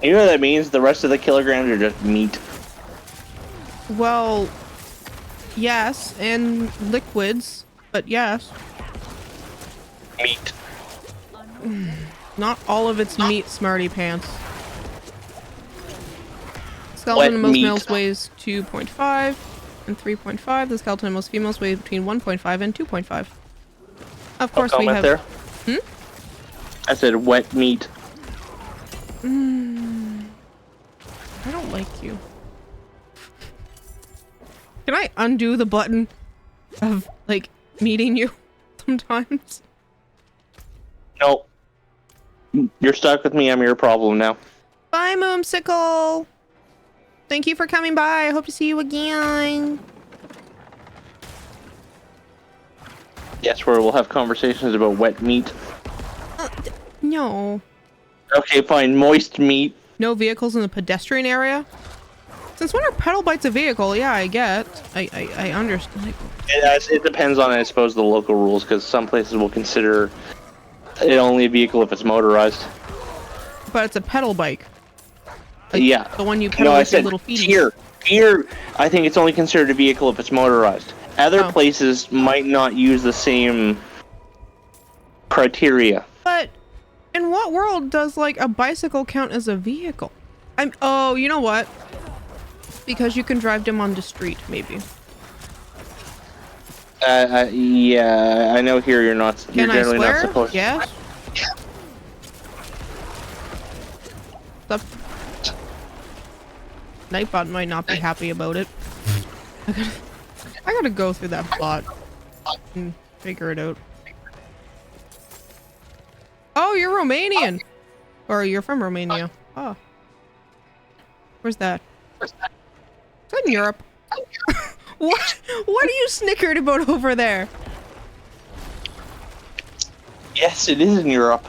You know what that means? The rest of the kilograms are just meat. Well, yes, and liquids, but yes. Meat. Not all of it's meat, smarty pants. Skeleton in most meat. males weighs 2.5 and 3.5. The skeleton in most females weighs between 1.5 and 2.5. Of course, we have. There. I said wet meat. I don't like you. Can I undo the button of like meeting you sometimes? No. You're stuck with me. I'm your problem now. Bye, Moomsicle. Thank you for coming by. I hope to see you again. Yes, where we'll have conversations about wet meat. No. Okay, fine. Moist meat. No vehicles in the pedestrian area? Since when are pedal bikes a vehicle? Yeah, I get. I understand. Like, It depends on, I suppose, the local rules, because some places will consider it only a vehicle if it's motorized. but it's a pedal bike. Like Yeah. the one you pedal No, I with your said little feet. here, I think it's only considered a vehicle if it's motorized. Other Oh. places might not use the same criteria. But in what world does like a bicycle count as a vehicle? Oh, you know what? Because you can drive them on the street, maybe. Yeah, I know here you're not. You're Can I generally swear? not supposed. Yes. The Nightbot might not be happy about it. I gotta go through that plot and figure it out. Oh, you're Romanian, or you're from Romania. Oh, where's that? It's in Europe. What? What are you snickered about over there? Yes, it is in Europe.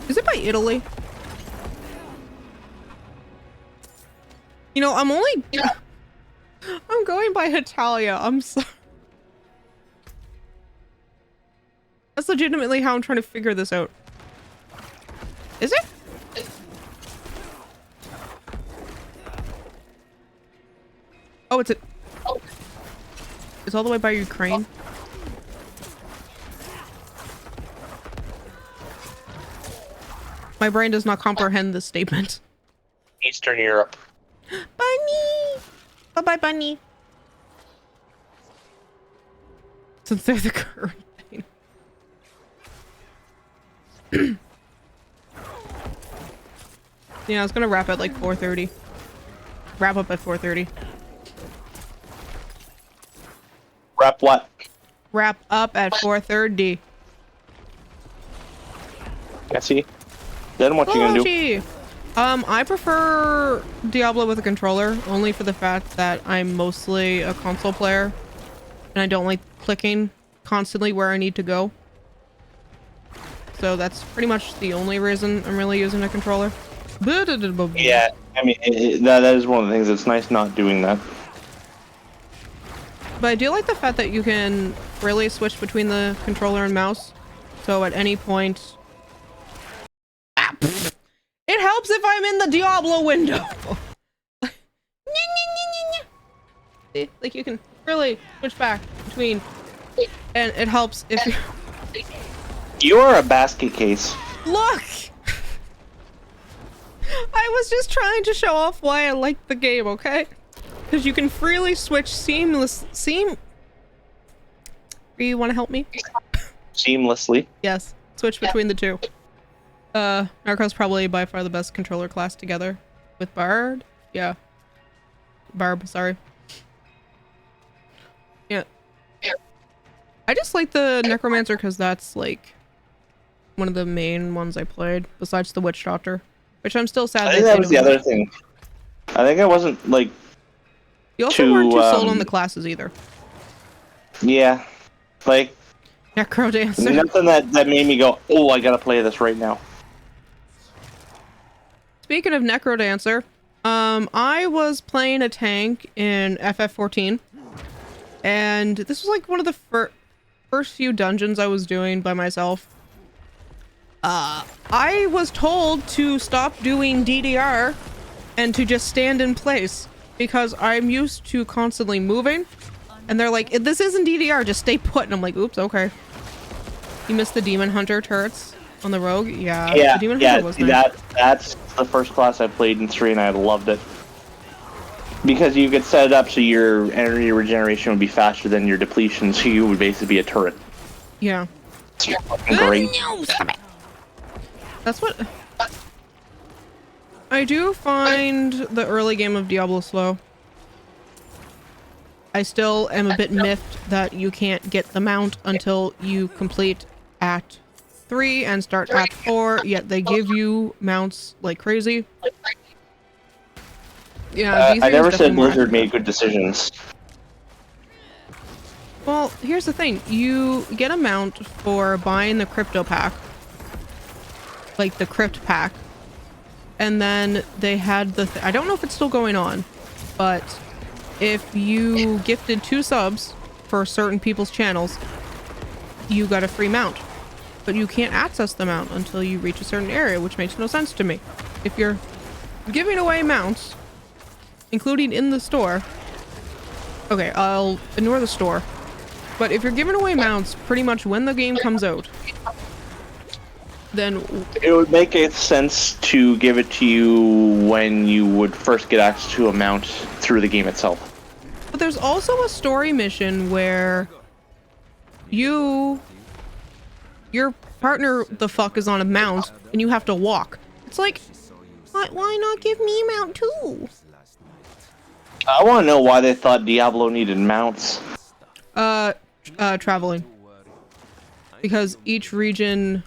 Is it by Italy? You know, I'm going by Italia. I'm sorry. That's legitimately how I'm trying to figure this out. Is it? Oh, it's all the way by Ukraine. My brain does not comprehend this statement. Eastern Europe. Bunny! Bye-bye, Bunny. Since they're the current thing. Yeah, I was gonna wrap at like 4:30. Wrap up at 4:30. Wrap what? Wrap up at 4:30. Yeah, see? Then what you gonna do? MonoChii! I prefer Diablo with a controller, only for the fact that I'm mostly a console player, and I don't like clicking constantly where I need to go. So that's pretty much the only reason I'm really using a controller. Yeah, I mean, that is one of the things that's nice not doing that. But I do like the fact that you can really switch between the controller and mouse. So at any point... It helps if I'm in the Diablo window! See? Like, you can really switch back between... And it helps if you... You are a basket case. Look! I was just trying to show off why I like the game, okay? Because you can freely switch Do you want to help me? Seamlessly. Yes. Switch between the two. Narco's probably by far the best controller class together. With Bard? Yeah. Barb, sorry. Yeah. I just like the Necromancer because that's like one of the main ones I played, besides the Witch Doctor. Which I'm still sad I think that was the other thing. I think I wasn't like... You also weren't too sold on the classes either. Yeah. Like... Necrodancer. Nothing that made me go, oh, I gotta play this right now. Speaking of Necrodancer, I was playing a tank in FF14, and this was like one of the first few dungeons I was doing by myself. I was told to stop doing DDR and to just stand in place because I'm used to constantly moving, and they're like, this isn't DDR, just stay put. And I'm like, oops, okay. You missed the Demon Hunter turrets on the Rogue? Yeah, the Demon Hunter was nice. That's the first class I played in 3 and I loved it. Because you could set it up so your energy regeneration would be faster than your depletion, so you would basically be a turret. Yeah. It's fucking great. No, stop it. That's what... I do find the early game of Diablo slow. I still am a bit miffed that you can't get the mount until you complete Act 3 and start Act 4, yet they give you mounts like crazy. Yeah, I never said Blizzard made good decisions. Well, here's the thing. You get a mount for buying the crypto pack. Like the crypt pack. And then they had the... I don't know if it's still going on, but if you gifted 2 subs for certain people's channels, you got a free mount. But you can't access the mount until you reach a certain area, which makes no sense to me. If you're giving away mounts, including in the store... Okay, I'll ignore the store. But if you're giving away mounts pretty much when the game comes out, then It would make sense to give it to you when you would first get access to a mount through the game itself. but there's also a story mission where your partner the fuck is on a mount and you have to walk. It's like, why not give me mount too? I want to know why they thought Diablo needed mounts. Traveling. Because each region,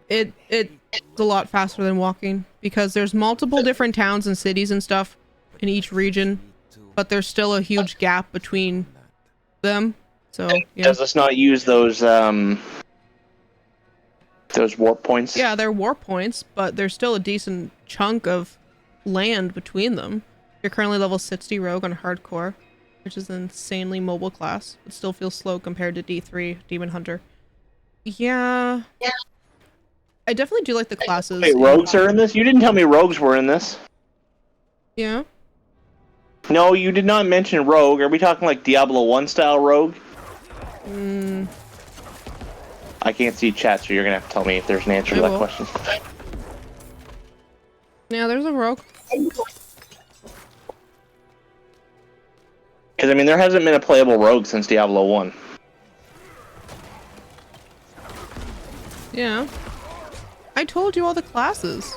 it's a lot faster than walking because there's multiple different towns and cities and stuff in each region, but there's still a huge gap between them. So yeah. Does this not use those warp points? Yeah, they're war points, but there's still a decent chunk of land between them. You're currently level 60 rogue on hardcore, which is an insanely mobile class. It still feels slow compared to D3 Demon Hunter. Yeah. I definitely do like the classes. Wait, rogues are in this? You didn't tell me rogues were in this. Yeah. No, you did not mention rogue. Are we talking like Diablo 1 style rogue? I can't see chat, so you're gonna have to tell me if there's an answer to that question. Yeah, there's a rogue. Because, I mean, there hasn't been a playable rogue since Diablo 1. Yeah. I told you all the classes.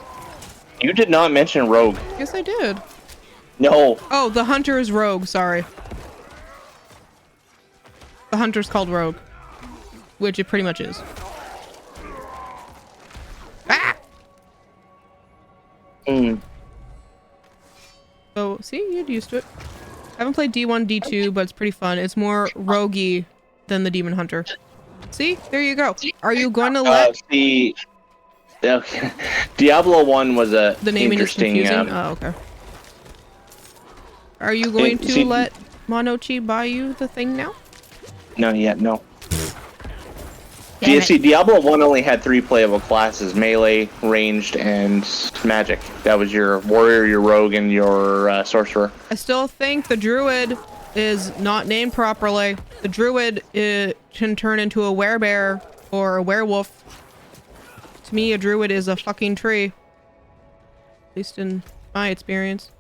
You did not mention rogue. Yes, I did. No. Oh, the hunter is rogue, sorry. The hunter's called rogue. Which it pretty much is. Ah! So, see, you'd used to it. I haven't played D1, D2, but it's pretty fun. It's more roguey than the Demon Hunter. See? There you go. Are you going to let... Okay. Diablo 1 was a The naming is interesting... confusing? Oh, okay. Are you going to let MonoChii buy you the thing now? No, yet, no. See, Diablo 1 only had 3 playable classes: melee, ranged, and magic. That was your warrior, your rogue, and your sorcerer. I still think the druid is not named properly. The druid can turn into a werebear or a werewolf. To me, a druid is a fucking tree. At least in my experience.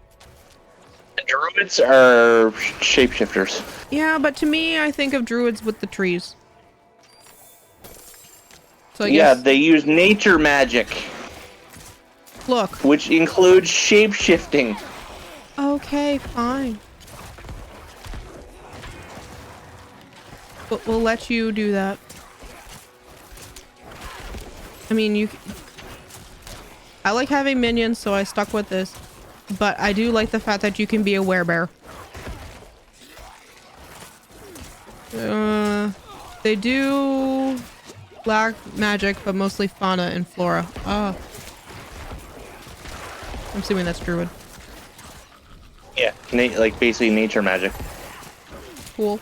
The druids are shapeshifters. Yeah, but to me, I think of druids with the trees. So yeah, they use nature magic. Look. Which includes shape-shifting. Okay, fine. But we'll let you do that. I mean, I like having minions, so I stuck with this. But I do like the fact that you can be a werebear. They do black magic, but mostly fauna and flora. Oh. I'm assuming that's druid. Yeah, like basically nature magic. Cool.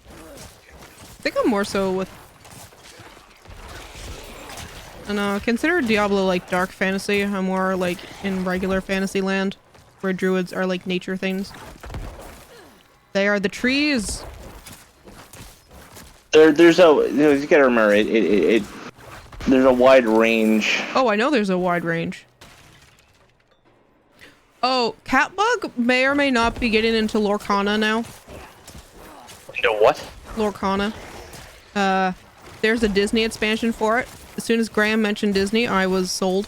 I think I'm more so with... I don't know, consider Diablo like dark fantasy. I'm more like in regular fantasy land, where druids are like nature things. They are the trees. There's you gotta remember there's a wide range. Oh, I know there's a wide range. Oh, Catbug may or may not be getting into Lorcana now. Into what? Lorcana. There's a Disney expansion for it. As soon as Graham mentioned Disney, I was sold.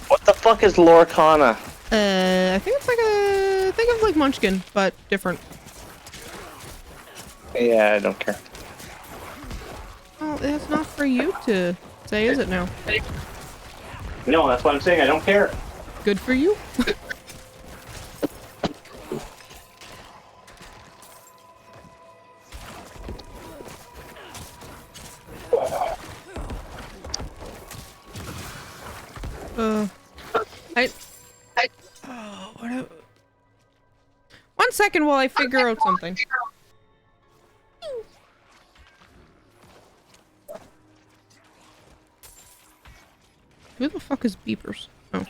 What the fuck is Lorcana? I think it's like think of like Munchkin, but different. Yeah, I don't care. Oh, that's not for you to say, is it now? No, that's what I'm saying. I don't care. Good for you. One second while I figure out something. Who the fuck is beepers? Oh.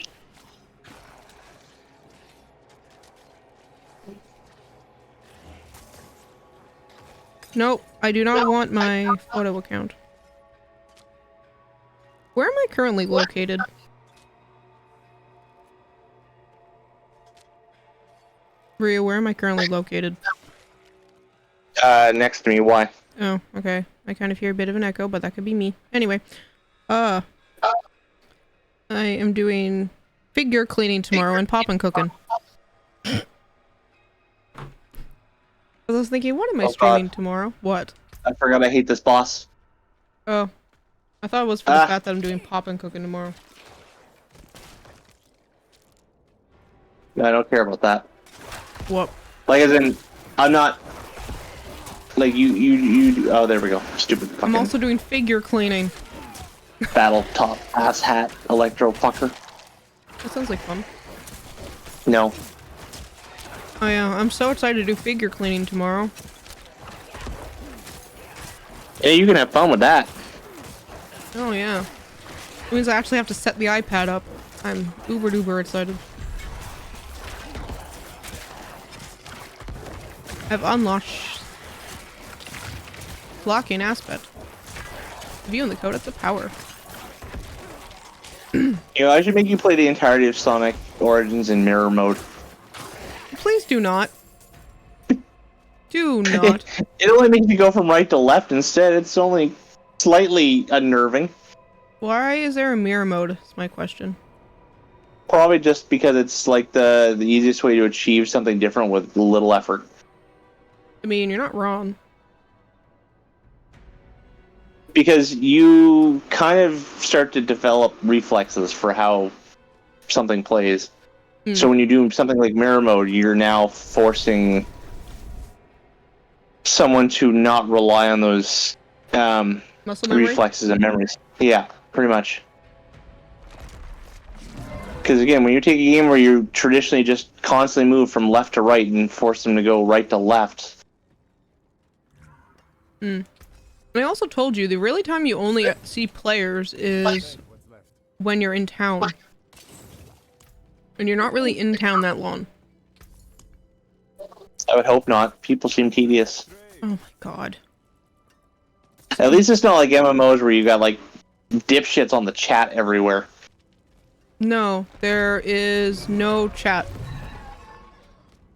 Nope, I do not want my photo account. Where am I currently located? Rhea, where am I currently located? Next to me, why? Oh, okay. I kind of hear a bit of an echo, but that could be me. Anyway, I am doing figure cleaning tomorrow and poppin' cooking. I was thinking, what am I streaming tomorrow? What? I forgot I hate this boss. Oh. I thought it was for the fact that I'm doing poppin' cooking tomorrow. I don't care about that. What? Like, as in, I'm not... Like, you... Oh, there we go. Stupid fucking... I'm also doing figure cleaning. battle top ass hat electro fucker. That sounds like fun. No. Oh yeah, I'm so excited to do figure cleaning tomorrow. Yeah, you can have fun with that. Oh yeah. It means I actually have to set the iPad up. I'm uber duper excited. I've unlocked blocking aspect. Viewing the code at the power. You know, I should make you play the entirety of Sonic Origins in mirror mode. Please do not. Do not. It only makes you go from right to left instead. It's only slightly unnerving. Why is there a mirror mode? Is my question. Probably just because it's like the easiest way to achieve something different with little effort. I mean, you're not wrong. Because you kind of start to develop reflexes for how something plays. So when you do something like mirror mode, you're now forcing someone to not rely on those Muscle memory? reflexes and memories. Yeah, pretty much. Because again, when you take a game where you traditionally just constantly move from left to right and force them to go right to left. I also told you the really time you only see players is when you're in town. And you're not really in town that long. I would hope not. People seem tedious. Oh my god. At least it's not like MMOs where you got like dipshits on the chat everywhere. No, there is no chat.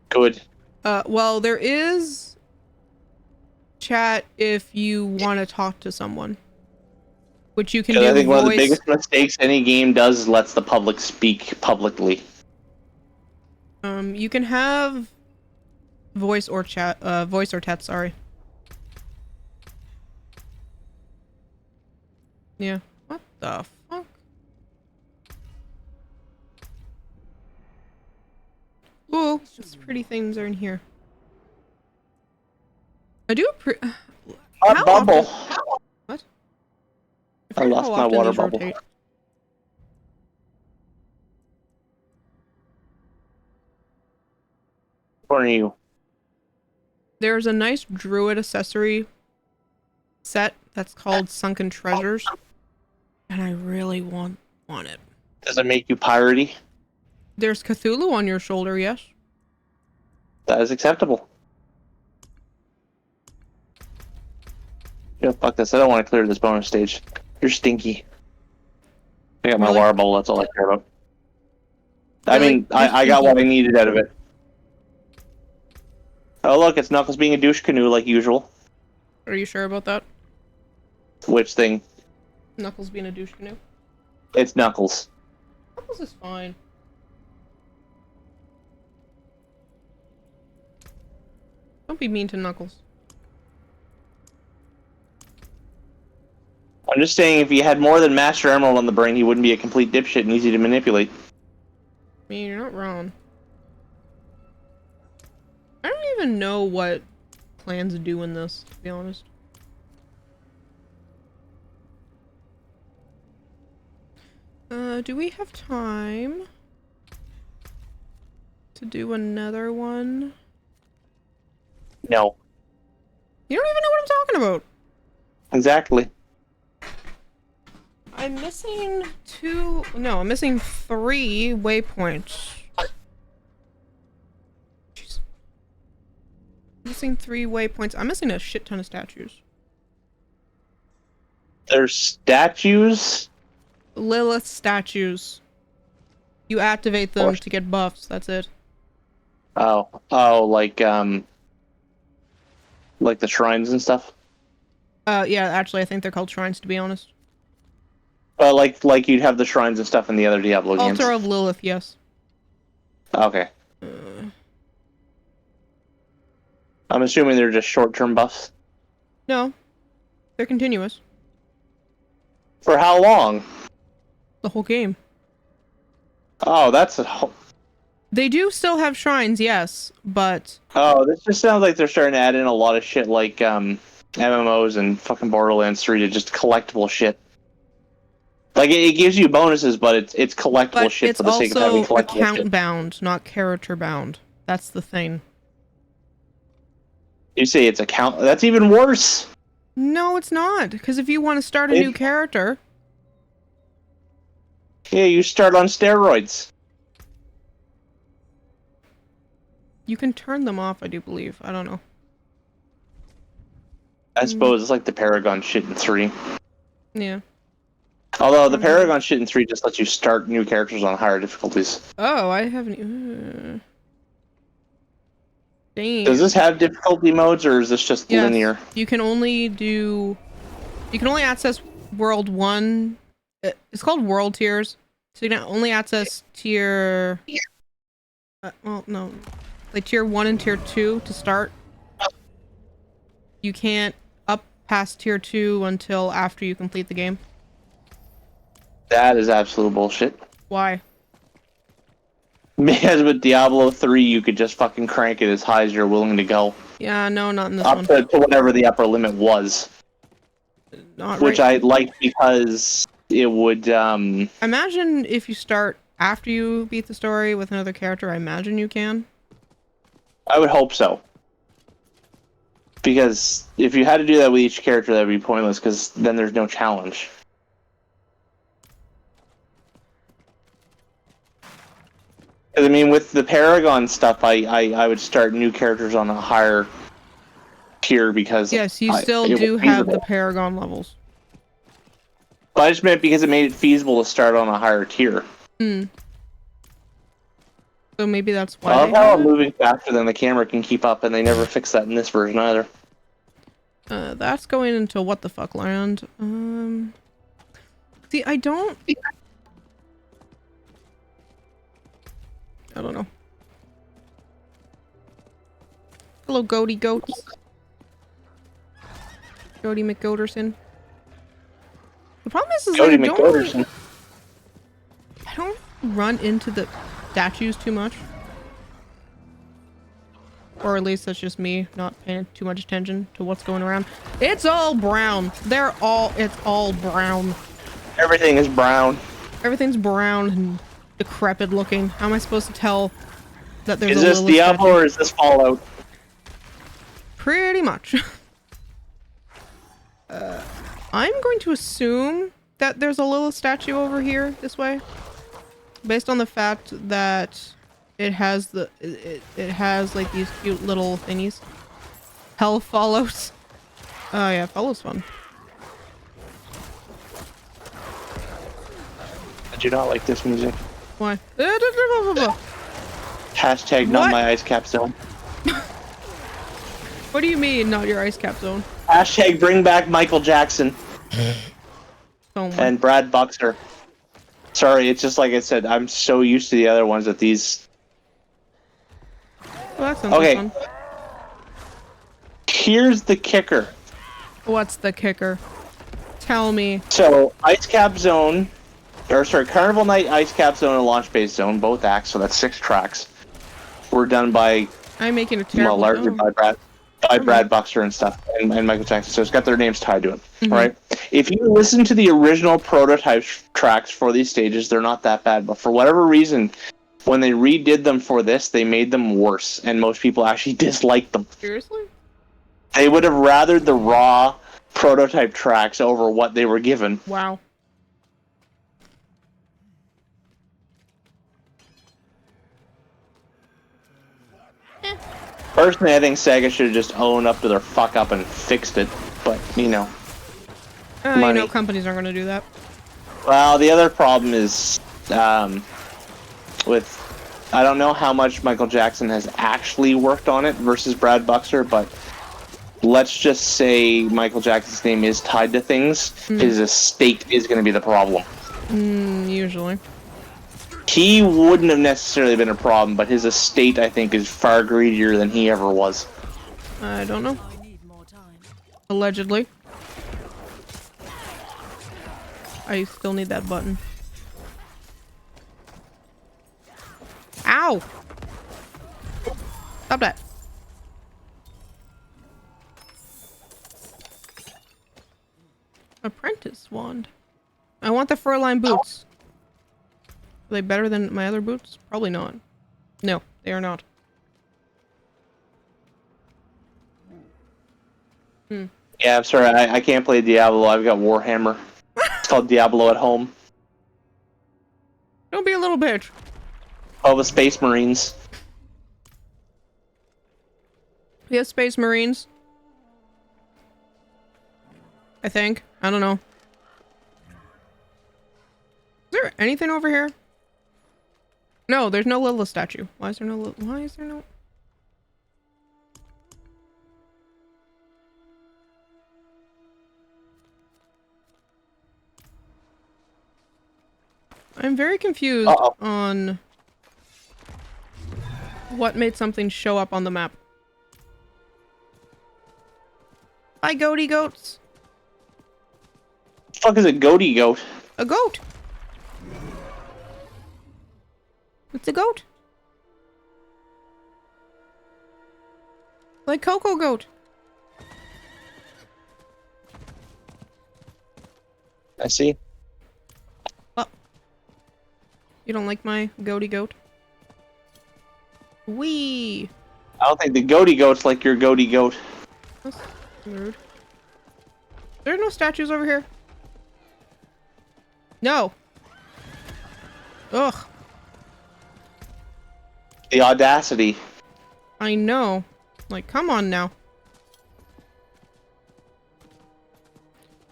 Good. Well, there is chat if you want to talk to someone. Which you can do I think voice. one of the biggest mistakes any game does is lets the public speak publicly. You can have voice or chat, voice or text, sorry. Yeah. What the fuck? Ooh, these pretty things are in here. I do A bubble. What? I lost my water bubble. Rotate. What are you? There's a nice druid accessory set that's called Sunken Treasures. And I really want it. Does it make you piratey? There's Cthulhu on your shoulder, yes? That is acceptable. Yeah, fuck this. I don't want to clear this bonus stage. You're stinky. I got my Really? water bowl. That's all I care about. I Really? mean, I got what I needed out of it. Oh, look, it's Knuckles being a douche canoe like usual. Are you sure about that? Which thing? Knuckles being a douche canoe? It's Knuckles. Knuckles is fine. Don't be mean to Knuckles. I'm just saying, if he had more than Master Emerald on the brain, he wouldn't be a complete dipshit and easy to manipulate. I mean, you're not wrong. I don't even know what plans do in this, to be honest. Do we have time to do another one? No. You don't even know what I'm talking about. Exactly. I'm missing I'm missing 3 waypoints. Jeez. missing 3 waypoints. I'm missing a shit ton of statues. There's statues. Lilith statues. You activate them to get buffs. That's it. Oh, like the shrines and stuff. Yeah. Actually, I think they're called shrines. To be honest. Like you'd have the shrines and stuff in the other Diablo games. Altar of Lilith. Yes. Okay. I'm assuming they're just short-term buffs. No, they're continuous. For how long? The whole game. Oh, that's a. They do still have shrines, yes, but Oh, this just sounds like they're starting to add in a lot of shit like MMOs and fucking Borderlands 3 to just collectible shit. Like it gives you bonuses, but it's collectible shit it's for the sake of having also collectible account shit. bound, not character bound. That's the thing. You say it's account. That's even worse. No, it's not. Because if you want to start a new character, Yeah, you start on steroids. you can turn them off. I do believe. I don't know. I suppose it's like the Paragon shit in 3. Yeah. Although the Paragon shit in 3 just lets you start new characters on higher difficulties. Oh, I haven't. Dang. Does this have difficulty modes, or is this just linear? You can only do. You can only access World 1. It's called World Tiers. So you can only access tier. Well, no. Like tier 1 and tier 2 to start. You can't up past tier 2 until after you complete the game. That is absolute bullshit. Why? Because with Diablo 3, you could just fucking crank it as high as you're willing to go. Yeah, no, not in this Up one. to whatever the upper limit was. Not Which right. I liked because it would, Imagine if you start after you beat the story with another character. I imagine you can. I would hope so. Because if you had to do that with each character, that would be pointless, because then there's no challenge. Because, I mean, with the Paragon stuff, I would start new characters on a higher tier because... Yes, you still it do was have the feasible. Paragon levels. But I just meant because it made it feasible to start on a higher tier. Hmm. So maybe that's why I love they how have I'm it? moving faster than the camera can keep up, and they never fix that in this version either. That's going into what the fuck land. See, I don't know. Hello, goaty goats. Goaty McGoaterson. The problem is Jody I don't McGoderson. I don't run into the statues too much. Or at least that's just me not paying too much attention to what's going around. It's all brown. It's all brown. Everything is brown. Everything's brown and decrepit looking. How am I supposed to tell that there's Is a this Lilith Diablo statue? or is this Fallout? Pretty much. I'm going to assume that there's a Lilith statue over here this way. Based on the fact that it has it has like these cute little thingies. Hell follows. Oh yeah, follows fun. I do not like this music. Why? Hashtag not What? my ice cap zone. What do you mean, not your ice cap zone? Hashtag bring back Michael Jackson Oh my. and Brad Buxer. Sorry, it's just like I said, I'm so used to the other ones that these... Well, that sounds Okay. like fun. Here's the kicker. What's the kicker? Tell me. So, Ice Cap Zone, or sorry, Carnival Night, Ice Cap Zone, and Launch Base Zone, both acts, so that's 6 tracks, were done by, I'm making a terrible largely job. by Brad Buxer and stuff, and Michael Jackson, so it's got their names tied to it, Mhm. right? If you listen to the original prototype tracks for these stages, they're not that bad, but for whatever reason, when they redid them for this, they made them worse, and most people actually disliked them. Seriously? They would have rathered the raw prototype tracks over what they were given. Wow. Personally, I think Sega should have just owned up to their fuck up and fixed it. But, you know. You Money. know, companies aren't going to do that. Well, the other problem is with... I don't know how much Michael Jackson has actually worked on it versus Brad Buxer, but let's just say Michael Jackson's name is tied to things. His estate is going to be the problem. Usually. He wouldn't have necessarily been a problem, but his estate, I think, is far greedier than he ever was. I don't know. I need more time. Allegedly. I still need that button. Ow! Stop that. Apprentice wand. I want the fur-lined boots. Are they better than my other boots? Probably not. No, they are not. Yeah, I'm sorry, I can't play Diablo. I've got Warhammer. It's called Diablo at Home. Don't be a little bitch. All the Space Marines. We have Space Marines. I think. I don't know. Is there anything over here? No, there's no Lilith statue. Why is there no Why is there no... I'm very confused on what made something show up on the map. Hi, goaty goats. What the fuck is a goaty goat? A goat. It's a goat. Like Coco Goat. I see. Oh. You don't like my goaty goat? Wee. I don't think the goaty goat's like your goaty goat. That's rude. There are no statues over here. No. Ugh. The audacity. I know. Like, come on now.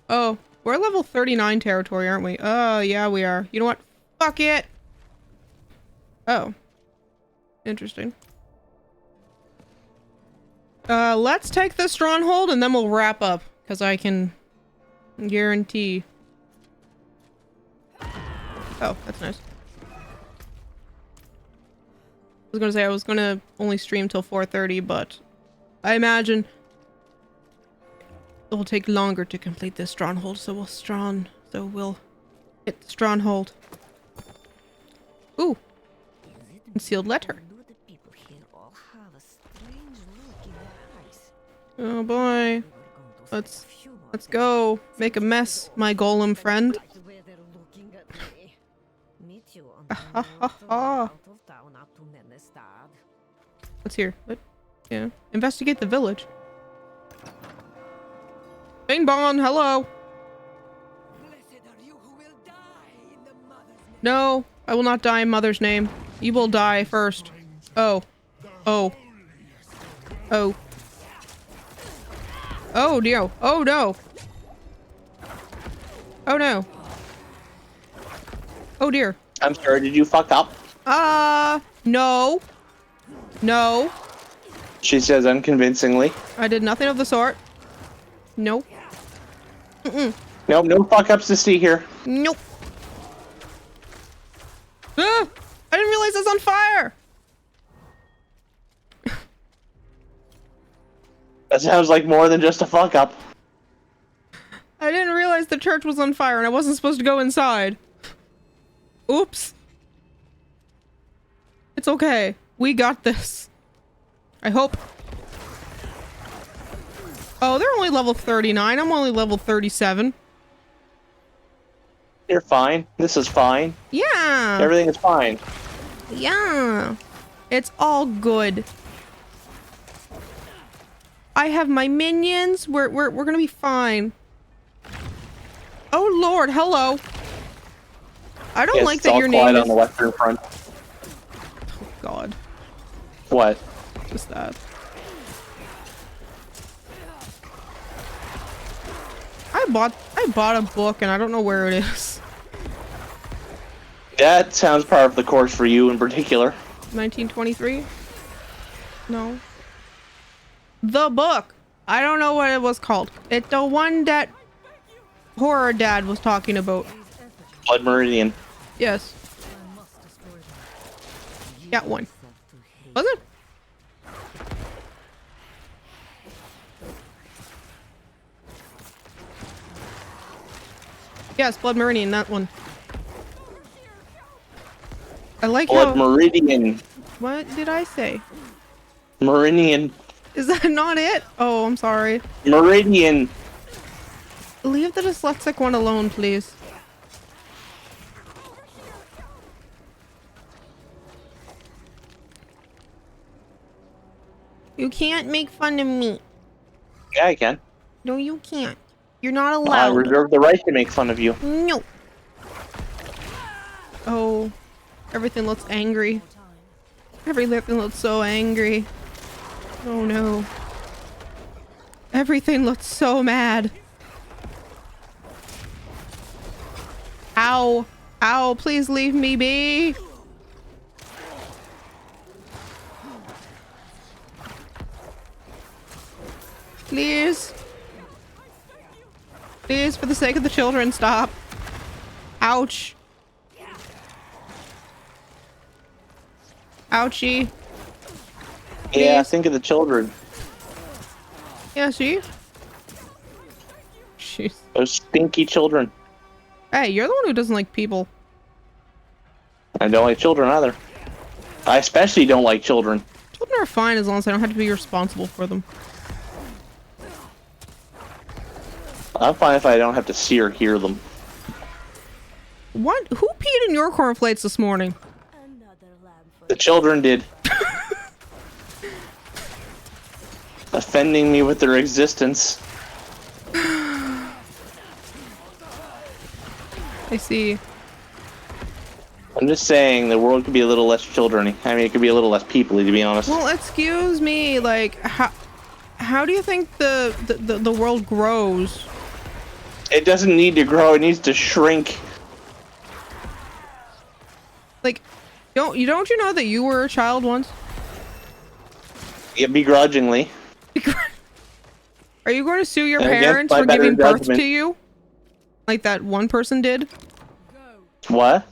Oh, we're level 39 territory, aren't we? Oh, yeah, we are. You know what? Fuck it. Oh. Interesting. Let's take this stronghold and then we'll wrap up. Because I can guarantee. Oh, that's nice. I was gonna say I was gonna only stream till 4:30, but I imagine it will take longer to complete this stronghold, so we'll hit the stronghold. Ooh, concealed letter. Oh boy, let's go make a mess, my golem friend. Ha ha ha. What's here? What? Yeah. Investigate the village. Bing bong, hello. No, I will not die in mother's name. You will die first. Oh. Oh. Oh. Oh dear. Oh no. Oh no. Oh dear. I'm sorry, did you fuck up? No. No. She says unconvincingly. I did nothing of the sort. Nope. Nope, no fuck ups to see here. Nope. Ah! I didn't realize it's on fire! That sounds like more than just a fuck up. I didn't realize the church was on fire and I wasn't supposed to go inside. Oops. It's okay. We got this. I hope. Oh, they're only level 39. I'm only level 37. You're fine. This is fine. Yeah. Everything is fine. Yeah. It's all good. I have my minions. We're gonna be fine. Oh Lord, hello. I don't like that your name is... on the Western Front. Oh God. What? Just that. bought a book and I don't know where it is. That sounds part of the course for you in particular. 1923? No. The book. I don't know what it was called. It's the one that Horror Dad was talking about. Blood Meridian. Yes. That one. Was it? Yes, Blood Meridian, that one. I like Blood how... Meridian. What did I say? Meridian. Is that not it? Oh, I'm sorry. Meridian. Leave the dyslexic one alone, please. You can't make fun of me. Yeah, I can. No, you can't. You're not I allowed. reserve the right to make fun of you. No. Oh, everything looks angry. Everything looks so angry. Oh no. Everything looks so mad. Ow. Ow, please leave me be. Please. Please, for the sake of the children, stop. Ouch. Ouchie. Yeah, Please. think of the children. Yeah, see? Jeez. Those stinky children. Hey, you're the one who doesn't like people. I don't like children either. I especially don't like children. Children are fine as long as I don't have to be responsible for them. I'm fine if I don't have to see or hear them. What? Who peed in your cornflakes this morning? The children did. Offending me with their existence. I see. I'm just saying the world could be a little less children-y. I mean, it could be a little less people-y, to be honest. Well, excuse me, like, how do you think the world grows? It doesn't need to grow, it needs to shrink. Like, don't you know that you were a child once? Yeah, begrudgingly. Are you going to sue your And against parents my for better giving birth judgment. to you? Like that one person did? What?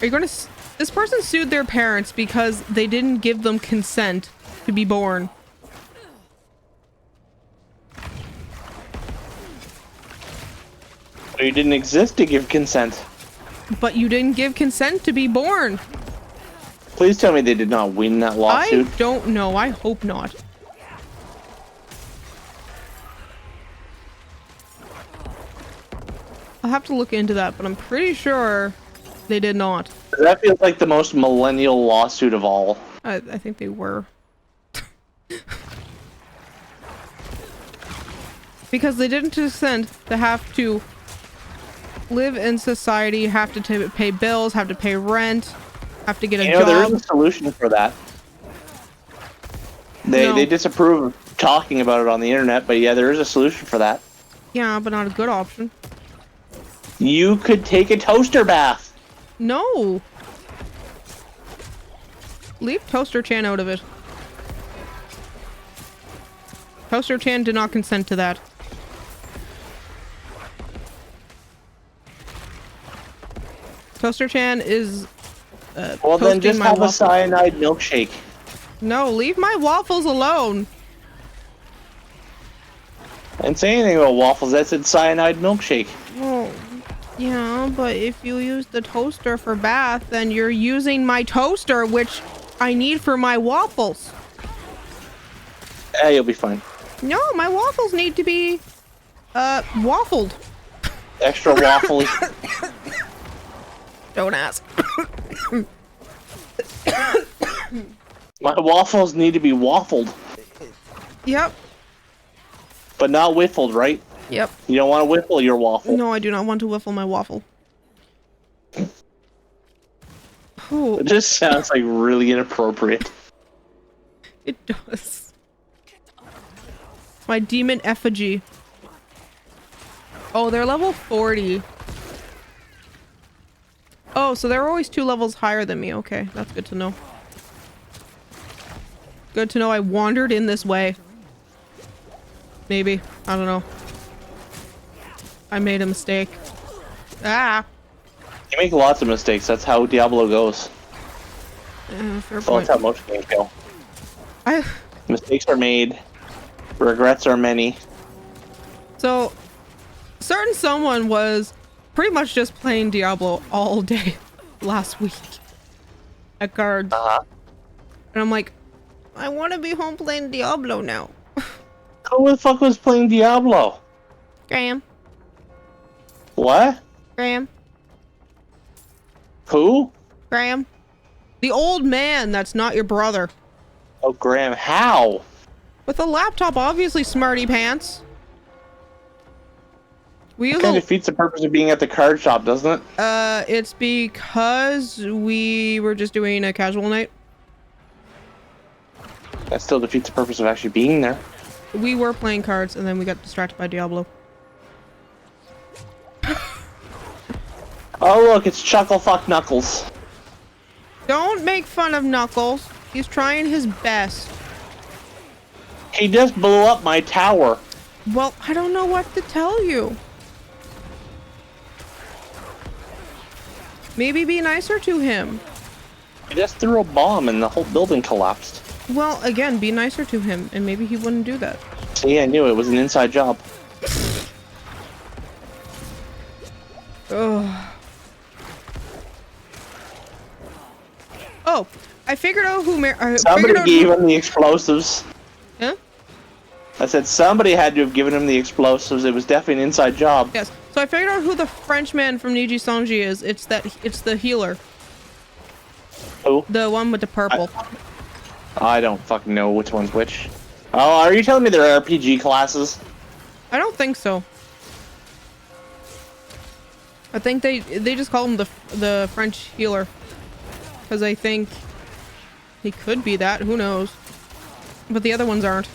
Are you going to... This person sued their parents because they didn't give them consent to be born. You didn't exist to give consent. But you didn't give consent to be born. Please tell me they did not win that lawsuit. I don't know. I hope not. I'll have to look into that, but I'm pretty sure they did not. That feels like the most millennial lawsuit of all. I think they were. Because they didn't consent to have to live in society, have to pay bills, have to pay rent, have to get a job. There is a solution for that. They disapprove of talking about it on the internet, but yeah, there is a solution for that. Yeah, but not a good option. You could take a toaster bath. No. Leave Toaster Chan out of it. Toaster Chan did not consent to that. Toaster Chan is well, then just have waffles. a cyanide milkshake. No, leave my waffles alone. I didn't say anything about waffles. I said cyanide milkshake. Oh, yeah, but if you use the toaster for bath, then you're using my toaster, which I need for my waffles. You'll be fine. No, my waffles need to be, waffled. Extra waffly. Don't ask. My waffles need to be waffled. Yep. But not whiffled, right? Yep. You don't want to whiffle your waffle. No, I do not want to whiffle my waffle. Oh, It just sounds like really inappropriate. it does. My demon effigy. Oh, they're level 40. Oh, so they're always 2 levels higher than me. Okay, that's good to know. Good to know I wandered in this way. Maybe. I don't know. I made a mistake. Ah! You make lots of mistakes. That's how Diablo goes. Fair Well, point. that's how most games go. I... Mistakes are made. Regrets are many. So, certain someone was pretty much just playing Diablo all day last week at cards. Uh-huh. And I'm like, I want to be home playing Diablo now. Who the fuck was playing Diablo? Graham. What? Graham. Who? Graham. The old man that's not your brother. Oh, Graham. How? With a laptop, obviously, smarty pants. We use Kind of defeats the purpose of being at the card shop, doesn't it? it's because we were just doing a casual night. That still defeats the purpose of actually being there. We were playing cards and then we got distracted by Diablo. Oh, look, it's Chucklefuck Knuckles. Don't make fun of Knuckles. He's trying his best. He just blew up my tower. Well, I don't know what to tell you. Maybe be nicer to him. He just threw a bomb and the whole building collapsed. Well, again, be nicer to him and maybe he wouldn't do that. See, I knew it was an inside job. Ugh. Oh, I figured out who Somebody gave him the explosives. Huh? I said somebody had to have given him the explosives. It was definitely an inside job. Yes. So I figured out who the Frenchman from Niji Sanji is. It's the healer. Who? The one with the purple. I don't fucking know which one's which. Oh, are you telling me they're RPG classes? I don't think so. I think they just call him the French healer. Because I think he could be that. Who knows? But the other ones aren't.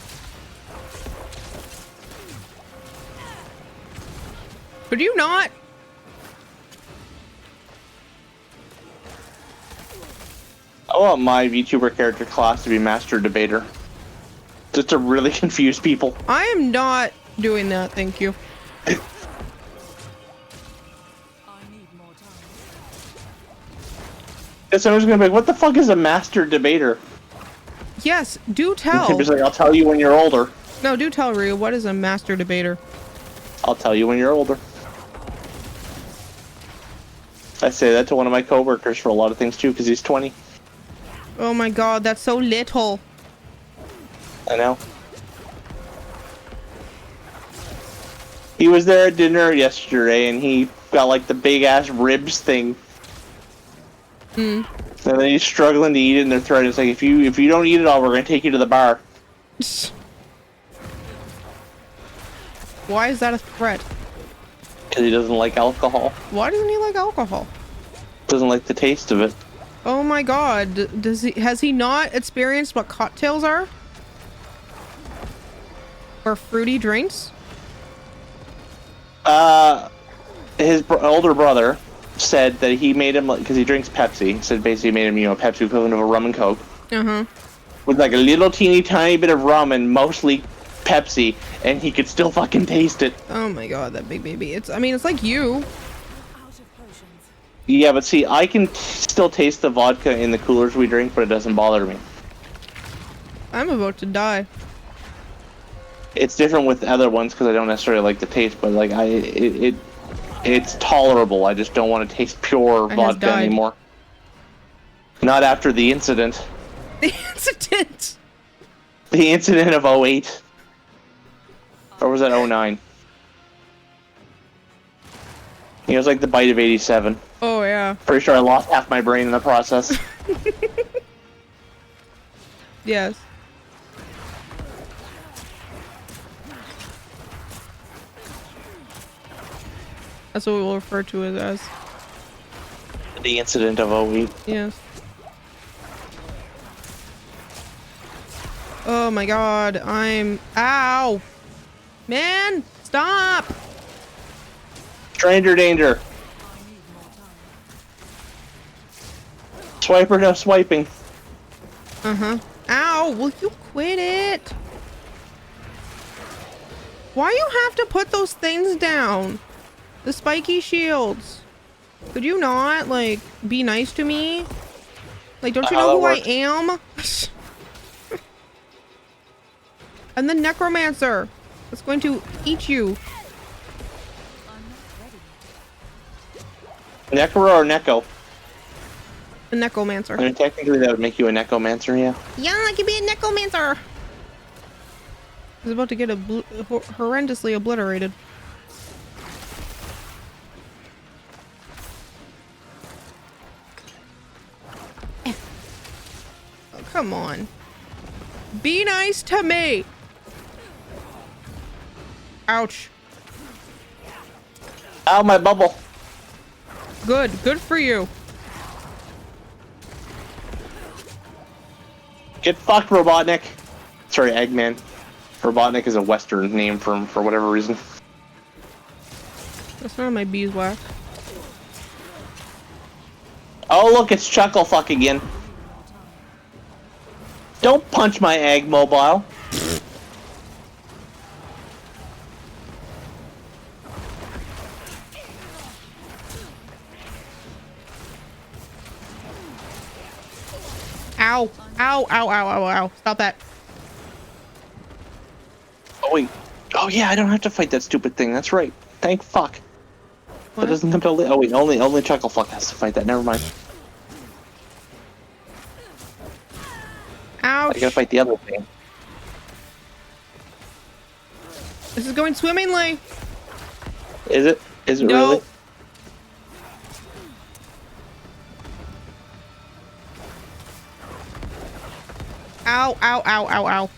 Could you not? I want my VTuber character class to be Master Debater. Just to really confuse people. I am not doing that, thank you. I need more time. Guess someone's gonna be like, what the fuck is a Master Debater? Yes, do tell. Just like, I'll tell you when you're older. No, do tell, Ryu. What is a master debater? I'll tell you when you're older. I say that to one of my coworkers for a lot of things too, because he's 20. Oh my god, that's so little. I know. He was there at dinner yesterday, and he got like the big ass ribs thing. Hmm. And then he's struggling to eat it, and they're threatening. It's like, if you don't eat it all, we're gonna take you to the bar. Why is that a threat? Because he doesn't like alcohol. Why doesn't he like alcohol? Doesn't like the taste of it. Oh my god, has he not experienced what cocktails are? Or fruity drinks? His older brother said that he made him, because he drinks Pepsi, he said basically made him, a Pepsi equivalent of a rum and Coke. Uh-huh. With like a little teeny tiny bit of rum and mostly Pepsi, and he could still fucking taste it. Oh my god, that big baby. It's like you. Out of potions. Yeah, but see, I can still taste the vodka in the coolers we drink, but it doesn't bother me. I'm about to die. It's different with other ones because I don't necessarily like the taste, but like it's tolerable. I just don't want to taste pure vodka died. anymore. Not after the incident. The incident! The incident of 08. Or was that 09? It was like the bite of 87. Oh yeah. Pretty sure I lost half my brain in the process. Yes. That's what we'll refer to it as. The incident of 08. Yes. Oh my god, ow! Man, stop! Stranger danger. Swiper, no swiping. Uh-huh. Ow, will you quit it? Why you have to put those things down? The spiky shields. Could you not, like, be nice to me? Like, don't you know who I am? I'm the necromancer. That's going to eat you. Necro or Neko? The necromancer. I mean, technically that would make you a necromancer, yeah. Yeah, I can be a necromancer. I was about to get horrendously obliterated. Oh, come on. Be nice to me. Ouch. Ow, my bubble. Good. Good for you. Get fucked, Robotnik. Sorry, Eggman. Robotnik is a Western name for whatever reason. That's not my beeswax. Oh, look, it's Chucklefuck again. Don't punch my egg mobile. Ow. Ow, ow, ow, ow, ow. Stop that. Oh, wait. Oh, yeah, I don't have to fight that stupid thing. That's right. Thank fuck. What? That doesn't come to... Oh, wait, only Chucklefuck has to fight that. Never mind. Ouch. I gotta fight the other thing. This is going swimmingly. Is it? Is it No. really? Ow, ow, ow, ow, ow.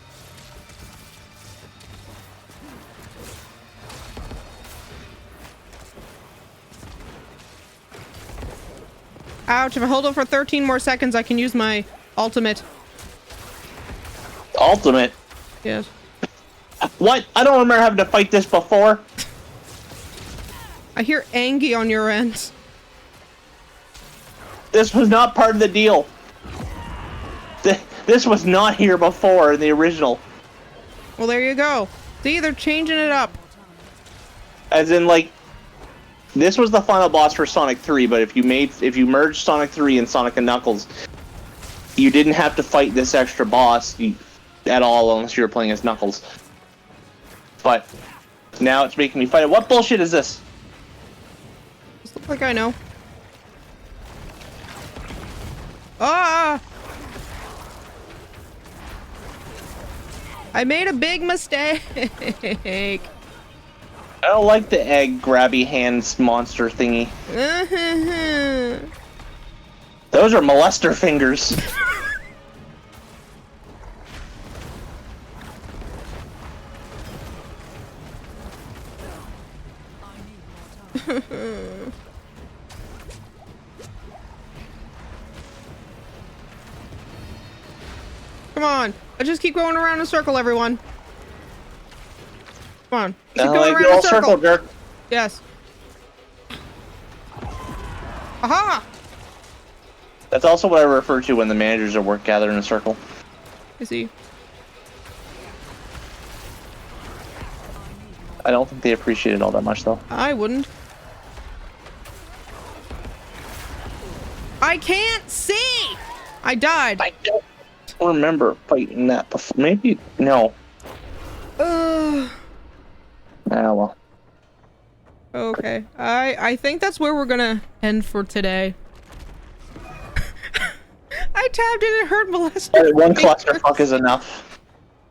Ouch, if I hold it for 13 more seconds, I can use my ultimate. Ultimate? Yes. What? I don't remember having to fight this before. I hear Angie on your end. This was not part of the deal. This was not here before in the original. Well, there you go. See, they're changing it up. As in, like, this was the final boss for Sonic 3, but if you merged Sonic 3 and Sonic and Knuckles, you didn't have to fight this extra boss at all unless you were playing as Knuckles. But now it's making me fight it. What bullshit is this? This looks like I know. Ah! I made a big mistake. I don't like the egg grabby hands monster thingy. Those are molester fingers. Come on. I just keep going around in a circle, everyone. Come on. Keep Like going the around in a old circle jerk. Yes. Aha! That's also what I refer to when the managers at work gather in a circle. I see. I don't think they appreciate it all that much, though. I wouldn't. I can't see! I died. I don't remember fighting that before. Maybe no. Ugh. Ah, well. Okay. I think that's where we're gonna end for today. I tabbed in and heard molester. One clusterfuck is enough.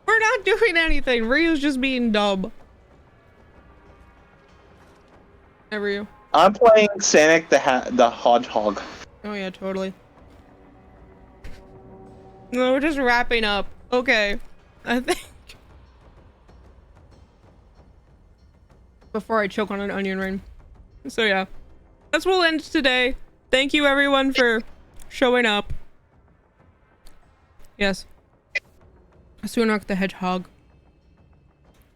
We're not doing anything. Ryu's just being dumb. Hey, Ryu. I'm playing Sonic the Hedgehog. Oh yeah, totally. No, we're just wrapping up. Okay. I think. Before I choke on an onion ring. So yeah. That's where we'll end today. Thank you everyone for showing up. Yes. Sonic the Hedgehog.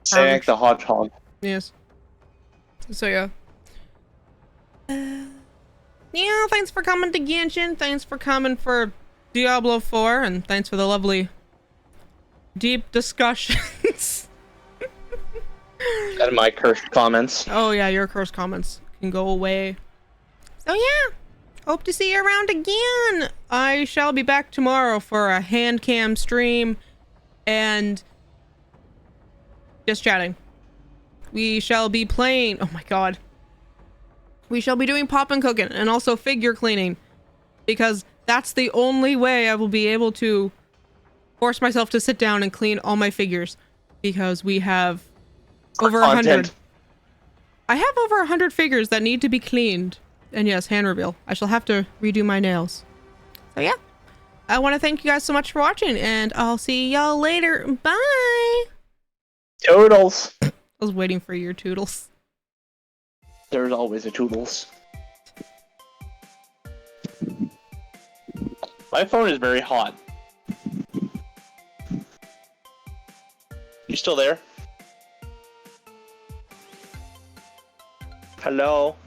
Sonic the Hedgehog. Yes. So yeah. Yeah, thanks for coming to Genshin. Thanks for coming for Diablo 4. And thanks for the lovely deep discussions. And my cursed comments. Oh yeah, your cursed comments can go away. So yeah, hope to see you around again. I shall be back tomorrow for a hand cam stream and just chatting. We shall be playing, oh my god. We shall be doing pop and cooking and also figure cleaning because that's the only way I will be able to force myself to sit down and clean all my figures because we have over 100. I have over 100 figures that need to be cleaned. And yes, hand reveal. I shall have to redo my nails. So yeah, I want to thank you guys so much for watching and I'll see y'all later. Bye. Toodles. I was waiting for your toodles. There's always a Toodles. My phone is very hot. You still there? Hello?